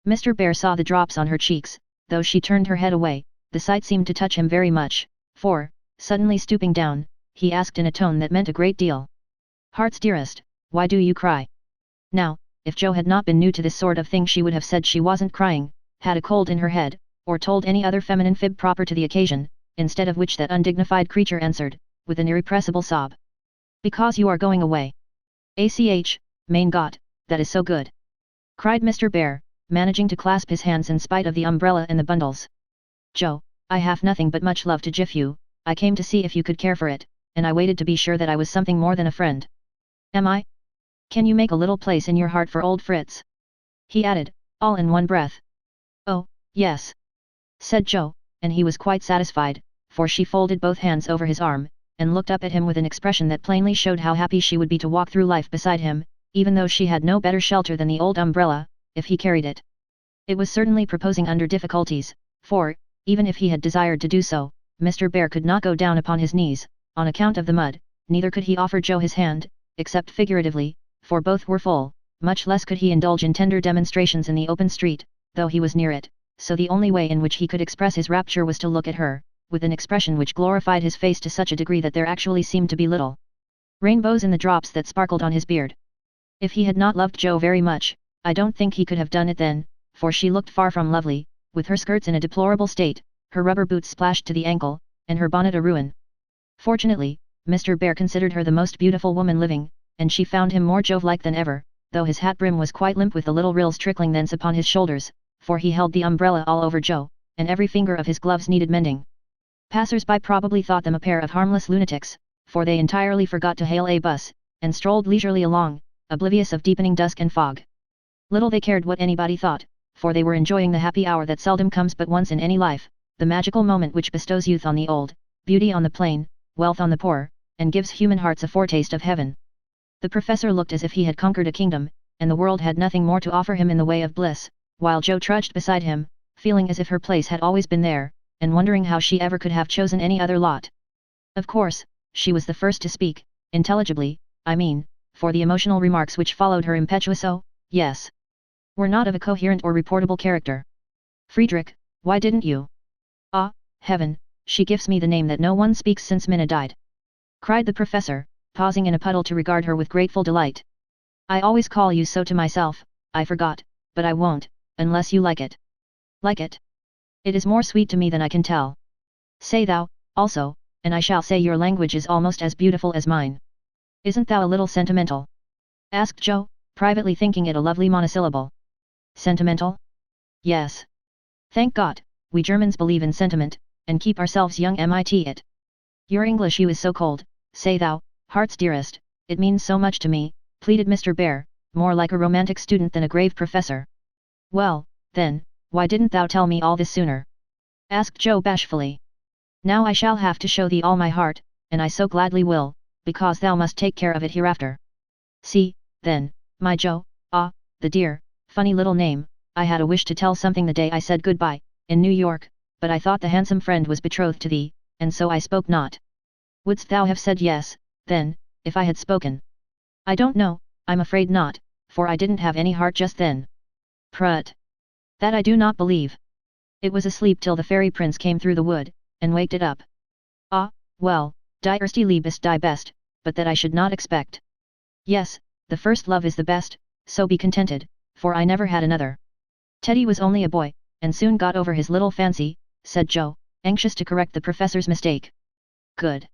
Mr. Bear saw the drops on her cheeks, though she turned her head away, the sight seemed to touch him very much, for, suddenly stooping down, he asked in a tone that meant a great deal. "Heart's dearest, why do you cry?" Now, if Jo had not been new to this sort of thing she would have said she wasn't crying, had a cold in her head, or told any other feminine fib proper to the occasion, instead of which that undignified creature answered, with an irrepressible sob. "Because you are going away." "Ach, mein Gott, that is so good!" cried Mr. Bear, managing to clasp his hands in spite of the umbrella and the bundles. Joe, I have nothing but much love to give you. I came to see if you could care for it, and I waited to be sure that I was something more than a friend. Am I? Can you make a little place in your heart for old Fritz? He added, all in one breath. Oh, yes, said Joe, and he was quite satisfied, for she folded both hands over his arm, and looked up at him with an expression that plainly showed how happy she would be to walk through life beside him, even though she had no better shelter than the old umbrella, if he carried it. It was certainly proposing under difficulties, for, even if he had desired to do so, Mr. Bear could not go down upon his knees, on account of the mud, neither could he offer Joe his hand, except figuratively, for both were full, much less could he indulge in tender demonstrations in the open street, though he was near it, so the only way in which he could express his rapture was to look at her, with an expression which glorified his face to such a degree that there actually seemed to be little rainbows in the drops that sparkled on his beard. If he had not loved Joe very much, I don't think he could have done it then, for she looked far from lovely, with her skirts in a deplorable state, her rubber boots splashed to the ankle, and her bonnet a ruin. Fortunately, Mr. Bear considered her the most beautiful woman living, and she found him more Jove-like than ever, though his hat brim was quite limp with the little rills trickling thence upon his shoulders, for he held the umbrella all over Joe, and every finger of his gloves needed mending. Passers-by probably thought them a pair of harmless lunatics, for they entirely forgot to hail a bus, and strolled leisurely along, oblivious of deepening dusk and fog. Little they cared what anybody thought, for they were enjoying the happy hour that seldom comes but once in any life, the magical moment which bestows youth on the old, beauty on the plain, wealth on the poor, and gives human hearts a foretaste of heaven. The professor looked as if he had conquered a kingdom, and the world had nothing more to offer him in the way of bliss, while Joe trudged beside him, feeling as if her place had always been there, and wondering how she ever could have chosen any other lot. Of course, she was the first to speak, intelligibly, I mean, for the emotional remarks which followed her impetuous "oh, yes," were not of a coherent or reportable character. Friedrich, why didn't you? Ah, heaven, she gives me the name that no one speaks since Minna died, cried the professor, pausing in a puddle to regard her with grateful delight. I always call you so to myself, I forgot, but I won't, unless you like it. Like it? It is more sweet to me than I can tell. Say thou, also, and I shall say your language is almost as beautiful as mine. Isn't thou a little sentimental? Asked Joe, privately thinking it a lovely monosyllable. Sentimental? Yes. Thank God, we Germans believe in sentiment, and keep ourselves young. Mit it. Your English you is so cold, say thou, heart's dearest, it means so much to me, pleaded Mr. Bear, more like a romantic student than a grave professor. Well, then, why didn't thou tell me all this sooner? Asked Joe bashfully. Now I shall have to show thee all my heart, and I so gladly will, because thou must take care of it hereafter. See, then, my Joe, ah, the dear, funny little name, I had a wish to tell something the day I said goodbye, in New York, but I thought the handsome friend was betrothed to thee, and so I spoke not. Wouldst thou have said yes, then, if I had spoken? I don't know, I'm afraid not, for I didn't have any heart just then. Prut! That I do not believe. It was asleep till the fairy prince came through the wood, and waked it up. Ah, well, die erste Liebes die best, but that I should not expect. Yes, the first love is the best, so be contented, for I never had another. Teddy was only a boy, and soon got over his little fancy, said Joe, anxious to correct the professor's mistake. Good.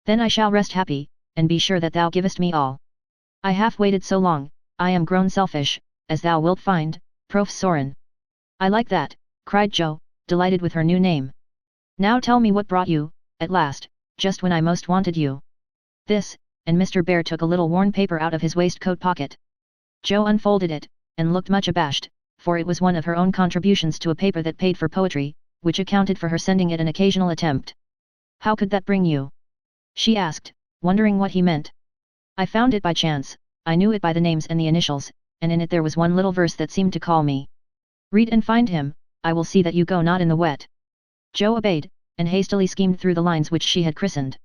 Then I shall rest happy, and be sure that thou givest me all. I have waited so long, I am grown selfish, as thou wilt find, Prof. Soren. I like that, cried Joe, delighted with her new name. Now tell me what brought you, at last, just when I most wanted you. This, and Mr. Bear took a little worn paper out of his waistcoat pocket. Joe unfolded it, and looked much abashed, for it was one of her own contributions to a paper that paid for poetry, which accounted for her sending it an occasional attempt. How could that bring you? She asked, wondering what he meant. I found it by chance, I knew it by the names and the initials, and in it there was one little verse that seemed to call me. Read and find him, I will see that you go not in the wet. Joe obeyed, and hastily schemed through the lines which she had christened.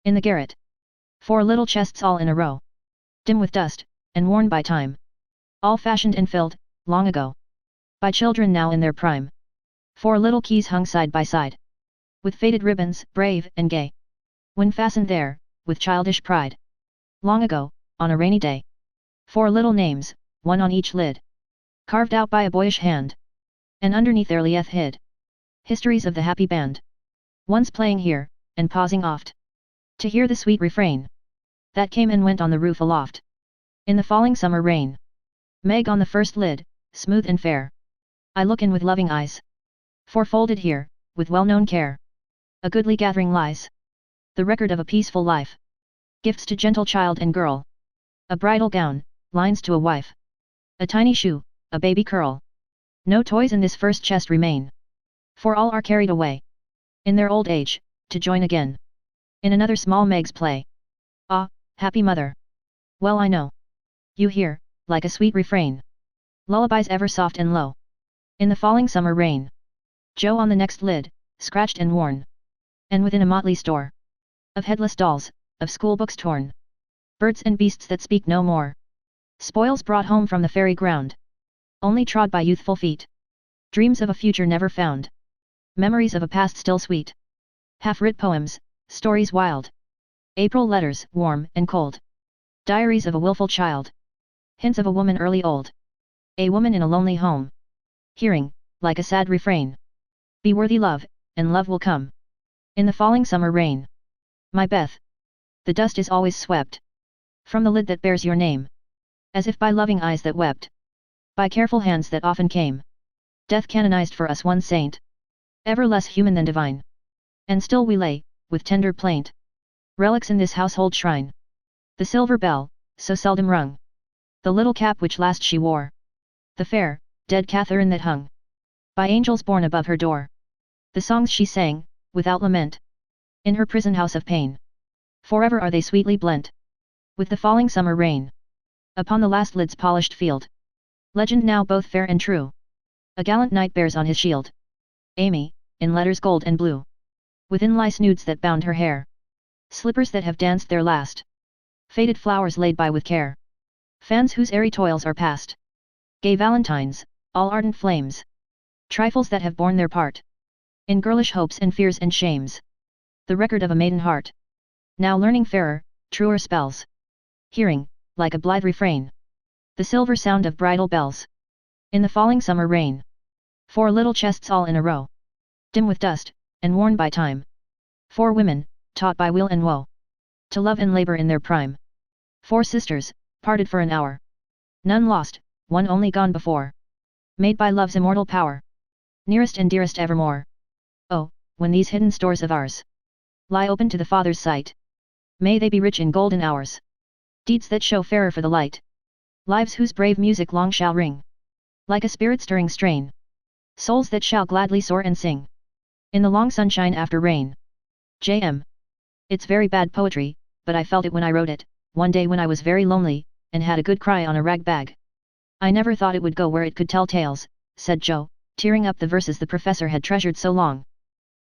In the garret. 4 little chests all in a row. Dim with dust, and worn by time. All fashioned and filled, long ago. By children now in their prime. 4 little keys hung side by side. With faded ribbons, brave and gay. When fastened there, with childish pride. Long ago, on a rainy day. 4 little names, one on each lid. Carved out by a boyish hand. And underneath there lieth hid. Histories of the happy band. Once playing here, and pausing oft. To hear the sweet refrain. That came and went on the roof aloft. In the falling summer rain. Meg on the first lid, smooth and fair. I look in with loving eyes. For folded here, with well-known care. A goodly gathering lies. The record of a peaceful life. Gifts to gentle child and girl. A bridal gown, lines to a wife. A tiny shoe, a baby curl. No toys in this first chest remain. For all are carried away. In their old age, to join again. In another small Meg's play. Ah, happy mother. Well I know. You hear, like a sweet refrain. Lullabies ever soft and low. In the falling summer rain. Joe on the next lid, scratched and worn. And within a motley store. Of headless dolls, of schoolbooks torn. Birds and beasts that speak no more. Spoils brought home from the fairy ground. Only trod by youthful feet. Dreams of a future never found. Memories of a past still sweet. Half-writ poems, stories wild. April letters, warm and cold. Diaries of a willful child. Hints of a woman early old. A woman in a lonely home. Hearing, like a sad refrain. Be worthy love, and love will come. In the falling summer rain. My Beth. The dust is always swept. From the lid that bears your name. As if by loving eyes that wept. By careful hands that often came. Death canonized for us one saint. Ever less human than divine. And still we lay, with tender plaint. Relics in this household shrine. The silver bell, so seldom rung. The little cap which last she wore. The fair, dead Catherine that hung. By angels born above her door. The songs she sang, without lament. In her prison house of pain. Forever are they sweetly blent. With the falling summer rain. Upon the last lid's polished field. Legend now both fair and true. A gallant knight bears on his shield. Amy, in letters gold and blue. Within lie snoods that bound her hair. Slippers that have danced their last. Faded flowers laid by with care. Fans whose airy toils are past. Gay valentines, all ardent flames. Trifles that have borne their part. In girlish hopes and fears and shames. The record of a maiden heart. Now learning fairer, truer spells. Hearing, like a blithe refrain. The silver sound of bridal bells. In the falling summer rain. 4 little chests all in a row. Dim with dust, and worn by time. 4 women, taught by weal and woe. To love and labor in their prime. 4 sisters, parted for an hour. None lost, one only gone before. Made by love's immortal power. Nearest and dearest evermore. Oh, when these hidden stores of ours lie open to the Father's sight. May they be rich in golden hours. Deeds that show fairer for the light. Lives whose brave music long shall ring. Like a spirit-stirring strain. Souls that shall gladly soar and sing. In the long sunshine after rain. J.M. It's very bad poetry, but I felt it when I wrote it, one day when I was very lonely, and had a good cry on a rag bag. I never thought it would go where it could tell tales, said Joe, tearing up the verses the professor had treasured so long.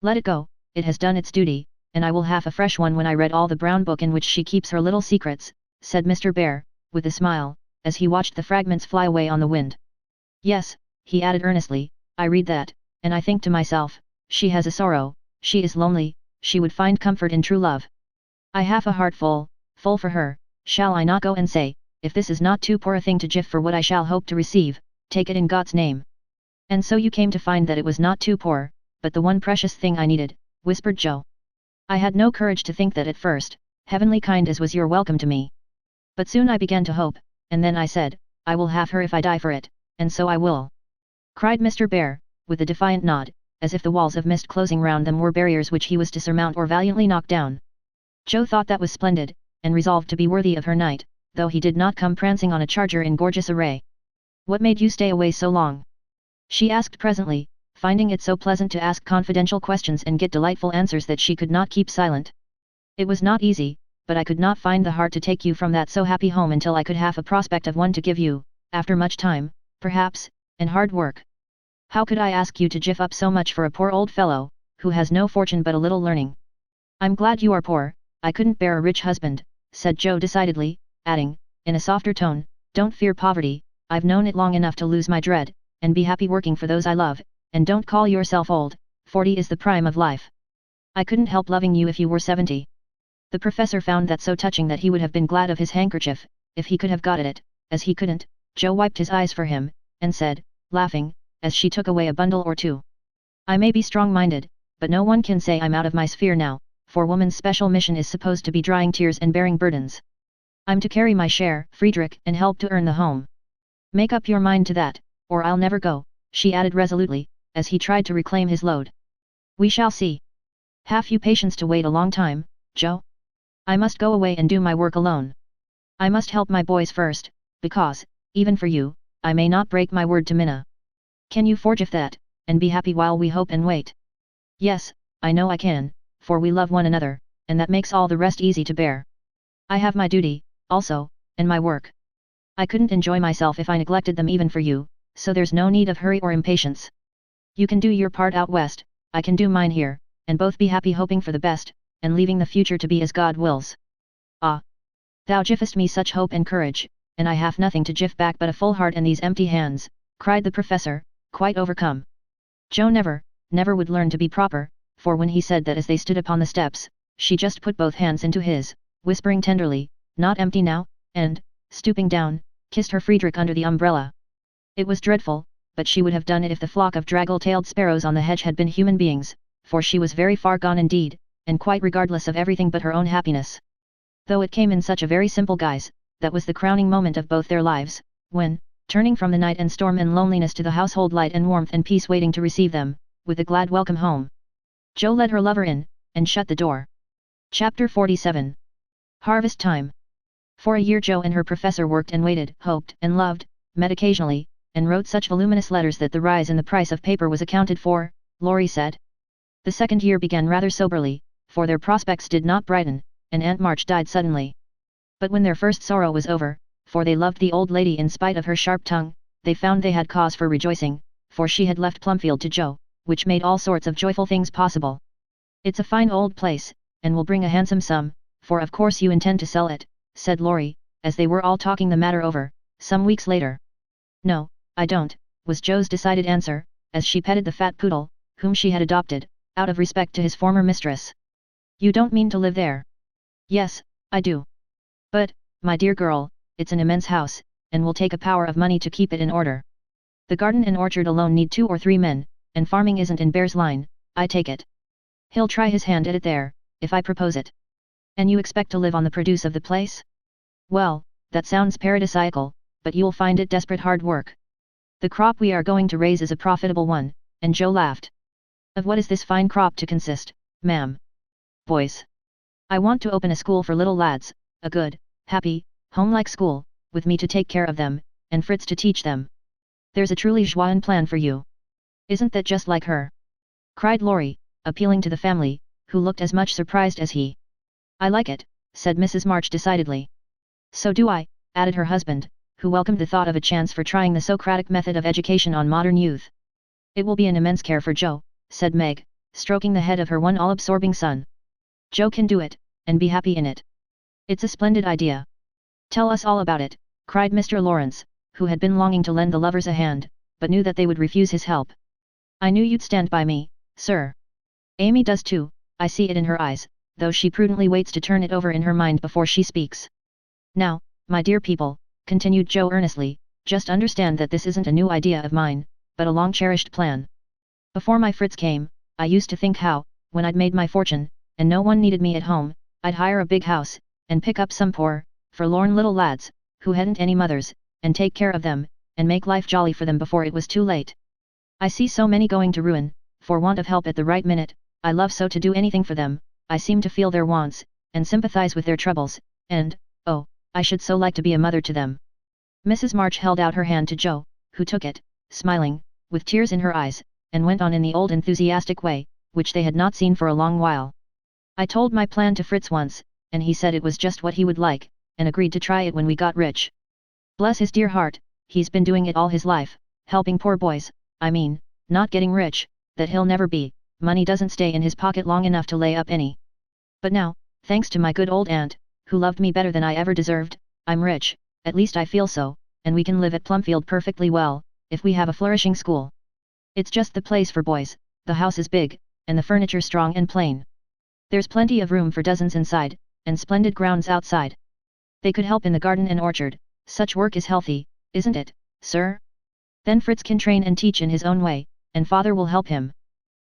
Let it go, it has done its duty, and I will have a fresh one when I read all the brown book in which she keeps her little secrets, said Mr. Bear, with a smile, as he watched the fragments fly away on the wind. Yes, he added earnestly, I read that, and I think to myself, she has a sorrow, she is lonely, she would find comfort in true love. I have a heart full for her, shall I not go and say, if this is not too poor a thing to give for what I shall hope to receive, take it in God's name. And so you came to find that it was not too poor, but the one precious thing I needed, whispered Joe. I had no courage to think that at first, heavenly kind as was your welcome to me. But soon I began to hope, and then I said, I will have her if I die for it, and so I will. Cried Mr. Bear, with a defiant nod, as if the walls of mist closing round them were barriers which he was to surmount or valiantly knock down. Joe thought that was splendid, and resolved to be worthy of her knight, though he did not come prancing on a charger in gorgeous array. What made you stay away so long? She asked presently, finding it so pleasant to ask confidential questions and get delightful answers that she could not keep silent. It was not easy, but I could not find the heart to take you from that so happy home until I could have a prospect of one to give you, after much time, perhaps, and hard work. How could I ask you to give up so much for a poor old fellow, who has no fortune but a little learning? I'm glad you are poor, I couldn't bear a rich husband, said Joe decidedly, adding, in a softer tone, don't fear poverty, I've known it long enough to lose my dread, and be happy working for those I love, and don't call yourself old, 40 is the prime of life. I couldn't help loving you if you were 70. The professor found that so touching that he would have been glad of his handkerchief, if he could have got at it, as he couldn't. Joe wiped his eyes for him, and said, laughing, as she took away a bundle or two. I may be strong-minded, but no one can say I'm out of my sphere now, for woman's special mission is supposed to be drying tears and bearing burdens. I'm to carry my share, Friedrich, and help to earn the home. Make up your mind to that, Or I'll never go, she added resolutely, as he tried to reclaim his load. We shall see. Have you patience to wait a long time, Joe? I must go away and do my work alone. I must help my boys first, because, even for you, I may not break my word to Minna. Can you forgive that, and be happy while we hope and wait? Yes, I know I can, for we love one another, and that makes all the rest easy to bear. I have my duty, also, and my work. I couldn't enjoy myself if I neglected them even for you, so there's no need of hurry or impatience. You can do your part out west, I can do mine here, and both be happy hoping for the best, and leaving the future to be as God wills. Ah! Thou givest me such hope and courage, and I have nothing to give back but a full heart and these empty hands, cried the professor, quite overcome. Joe never would learn to be proper, for when he said that as they stood upon the steps, she just put both hands into his, whispering tenderly, not empty now, and, stooping down, kissed her Friedrich under the umbrella. It was dreadful, but she would have done it if the flock of draggle-tailed sparrows on the hedge had been human beings, for she was very far gone indeed, and quite regardless of everything but her own happiness. Though it came in such a very simple guise, that was the crowning moment of both their lives, when, turning from the night and storm and loneliness to the household light and warmth and peace waiting to receive them, with a glad welcome home, Joe led her lover in, and shut the door. Chapter 47. Harvest time. For a year Joe and her professor worked and waited, hoped and loved, met occasionally, and wrote such voluminous letters that the rise in the price of paper was accounted for, Laurie said. The second year began rather soberly, for their prospects did not brighten, and Aunt March died suddenly. But when their first sorrow was over, for they loved the old lady in spite of her sharp tongue, they found they had cause for rejoicing, for she had left Plumfield to Joe, which made all sorts of joyful things possible. It's a fine old place, and will bring a handsome sum, for of course you intend to sell it, said Laurie, as they were all talking the matter over, some weeks later. No, I don't, was Joe's decided answer, as she petted the fat poodle, whom she had adopted, out of respect to his former mistress. You don't mean to live there? Yes, I do. But, my dear girl, it's an immense house, and will take a power of money to keep it in order. The garden and orchard alone need 2 or 3 men, and farming isn't in Bear's line, I take it. He'll try his hand at it there, if I propose it. And you expect to live on the produce of the place? Well, that sounds paradisiacal, but you'll find it desperate hard work. The crop we are going to raise is a profitable one, and Joe laughed. Of what is this fine crop to consist, ma'am? Boys. I want to open a school for little lads, a good, happy, home-like school, with me to take care of them, and Fritz to teach them. There's a truly joyeux plan for you. Isn't that just like her? Cried Laurie, appealing to the family, who looked as much surprised as he. I like it, said Mrs. March decidedly. So do I, added her husband, who welcomed the thought of a chance for trying the Socratic method of education on modern youth. It will be an immense care for Joe, said Meg, stroking the head of her one all-absorbing son. Joe can do it, and be happy in it. It's a splendid idea. Tell us all about it, cried Mr. Lawrence, who had been longing to lend the lovers a hand, but knew that they would refuse his help. I knew you'd stand by me, sir. Amy does too, I see it in her eyes, though she prudently waits to turn it over in her mind before she speaks. Now, my dear people, continued Joe earnestly, just understand that this isn't a new idea of mine, but a long-cherished plan. Before my Fritz came, I used to think how, when I'd made my fortune, and no one needed me at home, I'd hire a big house, and pick up some poor, forlorn little lads, who hadn't any mothers, and take care of them, and make life jolly for them before it was too late. I see so many going to ruin, for want of help at the right minute. I love so to do anything for them, I seem to feel their wants, and sympathize with their troubles, and, oh, I should so like to be a mother to them. Mrs. March held out her hand to Joe, who took it, smiling, with tears in her eyes, and went on in the old enthusiastic way, which they had not seen for a long while. I told my plan to Fritz once, and he said it was just what he would like, and agreed to try it when we got rich. Bless his dear heart, he's been doing it all his life, helping poor boys, I mean, not getting rich, that he'll never be, money doesn't stay in his pocket long enough to lay up any. But now, thanks to my good old aunt, who loved me better than I ever deserved, I'm rich, at least I feel so, and we can live at Plumfield perfectly well, if we have a flourishing school. It's just the place for boys, the house is big, and the furniture strong and plain. There's plenty of room for dozens inside, and splendid grounds outside. They could help in the garden and orchard, such work is healthy, isn't it, sir? Then Fritz can train and teach in his own way, and father will help him.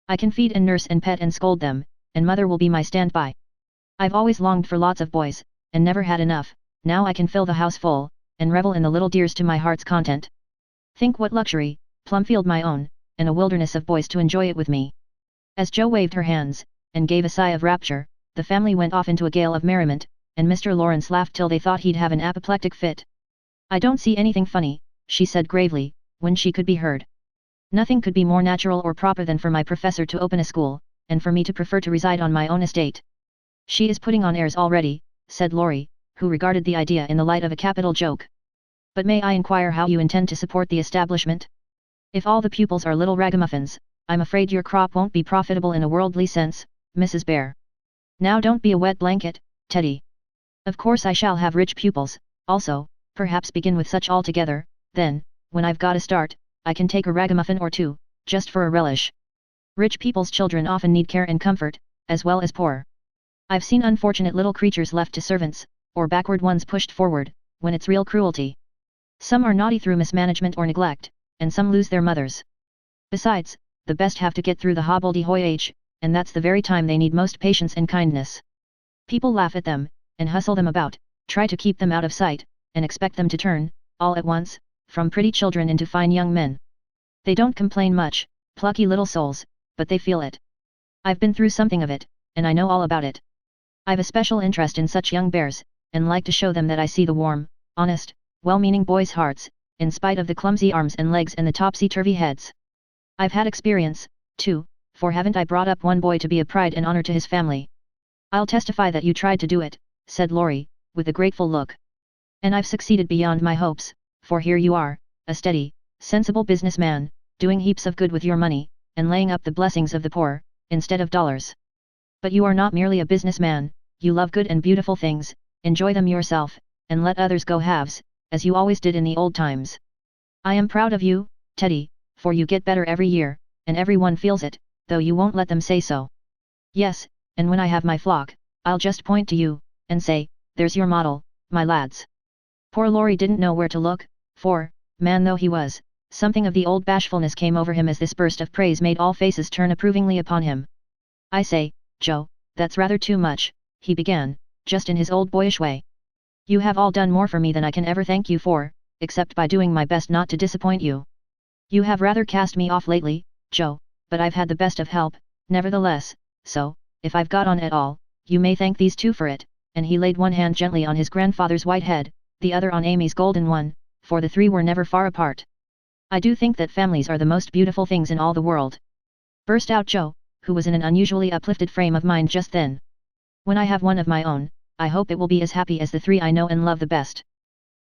I can feed and nurse and pet and scold them, and mother will be my standby. I've always longed for lots of boys, and never had enough, now I can fill the house full, and revel in the little dears to my heart's content. Think what luxury, Plumfield my own, and a wilderness of boys to enjoy it with me. As Jo waved her hands, and gave a sigh of rapture, the family went off into a gale of merriment, and Mr. Lawrence laughed till they thought he'd have an apoplectic fit. I don't see anything funny, she said gravely, when she could be heard. Nothing could be more natural or proper than for my professor to open a school, and for me to prefer to reside on my own estate. She is putting on airs already, said Laurie, who regarded the idea in the light of a capital joke. But may I inquire how you intend to support the establishment? If all the pupils are little ragamuffins, I'm afraid your crop won't be profitable in a worldly sense, Mrs. Bear. Now don't be a wet blanket, Teddy. Of course I shall have rich pupils, also, perhaps begin with such altogether, then, when I've got a start, I can take a ragamuffin or two, just for a relish. Rich people's children often need care and comfort, as well as poor. I've seen unfortunate little creatures left to servants, or backward ones pushed forward, when it's real cruelty. Some are naughty through mismanagement or neglect, and some lose their mothers. Besides, the best have to get through the hobbledehoy age, and that's the very time they need most patience and kindness. People laugh at them, and hustle them about, try to keep them out of sight, and expect them to turn, all at once, from pretty children into fine young men. They don't complain much, plucky little souls, but they feel it. I've been through something of it, and I know all about it. I've a special interest in such young bears, and like to show them that I see the warm, honest, well-meaning boys' hearts, in spite of the clumsy arms and legs and the topsy-turvy heads. I've had experience, too, for haven't I brought up one boy to be a pride and honor to his family? I'll testify that you tried to do it, said Laurie, with a grateful look. And I've succeeded beyond my hopes, for here you are, a steady, sensible businessman, doing heaps of good with your money, and laying up the blessings of the poor, instead of dollars. But you are not merely a businessman, you love good and beautiful things, enjoy them yourself, and let others go halves, as you always did in the old times. I am proud of you, Teddy, for you get better every year, and everyone feels it, though you won't let them say so. Yes, and when I have my flock, I'll just point to you, and say, there's your model, my lads. Poor Laurie didn't know where to look, for, man though he was, something of the old bashfulness came over him as this burst of praise made all faces turn approvingly upon him. I say, Jo, that's rather too much, he began, just in his old boyish way. You have all done more for me than I can ever thank you for, except by doing my best not to disappoint you. You have rather cast me off lately, Jo, but I've had the best of help, nevertheless, so, if I've got on at all, you may thank these two for it, and he laid one hand gently on his grandfather's white head, the other on Amy's golden one, for the three were never far apart. I do think that families are the most beautiful things in all the world. Burst out Jo, who was in an unusually uplifted frame of mind just then. When I have one of my own, I hope it will be as happy as the three I know and love the best.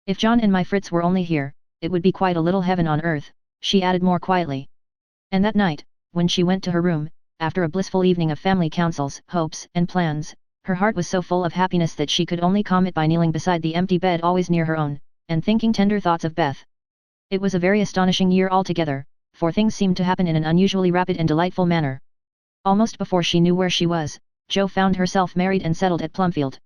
If John and my Fritz were only here, it would be quite a little heaven on earth, she added more quietly. And that night, when she went to her room, after a blissful evening of family councils, hopes, and plans, her heart was so full of happiness that she could only calm it by kneeling beside the empty bed always near her own, and thinking tender thoughts of Beth. It was a very astonishing year altogether, for things seemed to happen in an unusually rapid and delightful manner. Almost before she knew where she was, Jo found herself married and settled at Plumfield.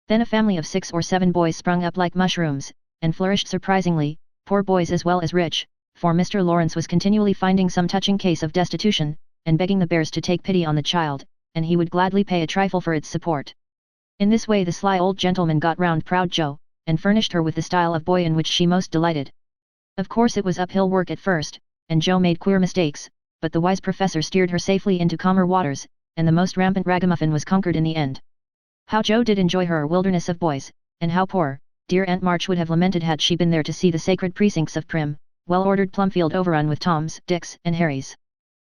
Then a family of 6 or 7 boys sprung up like mushrooms, and flourished surprisingly, poor boys as well as rich, for Mr. Lawrence was continually finding some touching case of destitution, and begging the Bears to take pity on the child, and he would gladly pay a trifle for its support. In this way the sly old gentleman got round proud Jo, and furnished her with the style of boy in which she most delighted. Of course it was uphill work at first, and Jo made queer mistakes, but the wise professor steered her safely into calmer waters, and the most rampant ragamuffin was conquered in the end. How Jo did enjoy her wilderness of boys, and how poor, dear Aunt March would have lamented had she been there to see the sacred precincts of prim, well-ordered Plumfield overrun with Toms, Dicks, and Harrys.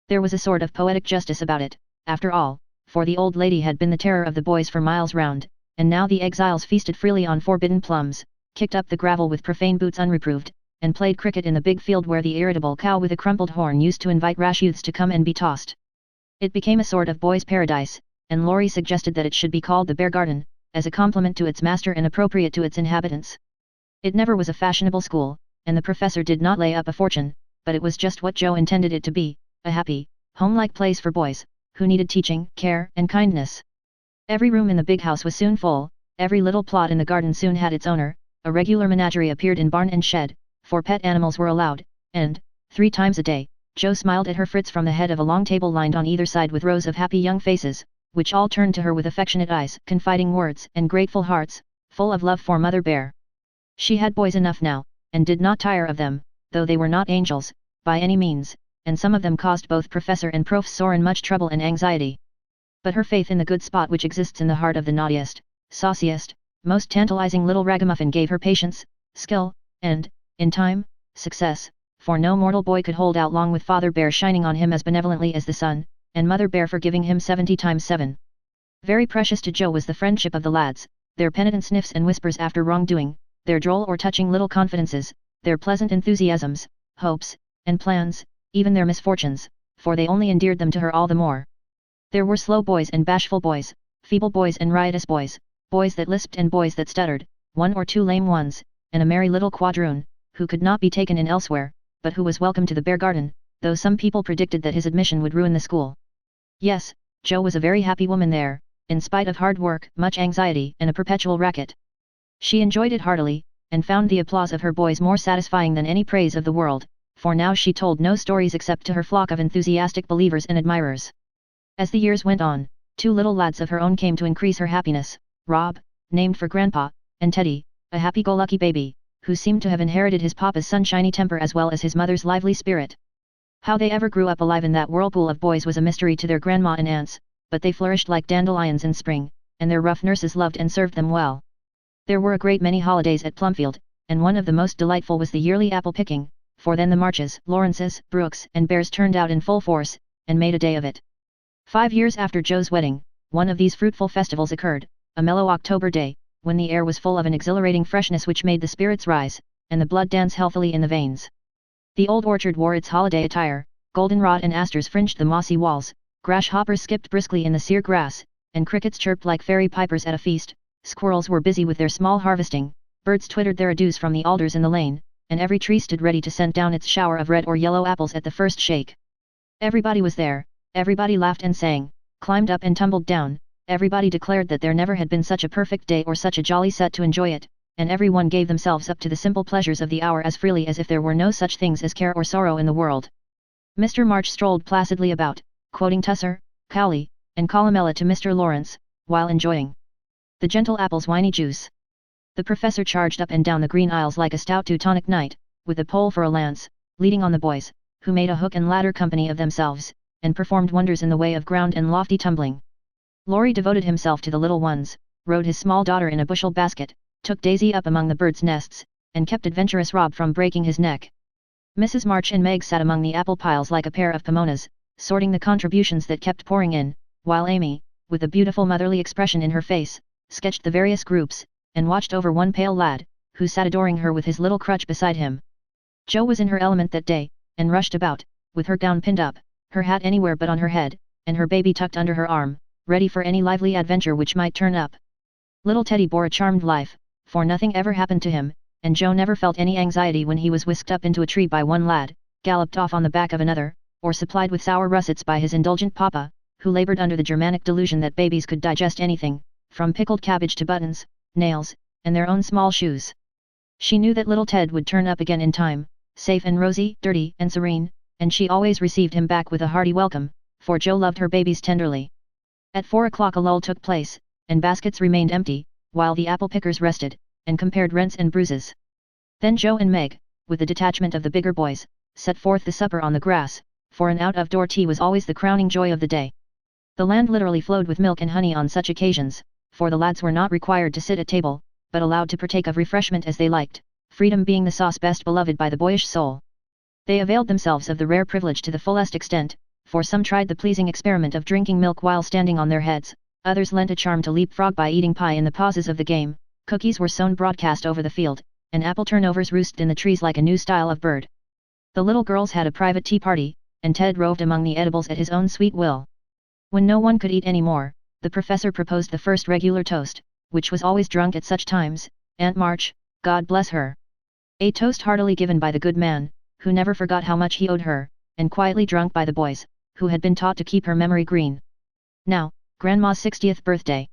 There was a sort of poetic justice about it, after all, for the old lady had been the terror of the boys for miles round, and now the exiles feasted freely on forbidden plums, kicked up the gravel with profane boots unreproved, and played cricket in the big field where the irritable cow with a crumpled horn used to invite rash youths to come and be tossed. It became a sort of boys' paradise, and Laurie suggested that it should be called the Bear Garden, as a compliment to its master and appropriate to its inhabitants. It never was a fashionable school, and the professor did not lay up a fortune, but it was just what Jo intended it to be, a happy, home-like place for boys, who needed teaching, care, and kindness. Every room in the big house was soon full, every little plot in the garden soon had its owner, a regular menagerie appeared in barn and shed, for pet animals were allowed, and, 3 times a day, Jo smiled at her Fritz from the head of a long table lined on either side with rows of happy young faces, which all turned to her with affectionate eyes, confiding words, and grateful hearts, full of love for Mother Bear. She had boys enough now, and did not tire of them, though they were not angels, by any means, and some of them caused both Professor and Prof. Soren much trouble and anxiety. But her faith in the good spot which exists in the heart of the naughtiest, sauciest, most tantalizing little ragamuffin gave her patience, skill, and, in time, success, for no mortal boy could hold out long with Father Bear shining on him as benevolently as the sun, and Mother Bear forgiving him 70 times 7. Very precious to Joe was the friendship of the lads, their penitent sniffs and whispers after wrongdoing, their droll or touching little confidences, their pleasant enthusiasms, hopes, and plans, even their misfortunes, for they only endeared them to her all the more. There were slow boys and bashful boys, feeble boys and riotous boys, boys that lisped and boys that stuttered, one or two lame ones, and a merry little quadroon, who could not be taken in elsewhere, but who was welcome to the Bear Garden, though some people predicted that his admission would ruin the school. Yes, Joe was a very happy woman there, in spite of hard work, much anxiety, and a perpetual racket. She enjoyed it heartily, and found the applause of her boys more satisfying than any praise of the world, for now she told no stories except to her flock of enthusiastic believers and admirers. As the years went on, 2 little lads of her own came to increase her happiness, Rob, named for Grandpa, and Teddy, a happy-go-lucky baby, who seemed to have inherited his papa's sunshiny temper as well as his mother's lively spirit. How they ever grew up alive in that whirlpool of boys was a mystery to their grandma and aunts, but they flourished like dandelions in spring, and their rough nurses loved and served them well. There were a great many holidays at Plumfield, and one of the most delightful was the yearly apple picking, for then the Marches, Lawrences, Brooks, and Bears turned out in full force, and made a day of it. 5 years after Joe's wedding, one of these fruitful festivals occurred, a mellow October day, when the air was full of an exhilarating freshness which made the spirits rise, and the blood dance healthily in the veins. The old orchard wore its holiday attire, goldenrod and asters fringed the mossy walls, grasshoppers skipped briskly in the sere grass, and crickets chirped like fairy pipers at a feast, squirrels were busy with their small harvesting, birds twittered their adieus from the alders in the lane, and every tree stood ready to send down its shower of red or yellow apples at the first shake. Everybody was there, everybody laughed and sang, climbed up and tumbled down, everybody declared that there never had been such a perfect day or such a jolly set to enjoy it, and everyone gave themselves up to the simple pleasures of the hour as freely as if there were no such things as care or sorrow in the world. Mr. March strolled placidly about, quoting Tusser, Cowley, and Columella to Mr. Lawrence, while enjoying the gentle apple's winey juice. The professor charged up and down the green aisles like a stout Teutonic knight, with a pole for a lance, leading on the boys, who made a hook and ladder company of themselves, and performed wonders in the way of ground and lofty tumbling. Laurie devoted himself to the little ones, rode his small daughter in a bushel basket, took Daisy up among the birds' nests, and kept adventurous Rob from breaking his neck. Mrs. March and Meg sat among the apple piles like a pair of pomonas, sorting the contributions that kept pouring in, while Amy, with a beautiful motherly expression in her face, sketched the various groups, and watched over one pale lad, who sat adoring her with his little crutch beside him. Jo was in her element that day, and rushed about, with her gown pinned up, her hat anywhere but on her head, and her baby tucked under her arm, ready for any lively adventure which might turn up. Little Teddy bore a charmed life, for nothing ever happened to him, and Jo never felt any anxiety when he was whisked up into a tree by one lad, galloped off on the back of another, or supplied with sour russets by his indulgent papa, who labored under the Germanic delusion that babies could digest anything, from pickled cabbage to buttons, nails, and their own small shoes. She knew that little Ted would turn up again in time, safe and rosy, dirty and serene, and she always received him back with a hearty welcome, for Jo loved her babies tenderly. At 4 o'clock a lull took place, and baskets remained empty, while the apple pickers rested, and compared rents and bruises. Then Jo and Meg, with the detachment of the bigger boys, set forth the supper on the grass, for an out-of-door tea was always the crowning joy of the day. The land literally flowed with milk and honey on such occasions, for the lads were not required to sit at table, but allowed to partake of refreshment as they liked, freedom being the sauce best beloved by the boyish soul. They availed themselves of the rare privilege to the fullest extent, for some tried the pleasing experiment of drinking milk while standing on their heads, others lent a charm to leapfrog by eating pie in the pauses of the game, cookies were sown broadcast over the field, and apple turnovers roosted in the trees like a new style of bird. The little girls had a private tea party, and Ted roved among the edibles at his own sweet will. When no one could eat any more, the professor proposed the first regular toast, which was always drunk at such times, Aunt March, God bless her. A toast heartily given by the good man, who never forgot how much he owed her, and quietly drunk by the boys, who had been taught to keep her memory green. Now, Grandma's 60th birthday.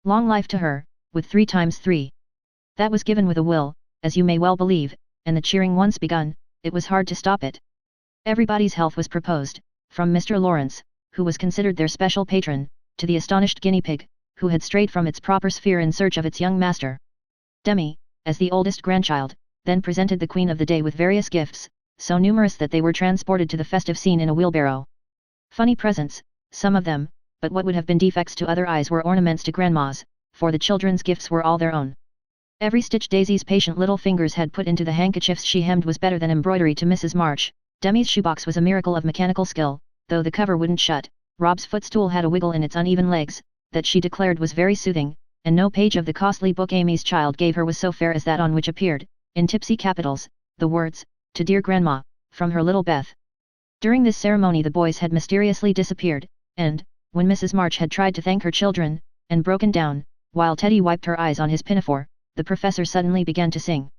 Long life to her, with 3 times 3. That was given with a will, as you may well believe, and the cheering once begun, it was hard to stop it. Everybody's health was proposed, from Mr. Lawrence, who was considered their special patron, to the astonished guinea pig, who had strayed from its proper sphere in search of its young master. Demi, as the oldest grandchild, then presented the queen of the day with various gifts, so numerous that they were transported to the festive scene in a wheelbarrow. Funny presents, some of them, but what would have been defects to other eyes were ornaments to grandmas, for the children's gifts were all their own. Every stitch Daisy's patient little fingers had put into the handkerchiefs she hemmed was better than embroidery to Mrs. March. Demi's shoebox was a miracle of mechanical skill, though the cover wouldn't shut. Rob's footstool had a wiggle in its uneven legs, that she declared was very soothing, and no page of the costly book Amy's child gave her was so fair as that on which appeared, in tipsy capitals, the words, "To dear Grandma, from her little Beth." During this ceremony the boys had mysteriously disappeared, and, when Mrs. March had tried to thank her children, and broken down, while Teddy wiped her eyes on his pinafore, the professor suddenly began to sing.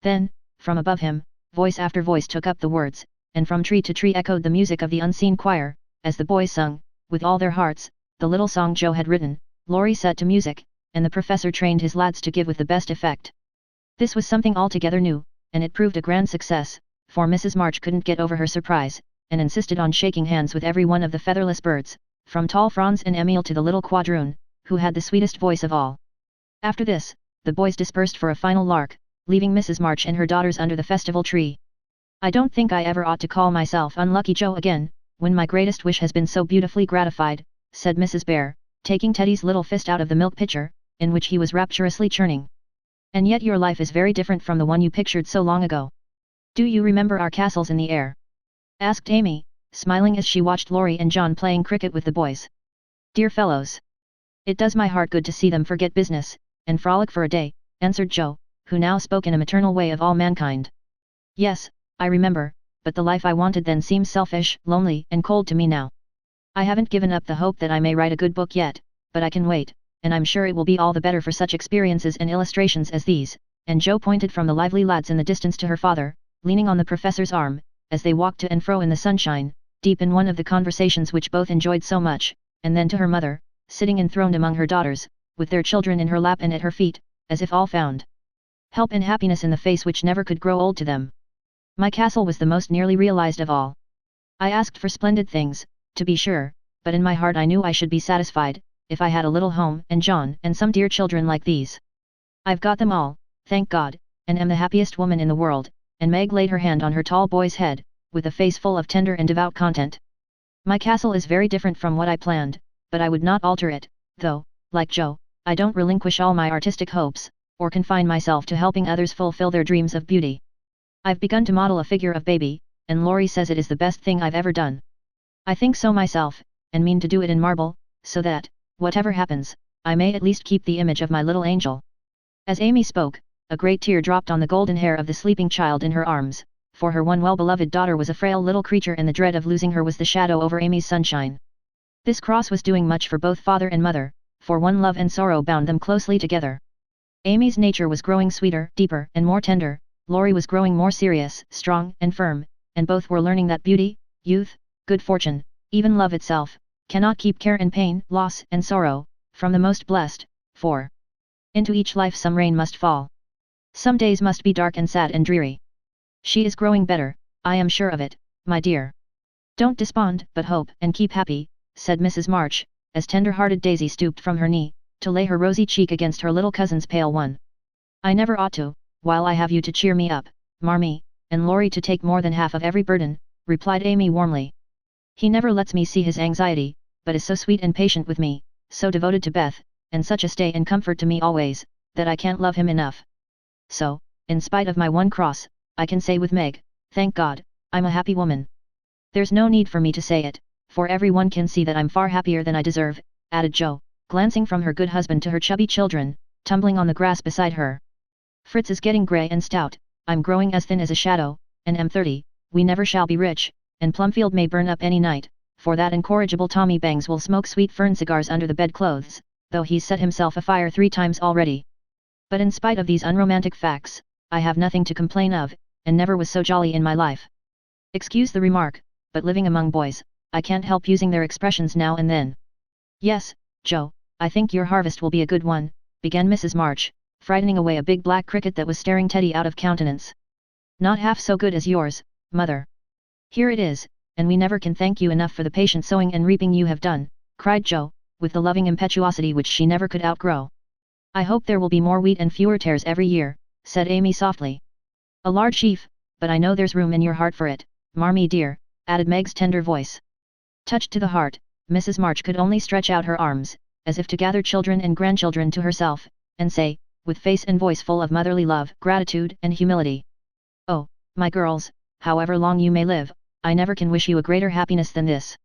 Then, from above him, voice after voice took up the words, and from tree to tree echoed the music of the unseen choir, as the boys sung, with all their hearts, the little song Joe had written. Laurie set to music, and the professor trained his lads to give with the best effect. This was something altogether new, and it proved a grand success, for Mrs. March couldn't get over her surprise, and insisted on shaking hands with every one of the featherless birds, from tall Franz and Emile to the little quadroon, who had the sweetest voice of all. After this, the boys dispersed for a final lark, leaving Mrs. March and her daughters under the festival tree. "I don't think I ever ought to call myself Unlucky Joe again, when my greatest wish has been so beautifully gratified," said Mrs. Bear, taking Teddy's little fist out of the milk pitcher, in which he was rapturously churning. "And yet your life is very different from the one you pictured so long ago. Do you remember our castles in the air?" asked Amy, smiling as she watched Laurie and John playing cricket with the boys. "Dear fellows! It does my heart good to see them forget business, and frolic for a day," answered Joe, who now spoke in a maternal way of all mankind. "Yes, I remember, but the life I wanted then seems selfish, lonely, and cold to me now. I haven't given up the hope that I may write a good book yet, but I can wait, and I'm sure it will be all the better for such experiences and illustrations as these," and Joe pointed from the lively lads in the distance to her father, leaning on the professor's arm, as they walked to and fro in the sunshine, deep in one of the conversations which both enjoyed so much, and then to her mother, sitting enthroned among her daughters, with their children in her lap and at her feet, as if all found help and happiness in the face which never could grow old to them. "My castle was the most nearly realized of all. I asked for splendid things, to be sure, but in my heart I knew I should be satisfied, if I had a little home and John and some dear children like these. I've got them all, thank God, and am the happiest woman in the world," and Meg laid her hand on her tall boy's head, with a face full of tender and devout content. "My castle is very different from what I planned, but I would not alter it, though, like Joe, I don't relinquish all my artistic hopes, or confine myself to helping others fulfill their dreams of beauty. I've begun to model a figure of baby, and Laurie says it is the best thing I've ever done. I think so myself, and mean to do it in marble, so that, whatever happens, I may at least keep the image of my little angel." As Amy spoke, a great tear dropped on the golden hair of the sleeping child in her arms, for her one well-beloved daughter was a frail little creature and the dread of losing her was the shadow over Amy's sunshine. This cross was doing much for both father and mother, for one love and sorrow bound them closely together. Amy's nature was growing sweeter, deeper, and more tender, Laurie was growing more serious, strong, and firm, and both were learning that beauty, youth, good fortune, even love itself, cannot keep care and pain, loss and sorrow, from the most blessed, for into each life some rain must fall. Some days must be dark and sad and dreary. She is growing better, I am sure of it, my dear. Don't despond, but hope and keep happy, said Mrs. March, as tender-hearted Daisy stooped from her knee, to lay her rosy cheek against her little cousin's pale one. "I never ought to, while I have you to cheer me up, Marmee, and Laurie to take more than half of every burden," replied Amy warmly. "He never lets me see his anxiety, but is so sweet and patient with me, so devoted to Beth, and such a stay and comfort to me always, that I can't love him enough. So, in spite of my one cross, I can say with Meg, thank God, I'm a happy woman. There's no need for me to say it, for everyone can see that I'm far happier than I deserve," added Joe, glancing from her good husband to her chubby children, tumbling on the grass beside her. "Fritz is getting grey and stout, I'm growing as thin as a shadow, and am 30, we never shall be rich, and Plumfield may burn up any night, for that incorrigible Tommy Bangs will smoke sweet fern cigars under the bedclothes, though he's set himself afire 3 times already. But in spite of these unromantic facts, I have nothing to complain of, and never was so jolly in my life. Excuse the remark, but living among boys, I can't help using their expressions now and then." "Yes, Joe, I think your harvest will be a good one," began Mrs. March, frightening away a big black cricket that was staring Teddy out of countenance. "Not half so good as yours, mother. Here it is, and we never can thank you enough for the patient sowing and reaping you have done," cried Joe, with the loving impetuosity which she never could outgrow. "I hope there will be more wheat and fewer tares every year," said Amy softly. "A large sheaf, but I know there's room in your heart for it, Marmee dear," added Meg's tender voice. Touched to the heart, Mrs. March could only stretch out her arms, as if to gather children and grandchildren to herself, and say, with face and voice full of motherly love, gratitude and humility, "Oh, my girls, however long you may live, I never can wish you a greater happiness than this.